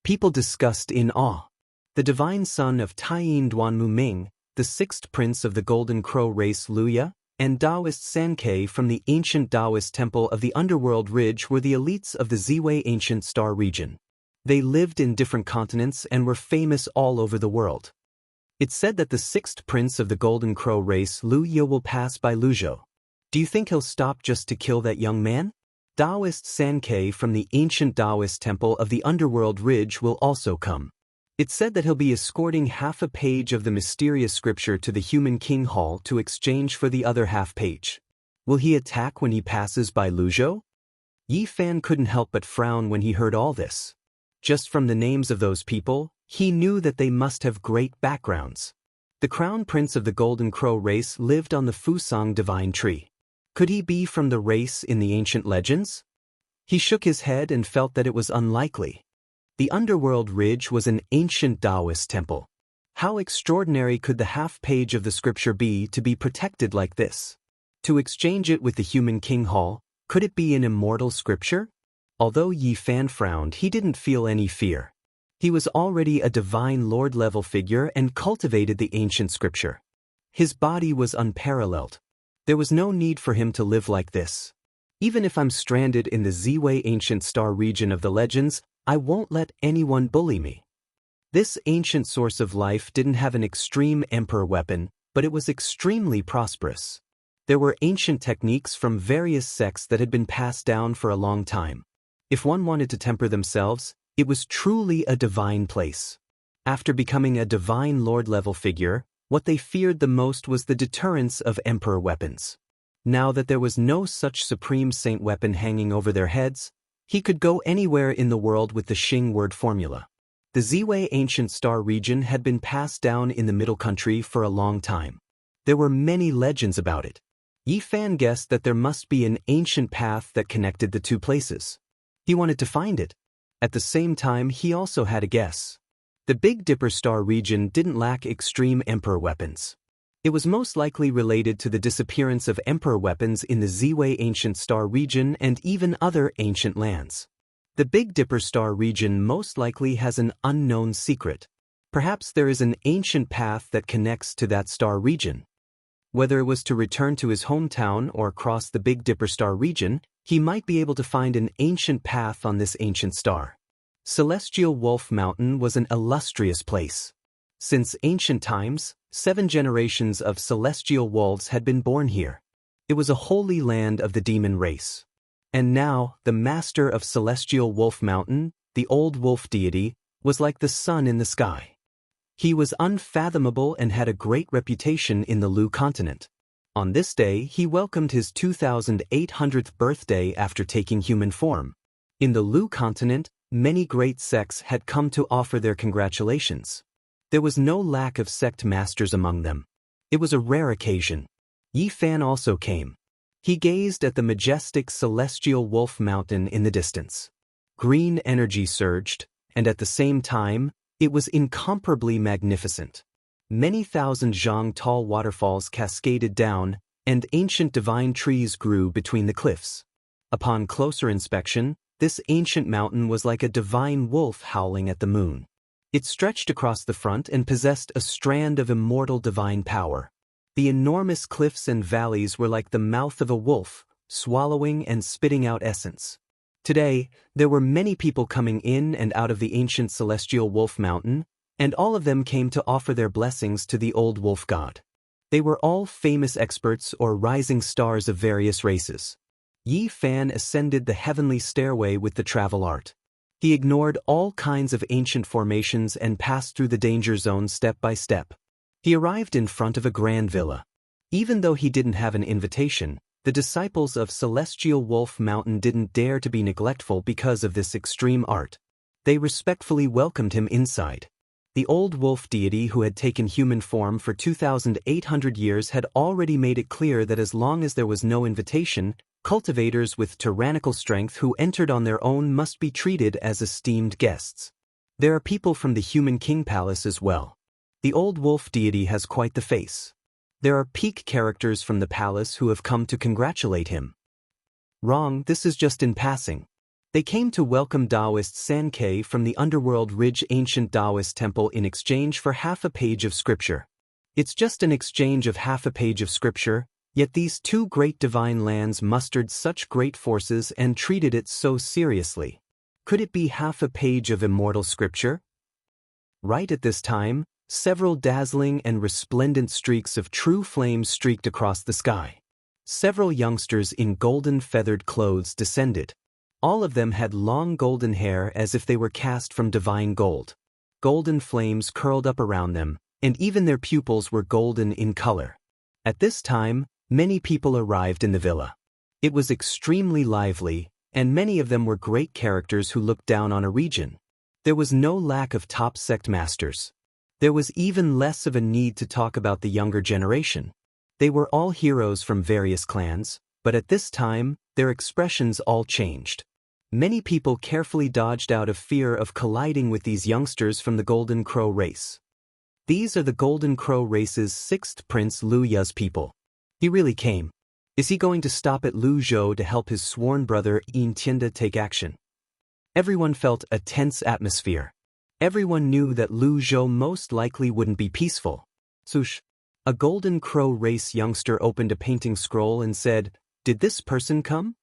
People discussed in awe. The divine son of Taiyin Duanmu Ming, the 6th prince of the Golden Crow race Luya, and Taoist Sankei from the ancient Taoist temple of the Underworld Ridge were the elites of the Ziwei Ancient Star region. They lived in different continents and were famous all over the world. It's said that the 6th prince of the Golden Crow race Luya will pass by Luzhou. Do you think he'll stop just to kill that young man? Taoist Sankei from the ancient Taoist temple of the Underworld Ridge will also come. It's said that he'll be escorting half a page of the mysterious scripture to the Human King Hall to exchange for the other half page. Will he attack when he passes by Luzhou? Yi Fan couldn't help but frown when he heard all this. Just from the names of those people, he knew that they must have great backgrounds. The crown prince of the Golden Crow race lived on the Fusang Divine Tree. Could he be from the race in the ancient legends? He shook his head and felt that it was unlikely. The Underworld Ridge was an ancient Taoist temple. How extraordinary could the half-page of the scripture be to be protected like this? To exchange it with the Human King Hall, could it be an immortal scripture? Although Yi Fan frowned, he didn't feel any fear. He was already a divine lord-level figure and cultivated the ancient scripture. His body was unparalleled. There was no need for him to live like this. Even if I'm stranded in the Ziwei Ancient Star region of the legends, I won't let anyone bully me. This ancient source of life didn't have an extreme emperor weapon, but it was extremely prosperous. There were ancient techniques from various sects that had been passed down for a long time. If one wanted to temper themselves, it was truly a divine place. After becoming a divine lord-level figure, what they feared the most was the deterrence of emperor weapons. Now that there was no such supreme saint weapon hanging over their heads, he could go anywhere in the world with the Xing word formula. The Ziwei Ancient Star region had been passed down in the Middle Country for a long time. There were many legends about it. Yi Fan guessed that there must be an ancient path that connected the two places. He wanted to find it. At the same time, he also had a guess. The Big Dipper Star region didn't lack extreme emperor weapons. It was most likely related to the disappearance of emperor weapons in the Ziwei Ancient Star region and even other ancient lands. The Big Dipper star region most likely has an unknown secret. Perhaps there is an ancient path that connects to that star region. Whether it was to return to his hometown or cross the Big Dipper star region, he might be able to find an ancient path on this ancient star. Celestial Wolf Mountain was an illustrious place. Since ancient times, 7 generations of celestial wolves had been born here. It was a holy land of the demon race. And now, the master of Celestial Wolf Mountain, the old wolf deity, was like the sun in the sky. He was unfathomable and had a great reputation in the Lu continent. On this day, he welcomed his 2800th birthday after taking human form. In the Lu continent, many great sects had come to offer their congratulations. There was no lack of sect masters among them. It was a rare occasion. Yi Fan also came. He gazed at the majestic Celestial Wolf Mountain in the distance. Green energy surged, and at the same time, it was incomparably magnificent. Many thousand zhang tall waterfalls cascaded down, and ancient divine trees grew between the cliffs. Upon closer inspection, this ancient mountain was like a divine wolf howling at the moon. It stretched across the front and possessed a strand of immortal divine power. The enormous cliffs and valleys were like the mouth of a wolf, swallowing and spitting out essence. Today, there were many people coming in and out of the ancient Celestial Wolf Mountain, and all of them came to offer their blessings to the old wolf god. They were all famous experts or rising stars of various races. Yi Fan ascended the heavenly stairway with the travel art. He ignored all kinds of ancient formations and passed through the danger zone step by step. He arrived in front of a grand villa. Even though he didn't have an invitation, the disciples of Celestial Wolf Mountain didn't dare to be neglectful because of this extreme art. They respectfully welcomed him inside. The old wolf deity who had taken human form for 2800 years had already made it clear that as long as there was no invitation, cultivators with tyrannical strength who entered on their own must be treated as esteemed guests. There are people from the Human King Palace as well. The old wolf deity has quite the face. There are peak characters from the palace who have come to congratulate him. Wrong, this is just in passing. They came to welcome Taoist Sankei from the Underworld Ridge ancient Taoist temple in exchange for half a page of scripture. It's just an exchange of half a page of scripture, yet these two great divine lands mustered such great forces and treated it so seriously. Could it be half a page of immortal scripture? Right at this time, several dazzling and resplendent streaks of true flames streaked across the sky. Several youngsters in golden feathered clothes descended. All of them had long golden hair as if they were cast from divine gold. Golden flames curled up around them, and even their pupils were golden in color. At this time, many people arrived in the villa. It was extremely lively, and many of them were great characters who looked down on a region. There was no lack of top sect masters. There was even less of a need to talk about the younger generation. They were all heroes from various clans, but at this time, their expressions all changed. Many people carefully dodged out of fear of colliding with these youngsters from the Golden Crow race. These are the Golden Crow race's 6th Prince Lu Ya's people. He really came. Is he going to stop at Lu Zhou to help his sworn brother Yin Tianda take action? Everyone felt a tense atmosphere. Everyone knew that Lu Zhou most likely wouldn't be peaceful. Sush. A Golden Crow race youngster opened a painting scroll and said, "Did this person come?"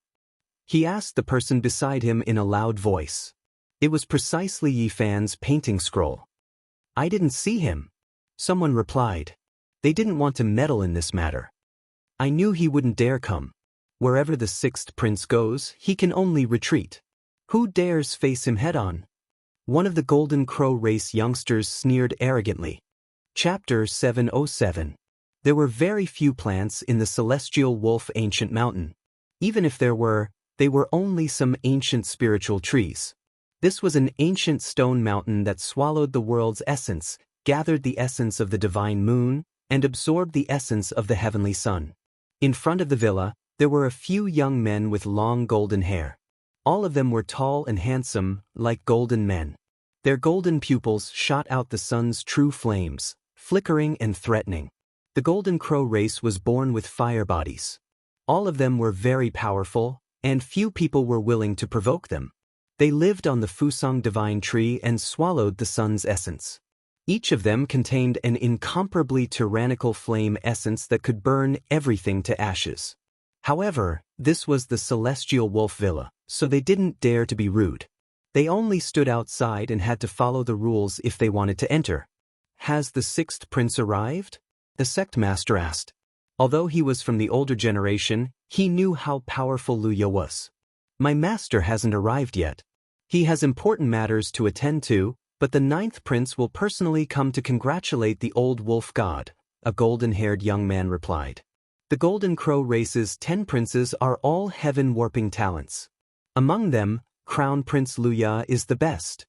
He asked the person beside him in a loud voice. It was precisely Yi Fan's painting scroll. "I didn't see him." Someone replied. They didn't want to meddle in this matter. "I knew he wouldn't dare come. Wherever the 6th prince goes, he can only retreat. Who dares face him head-on?" One of the Golden Crow race youngsters sneered arrogantly. Chapter 707. There were very few plants in the Celestial Wolf Ancient Mountain. Even if there were, they were only some ancient spiritual trees. This was an ancient stone mountain that swallowed the world's essence, gathered the essence of the divine moon, and absorbed the essence of the heavenly sun. In front of the villa, there were a few young men with long golden hair. All of them were tall and handsome, like golden men. Their golden pupils shot out the sun's true flames, flickering and threatening. The Golden Crow race was born with fire bodies. All of them were very powerful, and few people were willing to provoke them. They lived on the Fusang divine tree and swallowed the sun's essence. Each of them contained an incomparably tyrannical flame essence that could burn everything to ashes. However, this was the celestial wolf villa, so they didn't dare to be rude. They only stood outside and had to follow the rules if they wanted to enter. "Has the sixth prince arrived?" the sect master asked. Although he was from the older generation, he knew how powerful Luya was. "My master hasn't arrived yet. He has important matters to attend to, but the ninth prince will personally come to congratulate the old wolf god," a golden-haired young man replied. The Golden Crow race's 10 princes are all heaven-warping talents. Among them, Crown Prince Luya is the best.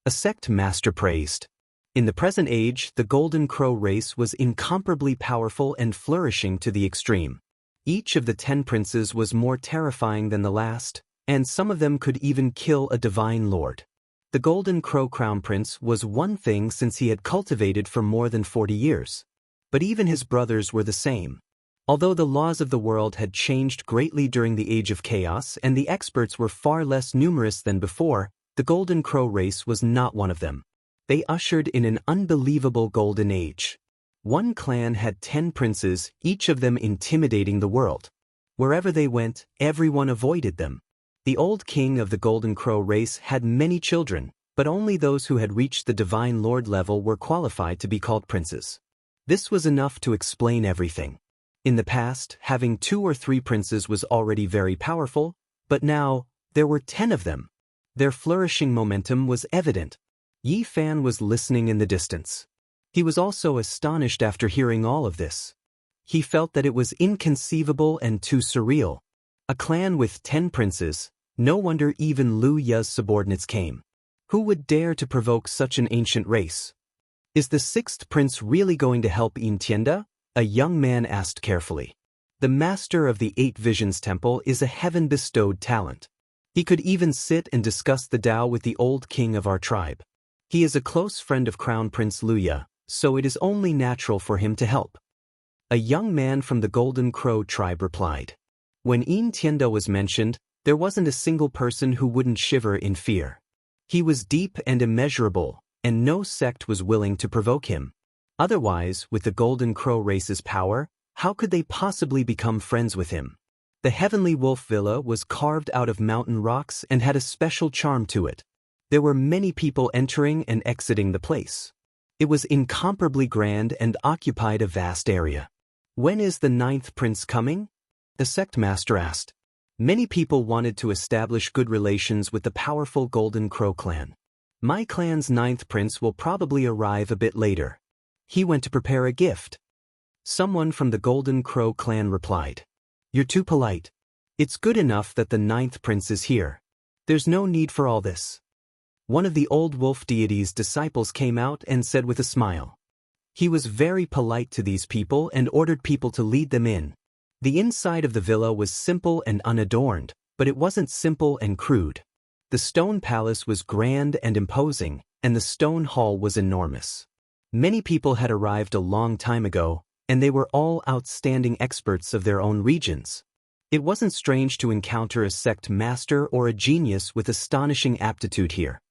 A sect master praised. In the present age, the Golden Crow race was incomparably powerful and flourishing to the extreme. Each of the 10 princes was more terrifying than the last, and some of them could even kill a divine lord. The Golden Crow Crown Prince was one thing since he had cultivated for more than 40 years. But even his brothers were the same. Although the laws of the world had changed greatly during the Age of Chaos and the experts were far less numerous than before, the Golden Crow race was not one of them. They ushered in an unbelievable golden age. One clan had 10 princes, each of them intimidating the world. Wherever they went, everyone avoided them. The old king of the Golden Crow race had many children, but only those who had reached the Divine Lord level were qualified to be called princes. This was enough to explain everything. In the past, having 2 or 3 princes was already very powerful, but now, there were 10 of them. Their flourishing momentum was evident. Yi Fan was listening in the distance. He was also astonished after hearing all of this. He felt that it was inconceivable and too surreal. A clan with 10 princes, no wonder even Lu Ya's subordinates came. Who would dare to provoke such an ancient race? "Is the 6th prince really going to help Yin Tienda?" a young man asked carefully. The master of the 8 Visions Temple is a heaven-bestowed talent. He could even sit and discuss the Tao with the old king of our tribe. He is a close friend of Crown Prince Luya, so it is only natural for him to help. A young man from the Golden Crow tribe replied. When Yin Tienda was mentioned, there wasn't a single person who wouldn't shiver in fear. He was deep and immeasurable, and no sect was willing to provoke him. Otherwise, with the Golden Crow race's power, how could they possibly become friends with him? The Heavenly Wolf Villa was carved out of mountain rocks and had a special charm to it. There were many people entering and exiting the place. It was incomparably grand and occupied a vast area. "When is the 9th prince coming?" the sect master asked. Many people wanted to establish good relations with the powerful Golden Crow clan. "My clan's 9th prince will probably arrive a bit later. He went to prepare a gift." Someone from the Golden Crow clan replied. "You're too polite. It's good enough that the 9th prince is here. There's no need for all this." One of the old wolf deity's disciples came out and said with a smile. He was very polite to these people and ordered people to lead them in. The inside of the villa was simple and unadorned, but it wasn't simple and crude. The stone palace was grand and imposing, and the stone hall was enormous. Many people had arrived a long time ago, and they were all outstanding experts of their own regions. It wasn't strange to encounter a sect master or a genius with astonishing aptitude here.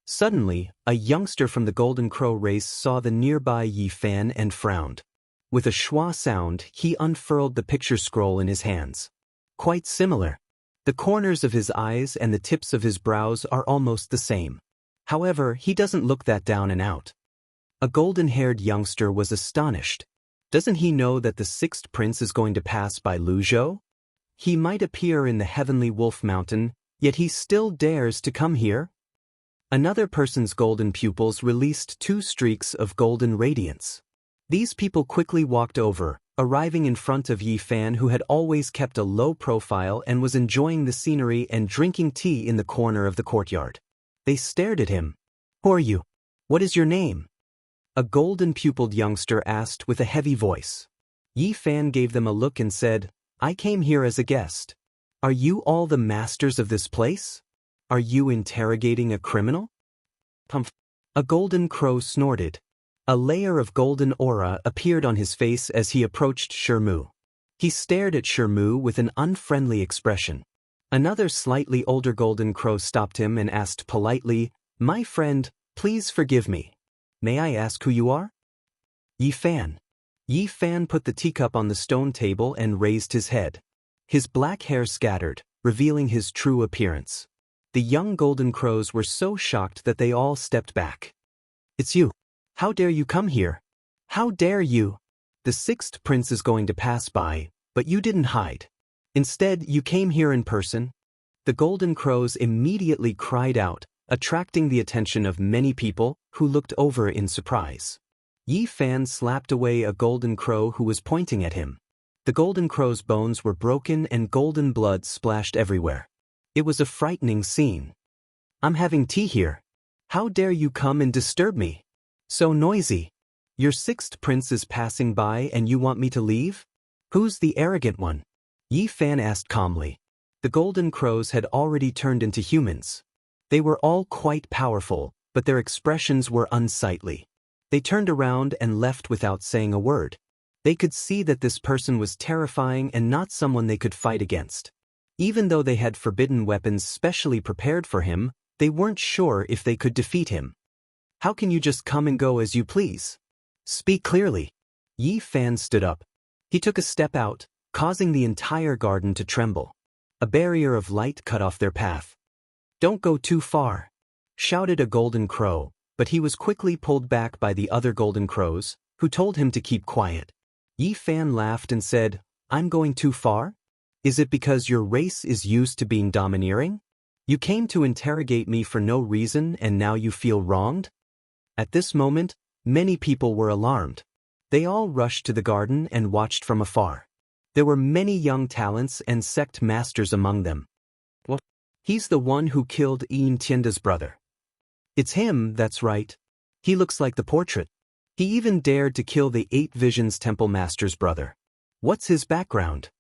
Suddenly, a youngster from the Golden Crow race saw the nearby Yi Fan and frowned. With a schwa sound, he unfurled the picture scroll in his hands. Quite similar. The corners of his eyes and the tips of his brows are almost the same. However, he doesn't look that down and out. A golden-haired youngster was astonished. Doesn't he know that the 6th prince is going to pass by Luzhou? He might appear in the Heavenly Wolf Mountain, yet he still dares to come here? Another person's golden pupils released 2 streaks of golden radiance. These people quickly walked over, arriving in front of Yi Fan, who had always kept a low profile and was enjoying the scenery and drinking tea in the corner of the courtyard. They stared at him. "Who are you? What is your name?" a golden-pupiled youngster asked with a heavy voice. Yi Fan gave them a look and said, "I came here as a guest. Are you all the masters of this place? Are you interrogating a criminal?" A golden crow snorted. A layer of golden aura appeared on his face as he approached Shermu. He stared at Shermu with an unfriendly expression. Another slightly older golden crow stopped him and asked politely, "My friend, please forgive me. May I ask who you are?" Yi Fan. Yi Fan put the teacup on the stone table and raised his head. His black hair scattered, revealing his true appearance. The young golden crows were so shocked that they all stepped back. "It's you. How dare you come here? How dare you? The sixth prince is going to pass by, but you didn't hide. Instead, you came here in person." The golden crows immediately cried out, attracting the attention of many people, who looked over in surprise. Yi Fan slapped away a golden crow who was pointing at him. The golden crow's bones were broken and golden blood splashed everywhere. It was a frightening scene. "I'm having tea here. How dare you come and disturb me? So noisy. Your sixth prince is passing by and you want me to leave? Who's the arrogant one?" Yi Fan asked calmly. The golden crows had already turned into humans. They were all quite powerful, but their expressions were unsightly. They turned around and left without saying a word. They could see that this person was terrifying and not someone they could fight against. Even though they had forbidden weapons specially prepared for him, they weren't sure if they could defeat him. "How can you just come and go as you please? Speak clearly." Yi Fan stood up. He took a step out, causing the entire garden to tremble. A barrier of light cut off their path. "Don't go too far," shouted a golden crow, but he was quickly pulled back by the other golden crows, who told him to keep quiet. Yi Fan laughed and said, "I'm going too far? Is it because your race is used to being domineering? You came to interrogate me for no reason and now you feel wronged?" At this moment, many people were alarmed. They all rushed to the garden and watched from afar. There were many young talents and sect masters among them. "What? He's the one who killed Yin Tianda's brother." "It's him, that's right. He looks like the portrait. He even dared to kill the 8 Visions Temple Master's brother. What's his background?"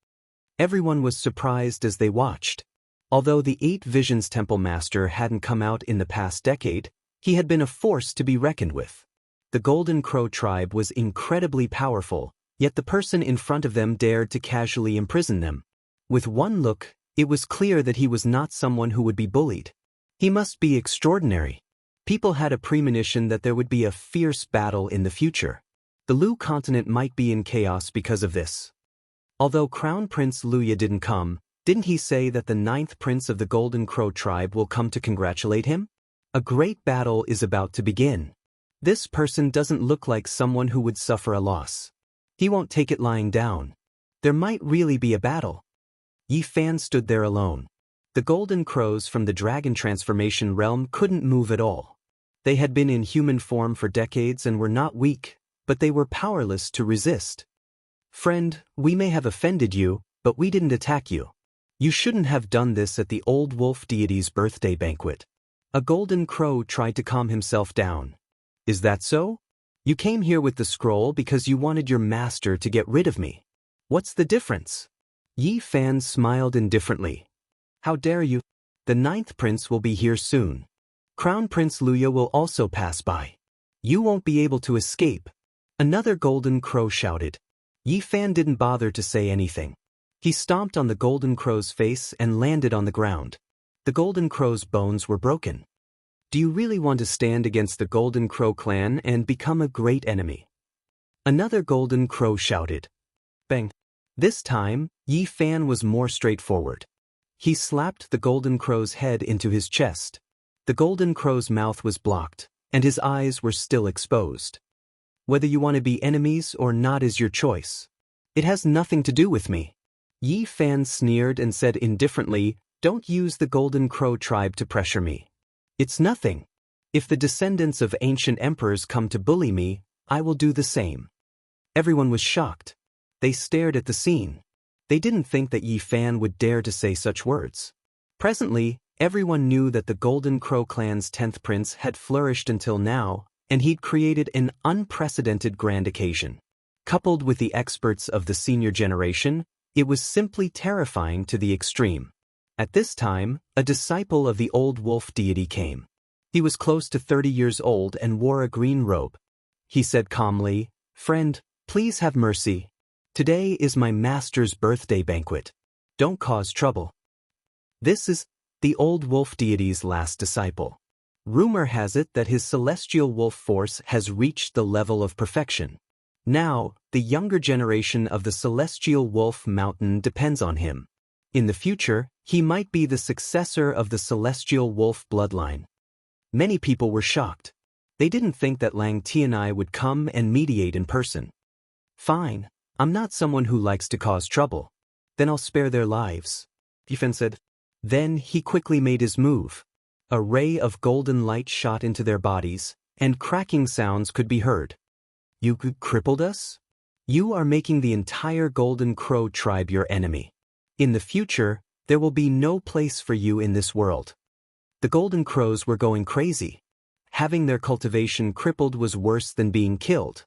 Everyone was surprised as they watched. Although the 8 Visions Temple Master hadn't come out in the past decade, he had been a force to be reckoned with. The Golden Crow tribe was incredibly powerful, yet the person in front of them dared to casually imprison them. With one look, it was clear that he was not someone who would be bullied. He must be extraordinary. People had a premonition that there would be a fierce battle in the future. The Lu continent might be in chaos because of this. Although Crown Prince Luya didn't come, didn't he say that the 9th prince of the Golden Crow tribe will come to congratulate him? A great battle is about to begin. This person doesn't look like someone who would suffer a loss. He won't take it lying down. There might really be a battle. Yi Fan stood there alone. The golden crows from the dragon transformation realm couldn't move at all. They had been in human form for decades and were not weak, but they were powerless to resist. "Friend, we may have offended you, but we didn't attack you. You shouldn't have done this at the old wolf deity's birthday banquet." A golden crow tried to calm himself down. "Is that so? You came here with the scroll because you wanted your master to get rid of me. What's the difference?" Yi Fan smiled indifferently. "How dare you? The 9th prince will be here soon. Crown Prince Luya will also pass by. You won't be able to escape." Another golden crow shouted. Yi Fan didn't bother to say anything. He stomped on the golden crow's face and landed on the ground. The golden crow's bones were broken. "Do you really want to stand against the Golden Crow clan and become a great enemy?" Another golden crow shouted. Bang! This time, Yi Fan was more straightforward. He slapped the golden crow's head into his chest. The golden crow's mouth was blocked, and his eyes were still exposed. "Whether you want to be enemies or not is your choice. It has nothing to do with me." Yi Fan sneered and said indifferently, "Don't use the Golden Crow tribe to pressure me. It's nothing. If the descendants of ancient emperors come to bully me, I will do the same." Everyone was shocked. They stared at the scene. They didn't think that Yi Fan would dare to say such words. Presently, everyone knew that the Golden Crow clan's 10th prince had flourished until now, and he'd created an unprecedented grand occasion. Coupled with the experts of the senior generation, it was simply terrifying to the extreme. At this time, a disciple of the old wolf deity came. He was close to 30 years old and wore a green robe. He said calmly, "Friend, please have mercy. Today is my master's birthday banquet. Don't cause trouble." This is the old wolf deity's last disciple. Rumor has it that his celestial wolf force has reached the level of perfection. Now, the younger generation of the celestial wolf mountain depends on him. In the future, he might be the successor of the celestial wolf bloodline. Many people were shocked. They didn't think that Lang Tianai would come and mediate in person. Fine, I'm not someone who likes to cause trouble. Then I'll spare their lives, Yifan said. Then he quickly made his move. A ray of golden light shot into their bodies, and cracking sounds could be heard. You crippled us? You are making the entire Golden Crow tribe your enemy. In the future, there will be no place for you in this world. The Golden Crows were going crazy. Having their cultivation crippled was worse than being killed.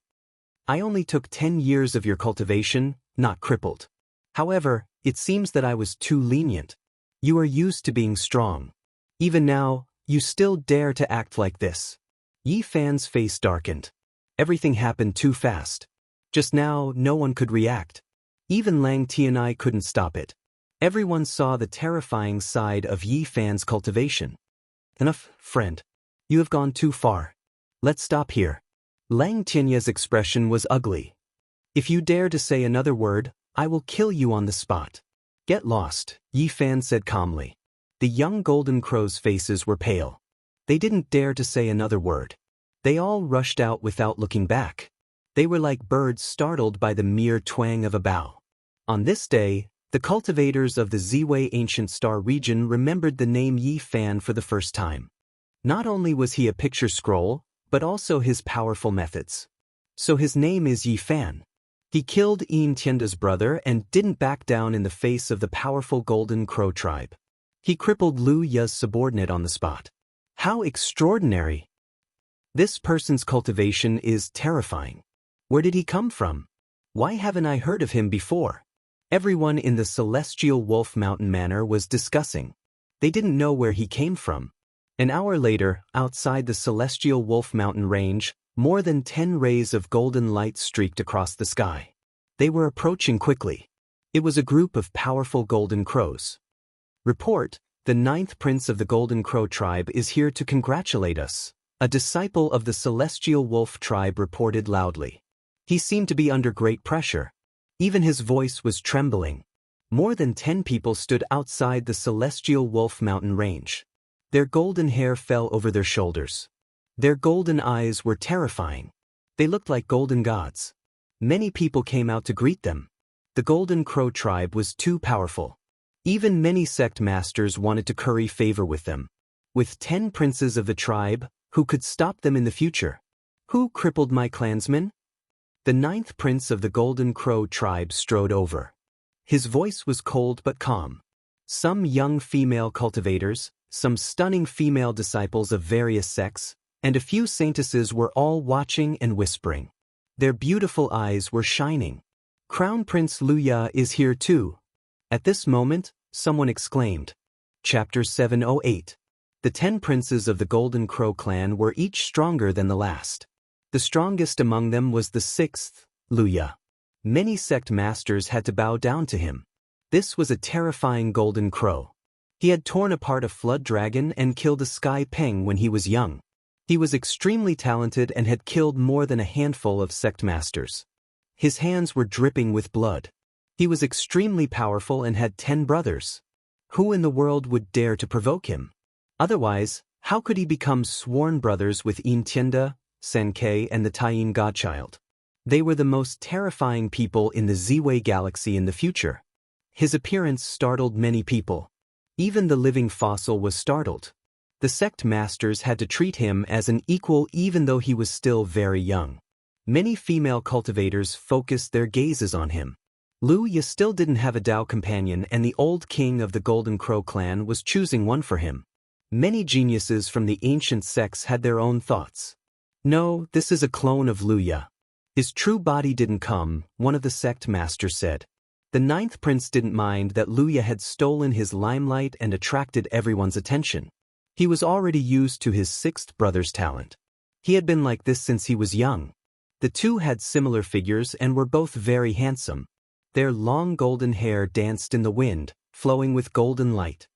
I only took 10 years of your cultivation, not crippled. However, it seems that I was too lenient. You are used to being strong. Even now, you still dare to act like this. Yi Fan's face darkened. Everything happened too fast. Just now, no one could react. Even Lang Tianai couldn't stop it. Everyone saw the terrifying side of Yi Fan's cultivation. Enough, friend. You have gone too far. Let's stop here. Lang Tiany's expression was ugly. If you dare to say another word, I will kill you on the spot. Get lost, Yi Fan said calmly. The young Golden Crow's faces were pale. They didn't dare to say another word. They all rushed out without looking back. They were like birds startled by the mere twang of a bough. On this day, the cultivators of the Ziwei Ancient Star region remembered the name Yi Fan for the first time. Not only was he a picture scroll, but also his powerful methods. So his name is Yi Fan. He killed Yin Tianda's brother and didn't back down in the face of the powerful Golden Crow tribe. He crippled Lu Ya's subordinate on the spot. How extraordinary! This person's cultivation is terrifying. Where did he come from? Why haven't I heard of him before? Everyone in the Celestial Wolf Mountain Manor was discussing. They didn't know where he came from. An hour later, outside the Celestial Wolf Mountain range, more than 10 rays of golden light streaked across the sky. They were approaching quickly. It was a group of powerful Golden Crows. Report, the 9th Prince of the Golden Crow tribe is here to congratulate us. A disciple of the Celestial Wolf tribe reported loudly. He seemed to be under great pressure. Even his voice was trembling. More than 10 people stood outside the Celestial Wolf Mountain range. Their golden hair fell over their shoulders. Their golden eyes were terrifying. They looked like golden gods. Many people came out to greet them. The Golden Crow tribe was too powerful. Even many sect masters wanted to curry favor with them. With 10 princes of the tribe, who could stop them in the future? Who crippled my clansmen? The 9th prince of the Golden Crow tribe strode over. His voice was cold but calm. Some young female cultivators, some stunning female disciples of various sects, and a few saintesses were all watching and whispering. Their beautiful eyes were shining. Crown Prince Luya is here too. At this moment, someone exclaimed. Chapter 708. The 10 princes of the Golden Crow clan were each stronger than the last. The strongest among them was the 6th, Luya. Many sect masters had to bow down to him. This was a terrifying Golden Crow. He had torn apart a flood dragon and killed a sky peng when he was young. He was extremely talented and had killed more than a handful of sect masters. His hands were dripping with blood. He was extremely powerful and had 10 brothers. Who in the world would dare to provoke him? Otherwise, how could he become sworn brothers with Yin Tianda, Senkei, and the Taiyin godchild? They were the most terrifying people in the Ziwei galaxy in the future. His appearance startled many people. Even the living fossil was startled. The sect masters had to treat him as an equal even though he was still very young. Many female cultivators focused their gazes on him. Lu Ya still didn't have a Dao companion, and the old king of the Golden Crow clan was choosing one for him. Many geniuses from the ancient sects had their own thoughts. No, this is a clone of Lu Ya. His true body didn't come, one of the sect masters said. The 9th prince didn't mind that Lu Ya had stolen his limelight and attracted everyone's attention. He was already used to his 6th brother's talent. He had been like this since he was young. The two had similar figures and were both very handsome. Their long golden hair danced in the wind, flowing with golden light.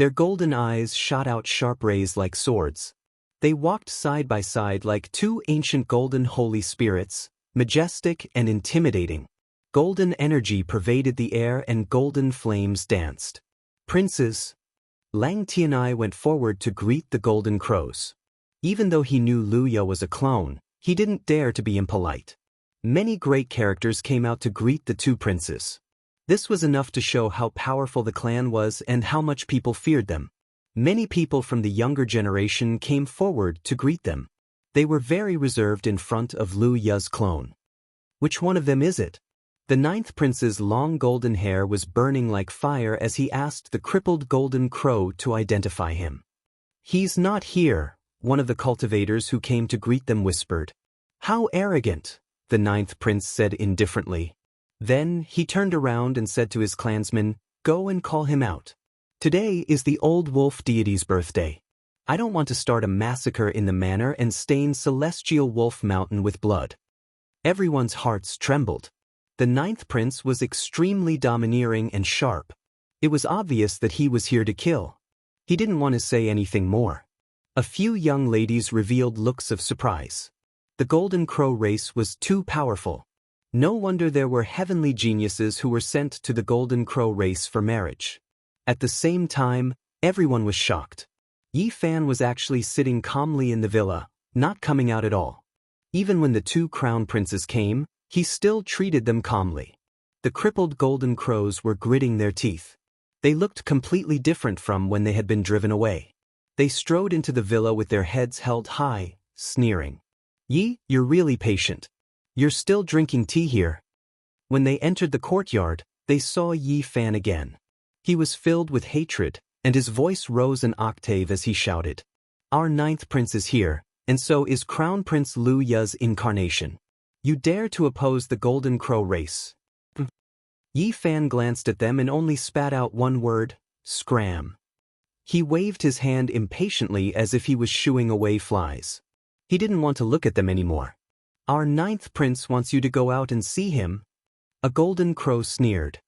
Their golden eyes shot out sharp rays like swords. They walked side by side like two ancient golden holy spirits, majestic and intimidating. Golden energy pervaded the air and golden flames danced. Princes. Lang Tianai went forward to greet the golden crows. Even though he knew Luya was a clone, he didn't dare to be impolite. Many great characters came out to greet the two princes. This was enough to show how powerful the clan was and how much people feared them. Many people from the younger generation came forward to greet them. They were very reserved in front of Lu Ya's clone. Which one of them is it? The ninth prince's long golden hair was burning like fire as he asked the crippled golden crow to identify him. He's not here, one of the cultivators who came to greet them whispered. How arrogant, the ninth prince said indifferently. Then he turned around and said to his clansmen, go and call him out. Today is the old wolf deity's birthday. I don't want to start a massacre in the manor and stain Celestial Wolf Mountain with blood. Everyone's hearts trembled. The ninth prince was extremely domineering and sharp. It was obvious that he was here to kill. He didn't want to say anything more. A few young ladies revealed looks of surprise. The Golden Crow race was too powerful. No wonder there were heavenly geniuses who were sent to the Golden Crow race for marriage. At the same time, everyone was shocked. Yi Fan was actually sitting calmly in the villa, not coming out at all. Even when the two crown princes came, he still treated them calmly. The crippled golden crows were gritting their teeth. They looked completely different from when they had been driven away. They strode into the villa with their heads held high, sneering. Yi, you're really patient. You're still drinking tea here. When they entered the courtyard, they saw Yi Fan again. He was filled with hatred, and his voice rose an octave as he shouted. Our ninth prince is here, and so is Crown Prince Lu Ya's incarnation. You dare to oppose the Golden Crow race. Yi Fan glanced at them and only spat out one word, scram. He waved his hand impatiently as if he was shooing away flies. He didn't want to look at them anymore. Our ninth prince wants you to go out and see him. A golden crow sneered.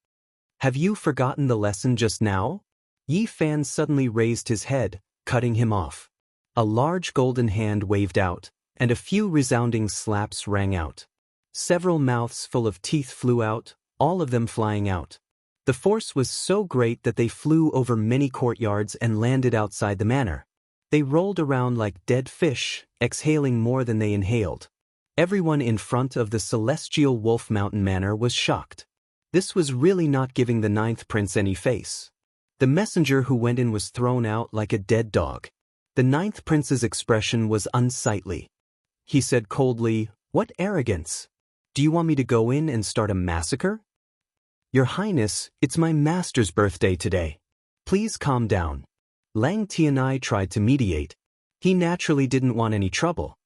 Have you forgotten the lesson just now? Yi Fan suddenly raised his head, cutting him off. A large golden hand waved out, and a few resounding slaps rang out. Several mouths full of teeth flew out, all of them flying out. The force was so great that they flew over many courtyards and landed outside the manor. They rolled around like dead fish, exhaling more than they inhaled. Everyone in front of the Celestial Wolf Mountain Manor was shocked. This was really not giving the ninth prince any face. The messenger who went in was thrown out like a dead dog. The ninth prince's expression was unsightly. He said coldly, What arrogance! Do you want me to go in and start a massacre? Your Highness, it's my master's birthday today. Please calm down. Lang Tianai tried to mediate. He naturally didn't want any trouble.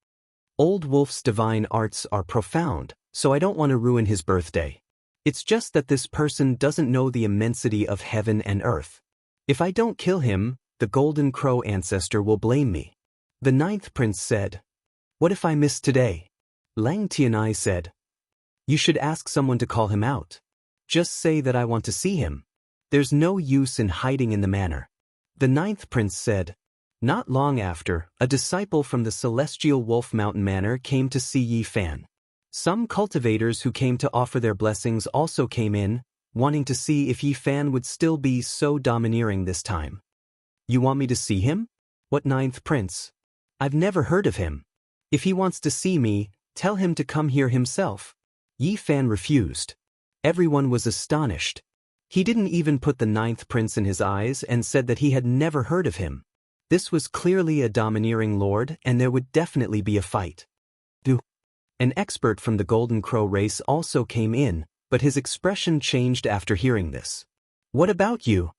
Old Wolf's divine arts are profound, so I don't want to ruin his birthday. It's just that this person doesn't know the immensity of heaven and earth. If I don't kill him, the Golden Crow ancestor will blame me. The ninth prince said. What if I miss today? Lang Tianai said. You should ask someone to call him out. Just say that I want to see him. There's no use in hiding in the manor. The ninth prince said. Not long after, a disciple from the Celestial Wolf Mountain Manor came to see Yi Fan. Some cultivators who came to offer their blessings also came in, wanting to see if Yi Fan would still be so domineering this time. You want me to see him? What ninth prince? I've never heard of him. If he wants to see me, tell him to come here himself. Yi Fan refused. Everyone was astonished. He didn't even put the ninth prince in his eyes and said that he had never heard of him. This was clearly a domineering lord, and there would definitely be a fight. An expert from the Golden Crow race also came in, but his expression changed after hearing this. What about you?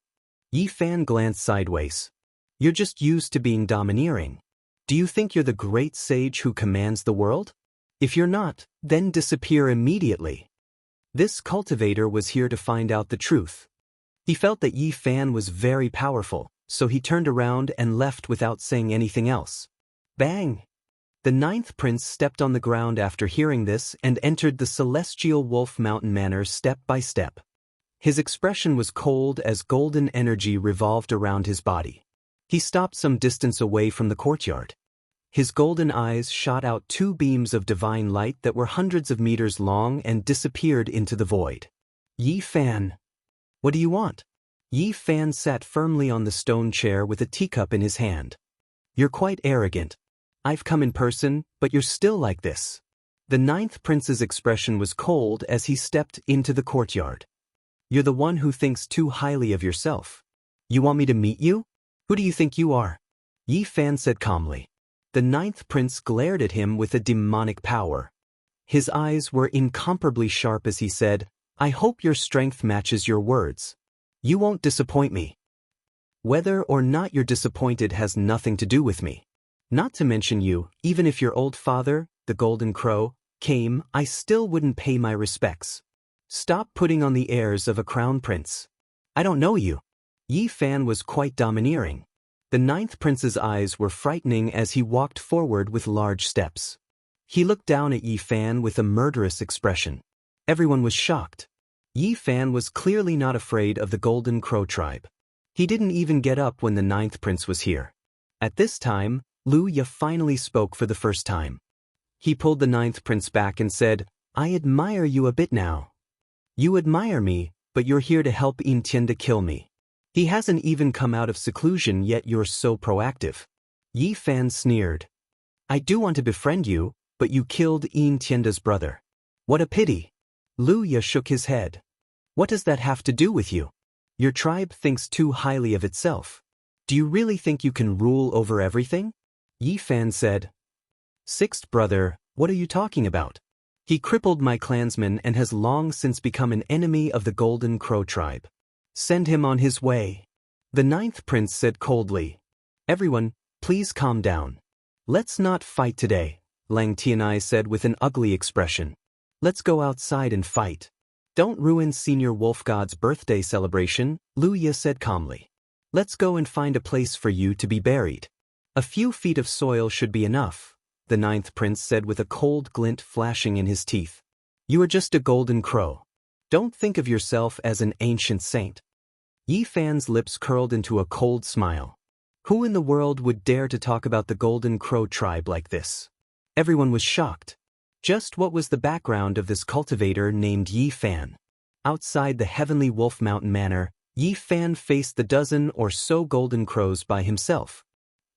Yi Fan glanced sideways. You're just used to being domineering. Do you think you're the great sage who commands the world? If you're not, then disappear immediately. This cultivator was here to find out the truth. He felt that Yi Fan was very powerful, so he turned around and left without saying anything else. Bang! The ninth prince stepped on the ground after hearing this and entered the Celestial Wolf Mountain Manor step by step. His expression was cold as golden energy revolved around his body. He stopped some distance away from the courtyard. His golden eyes shot out two beams of divine light that were hundreds of meters long and disappeared into the void. Yi Fan. What do you want? Yi Fan sat firmly on the stone chair with a teacup in his hand. You're quite arrogant. I've come in person, but you're still like this. The ninth prince's expression was cold as he stepped into the courtyard. You're the one who thinks too highly of yourself. You want me to meet you? Who do you think you are? Yi Fan said calmly. The ninth prince glared at him with a demonic power. His eyes were incomparably sharp as he said, I hope your strength matches your words. You won't disappoint me. Whether or not you're disappointed has nothing to do with me. Not to mention you, even if your old father, the Golden Crow, came, I still wouldn't pay my respects. Stop putting on the airs of a crown prince. I don't know you. Yi Fan was quite domineering. The ninth prince's eyes were frightening as he walked forward with large steps. He looked down at Yi Fan with a murderous expression. Everyone was shocked. Yi Fan was clearly not afraid of the Golden Crow tribe. He didn't even get up when the ninth prince was here. At this time, Wuxia finally spoke for the first time. He pulled the ninth prince back and said, I admire you a bit now. You admire me, but you're here to help Xianxia to kill me. He hasn't even come out of seclusion yet you're so proactive. Yi Fan sneered. I do want to befriend you, but you killed Xianxia's brother. What a pity. Wuxia shook his head. What does that have to do with you? Your tribe thinks too highly of itself. Do you really think you can rule over everything? Yi Fan said. Sixth brother, what are you talking about? He crippled my clansman and has long since become an enemy of the Golden Crow tribe. Send him on his way. The ninth prince said coldly. Everyone, please calm down. Let's not fight today, Lang Tianai said with an ugly expression. Let's go outside and fight. Don't ruin Senior Wolf God's birthday celebration, Wuxia said calmly. Let's go and find a place for you to be buried. A few feet of soil should be enough, the ninth prince said with a cold glint flashing in his teeth. You are just a golden crow. Don't think of yourself as an ancient saint. Yi Fan's lips curled into a cold smile. Who in the world would dare to talk about the Golden Crow tribe like this? Everyone was shocked. Just what was the background of this cultivator named Yi Fan? Outside the Heavenly Wolf Mountain Manor, Yi Fan faced the dozen or so golden crows by himself.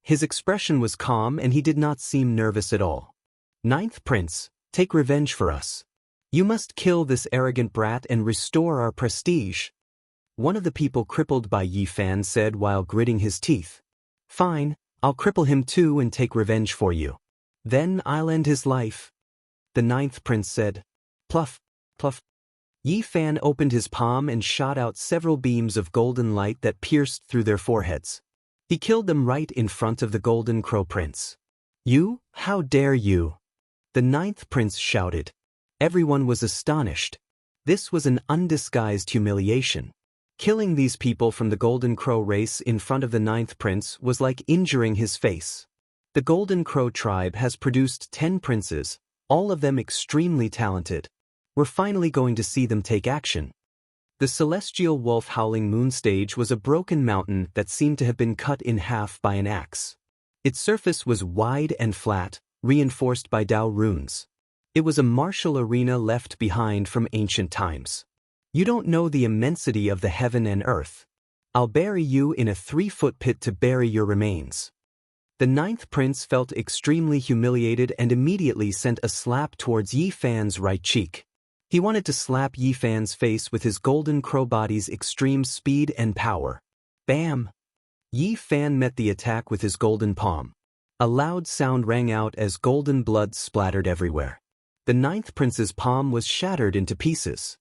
His expression was calm and he did not seem nervous at all. Ninth Prince, take revenge for us. You must kill this arrogant brat and restore our prestige. One of the people crippled by Yi Fan said while gritting his teeth. Fine, I'll cripple him too and take revenge for you. Then I'll end his life. The ninth prince said. Pluff, pluff. Yi Fan opened his palm and shot out several beams of golden light that pierced through their foreheads. He killed them right in front of the Golden Crow Prince. You, how dare you? The ninth prince shouted. Everyone was astonished. This was an undisguised humiliation. Killing these people from the Golden Crow race in front of the ninth prince was like injuring his face. The Golden Crow tribe has produced 10 princes, all of them extremely talented. We're finally going to see them take action. The celestial wolf howling moon stage was a broken mountain that seemed to have been cut in half by an axe. Its surface was wide and flat, reinforced by Dao runes. It was a martial arena left behind from ancient times. You don't know the immensity of the heaven and earth. I'll bury you in a 3-foot pit to bury your remains. The ninth prince felt extremely humiliated and immediately sent a slap towards Yi Fan's right cheek. He wanted to slap Yi Fan's face with his golden crow body's extreme speed and power. Bam! Yi Fan met the attack with his golden palm. A loud sound rang out as golden blood splattered everywhere. The ninth prince's palm was shattered into pieces.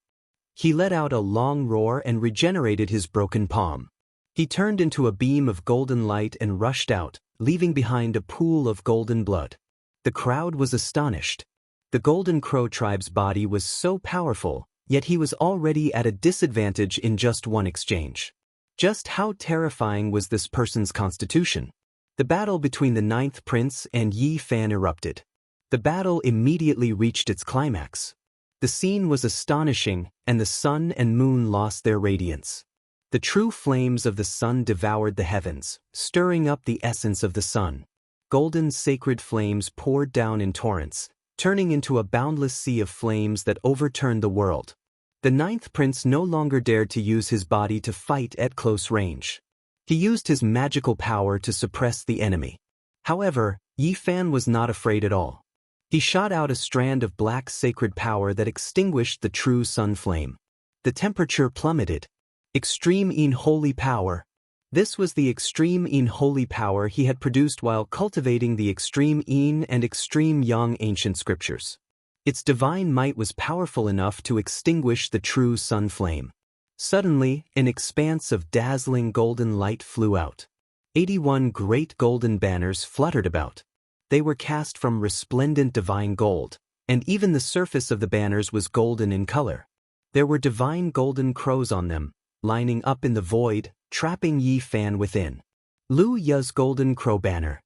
He let out a long roar and regenerated his broken palm. He turned into a beam of golden light and rushed out, leaving behind a pool of golden blood. The crowd was astonished. The Golden Crow tribe's body was so powerful, yet he was already at a disadvantage in just one exchange. Just how terrifying was this person's constitution? The battle between the ninth prince and Yi Fan erupted. The battle immediately reached its climax. The scene was astonishing, and the sun and moon lost their radiance. The true flames of the sun devoured the heavens, stirring up the essence of the sun. Golden sacred flames poured down in torrents, turning into a boundless sea of flames that overturned the world. The ninth prince no longer dared to use his body to fight at close range. He used his magical power to suppress the enemy. However, Yi Fan was not afraid at all. He shot out a strand of black sacred power that extinguished the true sun flame. The temperature plummeted. Extreme in holy power. This was the extreme in holy power he had produced while cultivating the extreme yin and extreme yang ancient scriptures. Its divine might was powerful enough to extinguish the true sun flame. Suddenly, an expanse of dazzling golden light flew out. 81 great golden banners fluttered about. They were cast from resplendent divine gold, and even the surface of the banners was golden in color. There were divine golden crows on them, lining up in the void, trapping Yi Fan within. Lu Ya's golden crow banner.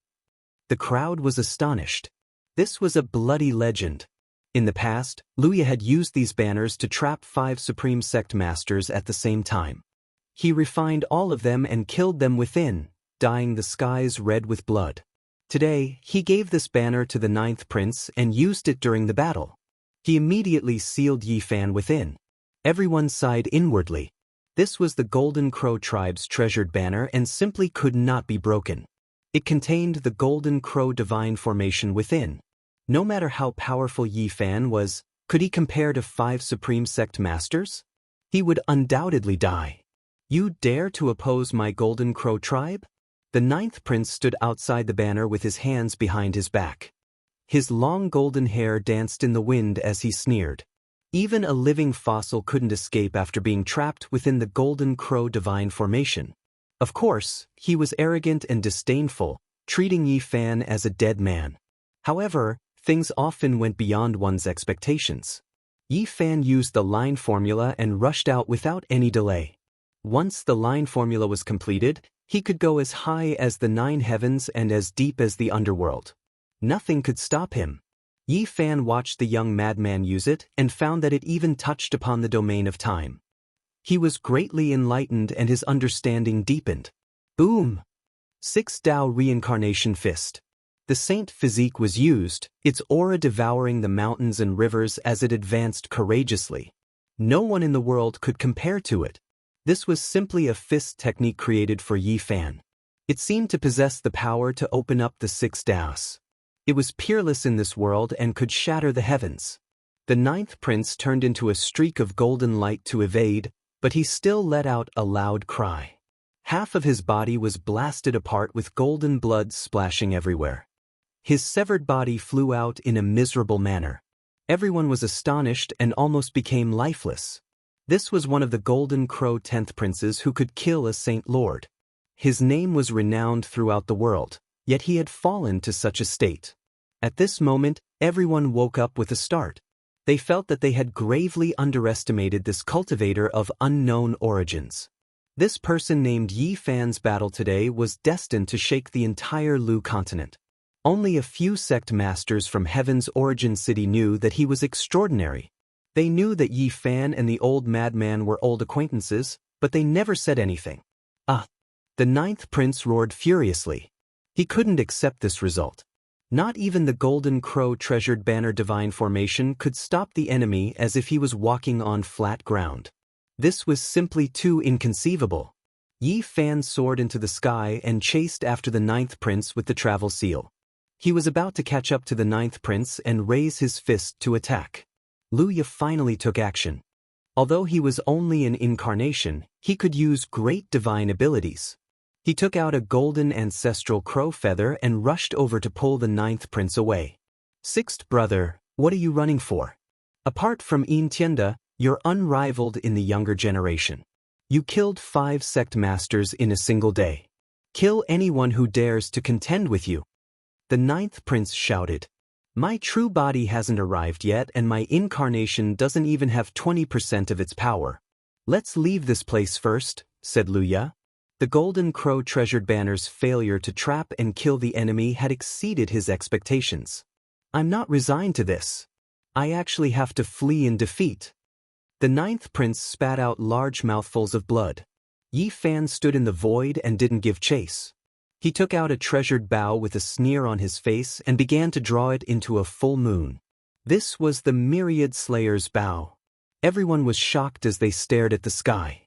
The crowd was astonished. This was a bloody legend. In the past, Lu Ya had used these banners to trap 5 supreme sect masters at the same time. He refined all of them and killed them within, dyeing the skies red with blood. Today, he gave this banner to the ninth prince and used it during the battle. He immediately sealed Yi Fan within. Everyone sighed inwardly. This was the Golden Crow tribe's treasured banner and simply could not be broken. It contained the Golden Crow divine formation within. No matter how powerful Yi Fan was, could he compare to 5 supreme sect masters? He would undoubtedly die. You dare to oppose my Golden Crow tribe? The ninth prince stood outside the banner with his hands behind his back. His long golden hair danced in the wind as he sneered. Even a living fossil couldn't escape after being trapped within the Golden Crow divine formation. Of course, he was arrogant and disdainful, treating Yi Fan as a dead man. However, things often went beyond one's expectations. Yi Fan used the line formula and rushed out without any delay. Once the line formula was completed, he could go as high as the 9 heavens and as deep as the underworld. Nothing could stop him. Yi Fan watched the young madman use it and found that it even touched upon the domain of time. He was greatly enlightened and his understanding deepened. Boom! 6 Tao Reincarnation Fist. The saint physique was used, its aura devouring the mountains and rivers as it advanced courageously. No one in the world could compare to it. This was simply a fist technique created for Yi Fan. It seemed to possess the power to open up the 6 Taos. It was peerless in this world and could shatter the heavens. The ninth prince turned into a streak of golden light to evade, but he still let out a loud cry. Half of his body was blasted apart with golden blood splashing everywhere. His severed body flew out in a miserable manner. Everyone was astonished and almost became lifeless. This was one of the Golden Crow 10th princes who could kill a saint lord. His name was renowned throughout the world, yet he had fallen to such a state. At this moment, everyone woke up with a start. They felt that they had gravely underestimated this cultivator of unknown origins. This person named Yi Fan's battle today was destined to shake the entire Lu continent. Only a few sect masters from Heaven's origin city knew that he was extraordinary. They knew that Yi Fan and the old madman were old acquaintances, but they never said anything. The ninth prince roared furiously. He couldn't accept this result. Not even the Golden Crow treasured banner divine formation could stop the enemy as if he was walking on flat ground. This was simply too inconceivable. Yi Fan soared into the sky and chased after the ninth prince with the travel seal. He was about to catch up to the ninth prince and raise his fist to attack. Lu Ya finally took action. Although he was only an incarnation, he could use great divine abilities. He took out a golden ancestral crow feather and rushed over to pull the ninth prince away. Sixth brother, what are you running for? Apart from Yin Tianda, you're unrivaled in the younger generation. You killed 5 sect masters in a single day. Kill anyone who dares to contend with you. The ninth prince shouted. My true body hasn't arrived yet and my incarnation doesn't even have 20% of its power. Let's leave this place first, said Lu Ya. The Golden Crow treasured banner's failure to trap and kill the enemy had exceeded his expectations. I'm not resigned to this. I actually have to flee in defeat." The ninth prince spat out large mouthfuls of blood. Yi Fan stood in the void and didn't give chase. He took out a treasured bow with a sneer on his face and began to draw it into a full moon. This was the Myriad Slayer's bow. Everyone was shocked as they stared at the sky.